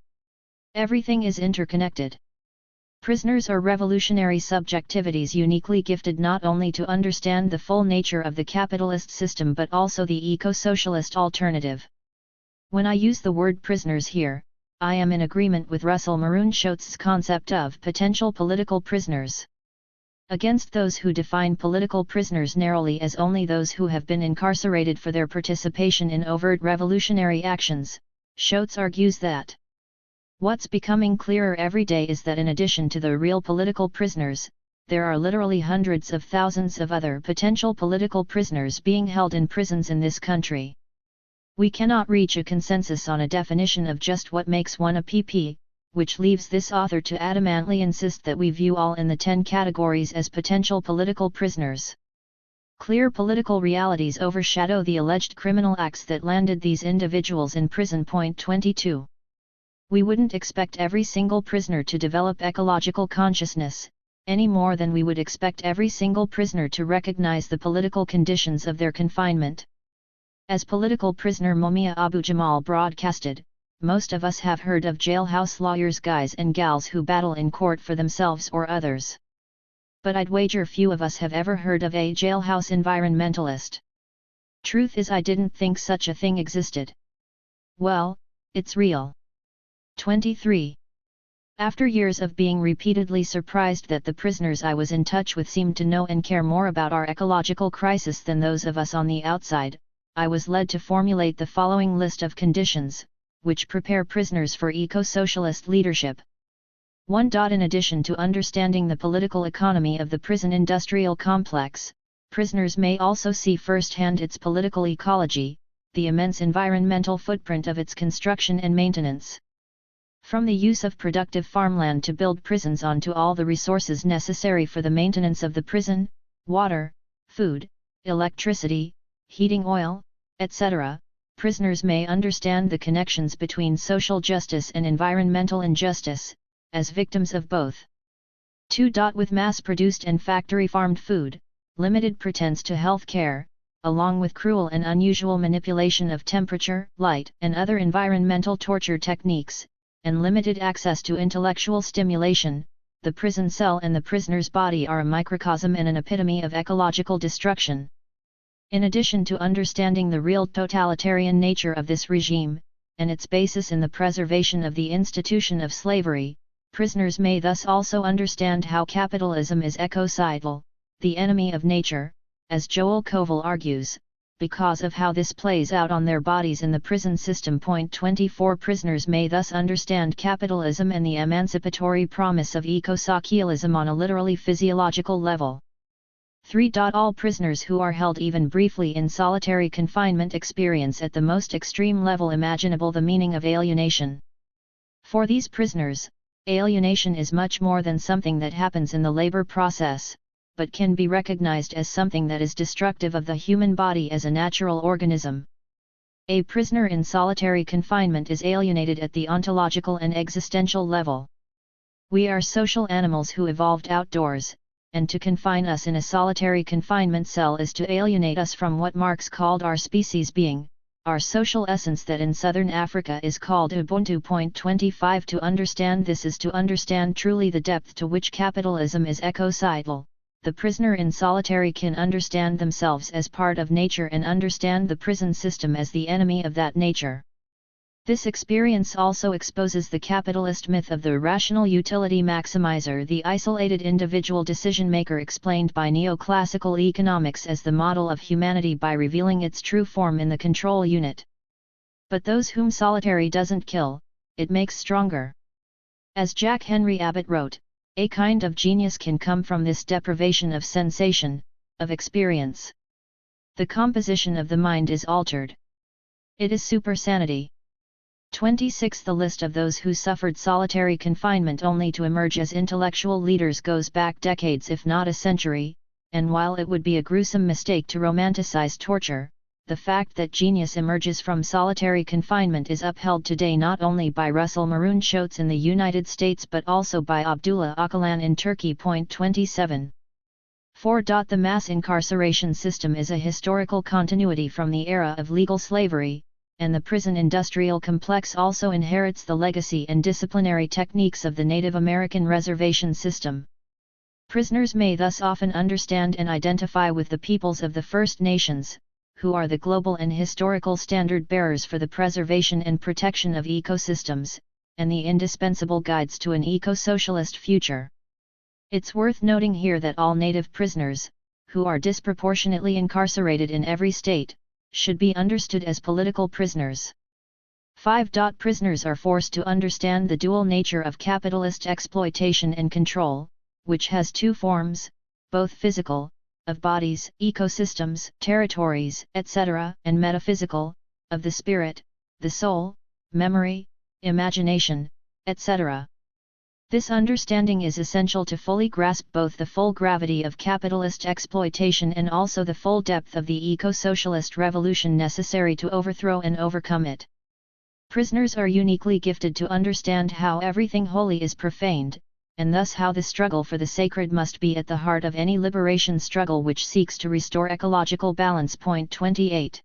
Everything is interconnected. Prisoners are revolutionary subjectivities uniquely gifted not only to understand the full nature of the capitalist system but also the eco-socialist alternative. When I use the word prisoners here, I am in agreement with Russell Maroon-Shoatz's concept of potential political prisoners. Against those who define political prisoners narrowly as only those who have been incarcerated for their participation in overt revolutionary actions, Shoatz argues that What's becoming clearer every day is that in addition to the real political prisoners, there are literally hundreds of thousands of other potential political prisoners being held in prisons in this country. We cannot reach a consensus on a definition of just what makes one a PP, which leaves this author to adamantly insist that we view all in the 10 categories as potential political prisoners. Clear political realities overshadow the alleged criminal acts that landed these individuals in prison. Point 22. We wouldn't expect every single prisoner to develop ecological consciousness, any more than we would expect every single prisoner to recognize the political conditions of their confinement. As political prisoner Momia Abu Jamal broadcasted, most of us have heard of jailhouse lawyers, guys and gals who battle in court for themselves or others. But I'd wager few of us have ever heard of a jailhouse environmentalist. Truth is, I didn't think such a thing existed. Well, it's real. 23. After years of being repeatedly surprised that the prisoners I was in touch with seemed to know and care more about our ecological crisis than those of us on the outside, I was led to formulate the following list of conditions, which prepare prisoners for eco-socialist leadership. 1. In addition to understanding the political economy of the prison industrial complex, prisoners may also see firsthand its political ecology, the immense environmental footprint of its construction and maintenance. From the use of productive farmland to build prisons on to all the resources necessary for the maintenance of the prison, water, food, electricity, heating oil, etc., prisoners may understand the connections between social justice and environmental injustice, as victims of both. 2. With mass-produced and factory-farmed food, limited pretense to health care, along with cruel and unusual manipulation of temperature, light, and other environmental torture techniques, and limited access to intellectual stimulation, the prison cell and the prisoner's body are a microcosm and an epitome of ecological destruction. In addition to understanding the real totalitarian nature of this regime, and its basis in the preservation of the institution of slavery, prisoners may thus also understand how capitalism is ecocidal, the enemy of nature, as Joel Koval argues, because of how this plays out on their bodies in the prison system. 24. Prisoners may thus understand capitalism and the emancipatory promise of eco-socialism on a literally physiological level. 3. All prisoners who are held even briefly in solitary confinement experience at the most extreme level imaginable the meaning of alienation. For these prisoners, alienation is much more than something that happens in the labor process, but can be recognized as something that is destructive of the human body as a natural organism. A prisoner in solitary confinement is alienated at the ontological and existential level. We are social animals who evolved outdoors, and to confine us in a solitary confinement cell is to alienate us from what Marx called our species being, our social essence that in southern Africa is called Ubuntu. 25. To understand this is to understand truly the depth to which capitalism is ecocidal. The prisoner in solitary can understand themselves as part of nature and understand the prison system as the enemy of that nature. This experience also exposes the capitalist myth of the rational utility maximizer, the isolated individual decision-maker explained by neoclassical economics as the model of humanity by revealing its true form in the control unit. But those whom solitary doesn't kill, it makes stronger. As Jack Henry Abbott wrote, a kind of genius can come from this deprivation of sensation, of experience. The composition of the mind is altered. It is supersanity. 26. The list of those who suffered solitary confinement only to emerge as intellectual leaders goes back decades if not a century, and while it would be a gruesome mistake to romanticize torture, the fact that genius emerges from solitary confinement is upheld today not only by Russell Maroon Shoatz in the United States but also by Abdullah Öcalan in Turkey. 27. 4. The mass incarceration system is a historical continuity from the era of legal slavery, and the prison industrial complex also inherits the legacy and disciplinary techniques of the Native American reservation system. Prisoners may thus often understand and identify with the peoples of the First Nations, who are the global and historical standard bearers for the preservation and protection of ecosystems, and the indispensable guides to an eco-socialist future. It's worth noting here that all Native prisoners, who are disproportionately incarcerated in every state, should be understood as political prisoners. 5. Prisoners are forced to understand the dual nature of capitalist exploitation and control, which has two forms, both physical, of bodies, ecosystems, territories, etc., and metaphysical, of the spirit, the soul, memory, imagination, etc. This understanding is essential to fully grasp both the full gravity of capitalist exploitation and also the full depth of the eco-socialist revolution necessary to overthrow and overcome it. Prisoners are uniquely gifted to understand how everything holy is profaned, and thus how the struggle for the sacred must be at the heart of any liberation struggle which seeks to restore ecological balance. Point 28.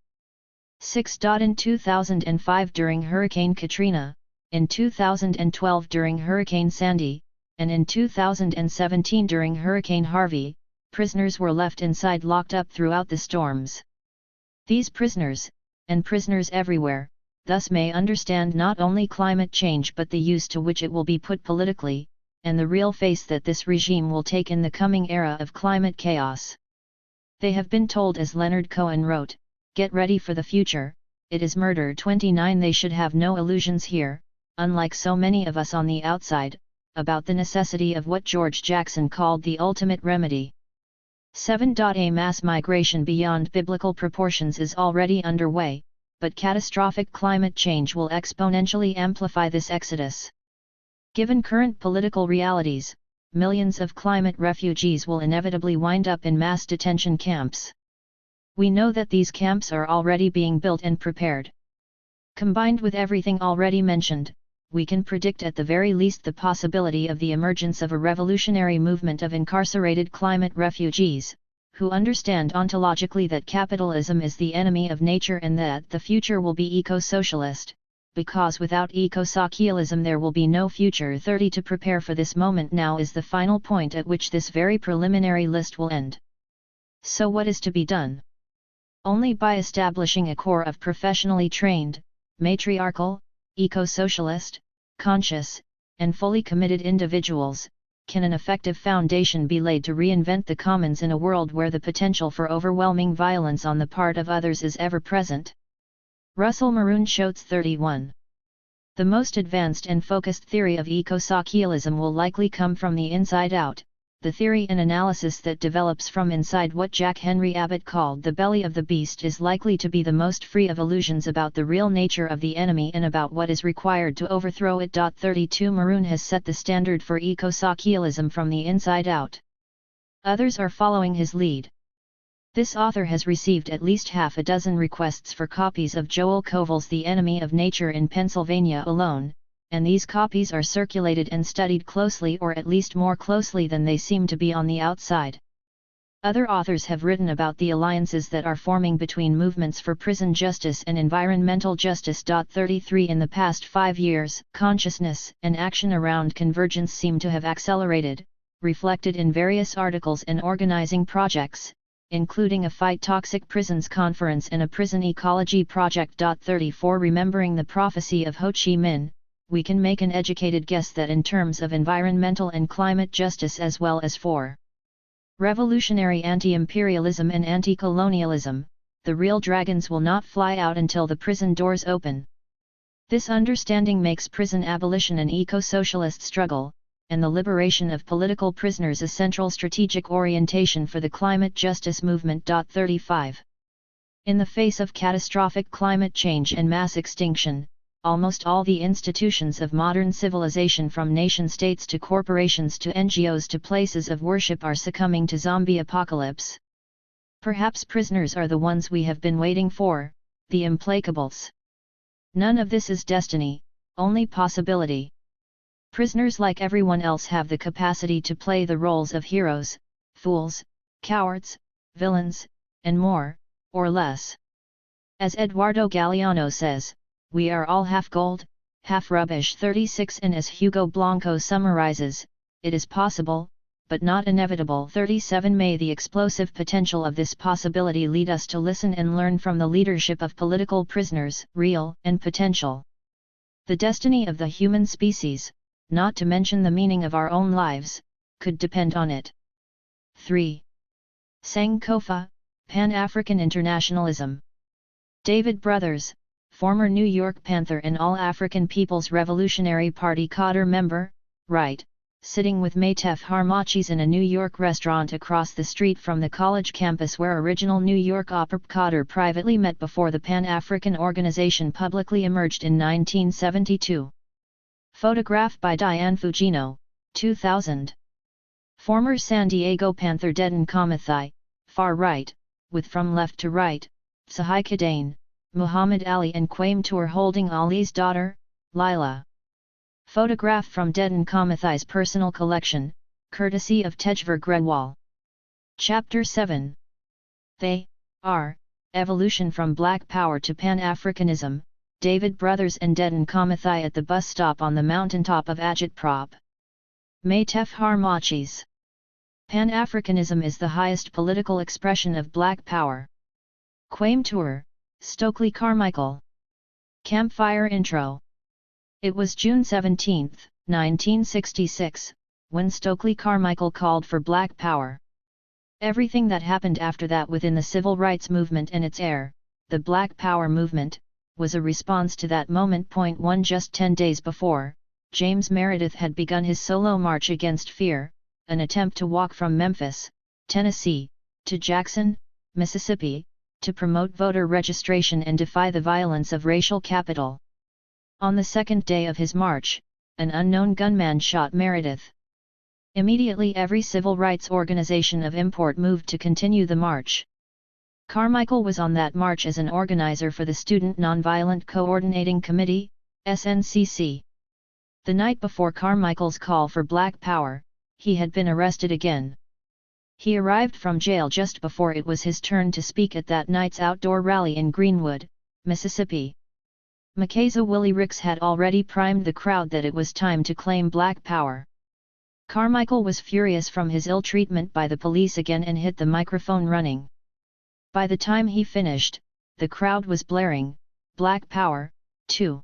6. In 2005 during Hurricane Katrina, in 2012 during Hurricane Sandy, and in 2017 during Hurricane Harvey, prisoners were left inside locked up throughout the storms. These prisoners, and prisoners everywhere, thus may understand not only climate change but the use to which it will be put politically, and the real face that this regime will take in the coming era of climate chaos. They have been told, as Leonard Cohen wrote, "Get ready for the future, it is murder." 29. They should have no illusions here, unlike so many of us on the outside, about the necessity of what George Jackson called the ultimate remedy. 7. A mass migration beyond biblical proportions is already underway, but catastrophic climate change will exponentially amplify this exodus. Given current political realities, millions of climate refugees will inevitably wind up in mass detention camps. We know that these camps are already being built and prepared. Combined with everything already mentioned, we can predict at the very least the possibility of the emergence of a revolutionary movement of incarcerated climate refugees, who understand ontologically that capitalism is the enemy of nature and that the future will be eco-socialist, because without eco-socialism there will be no future. 30. To prepare for this moment now is the final point at which this very preliminary list will end. So what is to be done? Only by establishing a core of professionally trained, matriarchal, eco-socialist, conscious, and fully committed individuals, can an effective foundation be laid to reinvent the commons in a world where the potential for overwhelming violence on the part of others is ever present. Russell Maroon Shotes. 31. The most advanced and focused theory of eco-socialism will likely come from the inside out, the theory and analysis that develops from inside what Jack Henry Abbott called the belly of the beast is likely to be the most free of illusions about the real nature of the enemy and about what is required to overthrow it. 32. Maroon has set the standard for eco-socialism from the inside out. Others are following his lead. This author has received at least half a dozen requests for copies of Joel Koval's The Enemy of Nature in Pennsylvania alone, and these copies are circulated and studied closely, or at least more closely than they seem to be on the outside. Other authors have written about the alliances that are forming between movements for prison justice and environmental justice. 33. In the past 5 years, consciousness and action around convergence seem to have accelerated, reflected in various articles and organizing projects, including a Fight Toxic Prisons conference and a prison ecology project. 34. Remembering the prophecy of Ho Chi Minh, we can make an educated guess that in terms of environmental and climate justice as well as for revolutionary anti-imperialism and anti-colonialism, the real dragons will not fly out until the prison doors open. This understanding makes prison abolition an eco-socialist struggle, and the liberation of political prisoners a central strategic orientation for the climate justice movement. 35. In the face of catastrophic climate change and mass extinction, almost all the institutions of modern civilization, from nation-states to corporations to NGOs to places of worship, are succumbing to zombie apocalypse. Perhaps prisoners are the ones we have been waiting for, the implacables. None of this is destiny, only possibility. Prisoners, like everyone else, have the capacity to play the roles of heroes, fools, cowards, villains, and more, or less. As Eduardo Galeano says, we are all half gold, half rubbish. 36. And as Hugo Blanco summarizes, it is possible, but not inevitable. 37. May the explosive potential of this possibility lead us to listen and learn from the leadership of political prisoners, real and potential. The destiny of the human species, not to mention the meaning of our own lives, could depend on it. 3. Sankofa, Pan-African Internationalism. David Brothers, former New York Panther and All-African People's Revolutionary Party cadre member, right, sitting with Maytef Harmachis in a New York restaurant across the street from the college campus where original New York APRP cadre privately met before the Pan-African organization publicly emerged in 1972. Photograph by Diane Fujino, 2000. Former San Diego Panther Dedan Kamathai, far right, with from left to right, Sahai Kadain, Muhammad Ali and Kwame Tour holding Ali's daughter, Lila. Photograph from Dedan Kamathai's personal collection, courtesy of Tejver Grewal. Chapter 7. They are Evolution from Black Power to Pan-Africanism, David Brothers and Dedan Kamathai at the bus stop on the mountaintop of Agitprop. Maytef Harmachis. Pan-Africanism is the highest political expression of Black Power. Kwame Tour, Stokely Carmichael. Campfire Intro. It was June 17, 1966, when Stokely Carmichael called for Black Power. Everything that happened after that within the civil rights movement and its heir, the Black Power movement, was a response to that moment. 1 Just 10 days before, James Meredith had begun his solo march against fear, an attempt to walk from Memphis, Tennessee, to Jackson, Mississippi, to promote voter registration and defy the violence of racial capital. On the second day of his march, an unknown gunman shot Meredith. Immediately every civil rights organization of import moved to continue the march. Carmichael was on that march as an organizer for the Student Nonviolent Coordinating Committee, SNCC. The night before Carmichael's call for Black Power, he had been arrested again. He arrived from jail just before it was his turn to speak at that night's outdoor rally in Greenwood, Mississippi. Makaza Willie Ricks had already primed the crowd that it was time to claim Black Power. Carmichael was furious from his ill treatment by the police again and hit the microphone running. By the time he finished, the crowd was blaring, Black Power, too.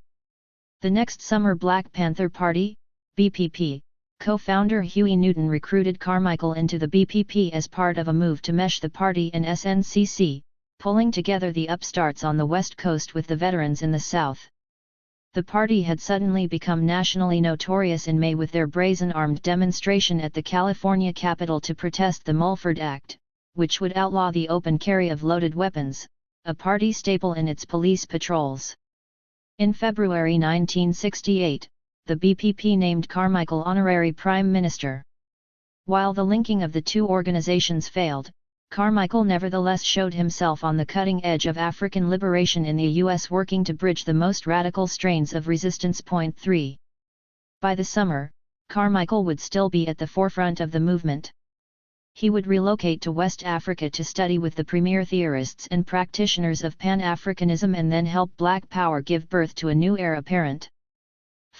The next summer Black Panther Party, BPP, co-founder Huey Newton recruited Carmichael into the BPP as part of a move to mesh the party and SNCC, pulling together the upstarts on the West Coast with the veterans in the South. The party had suddenly become nationally notorious in May with their brazen armed demonstration at the California Capitol to protest the Mulford Act, which would outlaw the open carry of loaded weapons, a party staple in its police patrols. In February 1968, the BPP named Carmichael honorary prime minister. While the linking of the two organizations failed, Carmichael nevertheless showed himself on the cutting edge of African liberation in the U.S., working to bridge the most radical strains of resistance. 3. By the summer, Carmichael would still be at the forefront of the movement. He would relocate to West Africa to study with the premier theorists and practitioners of Pan-Africanism and then help Black Power give birth to a new heir apparent.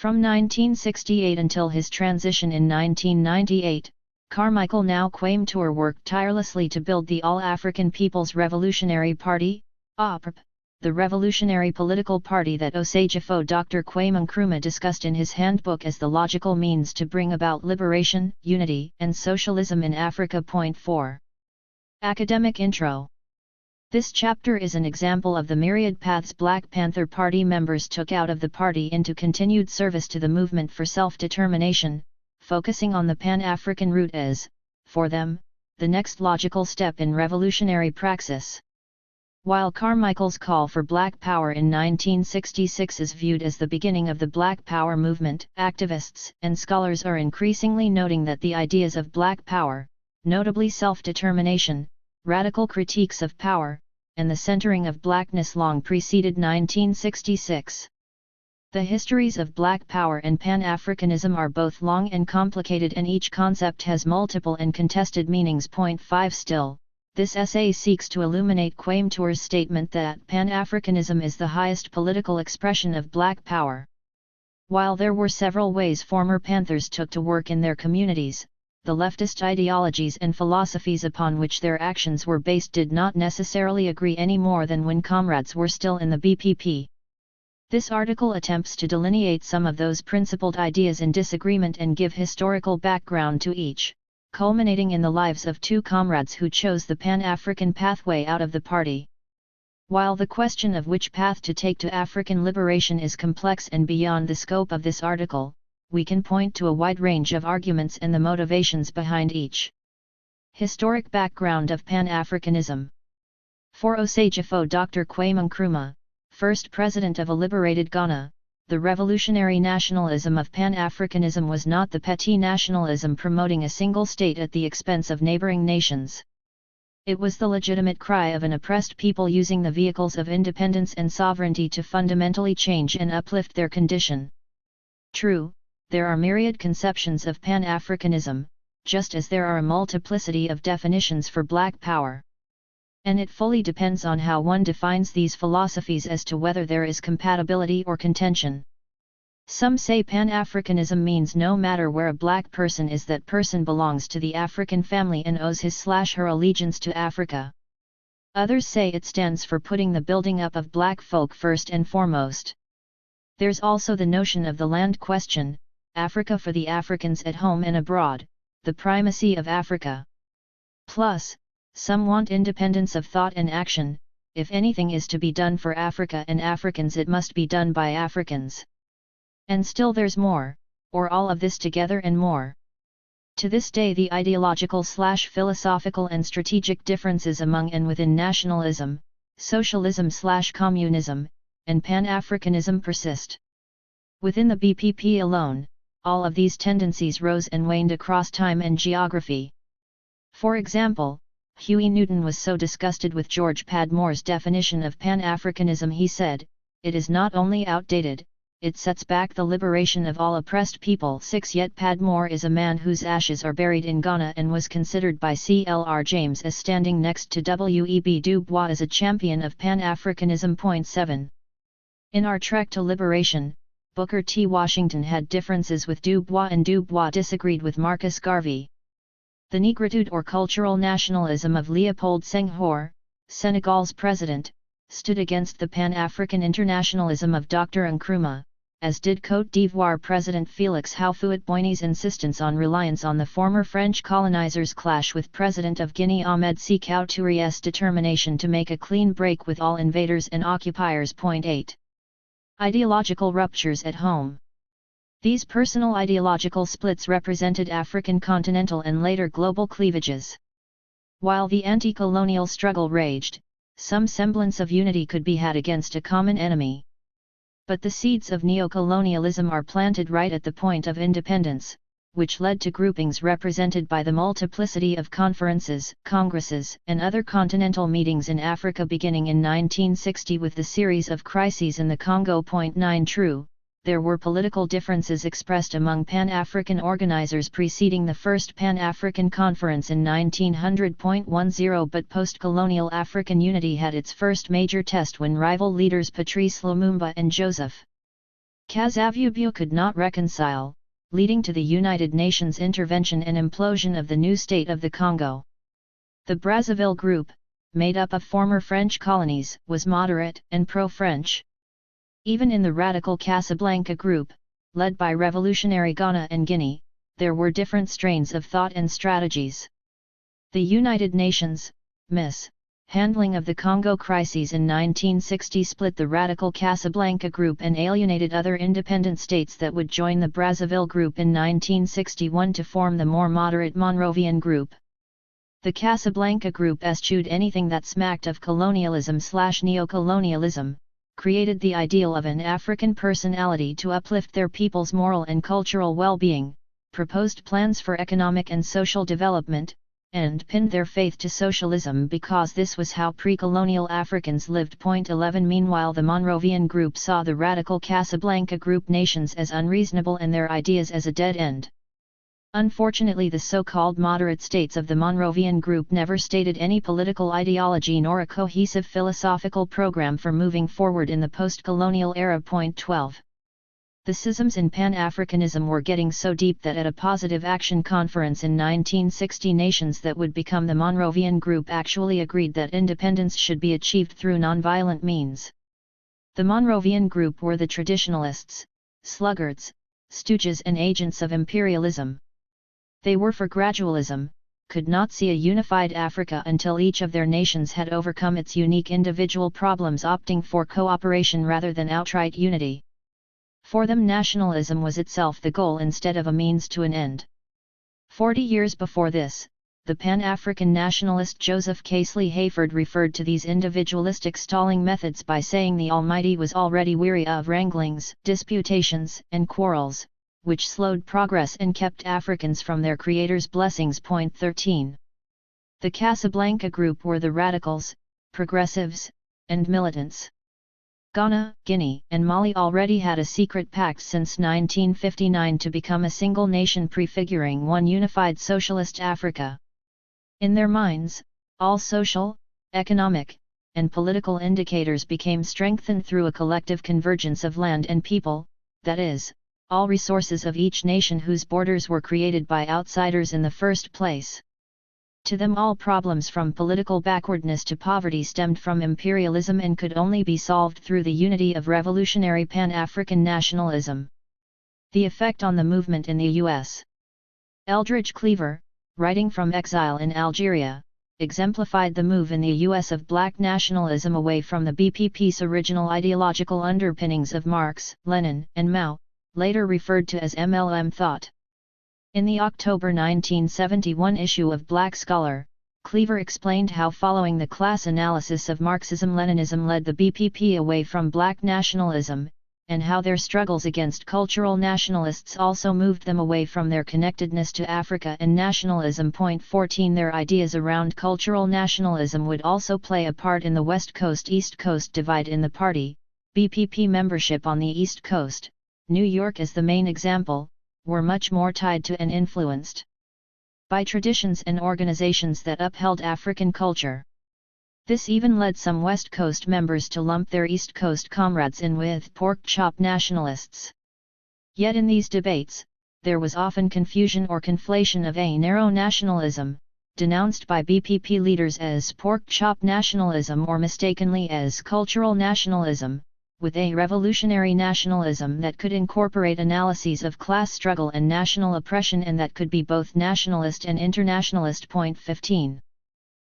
From 1968 until his transition in 1998, Carmichael, now Kwame Tour, worked tirelessly to build the All-African People's Revolutionary Party, APRP, the revolutionary political party that Osagefo Dr. Kwame Nkrumah discussed in his handbook as the logical means to bring about liberation, unity, and socialism in Africa. 4. Academic Intro. This chapter is an example of the myriad paths Black Panther Party members took out of the party into continued service to the movement for self-determination, focusing on the Pan-African route as, for them, the next logical step in revolutionary praxis. While Carmichael's call for Black Power in 1966 is viewed as the beginning of the Black Power movement, activists and scholars are increasingly noting that the ideas of Black Power, notably self-determination, radical critiques of power, and the centering of blackness long preceded 1966. The histories of Black Power and Pan-Africanism are both long and complicated, and each concept has multiple and contested meanings. 5 Still, this essay seeks to illuminate Kwame Tour's statement that Pan-Africanism is the highest political expression of Black Power. While there were several ways former Panthers took to work in their communities, the leftist ideologies and philosophies upon which their actions were based did not necessarily agree any more than when comrades were still in the BPP. This article attempts to delineate some of those principled ideas in disagreement and give historical background to each, culminating in the lives of two comrades who chose the Pan-African pathway out of the party. While the question of which path to take to African liberation is complex and beyond the scope of this article, we can point to a wide range of arguments and the motivations behind each. Historic background of Pan-Africanism. For Osejifo Dr. Kwame Nkrumah, first president of a liberated Ghana, the revolutionary nationalism of Pan-Africanism was not the petty nationalism promoting a single state at the expense of neighboring nations. It was the legitimate cry of an oppressed people using the vehicles of independence and sovereignty to fundamentally change and uplift their condition. True, there are myriad conceptions of Pan-Africanism, just as there are a multiplicity of definitions for Black power. And it fully depends on how one defines these philosophies as to whether there is compatibility or contention. Some say Pan-Africanism means no matter where a Black person is, that person belongs to the African family and owes his/her allegiance to Africa. Others say it stands for putting the building up of Black folk first and foremost. There's also the notion of the land question, Africa for the Africans at home and abroad, the primacy of Africa. Plus, some want independence of thought and action. If anything is to be done for Africa and Africans, it must be done by Africans. And still there's more, or all of this together and more. To this day the ideological/philosophical and strategic differences among and within nationalism, socialism/communism, and Pan-Africanism persist. Within the BPP alone, all of these tendencies rose and waned across time and geography. For example, Huey Newton was so disgusted with George Padmore's definition of Pan-Africanism he said, "It is not only outdated, it sets back the liberation of all oppressed people." 6 Yet Padmore is a man whose ashes are buried in Ghana and was considered by C.L.R. James as standing next to W.E.B. Du Bois as a champion of Pan-Africanism. 7. In our trek to liberation, Booker T. Washington had differences with Du Bois and Du Bois disagreed with Marcus Garvey. The negritude or cultural nationalism of Leopold Senghor, Senegal's president, stood against the Pan-African internationalism of Dr. Nkrumah, as did Côte d'Ivoire President Félix Houphouët-Boigny's insistence on reliance on the former French colonizers clash with President of Guinea Ahmed Sékou Touré's determination to make a clean break with all invaders and occupiers. 8. Ideological ruptures at home. These personal ideological splits represented African continental and later global cleavages. While the anti-colonial struggle raged, some semblance of unity could be had against a common enemy. But the seeds of neocolonialism are planted right at the point of independence, which led to groupings represented by the multiplicity of conferences, congresses, and other continental meetings in Africa beginning in 1960 with the series of crises in the Congo. 9 True, there were political differences expressed among Pan-African organizers preceding the first Pan-African Conference in 1900.10, but post-colonial African unity had its first major test when rival leaders Patrice Lumumba and Joseph Kasavubu could not reconcile, leading to the United Nations intervention and implosion of the new state of the Congo. The Brazzaville Group, made up of former French colonies, was moderate and pro-French. Even in the radical Casablanca Group, led by revolutionary Ghana and Guinea, there were different strains of thought and strategies. The United Nations, Miss. Handling of the Congo crises in 1960 split the radical Casablanca Group and alienated other independent states that would join the Brazzaville Group in 1961 to form the more moderate Monrovian Group. The Casablanca Group eschewed anything that smacked of colonialism/neocolonialism, created the ideal of an African personality to uplift their people's moral and cultural well-being, proposed plans for economic and social development, and pinned their faith to socialism because this was how pre-colonial Africans lived. 11 Meanwhile, the Monrovian Group saw the radical Casablanca Group nations as unreasonable and their ideas as a dead end. Unfortunately, the so-called moderate states of the Monrovian Group never stated any political ideology nor a cohesive philosophical program for moving forward in the post-colonial era. 12. The schisms in Pan-Africanism were getting so deep that at a Positive Action Conference in 1960, nations that would become the Monrovian Group actually agreed that independence should be achieved through nonviolent means. The Monrovian Group were the traditionalists, sluggards, stooges and agents of imperialism. They were for gradualism, could not see a unified Africa until each of their nations had overcome its unique individual problems, opting for cooperation rather than outright unity. For them, nationalism was itself the goal instead of a means to an end. 40 years before this, the Pan-African nationalist Joseph Casely Hayford referred to these individualistic stalling methods by saying the Almighty was already weary of wranglings, disputations, and quarrels, which slowed progress and kept Africans from their Creator's blessings. Point 13. The Casablanca group were the radicals, progressives, and militants. Ghana, Guinea, and Mali already had a secret pact since 1959 to become a single nation prefiguring one unified socialist Africa. In their minds, all social, economic, and political indicators became strengthened through a collective convergence of land and people, that is, all resources of each nation whose borders were created by outsiders in the first place. To them, all problems from political backwardness to poverty stemmed from imperialism and could only be solved through the unity of revolutionary Pan-African nationalism. The effect on the movement in the U.S. Eldridge Cleaver, writing from exile in Algeria, exemplified the move in the U.S. of black nationalism away from the BPP's original ideological underpinnings of Marx, Lenin, and Mao, later referred to as MLM thought. In the October 1971 issue of Black Scholar, Cleaver explained how following the class analysis of Marxism-Leninism led the BPP away from black nationalism, and how their struggles against cultural nationalists also moved them away from their connectedness to Africa and nationalism. Point 14. Their ideas around cultural nationalism would also play a part in the West Coast-East Coast divide in the party. BPP membership on the East Coast, New York as the main example, were much more tied to and influenced by traditions and organizations that upheld African culture. This even led some West Coast members to lump their East Coast comrades in with pork chop nationalists. Yet in these debates, there was often confusion or conflation of a narrow nationalism, denounced by BPP leaders as pork chop nationalism or mistakenly as cultural nationalism, with a revolutionary nationalism that could incorporate analyses of class struggle and national oppression and that could be both nationalist and internationalist. Point 15.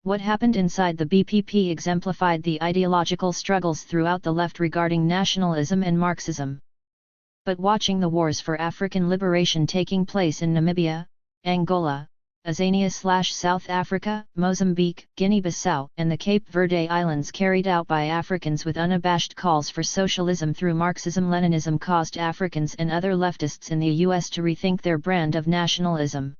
What happened inside the BPP exemplified the ideological struggles throughout the left regarding nationalism and Marxism. But watching the wars for African liberation taking place in Namibia, Angola, Azania/South Africa, Mozambique, Guinea-Bissau, and the Cape Verde Islands carried out by Africans with unabashed calls for socialism through Marxism-Leninism caused Africans and other leftists in the U.S. to rethink their brand of nationalism.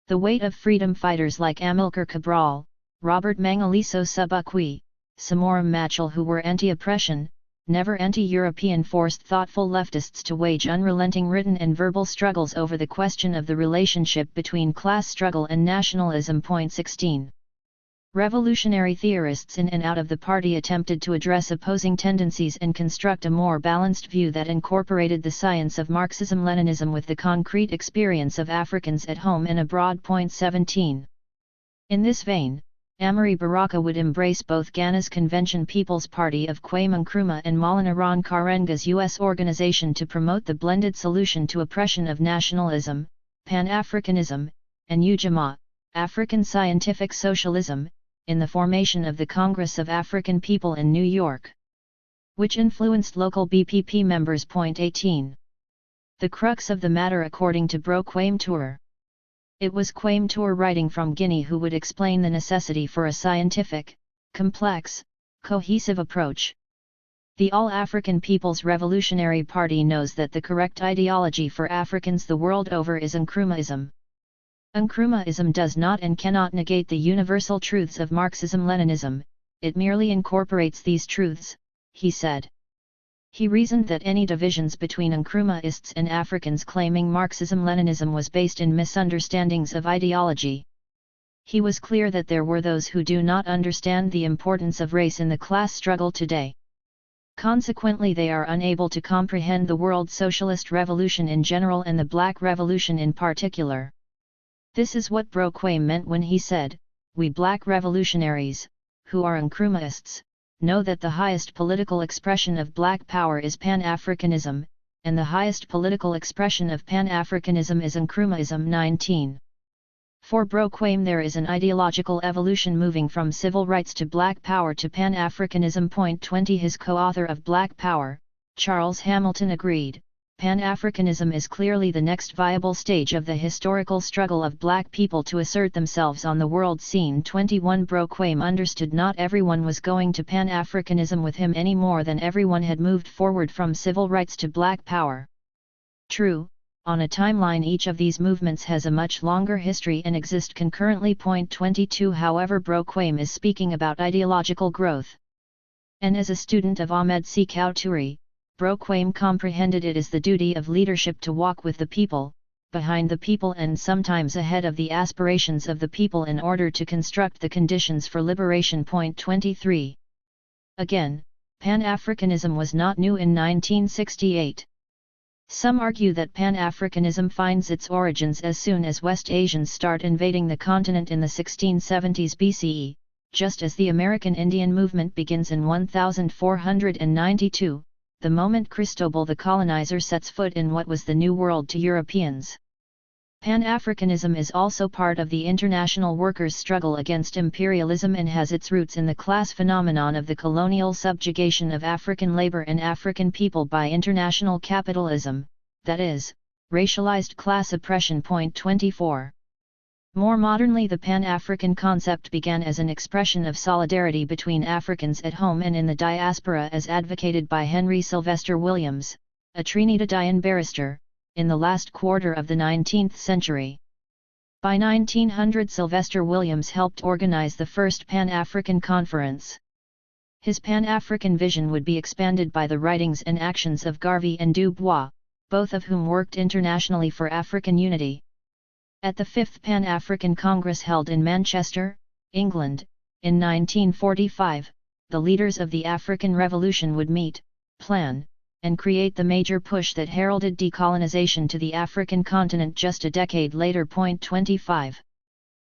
The weight of freedom fighters like Amilcar Cabral, Robert Mangaliso Subukwi, Samora Machel, who were anti-oppression, never anti-European, forced thoughtful leftists to wage unrelenting written and verbal struggles over the question of the relationship between class struggle and nationalism. Point 16. Revolutionary theorists in and out of the party attempted to address opposing tendencies and construct a more balanced view that incorporated the science of Marxism-Leninism with the concrete experience of Africans at home and abroad. Point 17. In this vein, Amari Baraka would embrace both Ghana's Convention People's Party of Kwame Nkrumah and Maulana Karenga's U.S. organization to promote the blended solution to oppression of nationalism, Pan-Africanism, and Ujamaa, African Scientific Socialism, in the formation of the Congress of African People in New York, which influenced local BPP members. Point 18. The crux of the matter according to Bro Kwame Toure. It was Kwame Toure writing from Guinea who would explain the necessity for a scientific, complex, cohesive approach. The All-African People's Revolutionary Party knows that the correct ideology for Africans the world over is Nkrumahism. Nkrumahism does not and cannot negate the universal truths of Marxism-Leninism, it merely incorporates these truths, he said. He reasoned that any divisions between Nkrumahists and Africans claiming Marxism-Leninism was based in misunderstandings of ideology. He was clear that there were those who do not understand the importance of race in the class struggle today. Consequently, they are unable to comprehend the world socialist revolution in general and the Black Revolution in particular. This is what Bro Kwame meant when he said, "We Black revolutionaries, who are Nkrumahists, know that the highest political expression of black power is Pan-Africanism, and the highest political expression of Pan-Africanism is Nkrumahism." 19. For Broquaim there is an ideological evolution moving from civil rights to Black power to Pan-Africanism. 20 His co-author of Black Power, Charles Hamilton, agreed, Pan-Africanism is clearly the next viable stage of the historical struggle of Black people to assert themselves on the world scene. 21 Broquaim understood not everyone was going to Pan-Africanism with him any more than everyone had moved forward from civil rights to Black power. True, on a timeline each of these movements has a much longer history and exist concurrently. 22 However, Broquaim is speaking about ideological growth. And as a student of Ahmed Sekou Touré, Broquaim comprehended it as the duty of leadership to walk with the people, behind the people and sometimes ahead of the aspirations of the people in order to construct the conditions for liberation. 23 Again, Pan-Africanism was not new in 1968. Some argue that Pan-Africanism finds its origins as soon as West Asians start invading the continent in the 1670s BCE, just as the American Indian movement begins in 1492, the moment Cristobal the colonizer sets foot in what was the New World to Europeans. Pan-Africanism is also part of the international workers' struggle against imperialism and has its roots in the class phenomenon of the colonial subjugation of African labor and African people by international capitalism, that is, racialized class oppression. 24 More modernly, the Pan-African concept began as an expression of solidarity between Africans at home and in the diaspora as advocated by Henry Sylvester Williams, a Trinidadian barrister, in the last quarter of the 19th century. By 1900 Sylvester Williams helped organize the first Pan-African Conference. His Pan-African vision would be expanded by the writings and actions of Garvey and Du Bois, both of whom worked internationally for African unity. At the Fifth Pan-African Congress held in Manchester, England, in 1945, the leaders of the African Revolution would meet, plan, and create the major push that heralded decolonization to the African continent just a decade later. 25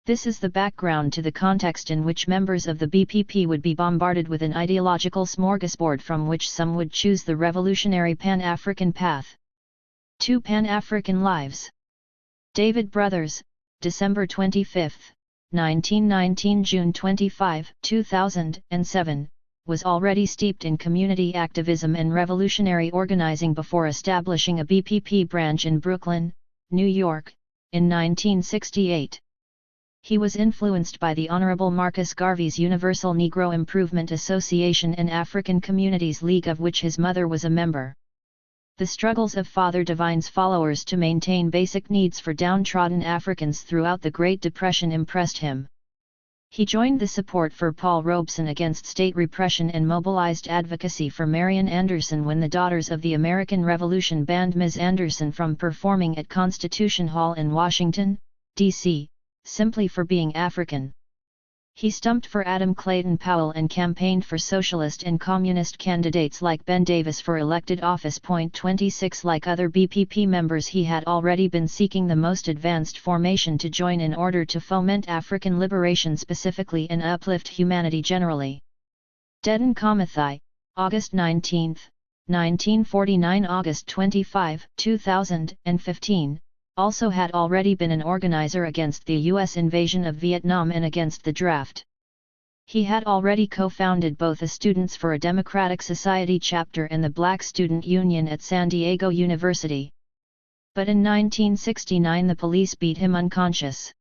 This is the background to the context in which members of the BPP would be bombarded with an ideological smorgasbord from which some would choose the revolutionary Pan-African path. 2 Pan-African Lives. David Brothers, December 25, 1919 – June 25, 2007, was already steeped in community activism and revolutionary organizing before establishing a BPP branch in Brooklyn, New York, in 1968. He was influenced by the Honorable Marcus Garvey's Universal Negro Improvement Association and African Communities League, of which his mother was a member. The struggles of Father Divine's followers to maintain basic needs for downtrodden Africans throughout the Great Depression impressed him. He joined the support for Paul Robeson against state repression and mobilized advocacy for Marian Anderson when the Daughters of the American Revolution banned Ms. Anderson from performing at Constitution Hall in Washington, D.C., simply for being African. He stumped for Adam Clayton Powell and campaigned for socialist and communist candidates like Ben Davis for elected office. 26 Like other BPP members, he had already been seeking the most advanced formation to join in order to foment African liberation specifically and uplift humanity generally. Dedan Kamathai, August 19, 1949 – August 25, 2015, also had already been an organizer against the U.S. invasion of Vietnam and against the draft. He had already co-founded both the Students for a Democratic Society chapter and the Black Student Union at San Diego University. But in 1969 the police beat him unconscious.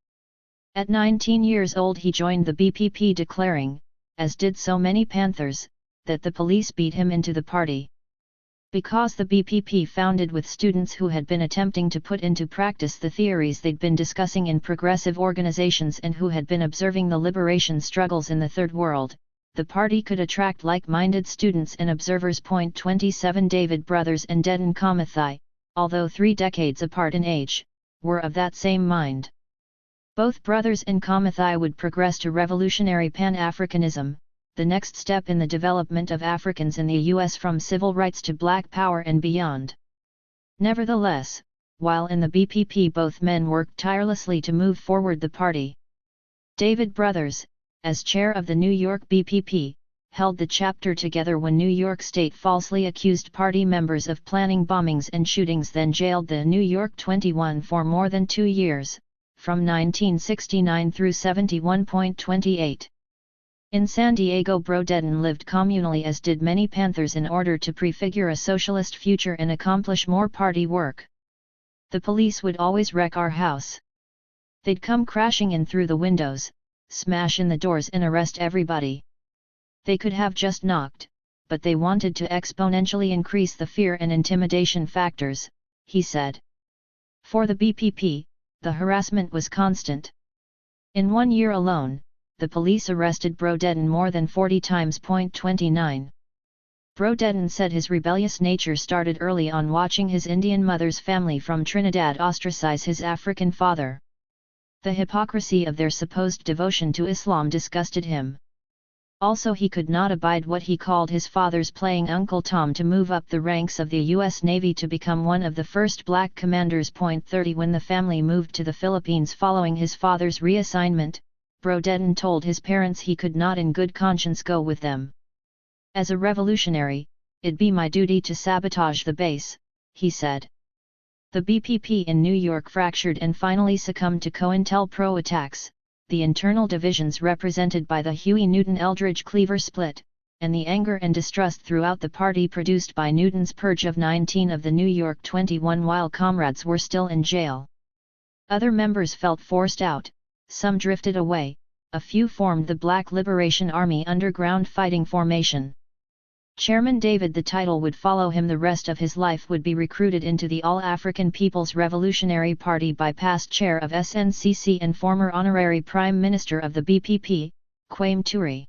At 19 years old he joined the BPP, declaring, as did so many Panthers, that the police beat him into the party. Because the BPP founded with students who had been attempting to put into practice the theories they'd been discussing in progressive organizations and who had been observing the liberation struggles in the Third World, the party could attract like-minded students and observers. 27 David Brothers and Dedan Kamathai, although 3 decades apart in age, were of that same mind. Both Brothers and Kamathai would progress to revolutionary Pan-Africanism, the next step in the development of Africans in the U.S. from civil rights to Black power and beyond. Nevertheless, while in the BPP both men worked tirelessly to move forward the party. David Brothers, as chair of the New York BPP, held the chapter together when New York State falsely accused party members of planning bombings and shootings, then jailed the New York 21 for more than 2 years, from 1969 through 71.28. In San Diego, Brodedin lived communally, as did many Panthers, in order to prefigure a socialist future and accomplish more party work. The police would always wreck our house. They'd come crashing in through the windows, smash in the doors and arrest everybody. They could have just knocked, but they wanted to exponentially increase the fear and intimidation factors, he said. For the BPP, the harassment was constant. In 1 year alone, the police arrested Brodedin more than 40 times. 29. Brodedin said his rebellious nature started early on, watching his Indian mother's family from Trinidad ostracize his African father. The hypocrisy of their supposed devotion to Islam disgusted him. Also, he could not abide what he called his father's playing Uncle Tom to move up the ranks of the U.S. Navy to become one of the first black commanders. 30. When the family moved to the Philippines following his father's reassignment, Brodedin told his parents he could not in good conscience go with them. As a revolutionary, it'd be my duty to sabotage the base, he said. The BPP in New York fractured and finally succumbed to COINTELPRO attacks, the internal divisions represented by the Huey-Newton-Eldridge-Cleaver split, and the anger and distrust throughout the party produced by Newton's purge of 19 of the New York 21 while comrades were still in jail. Other members felt forced out, some drifted away, a few formed the Black Liberation Army underground fighting formation. Chairman David, the title would follow him the rest of his life, would be recruited into the All-African People's Revolutionary Party by past chair of SNCC and former honorary Prime Minister of the BPP, Kwame Ture.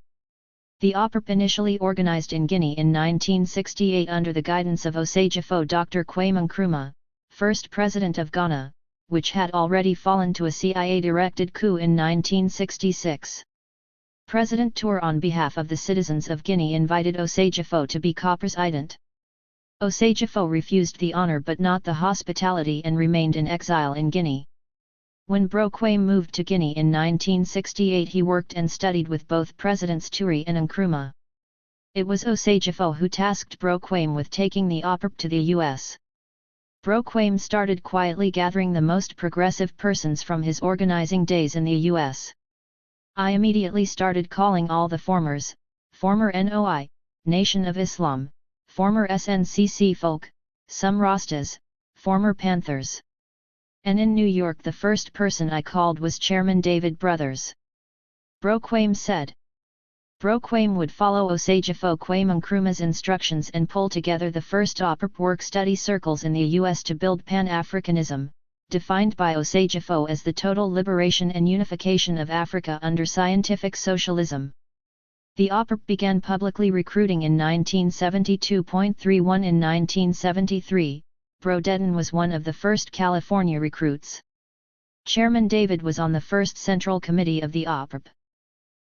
The OPRP initially organized in Guinea in 1968 under the guidance of Osejifo Dr. Kwame Nkrumah, first president of Ghana, which had already fallen to a CIA-directed coup in 1966. President Toure, on behalf of the citizens of Guinea, invited Osejifo to be co-president. Osejifo refused the honor but not the hospitality and remained in exile in Guinea. When Bro Kwame moved to Guinea in 1968, he worked and studied with both Presidents Ture and Nkrumah. It was Osejifo who tasked Bro Kwame with taking the OPRP to the U.S. Bro Kwame started quietly gathering the most progressive persons from his organizing days in the U.S. I immediately started calling all the former NOI, Nation of Islam, former SNCC folk, some Rastas, former Panthers. And in New York the first person I called was Chairman David Brothers. Bro Kwame said. Bro Kwame would follow Osejifo Kwame Nkrumah's instructions and pull together the first OPRP work-study circles in the U.S. to build Pan-Africanism, defined by Osejifo as the total liberation and unification of Africa under scientific socialism. The OPRP began publicly recruiting in 1972.31. In 1973, Brodedin was one of the first California recruits. Chairman David was on the first Central Committee of the OPRP.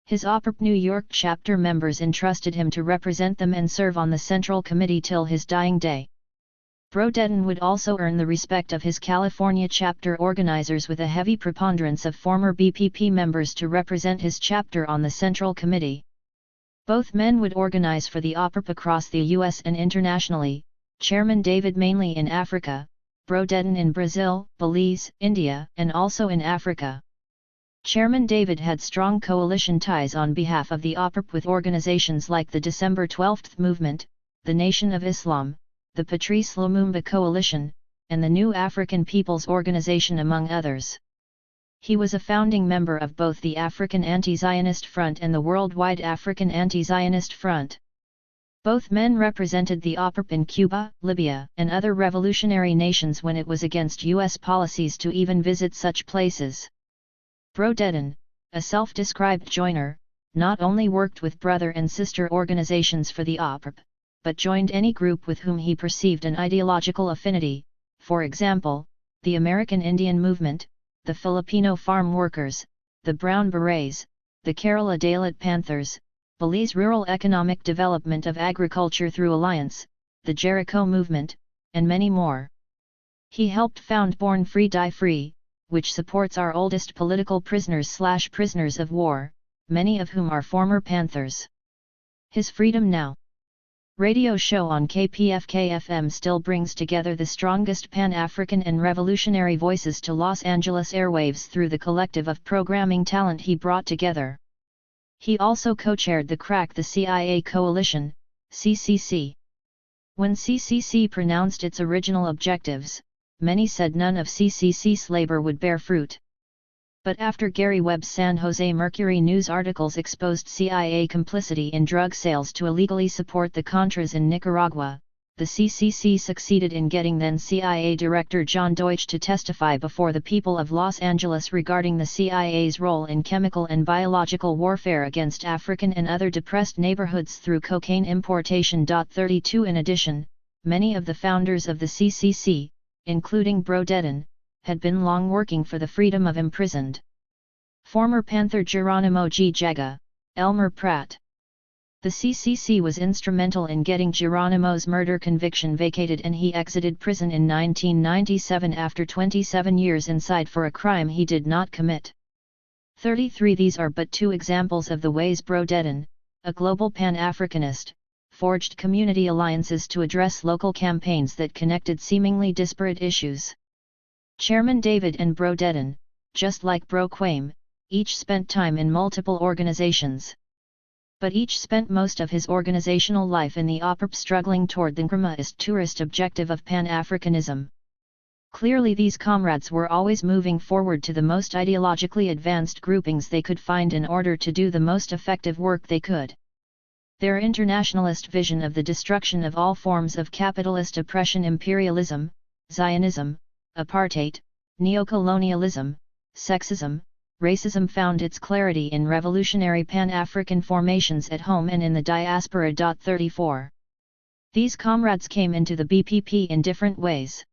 His OPRP New York chapter members entrusted him to represent them and serve on the Central Committee till his dying day. Brodedin would also earn the respect of his California chapter organizers with a heavy preponderance of former BPP members to represent his chapter on the Central Committee. Both men would organize for the OPRP across the U.S. and internationally, Chairman David mainly in Africa, Brodedin in Brazil, Belize, India, and also in Africa. Chairman David had strong coalition ties on behalf of the OPRP with organizations like the December 12th Movement, the Nation of Islam, the Patrice Lumumba Coalition, and the New African People's Organization, among others. He was a founding member of both the African Anti-Zionist Front and the Worldwide African Anti-Zionist Front. Both men represented the OPRP in Cuba, Libya, and other revolutionary nations when it was against U.S. policies to even visit such places. Brodedin, a self-described joiner, not only worked with brother and sister organizations for the OPRP, but joined any group with whom he perceived an ideological affinity, for example, the American Indian Movement, the Filipino Farm Workers, the Brown Berets, the Kerala Dalit Panthers, Belize Rural Economic Development of Agriculture Through Alliance, the Jericho Movement, and many more. He helped found Born Free Die Free, which supports our oldest political prisoners/prisoners of war, many of whom are former Panthers. His Freedom Now Radio show on KPFK-FM still brings together the strongest Pan-African and revolutionary voices to Los Angeles airwaves through the collective of programming talent he brought together. He also co-chaired the Crack the CIA Coalition, CCC. When CCC pronounced its original objectives, many said none of CCC's labor would bear fruit. But after Gary Webb's San Jose Mercury News articles exposed CIA complicity in drug sales to illegally support the Contras in Nicaragua, the CCC succeeded in getting then CIA Director John Deutsch to testify before the people of Los Angeles regarding the CIA's role in chemical and biological warfare against African and other depressed neighborhoods through cocaine importation. 32 In addition, many of the founders of the CCC, including Bro Dedden, had been long working for the freedom of imprisoned. Former Panther Geronimo G. Jaga, Elmer Pratt. The CCC was instrumental in getting Geronimo's murder conviction vacated and he exited prison in 1997 after 27 years inside for a crime he did not commit. 33 These are but two examples of the ways Bro Dedden, a global Pan-Africanist, forged community alliances to address local campaigns that connected seemingly disparate issues. Chairman David and Bro Dedden, just like Bro Quame, each spent time in multiple organizations. But each spent most of his organizational life in the OPRP struggling toward the Nkrumahist tourist objective of Pan-Africanism. Clearly these comrades were always moving forward to the most ideologically advanced groupings they could find in order to do the most effective work they could. Their internationalist vision of the destruction of all forms of capitalist oppression, imperialism, Zionism, apartheid, neocolonialism, sexism, racism found its clarity in revolutionary Pan-African formations at home and in the diaspora. 34. These comrades came into the BPP in different ways.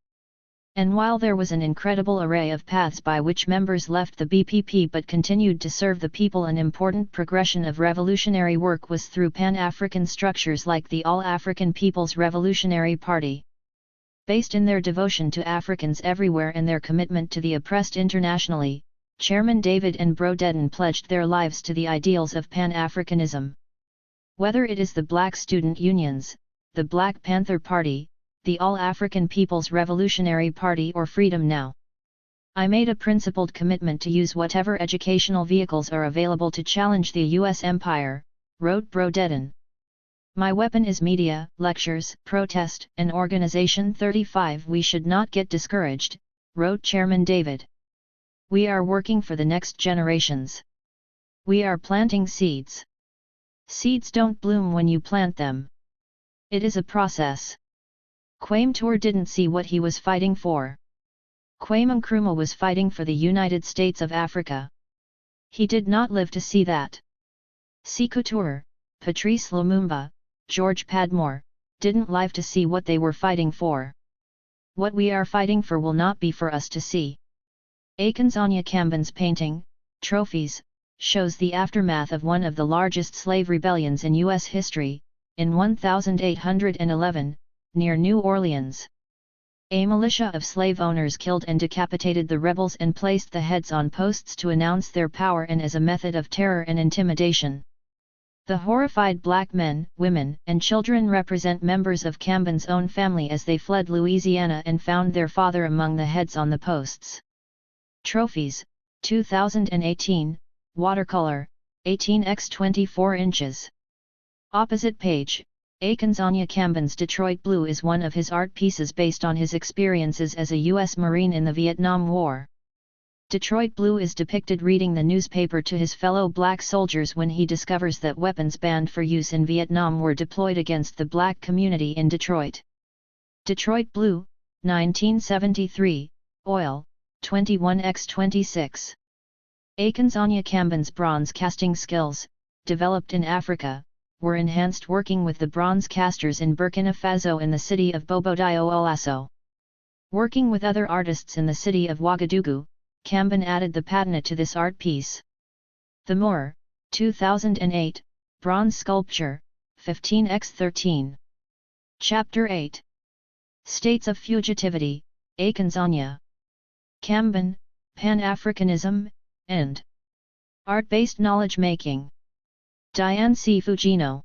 And while there was an incredible array of paths by which members left the BPP but continued to serve the people, an important progression of revolutionary work was through Pan-African structures like the All-African People's Revolutionary Party. Based in their devotion to Africans everywhere and their commitment to the oppressed internationally, Chairman David and Bro Dedden pledged their lives to the ideals of Pan-Africanism. Whether it is the Black Student Unions, the Black Panther Party, the All-African People's Revolutionary Party or Freedom Now, I made a principled commitment to use whatever educational vehicles are available to challenge the U.S. empire, wrote Bro Dedden. My weapon is media, lectures, protest, and organization. 35 We should not get discouraged, wrote Chairman David. We are working for the next generations. We are planting seeds. Seeds don't bloom when you plant them. It is a process. Kwame Ture didn't see what he was fighting for. Kwame Nkrumah was fighting for the United States of Africa. He did not live to see that. Sekou Toure, Patrice Lumumba, George Padmore, didn't live to see what they were fighting for. What we are fighting for will not be for us to see. Akinzonya Kamben's painting, Trophies, shows the aftermath of one of the largest slave rebellions in U.S. history, in 1811, near New Orleans. A militia of slave owners killed and decapitated the rebels and placed the heads on posts to announce their power and as a method of terror and intimidation. The horrified black men, women, and children represent members of Kamben's own family as they fled Louisiana and found their father among the heads on the posts. Trophies, 2018, watercolor, 18x 24 inches. Opposite page, Akinzonya Kamben's Detroit Blue is one of his art pieces based on his experiences as a U.S. Marine in the Vietnam War. Detroit Blue is depicted reading the newspaper to his fellow black soldiers when he discovers that weapons banned for use in Vietnam were deployed against the black community in Detroit. Detroit Blue, 1973, oil, 21x26. Akinzonya Kamben's bronze casting skills, developed in Africa, were enhanced working with the bronze casters in Burkina Faso in the city of Bobo-Dioulasso. Working with other artists in the city of Ouagadougou, Kamben added the patina to this art piece. The Moor, 2008, bronze sculpture, 15x13. Chapter 8. States of Fugitivity, Akinzonya Kamben, Pan-Africanism, and Art-Based Knowledge Making. Diane C. Fujino.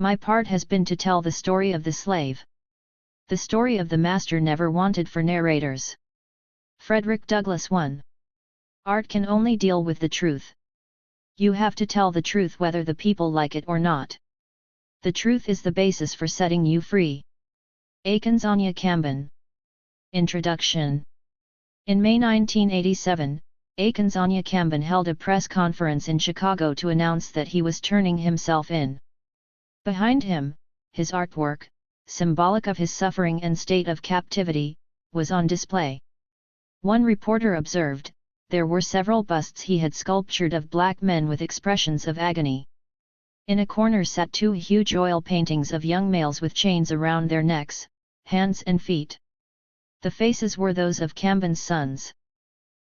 My part has been to tell the story of the slave. The story of the master never wanted for narrators. Frederick Douglass 1. Art can only deal with the truth. You have to tell the truth whether the people like it or not. The truth is the basis for setting you free. Akinzonya Kamben. Introduction. In May 1987, Akinzonya Kamben held a press conference in Chicago to announce that he was turning himself in. Behind him, his artwork, symbolic of his suffering and state of captivity, was on display. One reporter observed, there were several busts he had sculptured of black men with expressions of agony. In a corner sat two huge oil paintings of young males with chains around their necks, hands and feet. The faces were those of Kamben's sons.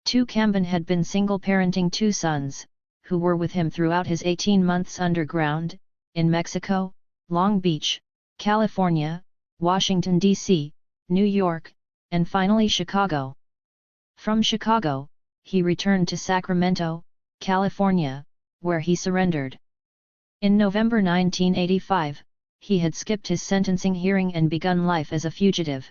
Kamben had been single-parenting two sons, who were with him throughout his 18 months underground, in Mexico, Long Beach, California, Washington, D.C., New York, and finally Chicago. From Chicago, he returned to Sacramento, California, where he surrendered. In November 1985, he had skipped his sentencing hearing and begun life as a fugitive.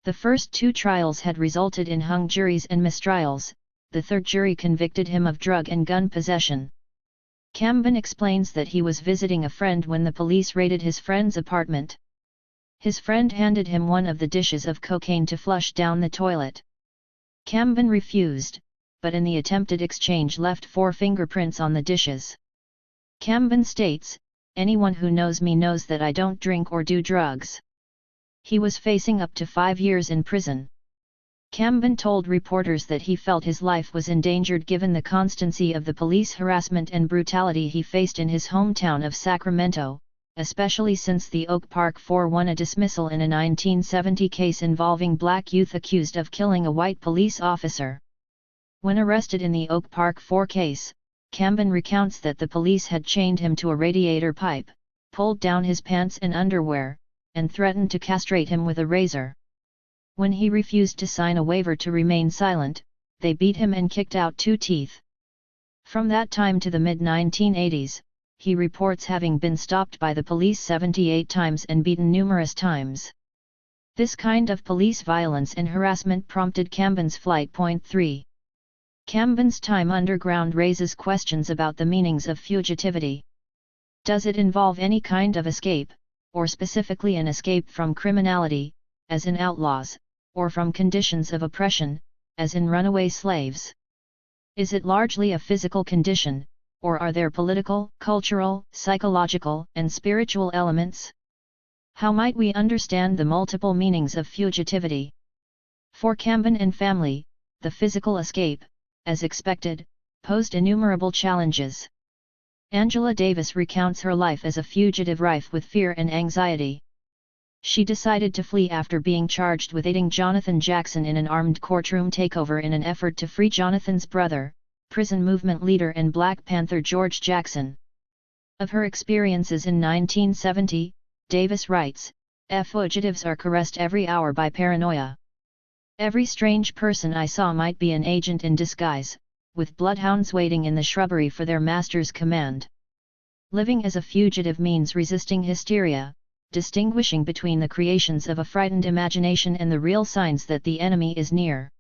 The first two trials had resulted in hung juries and mistrials. The third jury convicted him of drug and gun possession. Kamben explains that he was visiting a friend when the police raided his friend's apartment. His friend handed him one of the dishes of cocaine to flush down the toilet. Kamben refused, but in the attempted exchange left 4 fingerprints on the dishes. Kamben states, "Anyone who knows me knows that I don't drink or do drugs." He was facing up to 5 years in prison. Kamben told reporters that he felt his life was endangered given the constancy of the police harassment and brutality he faced in his hometown of Sacramento, especially since the Oak Park 4 won a dismissal in a 1970 case involving black youth accused of killing a white police officer. When arrested in the Oak Park 4 case, Kamben recounts that the police had chained him to a radiator pipe, pulled down his pants and underwear, and threatened to castrate him with a razor. When he refused to sign a waiver to remain silent, they beat him and kicked out 2 teeth. From that time to the mid-1980s, he reports having been stopped by the police 78 times and beaten numerous times. This kind of police violence and harassment prompted Kamben's flight. Point 3. Kamben's time underground raises questions about the meanings of fugitivity. Does it involve any kind of escape, or specifically an escape from criminality, as in outlaws, or from conditions of oppression, as in runaway slaves? Is it largely a physical condition, or are there political, cultural, psychological, and spiritual elements? How might we understand the multiple meanings of fugitivity? For Kamben and family, the physical escape, as expected, posed innumerable challenges. Angela Davis recounts her life as a fugitive rife with fear and anxiety. She decided to flee after being charged with aiding Jonathan Jackson in an armed courtroom takeover in an effort to free Jonathan's brother, prison movement leader and Black Panther George Jackson. Of her experiences in 1970, Davis writes, "Fugitives are caressed every hour by paranoia. Every strange person I saw might be an agent in disguise, with bloodhounds waiting in the shrubbery for their master's command. Living as a fugitive means resisting hysteria, distinguishing between the creations of a frightened imagination and the real signs that the enemy is near."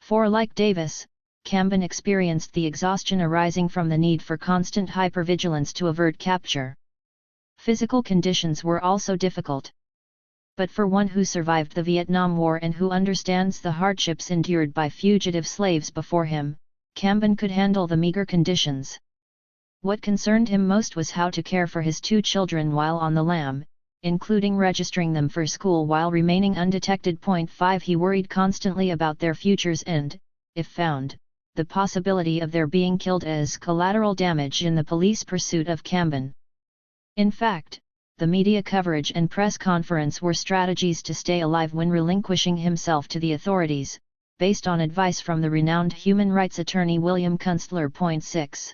For like Davis, Kamben experienced the exhaustion arising from the need for constant hypervigilance to avert capture. Physical conditions were also difficult. But for one who survived the Vietnam War and who understands the hardships endured by fugitive slaves before him, Kamben could handle the meager conditions. What concerned him most was how to care for his 2 children while on the lam, including registering them for school while remaining undetected. Point 5. He worried constantly about their futures and, if found, the possibility of their being killed as collateral damage in the police pursuit of Kamben. In fact, the media coverage and press conference were strategies to stay alive when relinquishing himself to the authorities, based on advice from the renowned human rights attorney William Kunstler. Point 6.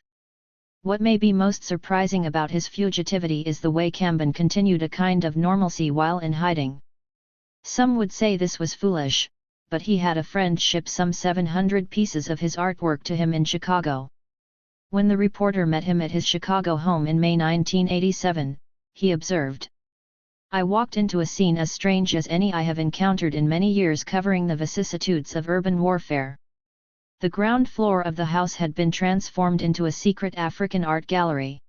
What may be most surprising about his fugitivity is the way Kamben continued a kind of normalcy while in hiding. Some would say this was foolish, but he had a friend ship some 700 pieces of his artwork to him in Chicago. When the reporter met him at his Chicago home in May 1987, he observed. I walked into a scene as strange as any I have encountered in many years, covering the vicissitudes of urban warfare. The ground floor of the house had been transformed into a secret African art gallery.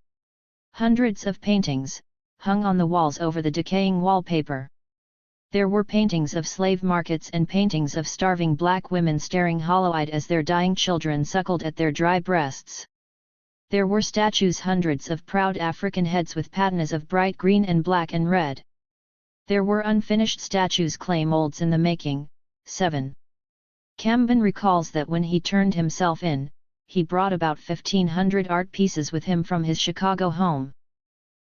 Hundreds of paintings hung on the walls over the decaying wallpaper. There were paintings of slave markets and paintings of starving black women staring hollow-eyed as their dying children suckled at their dry breasts. There were statues, hundreds of proud African heads with patinas of bright green and black and red. There were unfinished statues, clay molds in the making. 7. Camben recalls that when he turned himself in, he brought about 1,500 art pieces with him from his Chicago home.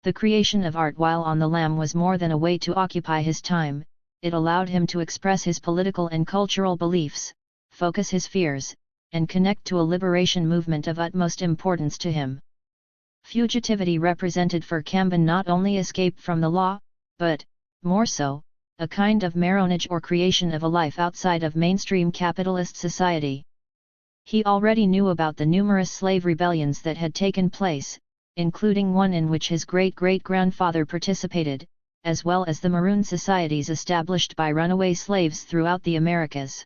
The creation of art while on the lam was more than a way to occupy his time, it allowed him to express his political and cultural beliefs, focus his fears, and connect to a liberation movement of utmost importance to him. Fugitivity represented for Camben not only escape from the law, but, more so, a kind of marronage or creation of a life outside of mainstream capitalist society. He already knew about the numerous slave rebellions that had taken place, including one in which his great-great-grandfather participated, as well as the maroon societies established by runaway slaves throughout the Americas.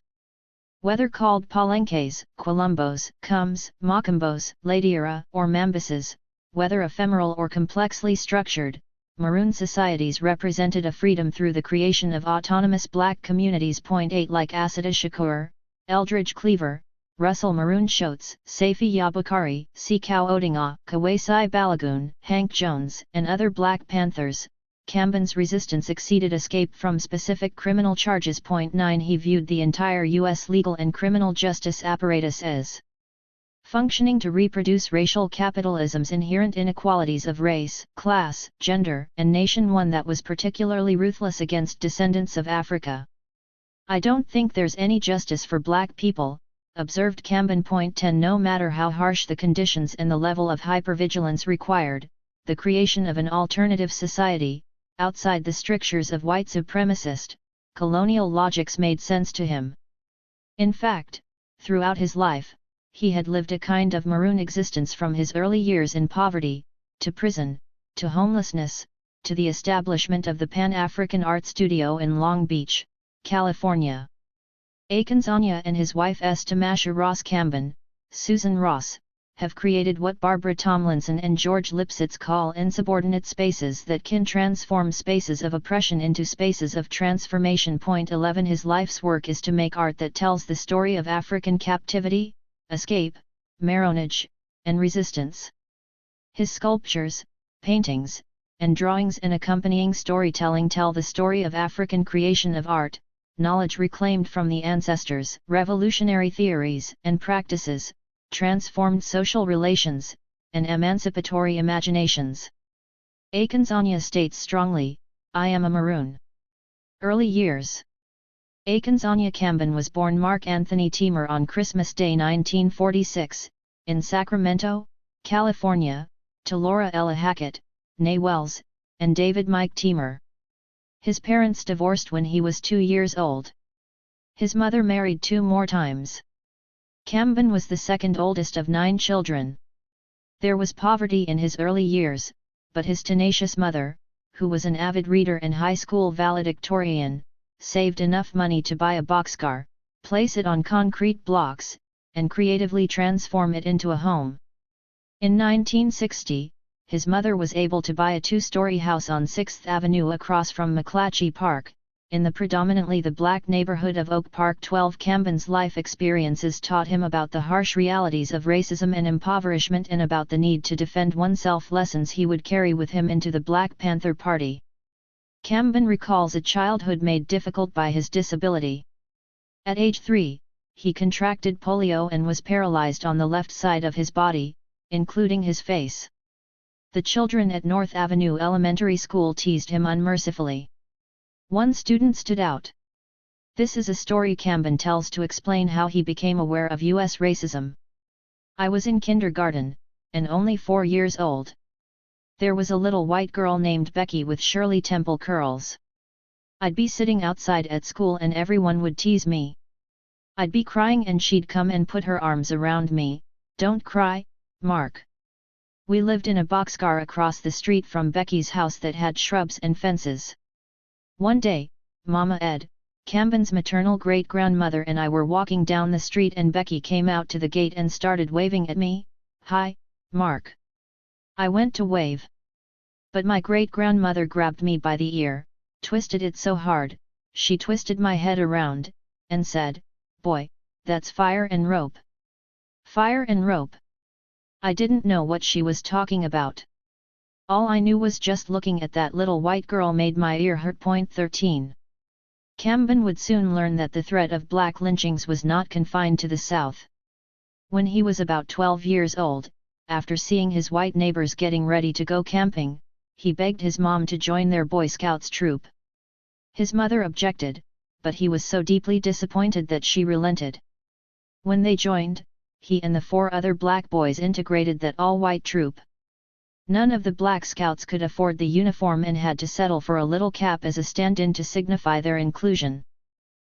Whether called Palenques, Quilombos, Cums, Macombos, Ladira, or Mambises, whether ephemeral or complexly structured, maroon societies represented a freedom through the creation of autonomous black communities. 8 Like Assata Shakur, Eldridge Cleaver, Russell Maroon Shotes, Safi Yabukari, Sikau Odinga, Kawasai Balagoon, Hank Jones, and other Black Panthers, Camben's resistance exceeded escape from specific criminal charges. 9 He viewed the entire U.S. legal and criminal justice apparatus as functioning to reproduce racial capitalism's inherent inequalities of race, class, gender, and nation, one that was particularly ruthless against descendants of Africa. I don't think there's any justice for black people, observed Camben. 10 No matter how harsh the conditions and the level of hypervigilance required, the creation of an alternative society, outside the strictures of white supremacist, colonial logics made sense to him. In fact, throughout his life, he had lived a kind of maroon existence from his early years in poverty, to prison, to homelessness, to the establishment of the Pan-African Art Studio in Long Beach, California. Akinzanya and his wife Tamasha Ross Camben, Susan Ross, have created what Barbara Tomlinson and George Lipsitz call insubordinate spaces that can transform spaces of oppression into spaces of transformation. 11 His life's work is to make art that tells the story of African captivity, escape, marronage, and resistance. His sculptures, paintings, and drawings and accompanying storytelling tell the story of African creation of art, knowledge reclaimed from the ancestors, revolutionary theories and practices, transformed social relations, and emancipatory imaginations. Akinzanya states strongly, I am a maroon. Early years. Akinzanya Camben was born Mark Anthony Teamer on Christmas Day 1946, in Sacramento, California, to Laura Ella Hackett, née Wells, and David Mike Teamer. His parents divorced when he was 2 years old. His mother married 2 more times. Camben was the second oldest of 9 children. There was poverty in his early years, but his tenacious mother, who was an avid reader and high school valedictorian, saved enough money to buy a boxcar, place it on concrete blocks, and creatively transform it into a home. In 1960, his mother was able to buy a 2-story house on 6th Avenue across from McClatchy Park, in the predominantly the black neighborhood of Oak Park. 12 Camben's life experiences taught him about the harsh realities of racism and impoverishment and about the need to defend oneself, lessons he would carry with him into the Black Panther Party. Camben recalls a childhood made difficult by his disability. At age 3, he contracted polio and was paralyzed on the left side of his body, including his face. The children at North Avenue Elementary School teased him unmercifully. One student stood out. This is a story Camben tells to explain how he became aware of U.S. racism. I was in kindergarten, and only 4 years old. There was a little white girl named Becky with Shirley Temple curls. I'd be sitting outside at school and everyone would tease me. I'd be crying and she'd come and put her arms around me. Don't cry, Mark. We lived in a boxcar across the street from Becky's house that had shrubs and fences. One day, Mama Ed, Camben's maternal great-grandmother, and I were walking down the street and Becky came out to the gate and started waving at me. "Hi, Mark." I went to wave. But my great-grandmother grabbed me by the ear, twisted it so hard, she twisted my head around, and said, "Boy, that's fire and rope." Fire and rope. I didn't know what she was talking about. All I knew was just looking at that little white girl made my ear hurt. 13. Camben would soon learn that the threat of black lynchings was not confined to the South. When he was about 12 years old, after seeing his white neighbors getting ready to go camping, he begged his mom to join their Boy Scouts troop. His mother objected, but he was so deeply disappointed that she relented. When they joined, he and the 4 other black boys integrated that all-white troop. None of the Black Scouts could afford the uniform and had to settle for a little cap as a stand-in to signify their inclusion.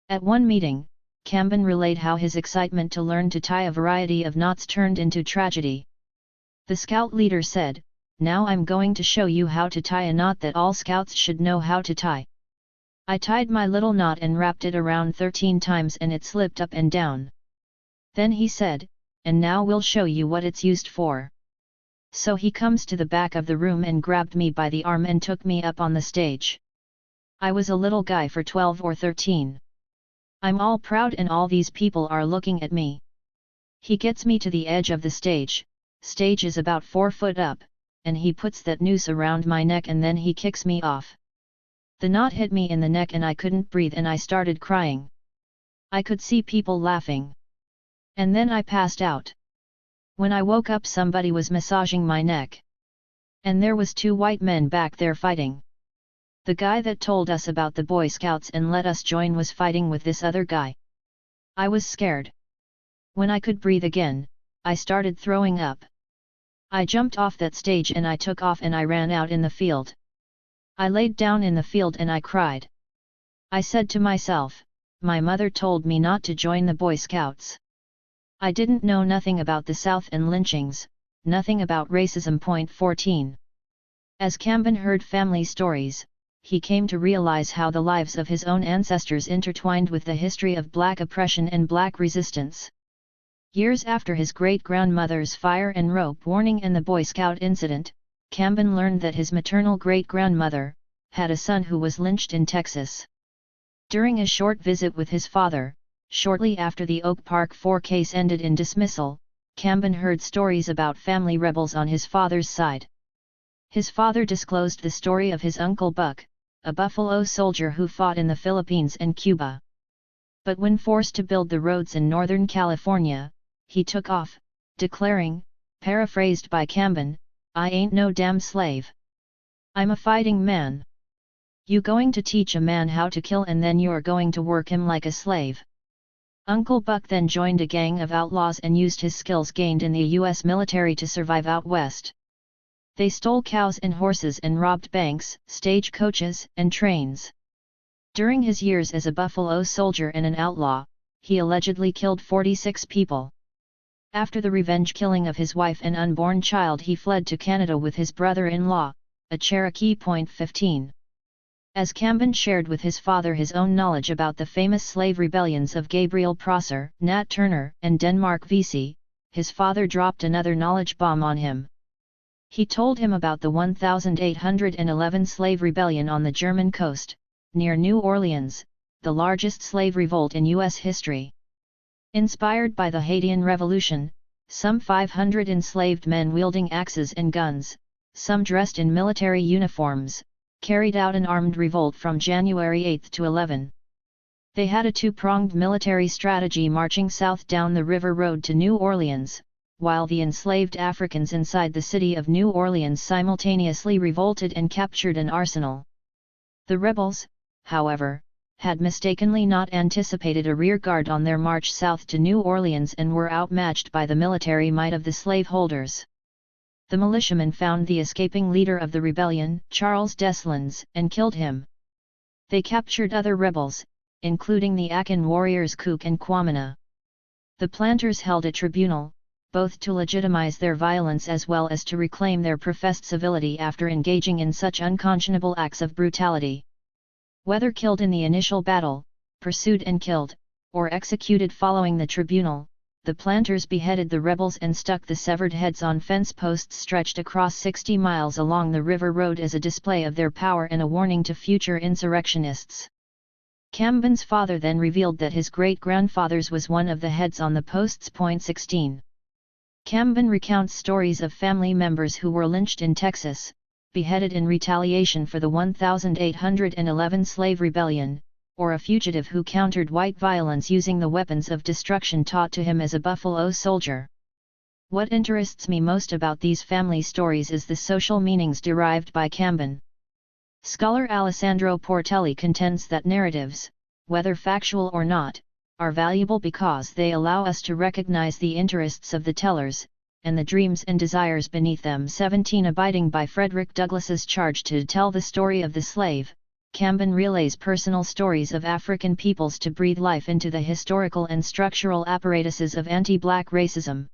At one meeting, Camben relayed how his excitement to learn to tie a variety of knots turned into tragedy. The Scout leader said, "Now I'm going to show you how to tie a knot that all Scouts should know how to tie." I tied my little knot and wrapped it around 13 times and it slipped up and down. Then he said, "And now we'll show you what it's used for." So he comes to the back of the room and grabbed me by the arm and took me up on the stage. I was a little guy for 12 or 13. I'm all proud and all these people are looking at me. He gets me to the edge of the stage is about 4 foot up, and he puts that noose around my neck and then he kicks me off. The knot hit me in the neck and I couldn't breathe and I started crying. I could see people laughing. And then I passed out. When I woke up somebody was massaging my neck. And there was 2 white men back there fighting. The guy that told us about the Boy Scouts and let us join was fighting with this other guy. I was scared. When I could breathe again, I started throwing up. I jumped off that stage and I took off and I ran out in the field. I laid down in the field and I cried. I said to myself, my mother told me not to join the Boy Scouts. I didn't know nothing about the South and lynchings, nothing about racism. 14. As Camben heard family stories, he came to realize how the lives of his own ancestors intertwined with the history of black oppression and black resistance. Years after his great-grandmother's fire and rope warning and the Boy Scout incident, Camben learned that his maternal great-grandmother had a son who was lynched in Texas. During a short visit with his father, shortly after the Oak Park 4 case ended in dismissal, Camben heard stories about family rebels on his father's side. His father disclosed the story of his Uncle Buck, a Buffalo soldier who fought in the Philippines and Cuba. But when forced to build the roads in Northern California, he took off, declaring, paraphrased by Camben, "I ain't no damn slave. I'm a fighting man. You going to teach a man how to kill and then you're going to work him like a slave." Uncle Buck then joined a gang of outlaws and used his skills gained in the U.S. military to survive out west. They stole cows and horses and robbed banks, stagecoaches, and trains. During his years as a Buffalo soldier and an outlaw, he allegedly killed 46 people. After the revenge killing of his wife and unborn child, he fled to Canada with his brother-in-law, a Cherokee. 15. As Camben shared with his father his own knowledge about the famous slave rebellions of Gabriel Prosser, Nat Turner, and Denmark Vesey, his father dropped another knowledge bomb on him. He told him about the 1811 slave rebellion on the German coast, near New Orleans, the largest slave revolt in U.S. history. Inspired by the Haitian Revolution, some 500 enslaved men wielding axes and guns, some dressed in military uniforms, carried out an armed revolt from January 8 to 11. They had a 2-pronged military strategy, marching south down the river road to New Orleans, while the enslaved Africans inside the city of New Orleans simultaneously revolted and captured an arsenal. The rebels, however, had mistakenly not anticipated a rearguard on their march south to New Orleans and were outmatched by the military might of the slaveholders. The militiamen found the escaping leader of the rebellion, Charles Deslandes, and killed him. They captured other rebels, including the Akan warriors Cook and Kwamina. The planters held a tribunal, both to legitimize their violence as well as to reclaim their professed civility after engaging in such unconscionable acts of brutality. Whether killed in the initial battle, pursued and killed, or executed following the tribunal, the planters beheaded the rebels and stuck the severed heads on fence posts stretched across 60 miles along the river road as a display of their power and a warning to future insurrectionists. Camben's father then revealed that his great-grandfather's was one of the heads on the posts. 16. Camben recounts stories of family members who were lynched in Texas, beheaded in retaliation for the 1811 slave rebellion, or a fugitive who countered white violence using the weapons of destruction taught to him as a Buffalo Soldier. What interests me most about these family stories is the social meanings derived by Camben. Scholar Alessandro Portelli contends that narratives, whether factual or not, are valuable because they allow us to recognize the interests of the tellers, and the dreams and desires beneath them. 17. Abiding by Frederick Douglass's charge to tell the story of the slave, Camben relays personal stories of African peoples to breathe life into the historical and structural apparatuses of anti-black racism.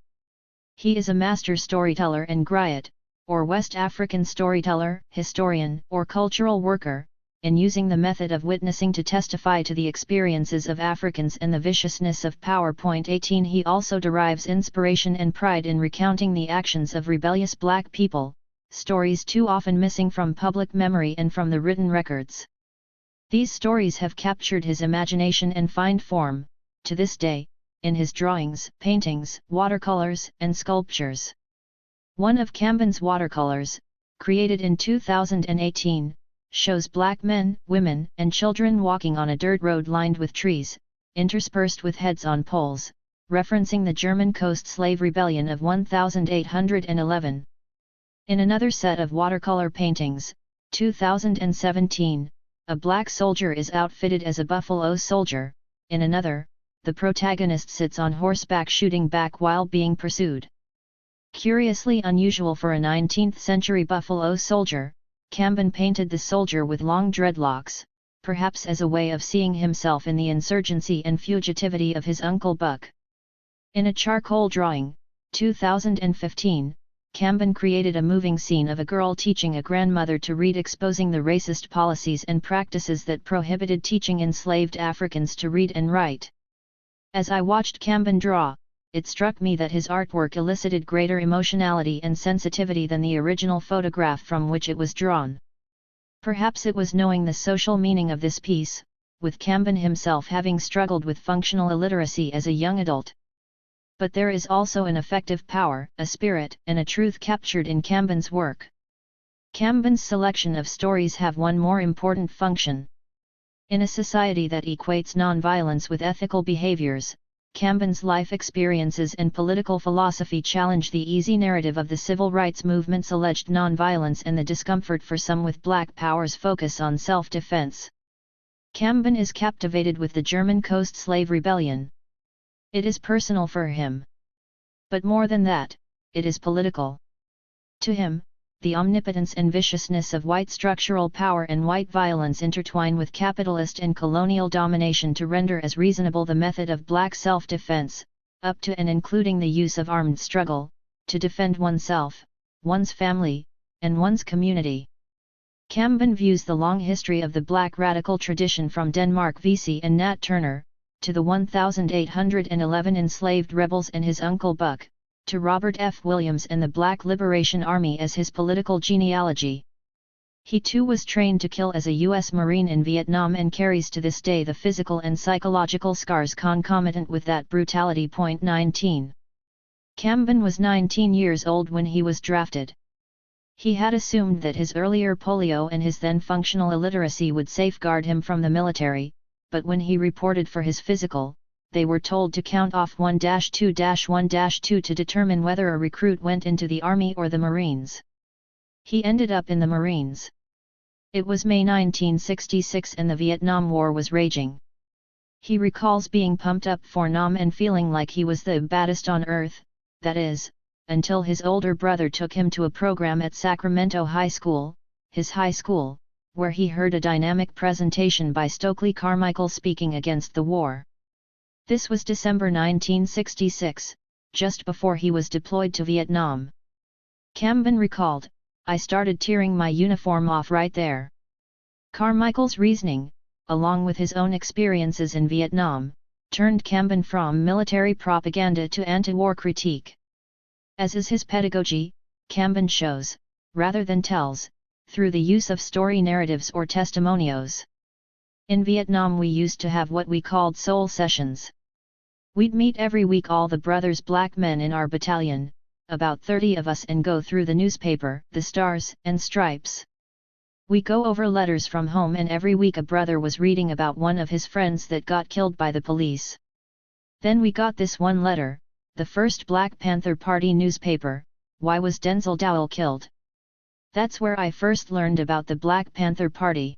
He is a master storyteller and griot, or West African storyteller, historian, or cultural worker, in using the method of witnessing to testify to the experiences of Africans and the viciousness of power. 18. He also derives inspiration and pride in recounting the actions of rebellious black people, stories too often missing from public memory and from the written records. These stories have captured his imagination and find form, to this day, in his drawings, paintings, watercolors, and sculptures. One of Camben's watercolors, created in 2018, shows black men, women, and children walking on a dirt road lined with trees, interspersed with heads on poles, referencing the German Coast Slave Rebellion of 1811. In another set of watercolor paintings, 2017, a black soldier is outfitted as a Buffalo Soldier. In another, the protagonist sits on horseback shooting back while being pursued. Curiously unusual for a 19th-century Buffalo Soldier, Camben painted the soldier with long dreadlocks, perhaps as a way of seeing himself in the insurgency and fugitivity of his Uncle Buck. In a charcoal drawing, 2015, Camben created a moving scene of a girl teaching a grandmother to read, exposing the racist policies and practices that prohibited teaching enslaved Africans to read and write. As I watched Camben draw, it struck me that his artwork elicited greater emotionality and sensitivity than the original photograph from which it was drawn. Perhaps it was knowing the social meaning of this piece, with Camben himself having struggled with functional illiteracy as a young adult. But there is also an effective power, a spirit, and a truth captured in Camben's work. Camben's selection of stories have one more important function. In a society that equates nonviolence with ethical behaviors, Camben's life experiences and political philosophy challenge the easy narrative of the civil rights movement's alleged nonviolence and the discomfort for some with black power's focus on self-defense. Camben is captivated with the German Coast Slave Rebellion. It is personal for him. But more than that, it is political. To him, the omnipotence and viciousness of white structural power and white violence intertwine with capitalist and colonial domination to render as reasonable the method of black self-defense, up to and including the use of armed struggle, to defend oneself, one's family, and one's community. Camben views the long history of the black radical tradition from Denmark Vesey and Nat Turner, to the 1811 enslaved rebels and his Uncle Buck, to Robert F. Williams and the Black Liberation Army as his political genealogy. He too was trained to kill as a U.S. Marine in Vietnam and carries to this day the physical and psychological scars concomitant with that brutality. 19. Camben was 19 years old when he was drafted. He had assumed that his earlier polio and his then functional illiteracy would safeguard him from the military, but when he reported for his physical, they were told to count off 1-2-1-2 to determine whether a recruit went into the Army or the Marines. He ended up in the Marines. It was May 1966 and the Vietnam War was raging. He recalls being pumped up for Nam and feeling like he was the baddest on earth, that is, until his older brother took him to a program at Sacramento High School, his high school, where he heard a dynamic presentation by Stokely Carmichael speaking against the war. This was December 1966, just before he was deployed to Vietnam. Camben recalled, "I started tearing my uniform off right there." Carmichael's reasoning, along with his own experiences in Vietnam, turned Camben from military propaganda to anti-war critique. As is his pedagogy, Camben shows, rather than tells, through the use of story narratives or testimonios. In Vietnam we used to have what we called soul sessions. We'd meet every week, all the brothers black men in our battalion, about 30 of us, and go through the newspaper, the Stars and Stripes. We go over letters from home, and every week a brother was reading about one of his friends that got killed by the police. Then we got this one letter, the first Black Panther Party newspaper, "Why was Denzel Dowell killed?" That's where I first learned about the Black Panther Party.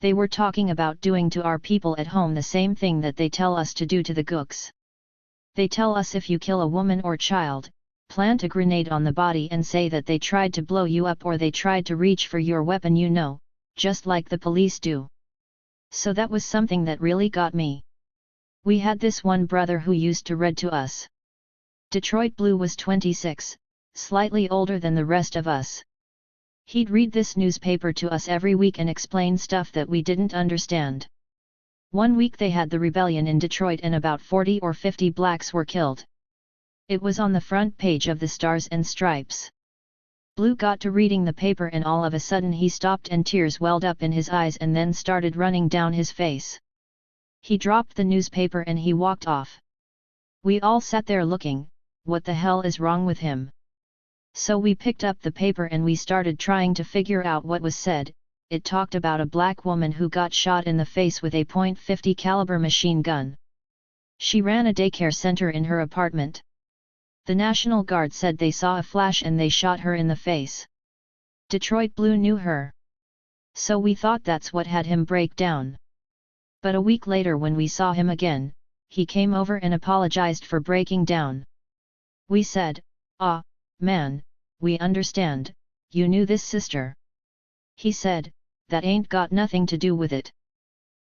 They were talking about doing to our people at home the same thing that they tell us to do to the gooks. They tell us if you kill a woman or child, plant a grenade on the body and say that they tried to blow you up or they tried to reach for your weapon, just like the police do. So that was something that really got me. We had this one brother who used to read to us. Detroit Blue was 26, slightly older than the rest of us. He'd read this newspaper to us every week and explain stuff that we didn't understand. One week they had the rebellion in Detroit and about 40 or 50 blacks were killed. It was on the front page of the Stars and Stripes. Blue got to reading the paper and all of a sudden he stopped and tears welled up in his eyes and then started running down his face. He dropped the newspaper and he walked off. We all sat there looking, what the hell is wrong with him? So we picked up the paper and we started trying to figure out what was said. It talked about a black woman who got shot in the face with a .50 caliber machine gun. She ran a daycare center in her apartment. The National Guard said they saw a flash and they shot her in the face. Detroit Blue knew her. So we thought that's what had him break down. But a week later when we saw him again, he came over and apologized for breaking down. We said, "Ah, man, we understand, you knew this sister." He said, "That ain't got nothing to do with it.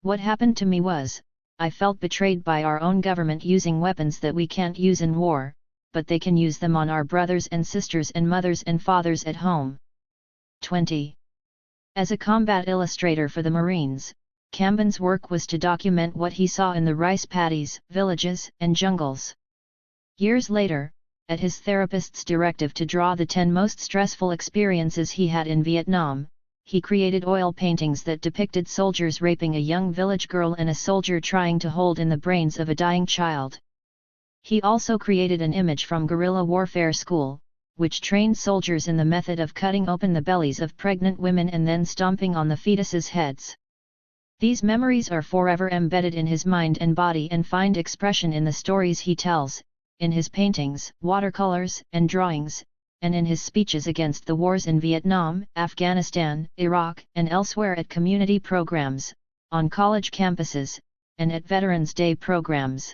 What happened to me was, I felt betrayed by our own government using weapons that we can't use in war, but they can use them on our brothers and sisters and mothers and fathers at home." 20. As a combat illustrator for the Marines, Camben's work was to document what he saw in the rice paddies, villages, and jungles. Years later, at his therapist's directive to draw the 10 most stressful experiences he had in Vietnam, he created oil paintings that depicted soldiers raping a young village girl and a soldier trying to hold in the brains of a dying child. He also created an image from Guerrilla Warfare School, which trained soldiers in the method of cutting open the bellies of pregnant women and then stomping on the fetuses' heads. These memories are forever embedded in his mind and body and find expression in the stories he tells, in his paintings, watercolors, and drawings, and in his speeches against the wars in Vietnam, Afghanistan, Iraq, and elsewhere at community programs, on college campuses, and at Veterans Day programs.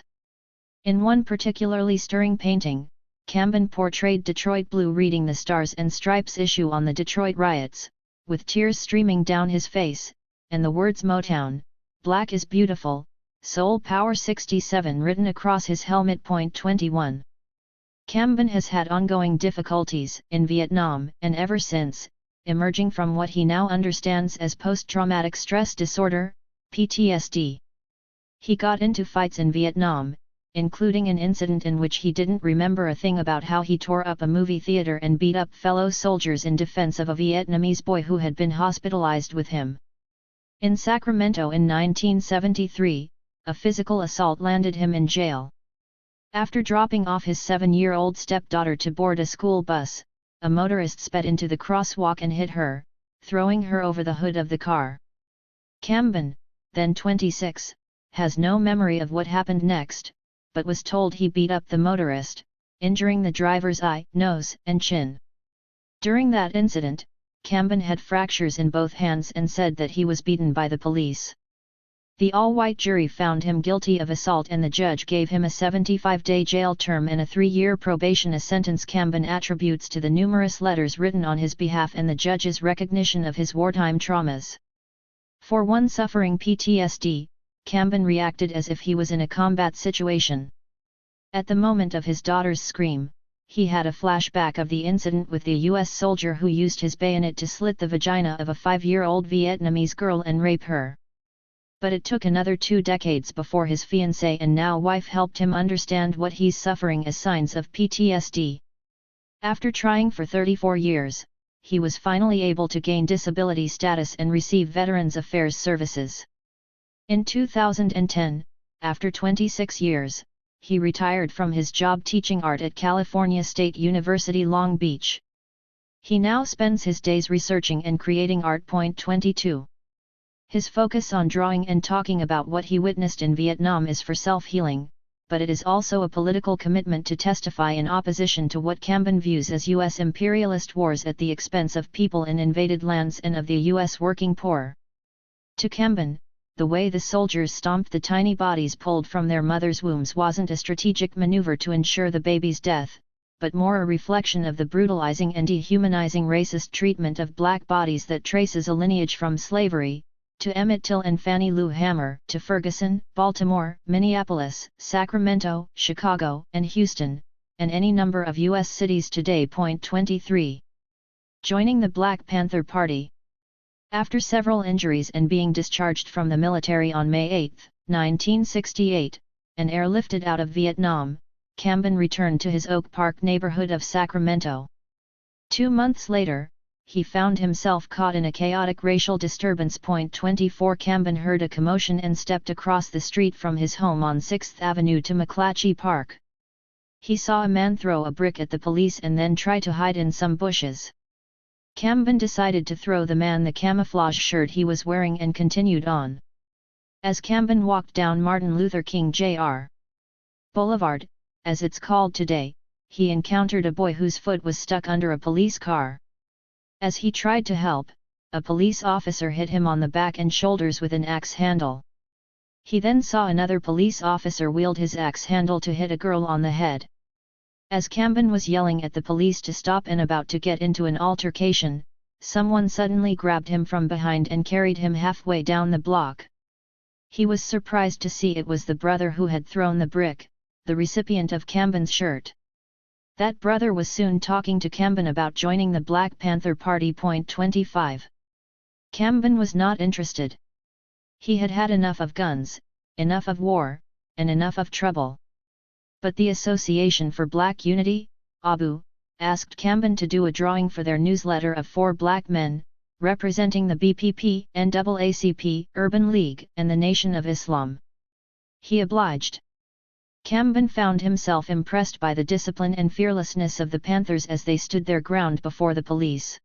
In one particularly stirring painting, Camben portrayed Detroit Blue reading the Stars and Stripes issue on the Detroit riots, with tears streaming down his face, and the words "Motown, Black is Beautiful, Soul Power 67" written across his helmet. 21. Camben has had ongoing difficulties in Vietnam and ever since, emerging from what he now understands as post-traumatic stress disorder, PTSD. He got into fights in Vietnam, including an incident in which he didn't remember a thing about how he tore up a movie theater and beat up fellow soldiers in defense of a Vietnamese boy who had been hospitalized with him. In Sacramento in 1973, a physical assault landed him in jail. After dropping off his 7-year-old stepdaughter to board a school bus, a motorist sped into the crosswalk and hit her, throwing her over the hood of the car. Camben, then 26, has no memory of what happened next, but was told he beat up the motorist, injuring the driver's eye, nose, and chin. During that incident, Camben had fractures in both hands and said that he was beaten by the police. The all-white jury found him guilty of assault and the judge gave him a 75-day jail term and a 3-year probation, a sentence Camben attributes to the numerous letters written on his behalf and the judge's recognition of his wartime traumas. For one suffering PTSD, Camben reacted as if he was in a combat situation. At the moment of his daughter's scream, he had a flashback of the incident with the US soldier who used his bayonet to slit the vagina of a 5-year-old Vietnamese girl and rape her. But it took another 2 decades before his fiancée and now wife helped him understand what he's suffering as signs of PTSD. After trying for 34 years, he was finally able to gain disability status and receive Veterans Affairs services. In 2010, after 26 years, he retired from his job teaching art at California State University Long Beach. He now spends his days researching and creating art. 22. His focus on drawing and talking about what he witnessed in Vietnam is for self-healing, but it is also a political commitment to testify in opposition to what Cambon views as U.S. imperialist wars at the expense of people in invaded lands and of the U.S. working poor. To Cambon, the way the soldiers stomped the tiny bodies pulled from their mothers' wombs wasn't a strategic maneuver to ensure the baby's death, but more a reflection of the brutalizing and dehumanizing racist treatment of black bodies that traces a lineage from slavery, to Emmett Till and Fannie Lou Hamer, to Ferguson, Baltimore, Minneapolis, Sacramento, Chicago, and Houston, and any number of U.S. cities today. 23. Joining the Black Panther Party. After several injuries and being discharged from the military on May 8, 1968, and airlifted out of Vietnam, Cambon returned to his Oak Park neighborhood of Sacramento. 2 months later, he found himself caught in a chaotic racial disturbance. 24. Cambon heard a commotion and stepped across the street from his home on 6th Avenue to McClatchy Park. He saw a man throw a brick at the police and then try to hide in some bushes. Cambon decided to throw the man the camouflage shirt he was wearing and continued on. As Cambon walked down Martin Luther King Jr. Boulevard, as it's called today, he encountered a boy whose foot was stuck under a police car. As he tried to help, a police officer hit him on the back and shoulders with an axe handle. He then saw another police officer wield his axe handle to hit a girl on the head. As Cambon was yelling at the police to stop and about to get into an altercation, someone suddenly grabbed him from behind and carried him halfway down the block. He was surprised to see it was the brother who had thrown the brick, the recipient of Cambon's shirt. That brother was soon talking to Cambon about joining the Black Panther Party. 25. Cambon was not interested. He had had enough of guns, enough of war, and enough of trouble. But the Association for Black Unity, ABU, asked Cambon to do a drawing for their newsletter of 4 black men, representing the BPP, NAACP, Urban League, and the Nation of Islam. He obliged. Cambon found himself impressed by the discipline and fearlessness of the Panthers as they stood their ground before the police.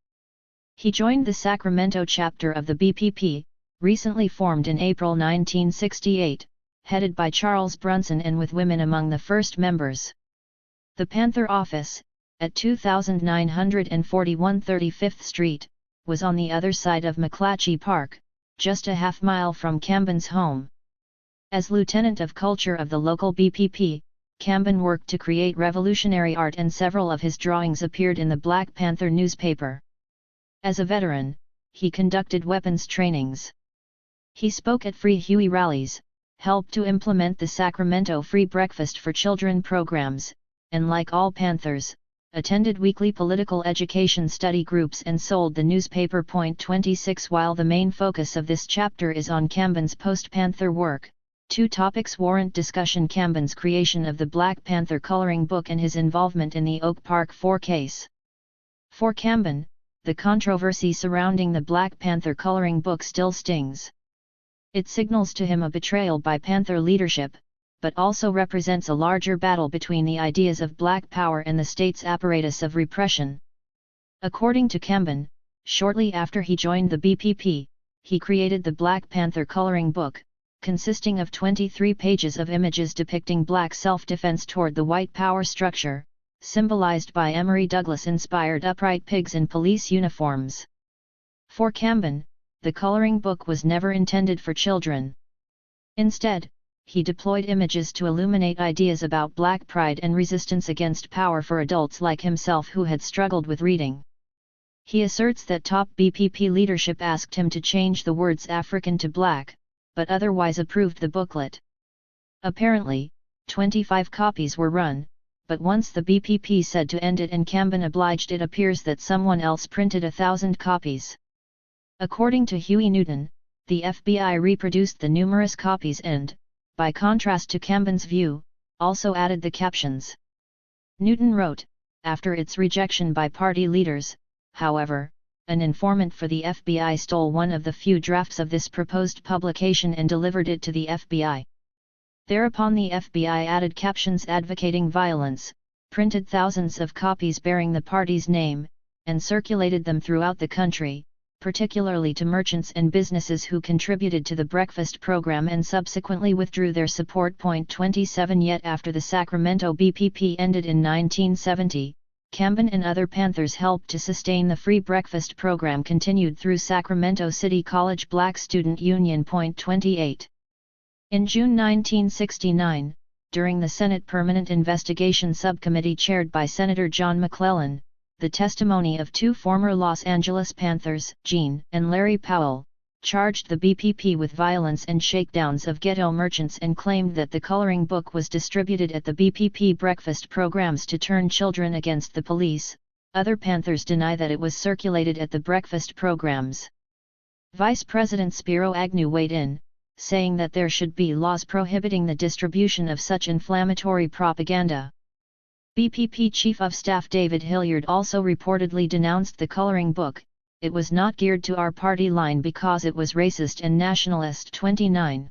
He joined the Sacramento chapter of the BPP, recently formed in April 1968, headed by Charles Brunson and with women among the first members. The Panther office, at 2941 35th Street, was on the other side of McClatchy Park, just a half-mile from Cambon's home. As Lieutenant of Culture of the local BPP, Cambon worked to create revolutionary art and several of his drawings appeared in the Black Panther newspaper. As a veteran, he conducted weapons trainings. He spoke at Free Huey rallies, helped to implement the Sacramento Free Breakfast for Children programs, and like all Panthers, attended weekly political education study groups and sold the newspaper. 26. While the main focus of this chapter is on Cambon's post-Panther work, 2 topics warrant discussion: Cambon's creation of the Black Panther coloring book and his involvement in the Oak Park 4 case. For Cambon, the controversy surrounding the Black Panther coloring book still stings. It signals to him a betrayal by Panther leadership, but also represents a larger battle between the ideas of Black power and the state's apparatus of repression. According to Cambon, shortly after he joined the BPP, he created the Black Panther coloring book, consisting of 23 pages of images depicting Black self-defense toward the white power structure, symbolized by Emory Douglas-inspired upright pigs in police uniforms. For Cambon, the coloring book was never intended for children. Instead, he deployed images to illuminate ideas about Black pride and resistance against power for adults like himself who had struggled with reading. He asserts that top BPP leadership asked him to change the words African to Black, but otherwise approved the booklet. Apparently, 25 copies were run, but once the BPP said to end it and Camben obliged, it appears that someone else printed 1,000 copies. According to Huey Newton, the FBI reproduced the numerous copies and, by contrast to Camben's view, also added the captions. Newton wrote, after its rejection by party leaders, however, an informant for the FBI stole one of the few drafts of this proposed publication and delivered it to the FBI. Thereupon the FBI added captions advocating violence, printed thousands of copies bearing the party's name, and circulated them throughout the country, particularly to merchants and businesses who contributed to the breakfast program and subsequently withdrew their support. 27 Yet after the Sacramento BPP ended in 1970, Camben and other Panthers helped to sustain the free breakfast program continued through Sacramento City College Black Student Union. 28. In June 1969, during the Senate Permanent Investigation Subcommittee chaired by Senator John McClellan, the testimony of two former Los Angeles Panthers, Gene and Larry Powell, charged the BPP with violence and shakedowns of ghetto merchants and claimed that the coloring book was distributed at the BPP breakfast programs to turn children against the police. Other Panthers deny that it was circulated at the breakfast programs. Vice President Spiro Agnew weighed in, saying that there should be laws prohibiting the distribution of such inflammatory propaganda. BPP Chief of Staff David Hilliard also reportedly denounced the coloring book. It was not geared to our party line because it was racist and nationalist. 29.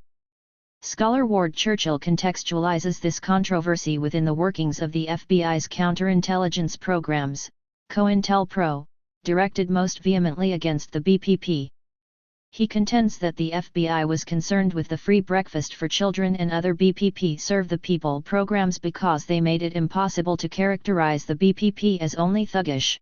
Scholar Ward Churchill contextualizes this controversy within the workings of the FBI's counterintelligence programs, COINTELPRO, directed most vehemently against the BPP. He contends that the FBI was concerned with the free breakfast for children and other BPP Serve the People programs because they made it impossible to characterize the BPP as only thuggish.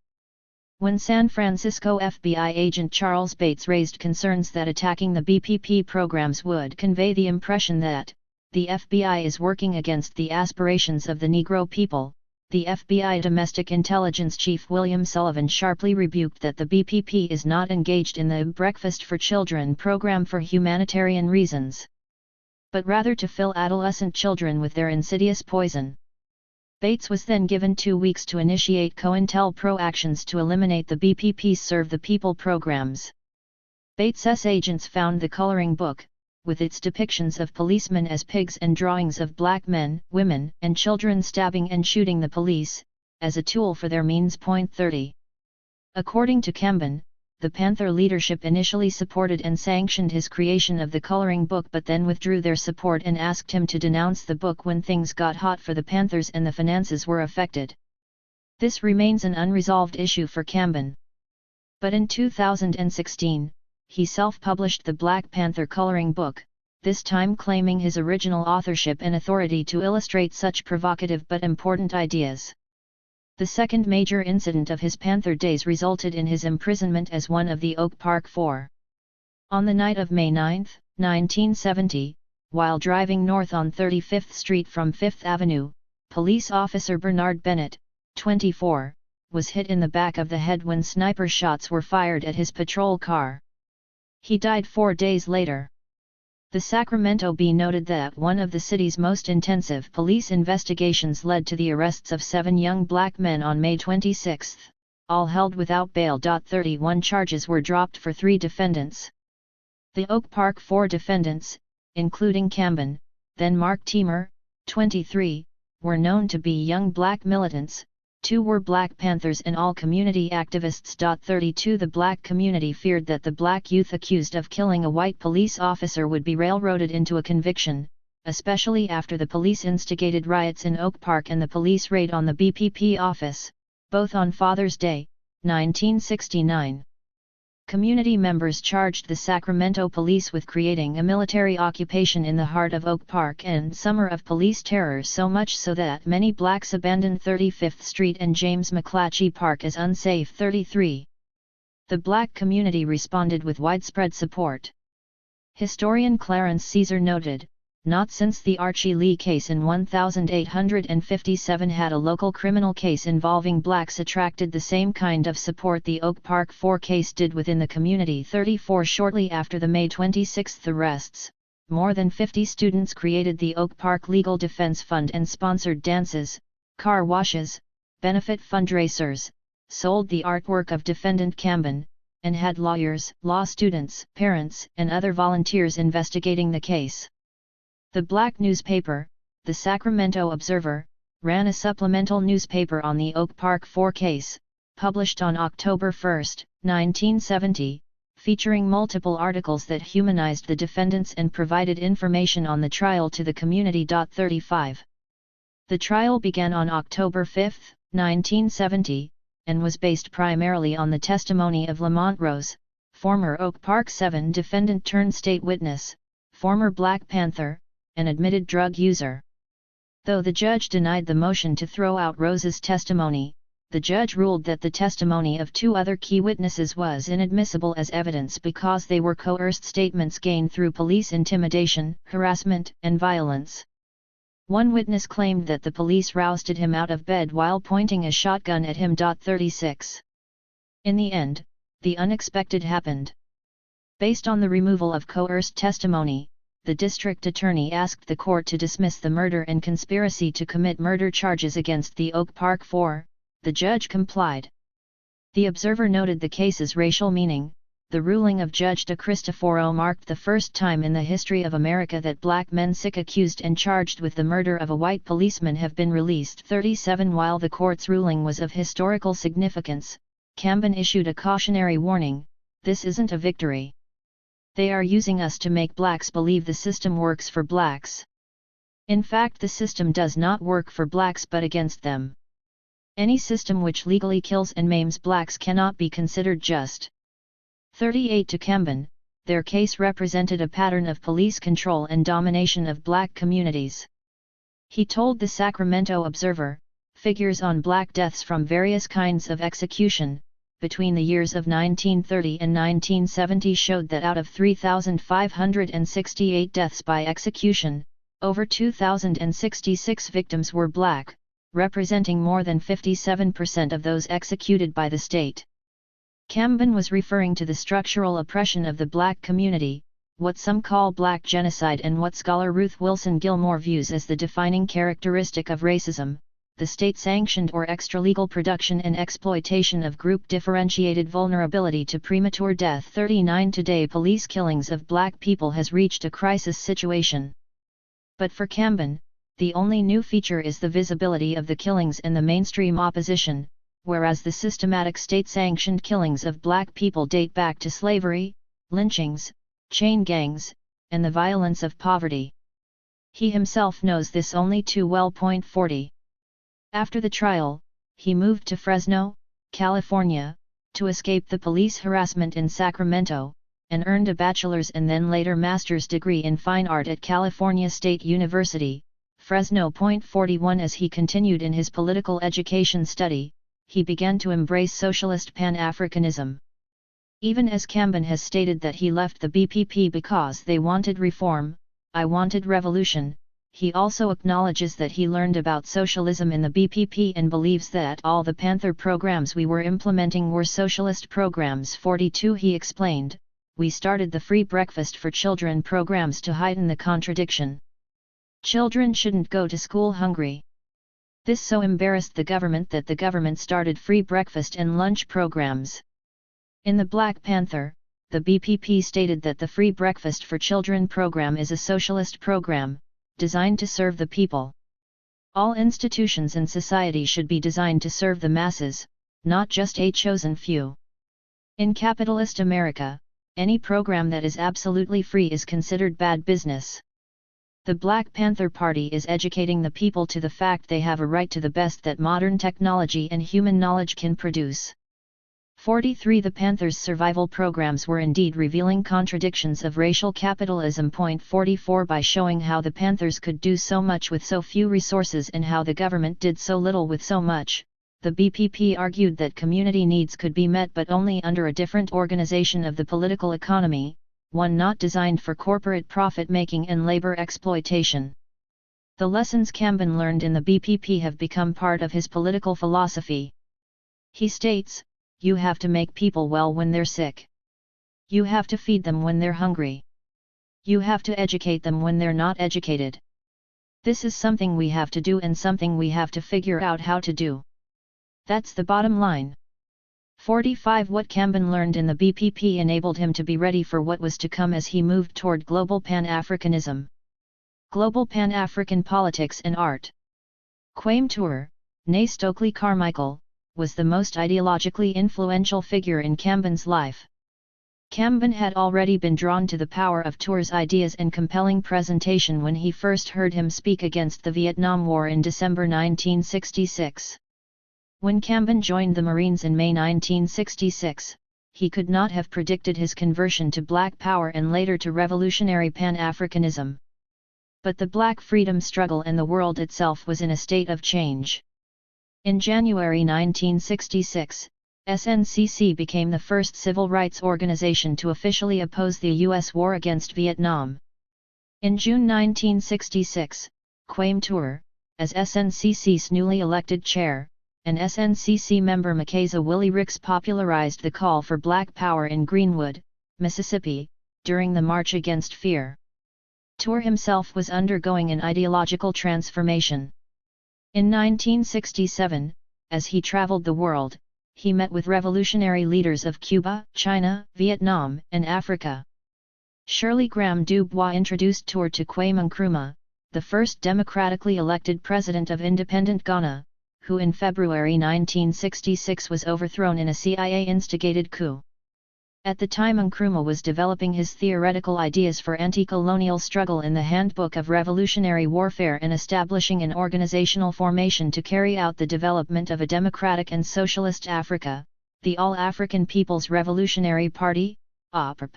When San Francisco FBI agent Charles Bates raised concerns that attacking the BPP programs would convey the impression that the FBI is working against the aspirations of the Negro people, the FBI Domestic Intelligence Chief William Sullivan sharply rebuked that the BPP is not engaged in the Breakfast for Children program for humanitarian reasons, but rather to fill adolescent children with their insidious poison. Bates was then given 2 weeks to initiate COINTELPRO actions to eliminate the BPP's Serve the People programs. Bates's agents found the coloring book, with its depictions of policemen as pigs and drawings of black men, women, and children stabbing and shooting the police, as a tool for their means. 30. According to Camben, the Panther leadership initially supported and sanctioned his creation of the coloring book but then withdrew their support and asked him to denounce the book when things got hot for the Panthers and the finances were affected. This remains an unresolved issue for Camben. But in 2016, he self-published the Black Panther coloring book, this time claiming his original authorship and authority to illustrate such provocative but important ideas. The second major incident of his Panther days resulted in his imprisonment as one of the Oak Park Four. On the night of May 9, 1970, while driving north on 35th Street from 5th Avenue, police officer Bernard Bennett, 24, was hit in the back of the head when sniper shots were fired at his patrol car. He died 4 days later. The Sacramento Bee noted that one of the city's most intensive police investigations led to the arrests of 7 young black men on May 26, all held without bail. 31 charges were dropped for 3 defendants. The Oak Park Four defendants, including Camben, then Mark Teamer, 23, were known to be young black militants. 2 were Black Panthers and all community activists. 32 The black community feared that the black youth accused of killing a white police officer would be railroaded into a conviction, especially after the police-instigated riots in Oak Park and the police raid on the BPP office, both on Father's Day, 1969. Community members charged the Sacramento police with creating a military occupation in the heart of Oak Park and summer of police terror, so much so that many blacks abandoned 35th Street and James McClatchy Park as unsafe. 33. The black community responded with widespread support. Historian Clarence Caesar noted, "Not since the Archie Lee case in 1857 had a local criminal case involving blacks attracted the same kind of support the Oak Park Four case did within the community." 34 Shortly after the May 26 arrests, more than 50 students created the Oak Park Legal Defense Fund and sponsored dances, car washes, benefit fundraisers, sold the artwork of defendant Camben, and had lawyers, law students, parents, and other volunteers investigating the case. The black newspaper, the Sacramento Observer, ran a supplemental newspaper on the Oak Park 4 case, published on October 1, 1970, featuring multiple articles that humanized the defendants and provided information on the trial to the community. 35. The trial began on October 5, 1970, and was based primarily on the testimony of Lamont Rose, former Oak Park 7 defendant turned state witness, former Black Panther, and admitted drug user. Though the judge denied the motion to throw out Rose's testimony, the judge ruled that the testimony of 2 other key witnesses was inadmissible as evidence because they were coerced statements gained through police intimidation, harassment, and violence. One witness claimed that the police rousted him out of bed while pointing a shotgun at him. 36. In the end, the unexpected happened. Based on the removal of coerced testimony, the district attorney asked the court to dismiss the murder and conspiracy to commit murder charges against the Oak Park 4. The judge complied. The Observer noted the case's racial meaning. The ruling of Judge De Cristoforo marked the first time in the history of America that black men sick accused and charged with the murder of a white policeman have been released. 37. While the court's ruling was of historical significance, Camben issued a cautionary warning: "This isn't a victory. They are using us to make blacks believe the system works for blacks. In fact, the system does not work for blacks but against them. Any system which legally kills and maims blacks cannot be considered just." 38. To Camben, their case represented a pattern of police control and domination of black communities. He told the Sacramento Observer, "Figures on black deaths from various kinds of execution, between the years of 1930 and 1970 showed that out of 3,568 deaths by execution, over 2,066 victims were black, representing more than 57% of those executed by the state." Camben was referring to the structural oppression of the black community, what some call black genocide and what scholar Ruth Wilson Gilmore views as the defining characteristic of racism: the state-sanctioned or extralegal production and exploitation of group-differentiated vulnerability to premature death. 39. Today, police killings of black people has reached a crisis situation. But for Camben, the only new feature is the visibility of the killings and the mainstream opposition, whereas the systematic state-sanctioned killings of black people date back to slavery, lynchings, chain gangs, and the violence of poverty. He himself knows this only too well. 40. After the trial, he moved to Fresno, California, to escape the police harassment in Sacramento, and earned a bachelor's and then later master's degree in fine art at California State University, Fresno. 41. As he continued in his political education study, he began to embrace socialist Pan-Africanism. Even as Camben has stated that he left the BPP because they wanted reform, "I wanted revolution," he also acknowledges that he learned about socialism in the BPP and believes that all the Panther programs we were implementing were socialist programs. 42. He explained, "We started the free breakfast for children programs to heighten the contradiction. Children shouldn't go to school hungry. This so embarrassed the government that the government started free breakfast and lunch programs." In the Black Panther, the BPP stated that the Free Breakfast for Children program is a socialist program, designed to serve the people. All institutions in society should be designed to serve the masses, not just a chosen few. In capitalist America, any program that is absolutely free is considered bad business. The Black Panther Party is educating the people to the fact they have a right to the best that modern technology and human knowledge can produce. 43. The Panthers' survival programs were indeed revealing contradictions of racial capitalism. 44. By showing how the Panthers could do so much with so few resources and how the government did so little with so much, the BPP argued that community needs could be met but only under a different organization of the political economy, one not designed for corporate profit-making and labor exploitation. The lessons Camben learned in the BPP have become part of his political philosophy. He states, "You have to make people well when they're sick. You have to feed them when they're hungry. You have to educate them when they're not educated. This is something we have to do and something we have to figure out how to do. That's the bottom line. 45 What Kamben learned in the BPP enabled him to be ready for what was to come as he moved toward global Pan-Africanism. Global Pan-African politics and art. Kwame Ture, née Stokely Carmichael, was the most ideologically influential figure in Kamben's life. Kamben had already been drawn to the power of Ture's ideas and compelling presentation when he first heard him speak against the Vietnam War in December 1966. When Kamben joined the Marines in May 1966, he could not have predicted his conversion to Black Power and later to revolutionary Pan-Africanism. But the Black freedom struggle and the world itself was in a state of change. In January 1966, SNCC became the first civil rights organization to officially oppose the U.S. war against Vietnam. In June 1966, Kwame Ture, as SNCC's newly elected chair, and SNCC member Makaza Willie Ricks popularized the call for Black Power in Greenwood, Mississippi, during the March Against Fear. Ture himself was undergoing an ideological transformation. In 1967, as he traveled the world, he met with revolutionary leaders of Cuba, China, Vietnam, and Africa. Shirley Graham Du Bois introduced Ture to Kwame Nkrumah, the first democratically elected president of independent Ghana, who in February 1966 was overthrown in a CIA-instigated coup. At the time Nkrumah was developing his theoretical ideas for anti-colonial struggle in the Handbook of Revolutionary Warfare and establishing an organizational formation to carry out the development of a democratic and socialist Africa, the All-African People's Revolutionary Party, APRP.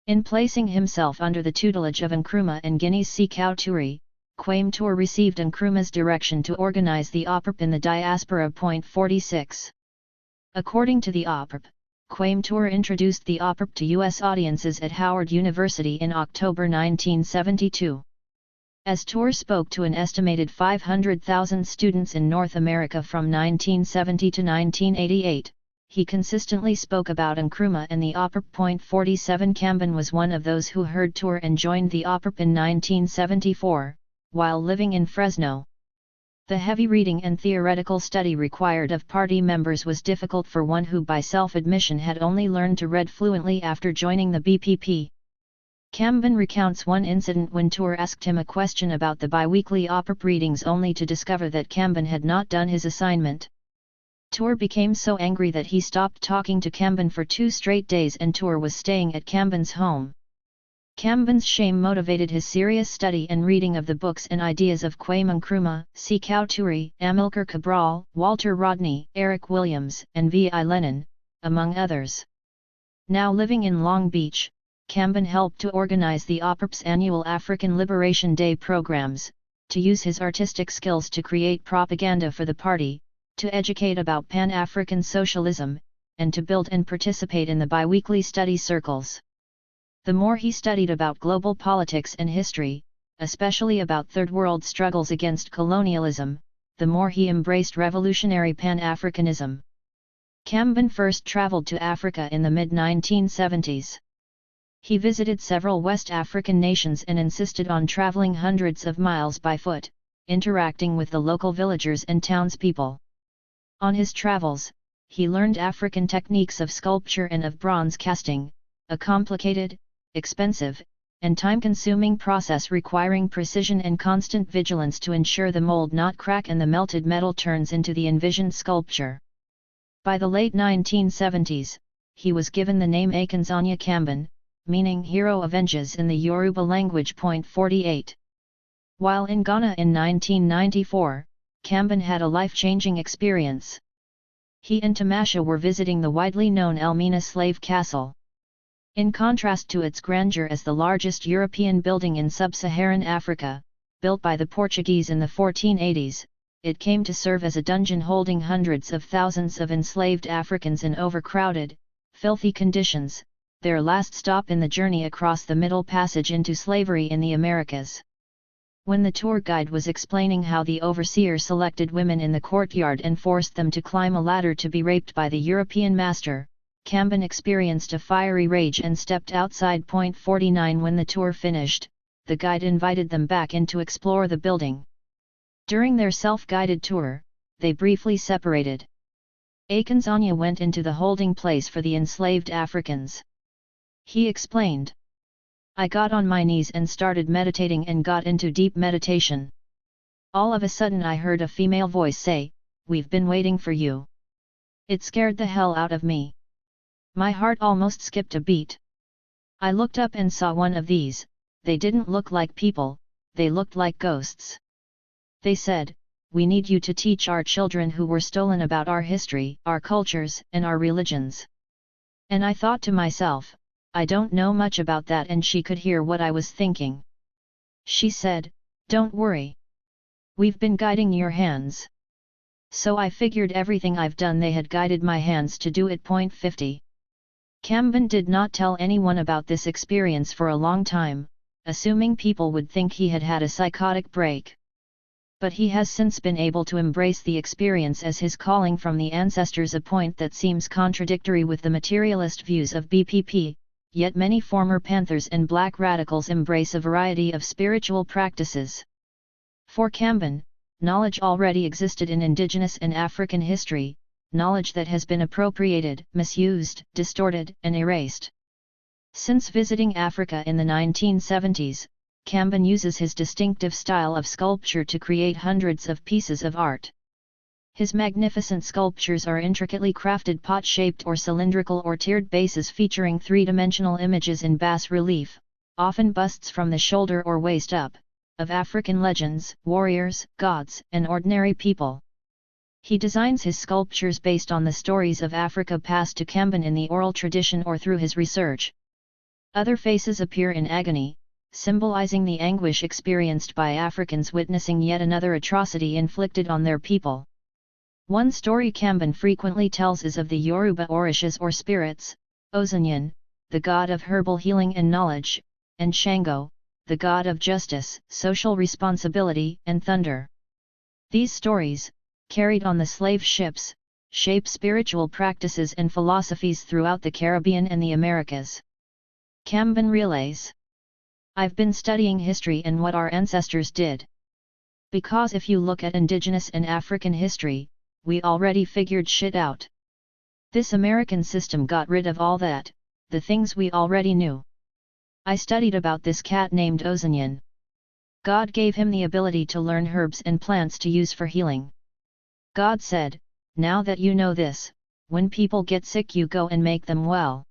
In placing himself under the tutelage of Nkrumah and Guinea's Sékou Touré, Kwame Ture received Nkrumah's direction to organize the APRP in the diaspora. 46. According to the APRP, Kwame Ture introduced the APRP to U.S. audiences at Howard University in October 1972. As Ture spoke to an estimated 500,000 students in North America from 1970 to 1988, he consistently spoke about Nkrumah and the APRP. 47 Kamben was one of those who heard Ture and joined the APRP in 1974. While living in Fresno. The heavy reading and theoretical study required of party members was difficult for one who by self-admission had only learned to read fluently after joining the BPP. Kamben recounts one incident when Ture asked him a question about the biweekly APRP readings only to discover that Kamben had not done his assignment. Ture became so angry that he stopped talking to Kamben for 2 straight days and Ture was staying at Kamben's home. Kamben's shame motivated his serious study and reading of the books and ideas of Kwame Nkrumah, Sékou Touré, Amilcar Cabral, Walter Rodney, Eric Williams, and V.I. Lenin, among others. Now living in Long Beach, Kamben helped to organize the APRP's annual African Liberation Day programs, to use his artistic skills to create propaganda for the party, to educate about Pan-African socialism, and to build and participate in the biweekly study circles. The more he studied about global politics and history, especially about Third World struggles against colonialism, the more he embraced revolutionary Pan-Africanism. Kamben first traveled to Africa in the mid-1970s. He visited several West African nations and insisted on traveling hundreds of miles by foot, interacting with the local villagers and townspeople. On his travels, he learned African techniques of sculpture and of bronze casting, a complicated, expensive, and time-consuming process requiring precision and constant vigilance to ensure the mold not crack and the melted metal turns into the envisioned sculpture. By the late 1970s, he was given the name Akinzanya Kamben, meaning Hero Avenges in the Yoruba language. 48. While in Ghana in 1994, Kamben had a life-changing experience. He and Tamasha were visiting the widely known Elmina Slave Castle. In contrast to its grandeur as the largest European building in sub-Saharan Africa, built by the Portuguese in the 1480s, it came to serve as a dungeon holding hundreds of thousands of enslaved Africans in overcrowded, filthy conditions, their last stop in the journey across the Middle Passage into slavery in the Americas. When the tour guide was explaining how the overseer selected women in the courtyard and forced them to climb a ladder to be raped by the European master, Kamban experienced a fiery rage and stepped outside. 49 When the tour finished, the guide invited them back in to explore the building. During their self-guided tour, they briefly separated. Akinzanya went into the holding place for the enslaved Africans. He explained. I got on my knees and started meditating and got into deep meditation. All of a sudden I heard a female voice say, "We've been waiting for you." It scared the hell out of me. My heart almost skipped a beat. I looked up and saw one of these. They didn't look like people, they looked like ghosts. They said, "We need you to teach our children who were stolen about our history, our cultures, and our religions." And I thought to myself, I don't know much about that, and she could hear what I was thinking. She said, "Don't worry. We've been guiding your hands." So I figured everything I've done they had guided my hands to do it. 50. Kamban did not tell anyone about this experience for a long time, assuming people would think he had had a psychotic break. But he has since been able to embrace the experience as his calling from the ancestors, a point that seems contradictory with the materialist views of BPP, yet many former Panthers and Black radicals embrace a variety of spiritual practices. For Kamban, knowledge already existed in indigenous and African history, knowledge that has been appropriated, misused, distorted, and erased. Since visiting Africa in the 1970s, Kamban uses his distinctive style of sculpture to create hundreds of pieces of art. His magnificent sculptures are intricately crafted pot-shaped or cylindrical or tiered bases featuring three-dimensional images in bas relief, often busts from the shoulder or waist up, of African legends, warriors, gods, and ordinary people. He designs his sculptures based on the stories of Africa passed to Kamban in the oral tradition or through his research. Other faces appear in agony, symbolizing the anguish experienced by Africans witnessing yet another atrocity inflicted on their people. One story Kamban frequently tells is of the Yoruba Orishas or spirits, Ozanyan, the god of herbal healing and knowledge, and Shango, the god of justice, social responsibility, and thunder. These stories, carried on the slave ships, shape spiritual practices and philosophies throughout the Caribbean and the Americas. Kamban relays. I've been studying history and what our ancestors did. Because if you look at indigenous and African history, we already figured shit out. This American system got rid of all that, the things we already knew. I studied about this cat named Ozanyan. God gave him the ability to learn herbs and plants to use for healing. God said, "Now that you know this, when people get sick you go and make them well."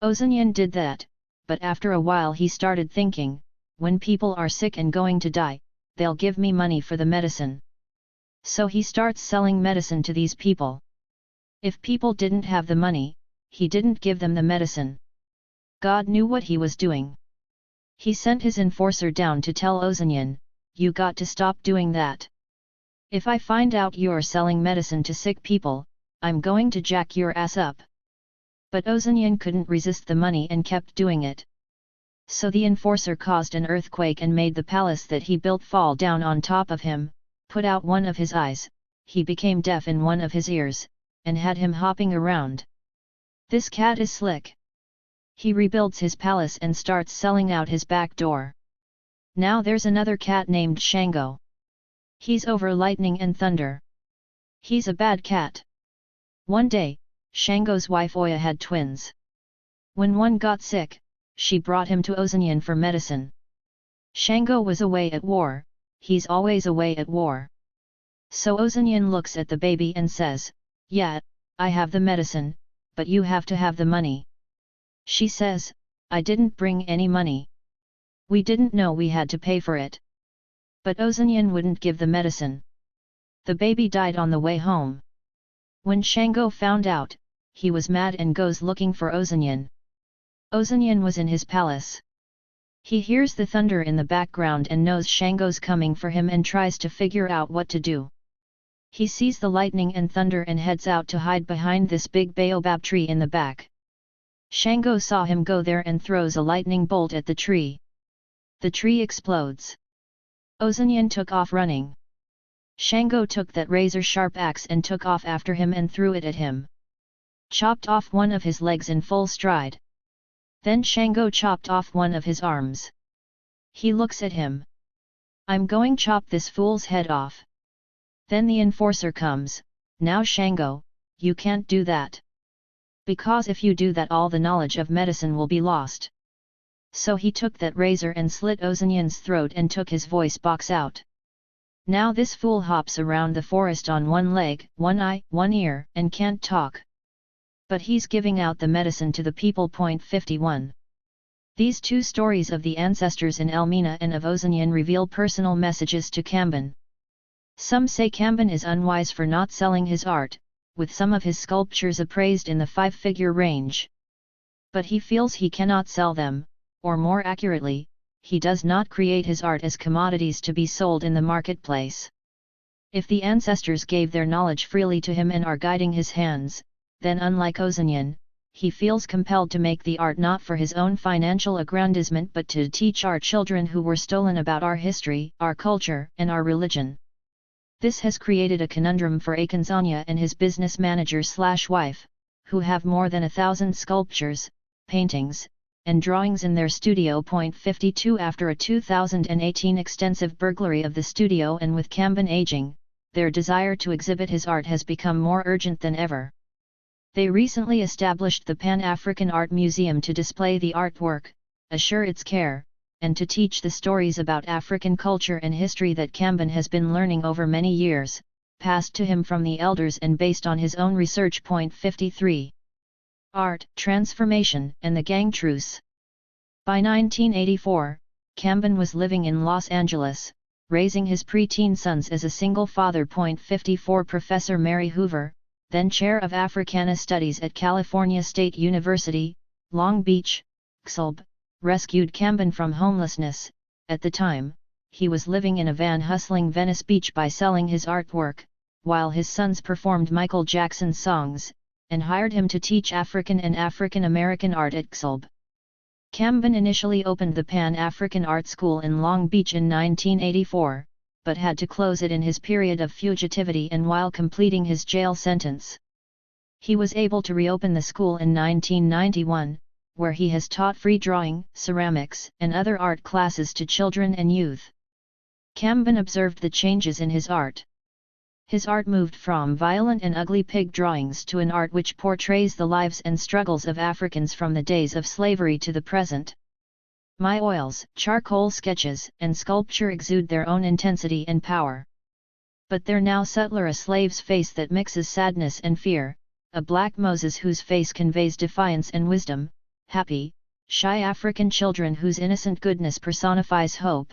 Ozanyan did that, but after a while he started thinking, when people are sick and going to die, they'll give me money for the medicine. So he starts selling medicine to these people. If people didn't have the money, he didn't give them the medicine. God knew what he was doing. He sent his enforcer down to tell Ozanyan, "You got to stop doing that. If I find out you're selling medicine to sick people, I'm going to jack your ass up." But Ozanyan couldn't resist the money and kept doing it. So the enforcer caused an earthquake and made the palace that he built fall down on top of him, put out one of his eyes, he became deaf in one of his ears, and had him hopping around. This cat is slick. He rebuilds his palace and starts selling out his back door. Now there's another cat named Shango. He's over lightning and thunder. He's a bad cat. One day, Shango's wife Oya had twins. When one got sick, she brought him to Ozanyan for medicine. Shango was away at war, he's always away at war. So Ozanyan looks at the baby and says, "Yeah, I have the medicine, but you have to have the money." She says, "I didn't bring any money. We didn't know we had to pay for it." But Ozanyan wouldn't give the medicine. The baby died on the way home. When Shango found out, he was mad and goes looking for Ozanyan. Ozanyan was in his palace. He hears the thunder in the background and knows Shango's coming for him and tries to figure out what to do. He sees the lightning and thunder and heads out to hide behind this big baobab tree in the back. Shango saw him go there and throws a lightning bolt at the tree. The tree explodes. Ozanyan took off running. Shango took that razor-sharp axe and took off after him and threw it at him. chopped off one of his legs in full stride. Then Shango chopped off one of his arms. He looks at him. I'm going chop this fool's head off. Then the enforcer comes, now Shango, you can't do that. Because if you do that all the knowledge of medicine will be lost. So he took that razor and slit Ozanyan's throat and took his voice box out. Now this fool hops around the forest on one leg, one eye, one ear, and can't talk. But he's giving out the medicine to the people. 51. These two stories of the ancestors in Elmina and of Ozanyan reveal personal messages to Kamban. Some say Kamban is unwise for not selling his art, with some of his sculptures appraised in the 5-figure range. But he feels he cannot sell them, or more accurately, he does not create his art as commodities to be sold in the marketplace. If the ancestors gave their knowledge freely to him and are guiding his hands, then unlike Ozanyan, he feels compelled to make the art not for his own financial aggrandizement but to teach our children who were stolen about our history, our culture, and our religion. This has created a conundrum for Akinzanya and his business manager/wife, who have more than 1,000 sculptures, paintings, and drawings in their studio. 52 After a 2018 extensive burglary of the studio and with Kamban aging, their desire to exhibit his art has become more urgent than ever. They recently established the Pan-African Art Museum to display the artwork, assure its care, and to teach the stories about African culture and history that Kamban has been learning over many years, passed to him from the elders and based on his own research. 53. Art, Transformation, and the Gang Truce. By 1984, Kamban was living in Los Angeles, raising his preteen sons as a single father. 54 Professor Mary Hoover, then Chair of Africana Studies at California State University, Long Beach, XLB, rescued Kamban from homelessness. At the time, he was living in a van hustling Venice Beach by selling his artwork, while his sons performed Michael Jackson's songs, and hired him to teach African and African American art at XLB. Kamban initially opened the Pan-African Art School in Long Beach in 1984, but had to close it in his period of fugitivity and while completing his jail sentence. He was able to reopen the school in 1991, where he has taught free drawing, ceramics, and other art classes to children and youth. Kamban observed the changes in his art. His art moved from violent and ugly pig drawings to an art which portrays the lives and struggles of Africans from the days of slavery to the present. My oils, charcoal sketches, and sculpture exude their own intensity and power. But they're now subtler: a slave's face that mixes sadness and fear, a black Moses whose face conveys defiance and wisdom, happy, shy African children whose innocent goodness personifies hope.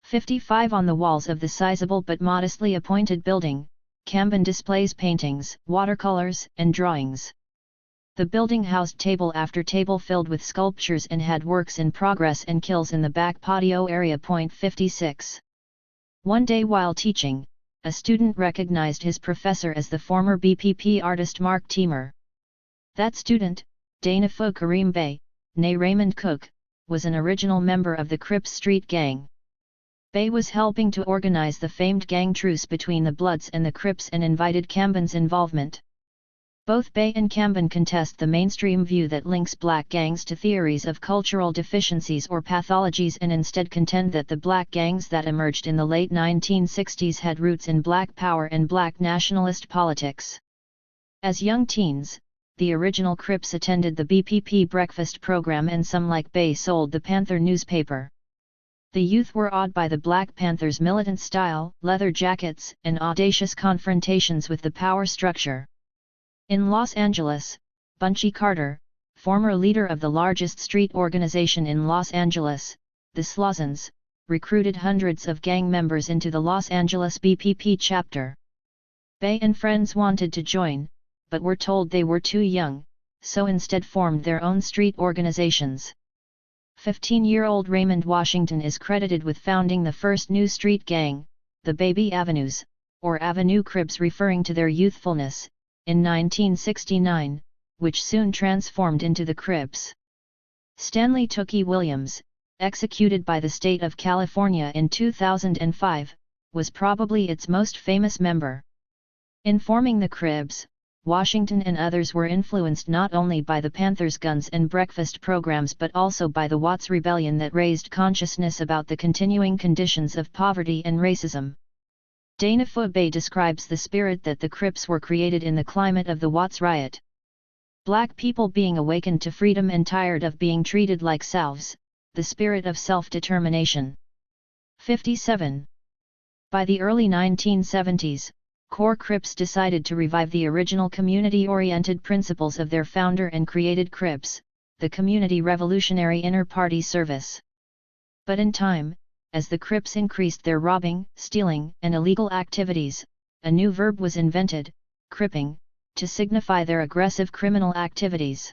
55 On the walls of the sizable but modestly appointed building, Kamban displays paintings, watercolors, and drawings. The building housed table after table filled with sculptures and had works in progress and kills in the back patio area. 56. One day while teaching, a student recognized his professor as the former BPP artist Mark Teamer. That student, Danafo Karim Bey, née Raymond Cook, was an original member of the Crips Street Gang. Bey was helping to organize the famed gang truce between the Bloods and the Crips and invited Kamban's involvement. Both Bey and Kamban contest the mainstream view that links black gangs to theories of cultural deficiencies or pathologies and instead contend that the black gangs that emerged in the late 1960s had roots in black power and black nationalist politics. As young teens, the original Crips attended the BPP breakfast program and some like Bey sold the Panther newspaper. The youth were awed by the Black Panthers' militant style, leather jackets, and audacious confrontations with the power structure. In Los Angeles, Bunchy Carter, former leader of the largest street organization in Los Angeles, the Slozans, recruited hundreds of gang members into the Los Angeles BPP chapter. Bey and friends wanted to join, but were told they were too young, so instead formed their own street organizations. 15-year-old Raymond Washington is credited with founding the first new street gang, the Baby Avenues, or Avenue Crips, referring to their youthfulness, in 1969, which soon transformed into the Crips. Stanley Tookie Williams, executed by the state of California in 2005, was probably its most famous member. In forming the Crips, Washington and others were influenced not only by the Panther's guns and breakfast programs but also by the Watts Rebellion that raised consciousness about the continuing conditions of poverty and racism. Dana Foote describes the spirit that the Crips were created in the climate of the Watts riot. Black people being awakened to freedom and tired of being treated like selves, the spirit of self-determination. 57. By the early 1970s, core Crips decided to revive the original community-oriented principles of their founder and created Crips, the Community Revolutionary Inter-Party Service. But in time, as the Crips increased their robbing, stealing, and illegal activities, a new verb was invented, cripping, to signify their aggressive criminal activities.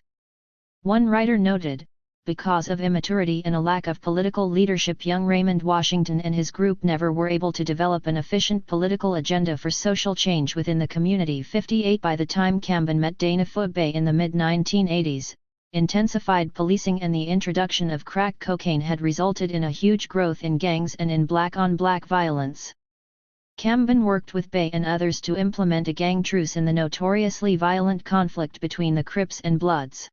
One writer noted, because of immaturity and a lack of political leadership, young Raymond Washington and his group never were able to develop an efficient political agenda for social change within the community. 58. By the time Camben met Dana Foote in the mid-1980s, intensified policing and the introduction of crack cocaine had resulted in a huge growth in gangs and in black-on-black violence. Camben worked with Bay and others to implement a gang truce in the notoriously violent conflict between the Crips and Bloods.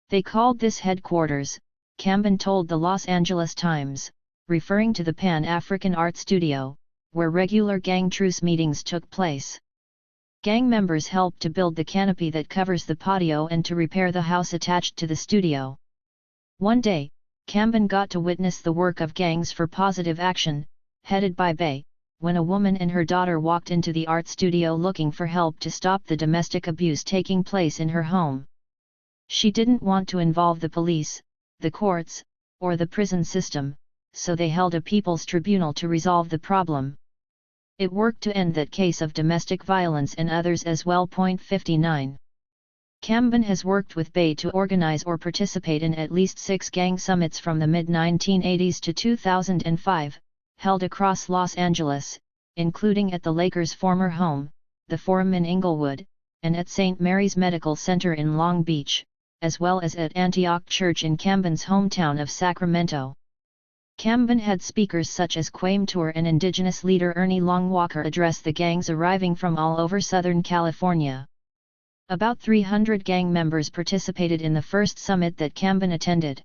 They called this headquarters, Camben told the Los Angeles Times, referring to the Pan-African Art Studio, where regular gang truce meetings took place. Gang members helped to build the canopy that covers the patio and to repair the house attached to the studio. One day, Camben got to witness the work of Gangs for Positive Action, headed by Bay, when a woman and her daughter walked into the art studio looking for help to stop the domestic abuse taking place in her home. She didn't want to involve the police, the courts, or the prison system, so they held a people's tribunal to resolve the problem. It worked to end that case of domestic violence and others as well. 59. Camben has worked with Bay to organize or participate in at least 6 gang summits from the mid-1980s to 2005, held across Los Angeles, including at the Lakers' former home, the Forum in Inglewood, and at St. Mary's Medical Center in Long Beach, as well as at Antioch Church in Camben's hometown of Sacramento. Camben had speakers such as Kwame Ture and indigenous leader Ernie Longwalker address the gangs arriving from all over Southern California. About 300 gang members participated in the first summit that Camben attended.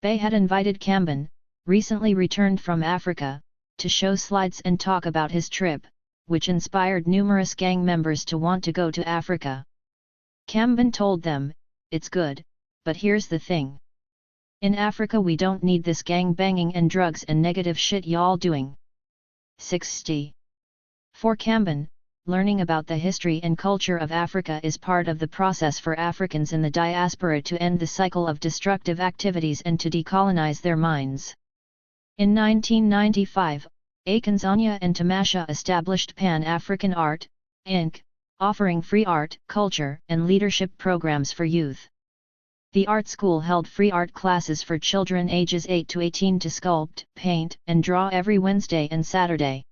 Bay had invited Camben, recently returned from Africa, to show slides and talk about his trip, which inspired numerous gang members to want to go to Africa. Camben told them, "It's good, but here's the thing. In Africa we don't need this gang banging and drugs and negative shit y'all doing." 60. For Camben, learning about the history and culture of Africa is part of the process for Africans in the diaspora to end the cycle of destructive activities and to decolonize their minds. In 1995, Akinzanya and Tamasha established Pan-African Art, Inc., offering free art, culture, and leadership programs for youth. The art school held free art classes for children ages 8 to 18 to sculpt, paint, and draw every Wednesday and Saturday.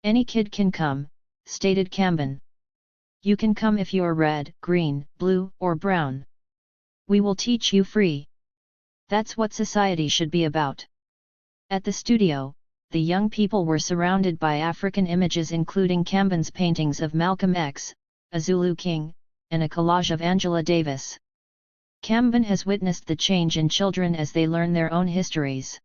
"Any kid can come," stated Camben. "You can come if you're red, green, blue, or brown. We will teach you free. That's what society should be about." At the studio, the young people were surrounded by African images including Camben's paintings of Malcolm X, a Zulu king, and a collage of Angela Davis. Camben has witnessed the change in children as they learn their own histories.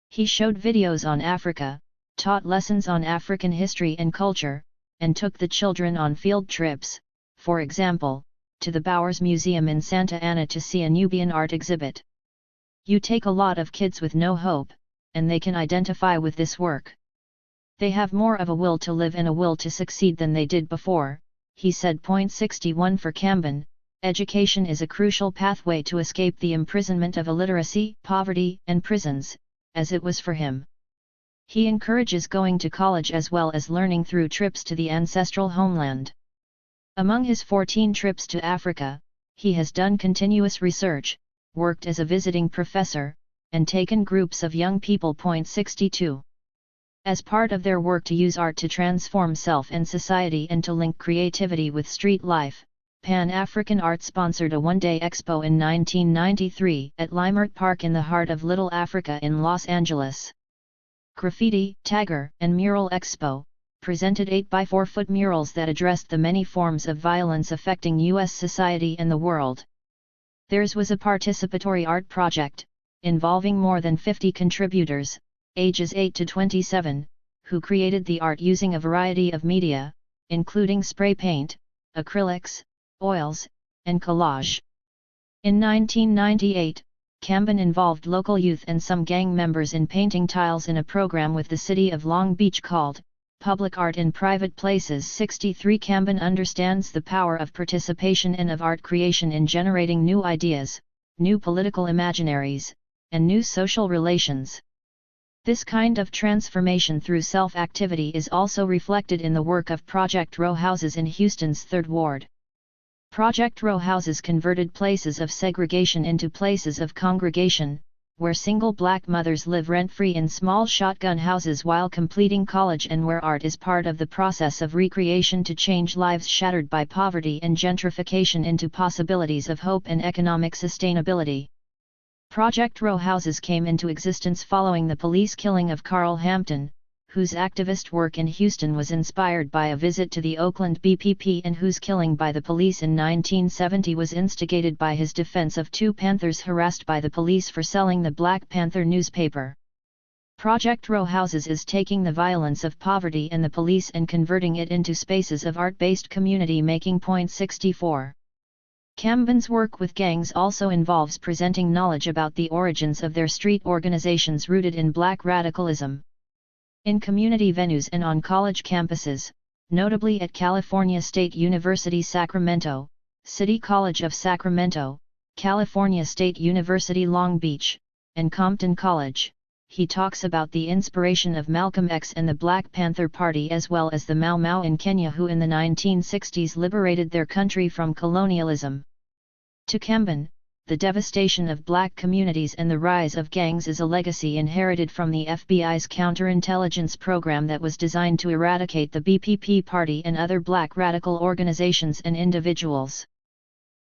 He showed videos on Africa, taught lessons on African history and culture, and took the children on field trips, for example, to the Bowers Museum in Santa Ana to see a Nubian art exhibit. "You take a lot of kids with no hope, and they can identify with this work. They have more of a will to live and a will to succeed than they did before," he said. 61 For Camben, education is a crucial pathway to escape the imprisonment of illiteracy, poverty, and prisons, as it was for him. He encourages going to college as well as learning through trips to the ancestral homeland. Among his 14 trips to Africa, he has done continuous research, worked as a visiting professor, and taken groups of young people. 62. As part of their work to use art to transform self and society and to link creativity with street life, Pan-African Art sponsored a one-day expo in 1993 at Limert Park in the heart of Little Africa in Los Angeles. Graffiti, Tagger, and Mural Expo, presented 8 by 4 foot murals that addressed the many forms of violence affecting U.S. society and the world. Theirs was a participatory art project, involving more than 50 contributors, ages 8 to 27, who created the art using a variety of media, including spray paint, acrylics, oils, and collage. In 1998, Camben involved local youth and some gang members in painting tiles in a program with the city of Long Beach called Public Art in Private Places 63. Camben understands the power of participation and of art creation in generating new ideas, new political imaginaries, and new social relations. This kind of transformation through self-activity is also reflected in the work of Project Row Houses in Houston's Third Ward. Project Row Houses converted places of segregation into places of congregation, where single black mothers live rent-free in small shotgun houses while completing college, and where art is part of the process of recreation to change lives shattered by poverty and gentrification into possibilities of hope and economic sustainability. Project Row Houses came into existence following the police killing of Carl Hampton, whose activist work in Houston was inspired by a visit to the Oakland BPP and whose killing by the police in 1970 was instigated by his defense of 2 Panthers harassed by the police for selling the Black Panther newspaper. Project Row Houses is taking the violence of poverty and the police and converting it into spaces of art-based community making. 64. Camben's work with gangs also involves presenting knowledge about the origins of their street organizations rooted in black radicalism. In community venues and on college campuses, notably at California State University Sacramento, City College of Sacramento, California State University Long Beach, and Compton College, he talks about the inspiration of Malcolm X and the Black Panther Party as well as the Mau Mau in Kenya who in the 1960s liberated their country from colonialism. To Camben, the devastation of black communities and the rise of gangs is a legacy inherited from the FBI's counterintelligence program that was designed to eradicate the BPP party and other black radical organizations and individuals.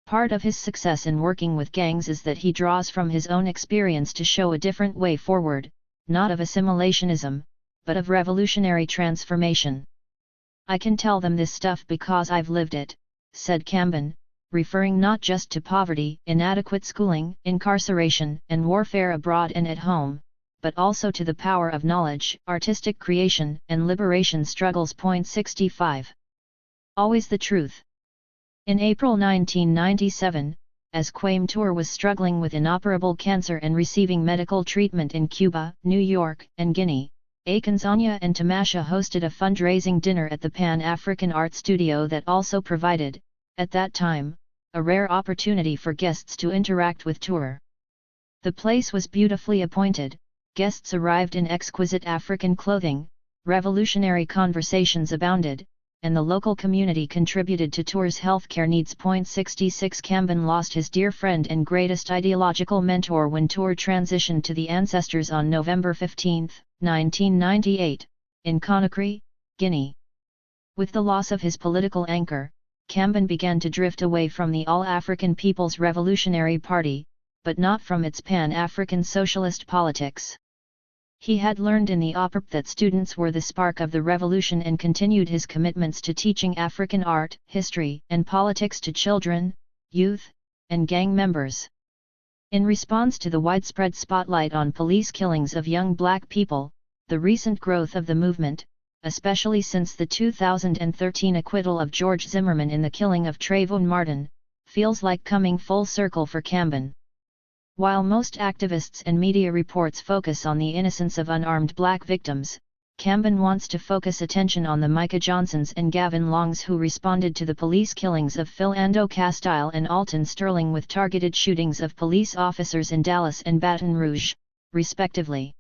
Part of his success in working with gangs is that he draws from his own experience to show a different way forward, not of assimilationism, but of revolutionary transformation. "I can tell them this stuff because I've lived it," said Camben, referring not just to poverty, inadequate schooling, incarceration, and warfare abroad and at home, but also to the power of knowledge, artistic creation, and liberation struggles. 65. Always the truth. In April 1997, as Quaimtour was struggling with inoperable cancer and receiving medical treatment in Cuba, New York, and Guinea, Akinzanya and Tamasha hosted a fundraising dinner at the Pan-African Art Studio that also provided, at that time, a rare opportunity for guests to interact with Tour. The place was beautifully appointed, guests arrived in exquisite African clothing, revolutionary conversations abounded, and the local community contributed to Tour's healthcare needs. 66. Camben lost his dear friend and greatest ideological mentor when Tour transitioned to the Ancestors on November 15, 1998, in Conakry, Guinea. With the loss of his political anchor, Camben began to drift away from the All-African People's Revolutionary Party, but not from its Pan-African socialist politics. He had learned in the OPRP that students were the spark of the revolution and continued his commitments to teaching African art, history, and politics to children, youth, and gang members. In response to the widespread spotlight on police killings of young black people, the recent growth of the movement, especially since the 2013 acquittal of George Zimmerman in the killing of Trayvon Martin, feels like coming full circle for Camben. While most activists and media reports focus on the innocence of unarmed black victims, Camben wants to focus attention on the Micah Johnsons and Gavin Longs who responded to the police killings of Philando Castile and Alton Sterling with targeted shootings of police officers in Dallas and Baton Rouge, respectively.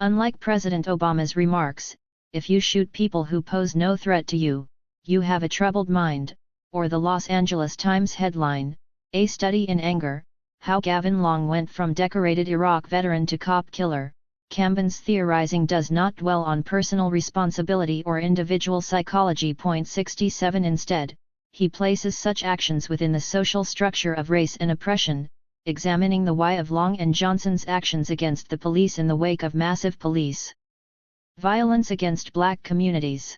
Unlike President Obama's remarks, "If you shoot people who pose no threat to you, you have a troubled mind," or the Los Angeles Times headline, "A Study in Anger, How Gavin Long Went from Decorated Iraq Veteran to Cop Killer," Camben's theorizing does not dwell on personal responsibility or individual psychology. 67 Instead, he places such actions within the social structure of race and oppression, examining the why of Long and Johnson's actions against the police in the wake of massive police violence against black communities.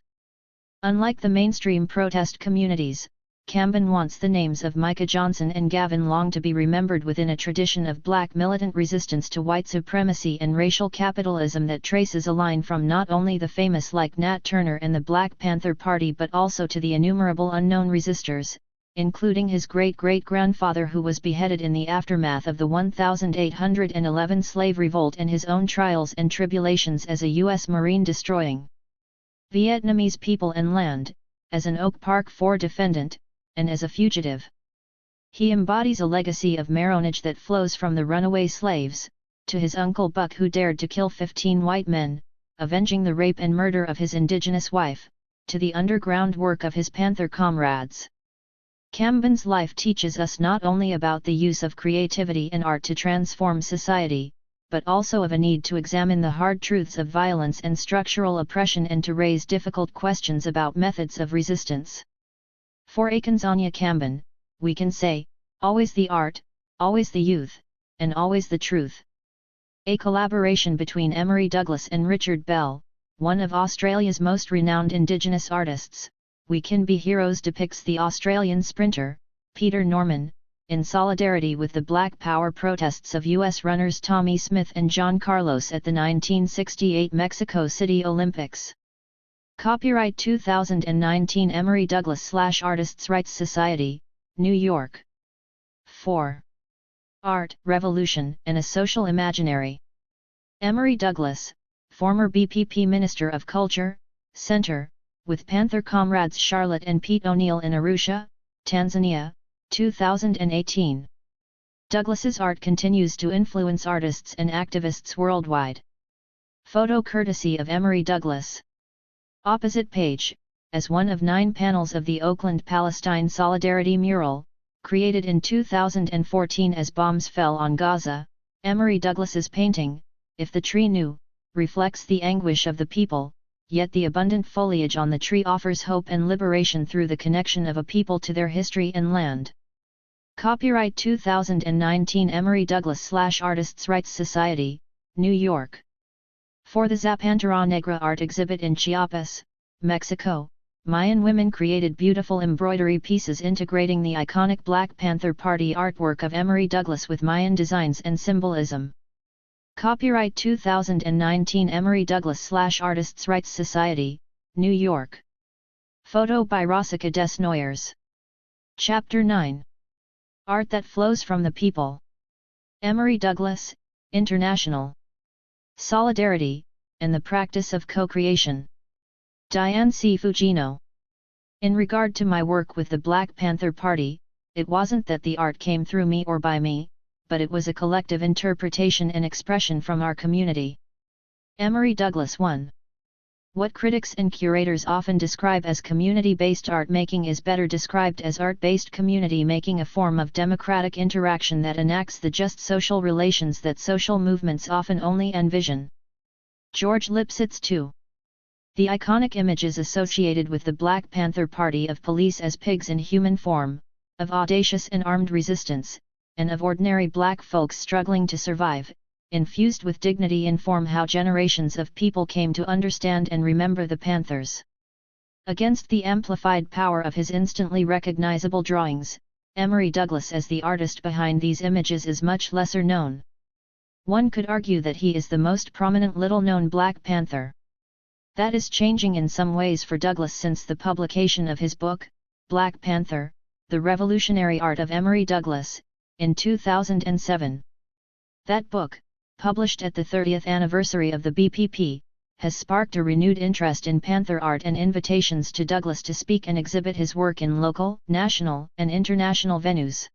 Unlike the mainstream protest communities, Camben wants the names of Micah Johnson and Gavin Long to be remembered within a tradition of black militant resistance to white supremacy and racial capitalism that traces a line from not only the famous like Nat Turner and the Black Panther Party but also to the innumerable unknown resistors, including his great-great-grandfather who was beheaded in the aftermath of the 1811 slave revolt and his own trials and tribulations as a U.S. Marine destroying Vietnamese people and land, as an Oak Park 4 defendant, and as a fugitive. He embodies a legacy of marronage that flows from the runaway slaves, to his uncle Buck who dared to kill 15 white men, avenging the rape and murder of his indigenous wife, to the underground work of his Panther comrades. Camben's life teaches us not only about the use of creativity and art to transform society, but also of a need to examine the hard truths of violence and structural oppression and to raise difficult questions about methods of resistance. For Akinzonya Camben, we can say, always the art, always the youth, and always the truth. A collaboration between Emery Douglas and Richard Bell, one of Australia's most renowned Indigenous artists, We Can Be Heroes depicts the Australian sprinter, Peter Norman, in solidarity with the Black Power protests of U.S. runners Tommy Smith and John Carlos at the 1968 Mexico City Olympics. Copyright 2019 Emery Douglas / Artists' Rights Society, New York. 4. Art, Revolution, and a Social Imaginary. Emery Douglas, former BPP Minister of Culture, Center, with Panther comrades Charlotte and Pete O'Neill in Arusha, Tanzania, 2018. Douglas's art continues to influence artists and activists worldwide. Photo courtesy of Emery Douglas. Opposite page, as one of 9 panels of the Oakland Palestine Solidarity mural, created in 2014 as bombs fell on Gaza, Emery Douglas's painting, If the Tree Knew, reflects the anguish of the people, yet the abundant foliage on the tree offers hope and liberation through the connection of a people to their history and land. Copyright 2019 Emery Douglas / Artists' Rights Society, New York. For the Zapantera Negra art exhibit in Chiapas, Mexico, Mayan women created beautiful embroidery pieces integrating the iconic Black Panther Party artwork of Emery Douglas with Mayan designs and symbolism. Copyright 2019 Emery Douglas / Artists' Rights Society, New York. Photo by Rosika Desnoyers. Chapter 9. Art that Flows from the People. Emery Douglas, International. Solidarity, and the Practice of Co-Creation. Diane C. Fujino. In regard to my work with the Black Panther Party, it wasn't that the art came through me or by me, but it was a collective interpretation and expression from our community. Emery Douglas 1. What critics and curators often describe as community-based art making is better described as art-based community making, a form of democratic interaction that enacts the just social relations that social movements often only envision. George Lipsitz 2. The iconic images associated with the Black Panther Party of police as pigs in human form, of audacious and armed resistance, and of ordinary black folks struggling to survive, infused with dignity, inform how generations of people came to understand and remember the Panthers. Against the amplified power of his instantly recognizable drawings, Emery Douglas as the artist behind these images is much lesser known. One could argue that he is the most prominent little-known Black Panther. That is changing in some ways for Douglas since the publication of his book, Black Panther, The Revolutionary Art of Emery Douglas, in 2007. That book, published at the 30th anniversary of the BPP, has sparked a renewed interest in Panther art and invitations to Douglas to speak and exhibit his work in local, national, and international venues.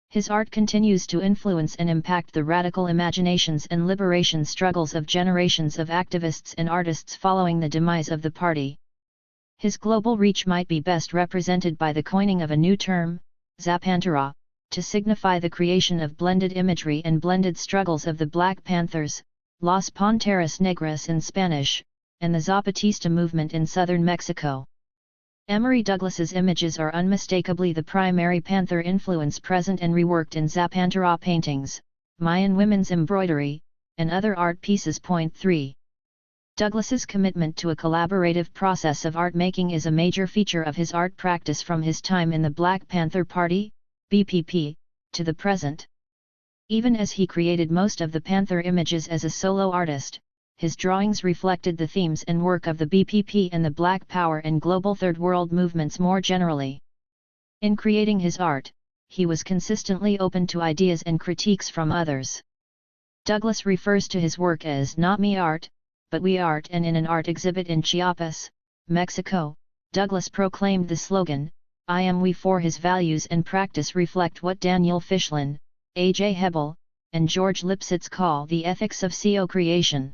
His art continues to influence and impact the radical imaginations and liberation struggles of generations of activists and artists following the demise of the party. His global reach might be best represented by the coining of a new term, Zapantera, to signify the creation of blended imagery and blended struggles of the Black Panthers, Los Panteras Negras in Spanish, and the Zapatista movement in southern Mexico. Emery Douglas's images are unmistakably the primary Panther influence present and reworked in Zapantera paintings, Mayan women's embroidery, and other art pieces. 3. Douglas's commitment to a collaborative process of art making is a major feature of his art practice from his time in the Black Panther Party, BPP, to the present. Even as he created most of the Panther images as a solo artist, his drawings reflected the themes and work of the BPP and the Black Power and global Third World movements more generally. In creating his art, he was consistently open to ideas and critiques from others. Douglas refers to his work as not me art, but we art, and in an art exhibit in Chiapas, Mexico, Douglas proclaimed the slogan, I am we, for his values and practice reflect what Daniel Fischlin, A.J. Hebel, and George Lipsitz call the ethics of co-creation.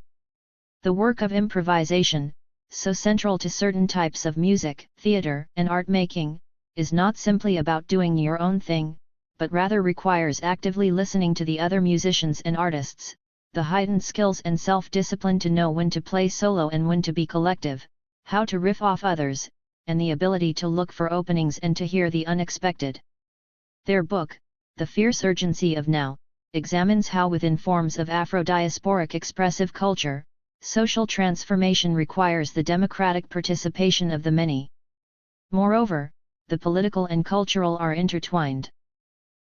The work of improvisation, so central to certain types of music, theater, and art making, is not simply about doing your own thing, but rather requires actively listening to the other musicians and artists, the heightened skills and self-discipline to know when to play solo and when to be collective, how to riff off others, and the ability to look for openings and to hear the unexpected. Their book, The Fierce Urgency of Now, examines how within forms of Afro-diasporic expressive culture, social transformation requires the democratic participation of the many. Moreover, the political and cultural are intertwined.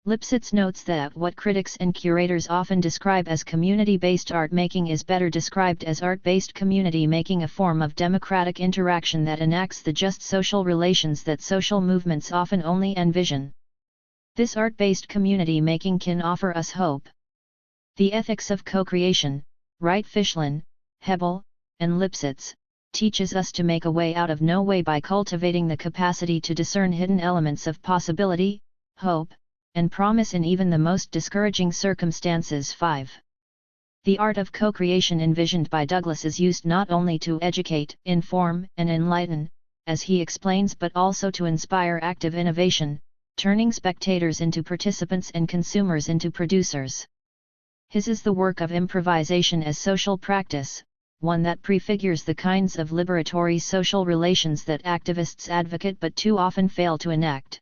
Lipsitz notes that what critics and curators often describe as community-based art making is better described as art-based community making, a form of democratic interaction that enacts the just social relations that social movements often only envision. This art-based community making can offer us hope. The ethics of co-creation, write Fischlin, Hebel, and Lipsitz, teaches us to make a way out of no way by cultivating the capacity to discern hidden elements of possibility, hope, and promise in even the most discouraging circumstances. 5. The art of co-creation envisioned by Douglas is used not only to educate, inform, and enlighten, as he explains, but also to inspire active innovation, turning spectators into participants and consumers into producers. His is the work of improvisation as social practice, one that prefigures the kinds of liberatory social relations that activists advocate but too often fail to enact.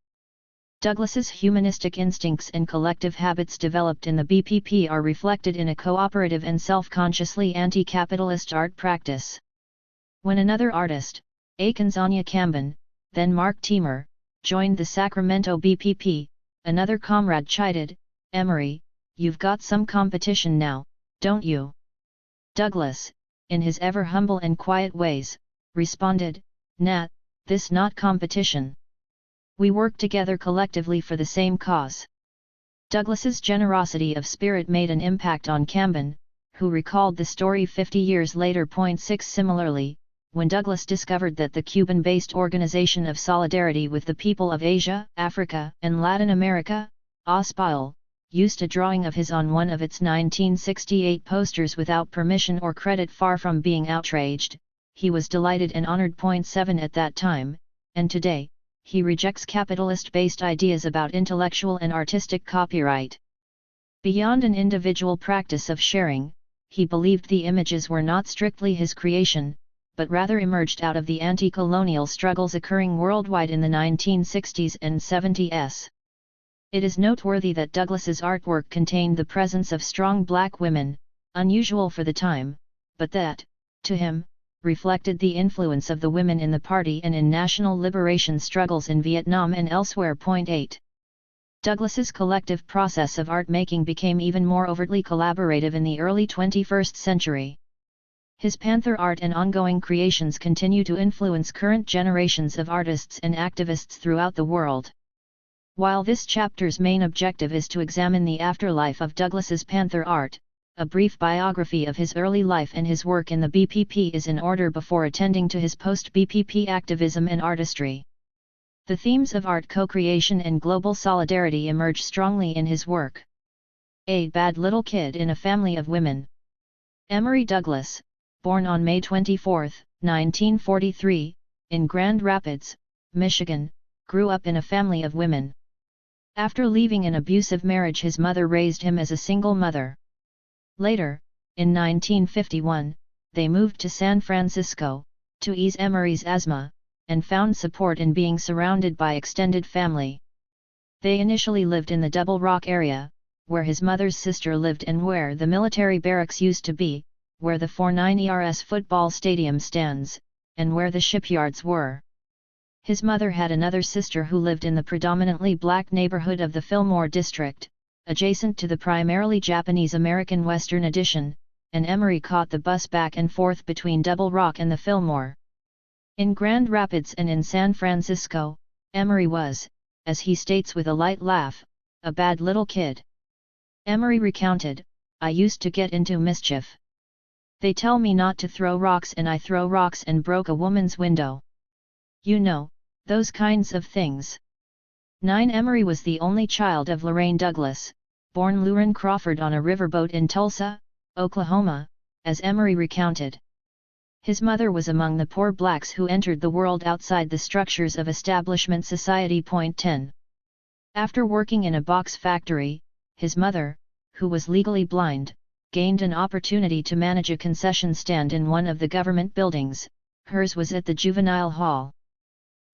Douglas's humanistic instincts and collective habits developed in the BPP are reflected in a cooperative and self-consciously anti-capitalist art practice. When another artist, Akinzanya Kamben, then Mark Teamer, joined the Sacramento BPP, another comrade chided, "Emery, you've got some competition now, don't you?" Douglas, in his ever humble and quiet ways, responded, "Nat, this not competition. We work together collectively for the same cause." Douglas's generosity of spirit made an impact on Kamben, who recalled the story 50 years later. 6 Similarly, when Douglas discovered that the Cuban-based Organization of Solidarity with the People of Asia, Africa, and Latin America, OSPAL, used a drawing of his on one of its 1968 posters without permission or credit, far from being outraged, he was delighted and honored. 7 At that time, and today, he rejects capitalist-based ideas about intellectual and artistic copyright. Beyond an individual practice of sharing, he believed the images were not strictly his creation, but rather emerged out of the anti-colonial struggles occurring worldwide in the 1960s and 70s. It is noteworthy that Douglas's artwork contained the presence of strong black women, unusual for the time, but that, to him, reflected the influence of the women in the party and in national liberation struggles in Vietnam and elsewhere. 8. Douglas's collective process of art making became even more overtly collaborative in the early 21st century. His Panther art and ongoing creations continue to influence current generations of artists and activists throughout the world. While this chapter's main objective is to examine the afterlife of Douglas's Panther art, a brief biography of his early life and his work in the BPP is in order before attending to his post-BPP activism and artistry. The themes of art co-creation and global solidarity emerge strongly in his work. A Bad Little Kid in a Family of Women. Emory Douglas, born on May 24, 1943, in Grand Rapids, Michigan, grew up in a family of women. After leaving an abusive marriage, his mother raised him as a single mother. Later, in 1951, they moved to San Francisco, to ease Emory's asthma, and found support in being surrounded by extended family. They initially lived in the Double Rock area, where his mother's sister lived and where the military barracks used to be, where the 49ers football stadium stands, and where the shipyards were. His mother had another sister who lived in the predominantly black neighborhood of the Fillmore district, adjacent to the primarily Japanese-American Western Addition, and Emery caught the bus back and forth between Double Rock and the Fillmore. In Grand Rapids and in San Francisco, Emery was, as he states with a light laugh, a bad little kid. Emery recounted, "I used to get into mischief. They tell me not to throw rocks and I throw rocks and broke a woman's window. You know, those kinds of things." 9. Emery was the only child of Lorraine Douglas, born Luren Crawford on a riverboat in Tulsa, Oklahoma, as Emery recounted. His mother was among the poor blacks who entered the world outside the structures of establishment society. 10. After working in a box factory, his mother, who was legally blind, gained an opportunity to manage a concession stand in one of the government buildings. Hers was at the juvenile hall.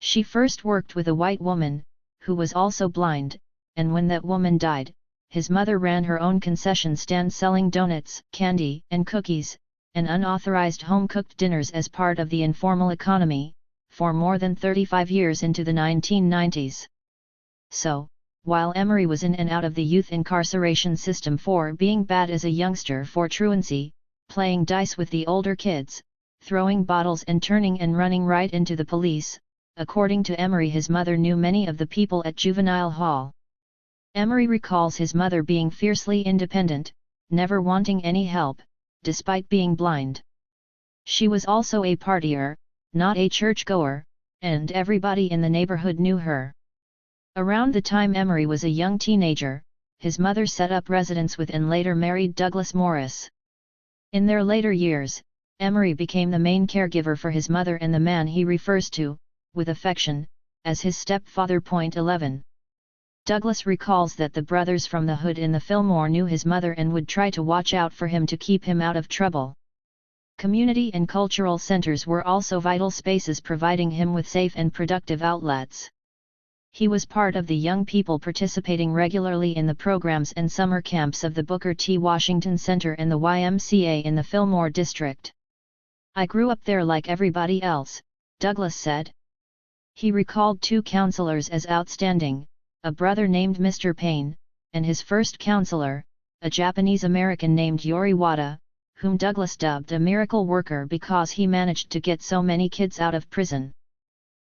She first worked with a white woman, who was also blind, and when that woman died, his mother ran her own concession stand selling donuts, candy, and cookies, and unauthorized home-cooked dinners as part of the informal economy, for more than 35 years into the 1990s. So, while Emery was in and out of the youth incarceration system for being bad as a youngster for truancy, playing dice with the older kids, throwing bottles and turning and running right into the police, according to Emery, his mother knew many of the people at juvenile hall. Emery recalls his mother being fiercely independent, never wanting any help, despite being blind. She was also a partier, not a churchgoer, and everybody in the neighborhood knew her. Around the time Emery was a young teenager, his mother set up residence with and later married Douglas Morris. In their later years, Emery became the main caregiver for his mother and the man he refers to, with affection, as his stepfather. 11. Douglas recalls that the brothers from the hood in the Fillmore knew his mother and would try to watch out for him to keep him out of trouble. Community and cultural centers were also vital spaces, providing him with safe and productive outlets. He was part of the young people participating regularly in the programs and summer camps of the Booker T. Washington Center and the YMCA in the Fillmore district. "I grew up there like everybody else," Douglas said. He recalled 2 counselors as outstanding, a brother named Mr. Payne, and his first counselor, a Japanese-American named Yori Wada, whom Douglas dubbed a miracle worker because he managed to get so many kids out of prison.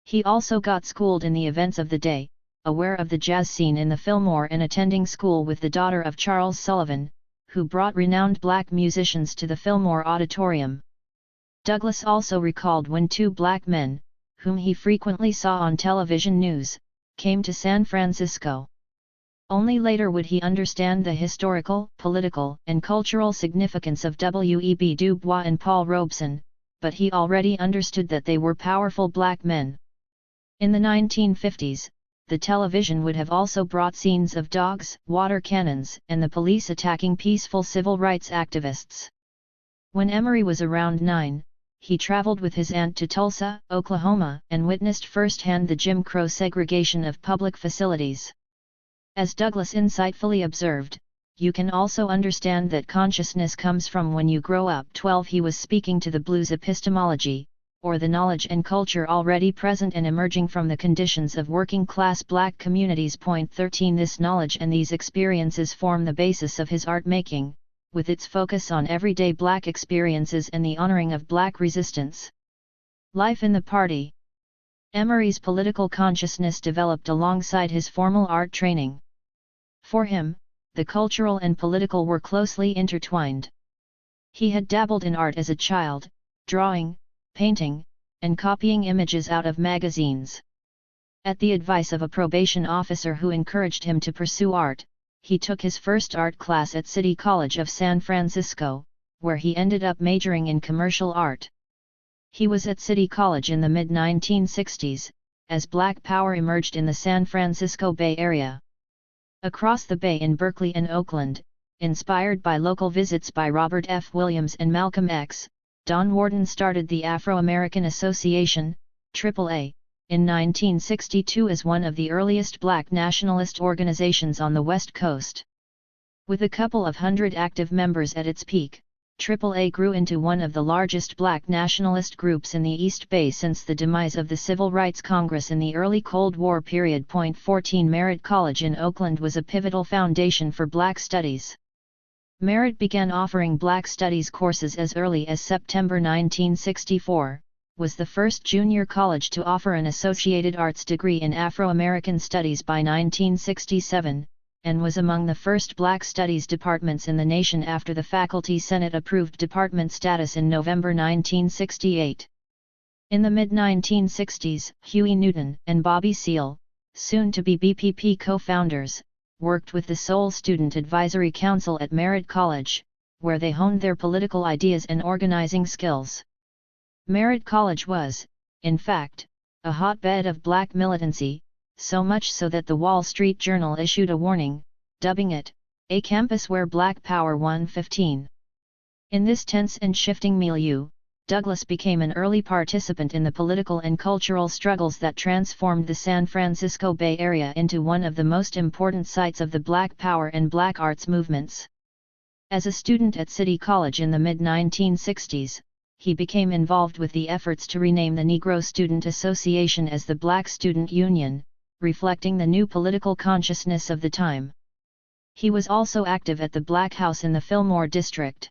He also got schooled in the events of the day, aware of the jazz scene in the Fillmore and attending school with the daughter of Charles Sullivan, who brought renowned black musicians to the Fillmore Auditorium. Douglas also recalled when 2 black men, whom he frequently saw on television news, came to San Francisco. Only later would he understand the historical, political, and cultural significance of W.E.B. Du Bois and Paul Robeson, but he already understood that they were powerful black men. In the 1950s, the television would have also brought scenes of dogs, water cannons, and the police attacking peaceful civil rights activists. When Emery was around 9, he traveled with his aunt to Tulsa, Oklahoma, and witnessed firsthand the Jim Crow segregation of public facilities. As Douglas insightfully observed, "You can also understand that consciousness comes from when you grow up." 12. He was speaking to the blues epistemology, or the knowledge and culture already present and emerging from the conditions of working-class black communities. 13. This knowledge and these experiences form the basis of his art making, with its focus on everyday black experiences and the honoring of black resistance. Life in the Party. Emery's political consciousness developed alongside his formal art training. For him, the cultural and political were closely intertwined. He had dabbled in art as a child, drawing, painting, and copying images out of magazines. At the advice of a probation officer who encouraged him to pursue art, he took his first art class at City College of San Francisco, where he ended up majoring in commercial art. He was at City College in the mid-1960s, as Black Power emerged in the San Francisco Bay Area. Across the Bay in Berkeley and Oakland, inspired by local visits by Robert F. Williams and Malcolm X, Don Warden started the Afro-American Association, AAA, in 1962 as one of the earliest black nationalist organizations on the West Coast. With a couple of hundred active members at its peak, AAA grew into one of the largest black nationalist groups in the East Bay since the demise of the Civil Rights Congress in the early Cold War period. 14 Merritt College in Oakland was a pivotal foundation for black studies. Merritt began offering black studies courses as early as September 1964, was the first junior college to offer an associated arts degree in Afro-American studies by 1967, and was among the first black studies departments in the nation after the Faculty Senate approved department status in November 1968. In the mid-1960s, Huey Newton and Bobby Seale, soon to be BPP co-founders, worked with the Seoul Student Advisory Council at Merritt College, where they honed their political ideas and organizing skills. Merritt College was, in fact, a hotbed of black militancy, so much so that the Wall Street Journal issued a warning, dubbing it, "a campus where black power won 15." In this tense and shifting milieu, Douglas became an early participant in the political and cultural struggles that transformed the San Francisco Bay Area into one of the most important sites of the Black Power and Black Arts movements. As a student at City College in the mid-1960s, he became involved with the efforts to rename the Negro Student Association as the Black Student Union, reflecting the new political consciousness of the time. He was also active at the Black House in the Fillmore district.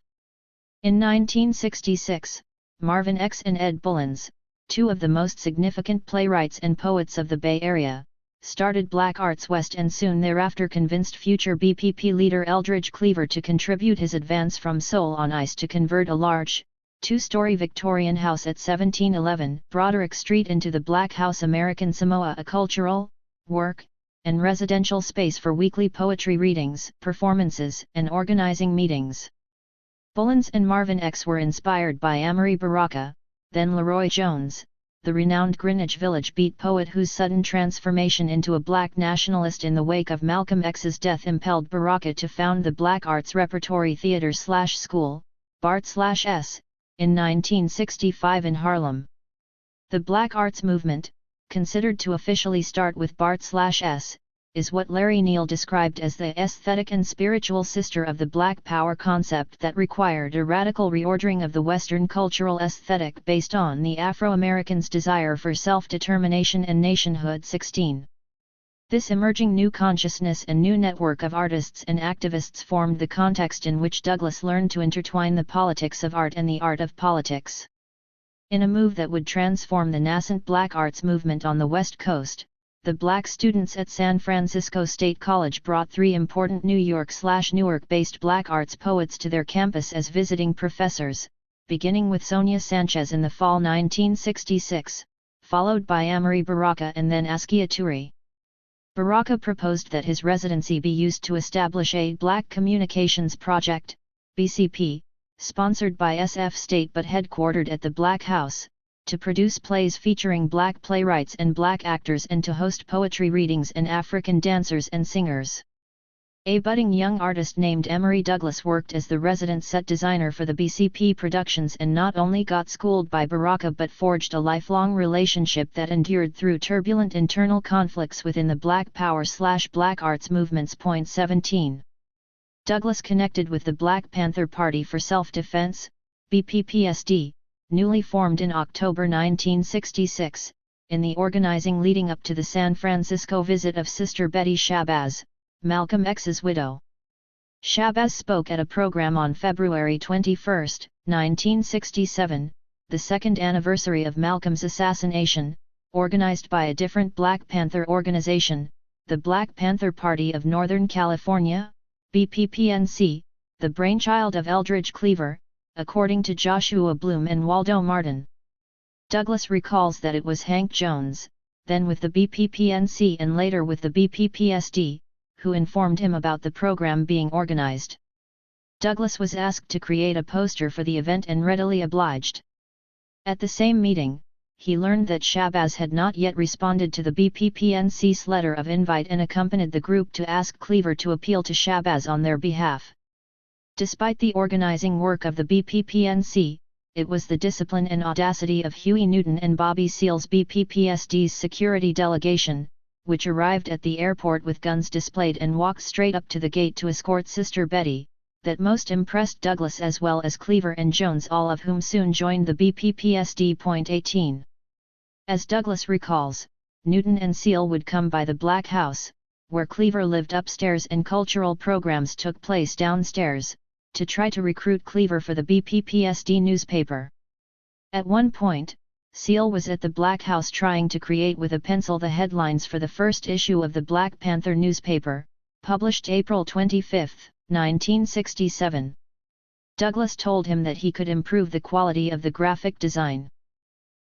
In 1966, Marvin X and Ed Bullins, two of the most significant playwrights and poets of the Bay Area, started Black Arts West and soon thereafter convinced future BPP leader Eldridge Cleaver to contribute his advance from Soul on Ice to convert a large, two-story Victorian house at 1711 Broderick Street into the Black House American Samoa, a cultural, work, and residential space for weekly poetry readings, performances, and organizing meetings. Bullins and Marvin X were inspired by Amory Baraka, then Leroy Jones, the renowned Greenwich Village beat poet whose sudden transformation into a black nationalist in the wake of Malcolm X's death impelled Baraka to found the Black Arts Repertory Theater/School, BART/S, in 1965 in Harlem. The Black Arts movement, considered to officially start with BART/S, is what Larry Neal described as the aesthetic and spiritual sister of the Black Power concept that required a radical reordering of the Western cultural aesthetic based on the Afro-Americans' desire for self-determination and nationhood. 16. This emerging new consciousness and new network of artists and activists formed the context in which Douglas learned to intertwine the politics of art and the art of politics. In a move that would transform the nascent Black Arts movement on the West Coast, the black students at San Francisco State College brought three important New York/Newark-based black arts poets to their campus as visiting professors, beginning with Sonia Sanchez in the fall 1966, followed by Amory Baraka and then Askia Turi. Baraka proposed that his residency be used to establish a Black Communications Project, BCP, sponsored by SF State but headquartered at the Black House, to produce plays featuring black playwrights and black actors and to host poetry readings and African dancers and singers. A budding young artist named Emory Douglas worked as the resident set designer for the BCP productions and not only got schooled by Baraka but forged a lifelong relationship that endured through turbulent internal conflicts within the Black Power/Black Arts movements. 17. Douglas connected with the Black Panther Party for Self-Defense, BPPSD, newly formed in October 1966, in the organizing leading up to the San Francisco visit of Sister Betty Shabazz, Malcolm X's widow. Shabazz spoke at a program on February 21, 1967, the second anniversary of Malcolm's assassination, organized by a different Black Panther organization, the Black Panther Party of Northern California, BPPNC, the brainchild of Eldridge Cleaver, according to Joshua Bloom and Waldo Martin. Douglas recalls that it was Hank Jones, then with the BPPNC and later with the BPPSD, who informed him about the program being organized. Douglas was asked to create a poster for the event and readily obliged. At the same meeting, he learned that Shabazz had not yet responded to the BPPNC's letter of invite and accompanied the group to ask Cleaver to appeal to Shabazz on their behalf. Despite the organizing work of the BPPNC, it was the discipline and audacity of Huey Newton and Bobby Seale's BPPSD's security delegation, which arrived at the airport with guns displayed and walked straight up to the gate to escort Sister Betty, that most impressed Douglas as well as Cleaver and Jones, all of whom soon joined the BPPSD.18. As Douglas recalls, Newton and Seal would come by the Black House, where Cleaver lived upstairs and cultural programs took place downstairs, to try to recruit Cleaver for the BPPSD newspaper. At one point, Seal was at the Black House trying to create with a pencil the headlines for the first issue of the Black Panther newspaper, published April 25, 1967. Douglas told him that he could improve the quality of the graphic design.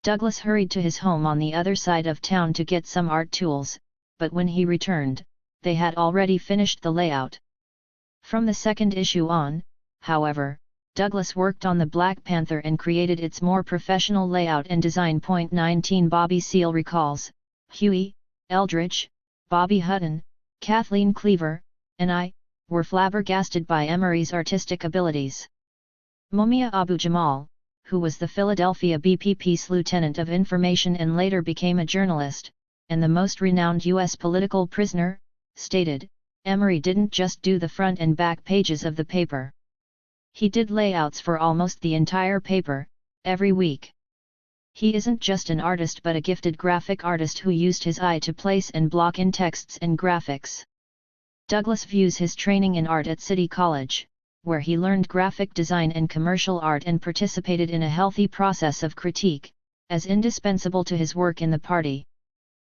Douglas hurried to his home on the other side of town to get some art tools, but when he returned, they had already finished the layout. From the second issue on, however, Douglas worked on the Black Panther and created its more professional layout and design. 19 Bobby Seale recalls, Huey, Eldridge, Bobby Hutton, Kathleen Cleaver, and I, were flabbergasted by Emery's artistic abilities. Mumia Abu-Jamal, who was the Philadelphia BPP's lieutenant of information and later became a journalist, and the most renowned U.S. political prisoner, stated, Emery didn't just do the front and back pages of the paper. He did layouts for almost the entire paper, every week. He isn't just an artist but a gifted graphic artist who used his eye to place and block in texts and graphics. Douglas views his training in art at City College, where he learned graphic design and commercial art and participated in a healthy process of critique, as indispensable to his work in the party.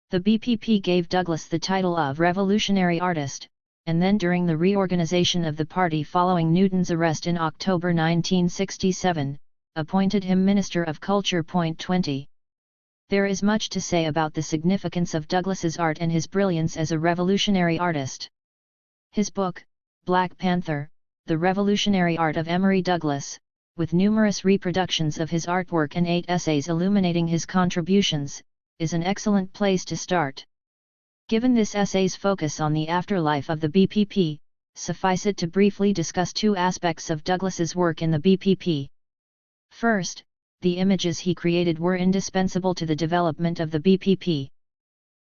The BPP gave Douglas the title of Revolutionary Artist, and then during the reorganization of the party following Newton's arrest in October 1967, appointed him Minister of Culture. 20. There is much to say about the significance of Douglas's art and his brilliance as a revolutionary artist. His book, Black Panther, The Revolutionary Art of Emory Douglas, with numerous reproductions of his artwork and 8 essays illuminating his contributions, is an excellent place to start. Given this essay's focus on the afterlife of the BPP, suffice it to briefly discuss 2 aspects of Douglas's work in the BPP. First, the images he created were indispensable to the development of the BPP.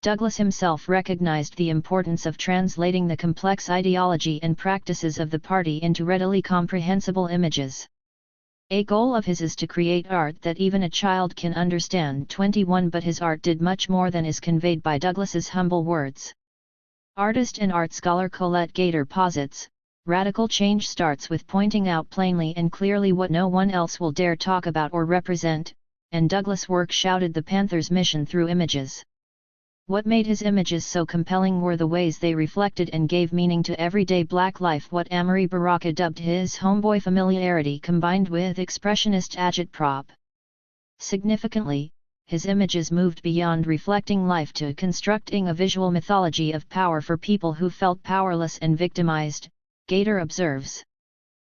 Douglas himself recognized the importance of translating the complex ideology and practices of the party into readily comprehensible images. A goal of his is to create art that even a child can understand. 21 But his art did much more than is conveyed by Douglas's humble words. Artist and art scholar Colette Gator posits, radical change starts with pointing out plainly and clearly what no one else will dare talk about or represent, and Douglas' work shouted the Panther's mission through images. What made his images so compelling were the ways they reflected and gave meaning to everyday black life, what Amory Baraka dubbed his homeboy familiarity combined with expressionist agitprop. Significantly, his images moved beyond reflecting life to constructing a visual mythology of power for people who felt powerless and victimized, Gator observes.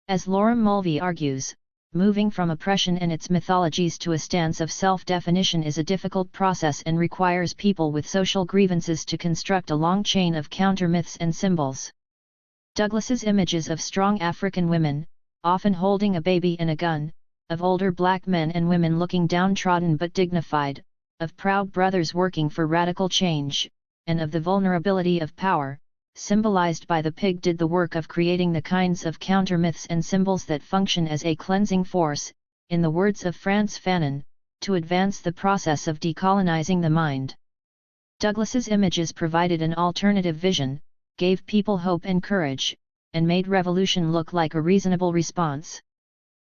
As Lorem Mulvey argues, moving from oppression and its mythologies to a stance of self-definition is a difficult process and requires people with social grievances to construct a long chain of counter-myths and symbols. Douglas's images of strong African women, often holding a baby and a gun, of older black men and women looking downtrodden but dignified, of proud brothers working for radical change, and of the vulnerability of power, symbolized by the pig, did the work of creating the kinds of counter-myths and symbols that function as a cleansing force, in the words of Frantz Fanon, to advance the process of decolonizing the mind. Douglas's images provided an alternative vision, gave people hope and courage, and made revolution look like a reasonable response.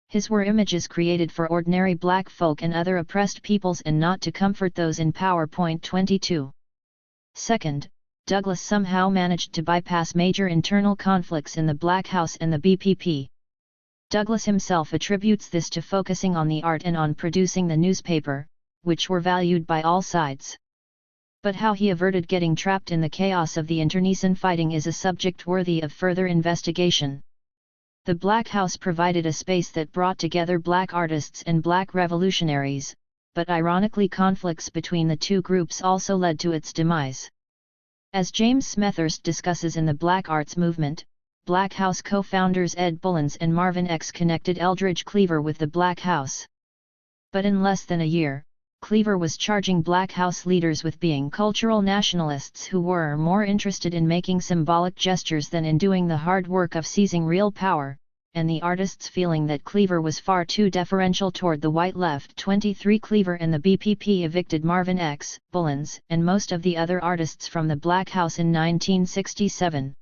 His were images created for ordinary black folk and other oppressed peoples and not to comfort those in power. 22. Second, Douglas somehow managed to bypass major internal conflicts in the Black House and the BPP. Douglas himself attributes this to focusing on the art and on producing the newspaper, which were valued by all sides. But how he averted getting trapped in the chaos of the internecine fighting is a subject worthy of further investigation. The Black House provided a space that brought together black artists and black revolutionaries, but ironically conflicts between the two groups also led to its demise. As James Smethurst discusses in the Black Arts Movement, Black House co-founders Ed Bullins and Marvin X connected Eldridge Cleaver with the Black House. But in less than a year, Cleaver was charging Black House leaders with being cultural nationalists who were more interested in making symbolic gestures than in doing the hard work of seizing real power, and the artists feeling that Cleaver was far too deferential toward the white left 23 Cleaver and the BPP evicted Marvin X. Bullens and most of the other artists from the Black House in 1967.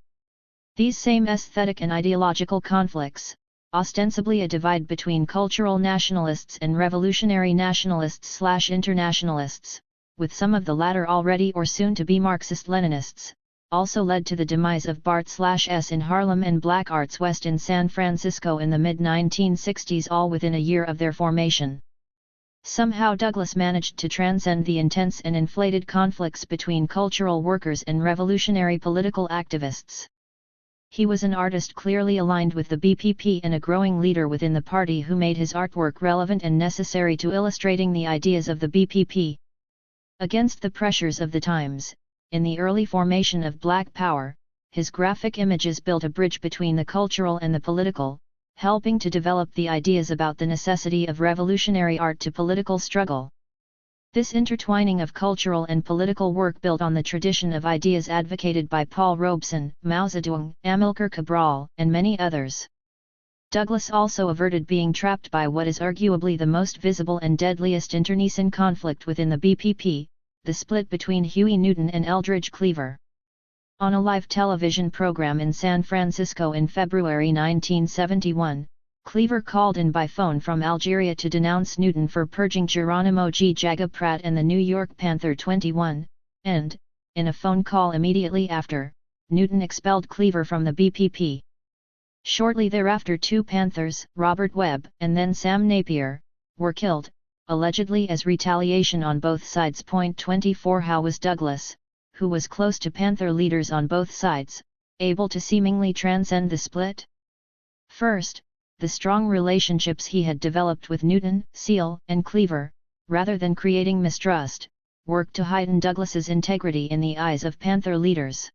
These same aesthetic and ideological conflicts, ostensibly a divide between cultural nationalists and revolutionary nationalists/internationalists, with some of the latter already or soon to be Marxist-Leninists, also led to the demise of BART/S in Harlem and Black Arts West in San Francisco in the mid-1960s, all within a year of their formation. Somehow Douglas managed to transcend the intense and inflated conflicts between cultural workers and revolutionary political activists. He was an artist clearly aligned with the BPP and a growing leader within the party who made his artwork relevant and necessary to illustrating the ideas of the BPP. Against the pressures of the times, in the early formation of Black Power, his graphic images built a bridge between the cultural and the political, helping to develop the ideas about the necessity of revolutionary art to political struggle. This intertwining of cultural and political work built on the tradition of ideas advocated by Paul Robeson, Mao Zedong, Amilcar Cabral, and many others. Douglas also averted being trapped by what is arguably the most visible and deadliest internecine conflict within the BPP, the split between Huey Newton and Eldridge Cleaver. On a live television program in San Francisco in February 1971, Cleaver called in by phone from Algeria to denounce Newton for purging Geronimo G. Jaga Pratt and the New York Panther 21, and, in a phone call immediately after, Newton expelled Cleaver from the BPP. Shortly thereafter 2 Panthers, Robert Webb and then Sam Napier, were killed, allegedly as retaliation on both sides. 24 How was Douglas, who was close to Panther leaders on both sides, able to seemingly transcend the split? First, the strong relationships he had developed with Newton, Seal, and Cleaver, rather than creating mistrust, worked to heighten Douglas's integrity in the eyes of Panther leaders.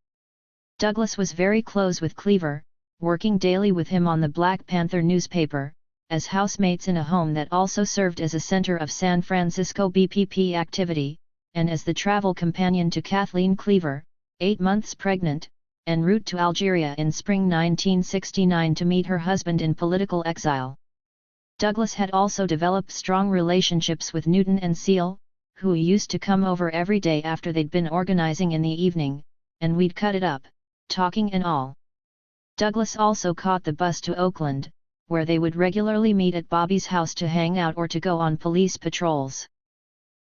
Douglas was very close with Cleaver, working daily with him on the Black Panther newspaper, as housemates in a home that also served as a center of San Francisco BPP activity, and as the travel companion to Kathleen Cleaver, 8 months pregnant, en route to Algeria in spring 1969 to meet her husband in political exile. Douglas had also developed strong relationships with Newton and Seal, who used to come over every day after they'd been organizing in the evening, and we'd cut it up, talking and all. Douglas also caught the bus to Oakland, where they would regularly meet at Bobby's house to hang out or to go on police patrols.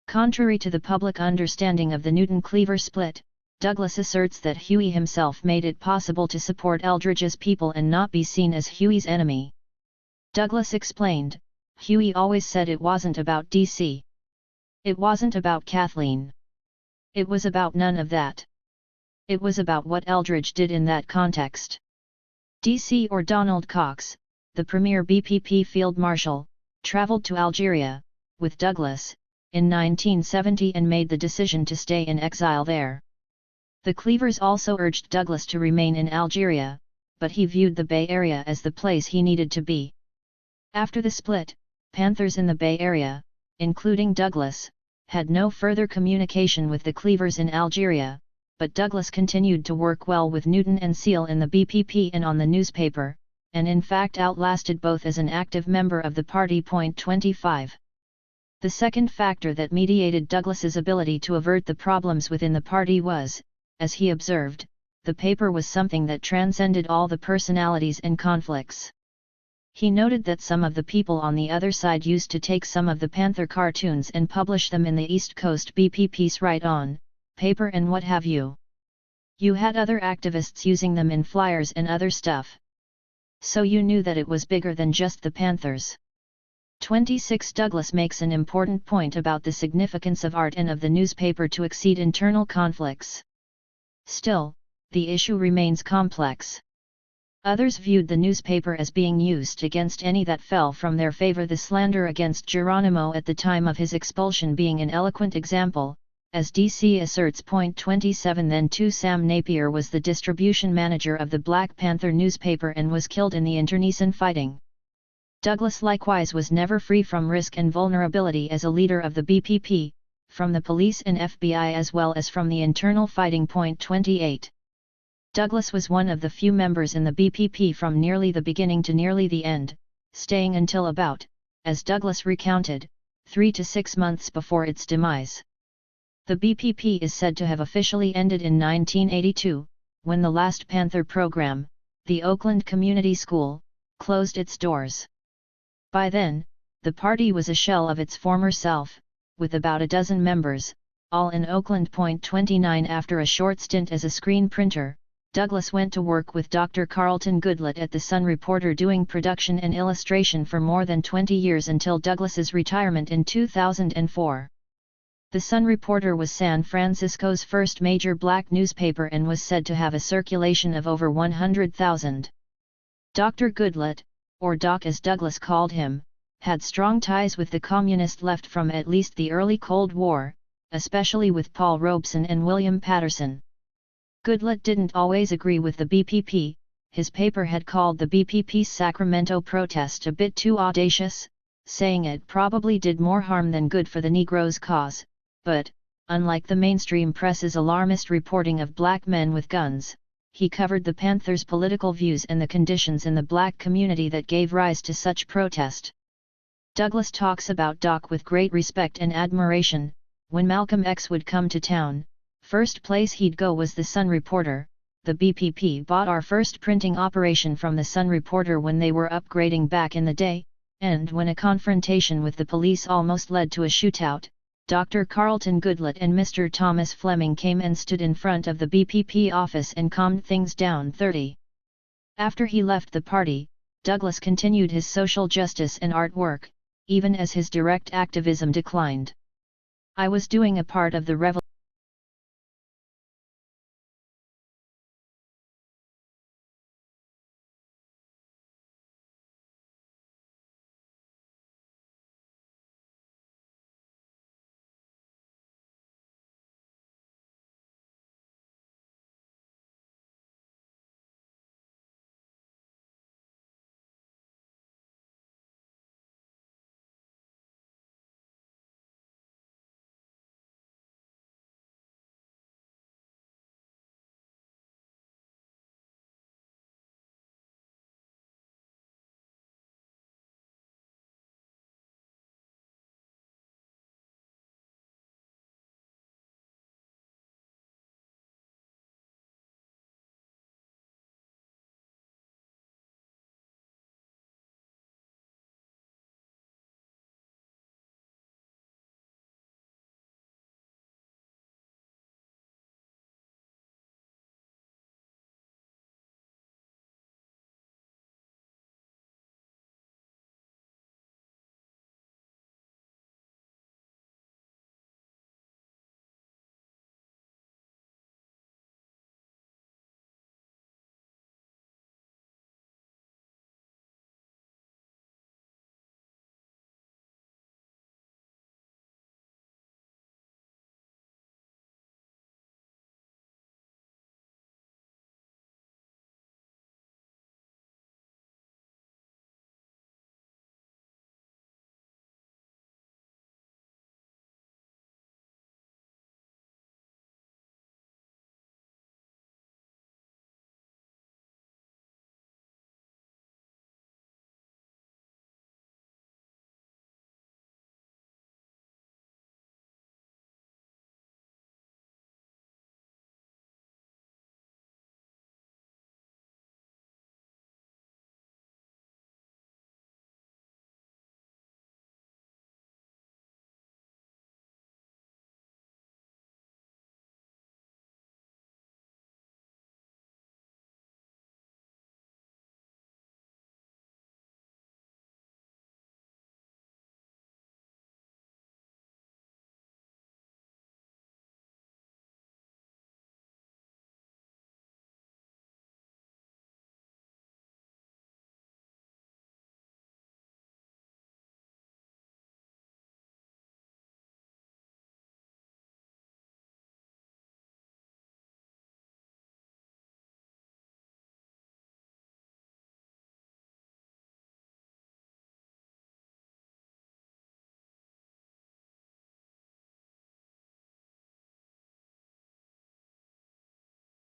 Contrary to the public understanding of the Newton-Cleaver split, Douglas asserts that Huey himself made it possible to support Eldridge's people and not be seen as Huey's enemy. Douglas explained, Huey always said it wasn't about DC. It wasn't about Kathleen. It was about none of that. It was about what Eldridge did in that context. DC or Donald Cox, the premier BPP field marshal, traveled to Algeria, with Douglas, in 1970 and made the decision to stay in exile there. The Cleavers also urged Douglas to remain in Algeria, but he viewed the Bay Area as the place he needed to be. After the split, Panthers in the Bay Area, including Douglas, had no further communication with the Cleavers in Algeria, but Douglas continued to work well with Newton and Seal in the BPP and on the newspaper, and in fact outlasted both as an active member of the party. 25. The second factor that mediated Douglas's ability to avert the problems within the party was, as he observed, the paper was something that transcended all the personalities and conflicts. He noted that some of the people on the other side used to take some of the Panther cartoons and publish them in the East Coast BPP's Right-On paper and what have you. You had other activists using them in flyers and other stuff. So you knew that it was bigger than just the Panthers. 26 Douglas makes an important point about the significance of art and of the newspaper to exceed internal conflicts. Still, the issue remains complex. Others viewed the newspaper as being used against any that fell from their favor, the slander against Geronimo at the time of his expulsion being an eloquent example, as DC asserts. 27 Then too, Sam Napier was the distribution manager of the Black Panther newspaper and was killed in the internecine fighting. Douglas likewise was never free from risk and vulnerability as a leader of the BPP, from the police and FBI as well as from the internal fighting. 28. Douglas was one of the few members in the BPP from nearly the beginning to nearly the end, staying until about, as Douglas recounted, 3 to 6 months before its demise. The BPP is said to have officially ended in 1982, when the last Panther program, the Oakland Community School, closed its doors. By then, the party was a shell of its former self, with about a dozen members, all in Oakland. 29 After a short stint as a screen printer, Douglas went to work with Dr. Carlton Goodlett at the Sun Reporter doing production and illustration for more than 20 years until Douglas's retirement in 2004. The Sun Reporter was San Francisco's first major black newspaper and was said to have a circulation of over 100,000. Dr. Goodlett, or Doc as Douglas called him, had strong ties with the communist left from at least the early Cold War, especially with Paul Robeson and William Patterson. Goodlett didn't always agree with the BPP. His paper had called the BPP's Sacramento protest a bit too audacious, saying it probably did more harm than good for the Negro's cause, but, unlike the mainstream press's alarmist reporting of black men with guns, he covered the Panthers' political views and the conditions in the black community that gave rise to such protest. Douglas talks about Doc with great respect and admiration. When Malcolm X would come to town, first place he'd go was the Sun Reporter. The BPP bought our first printing operation from the Sun Reporter when they were upgrading back in the day, and when a confrontation with the police almost led to a shootout, Dr. Carlton Goodlett and Mr. Thomas Fleming came and stood in front of the BPP office and calmed things down. 30. After he left the party, Douglas continued his social justice and art work, even as his direct activism declined. I was doing a part of the revolution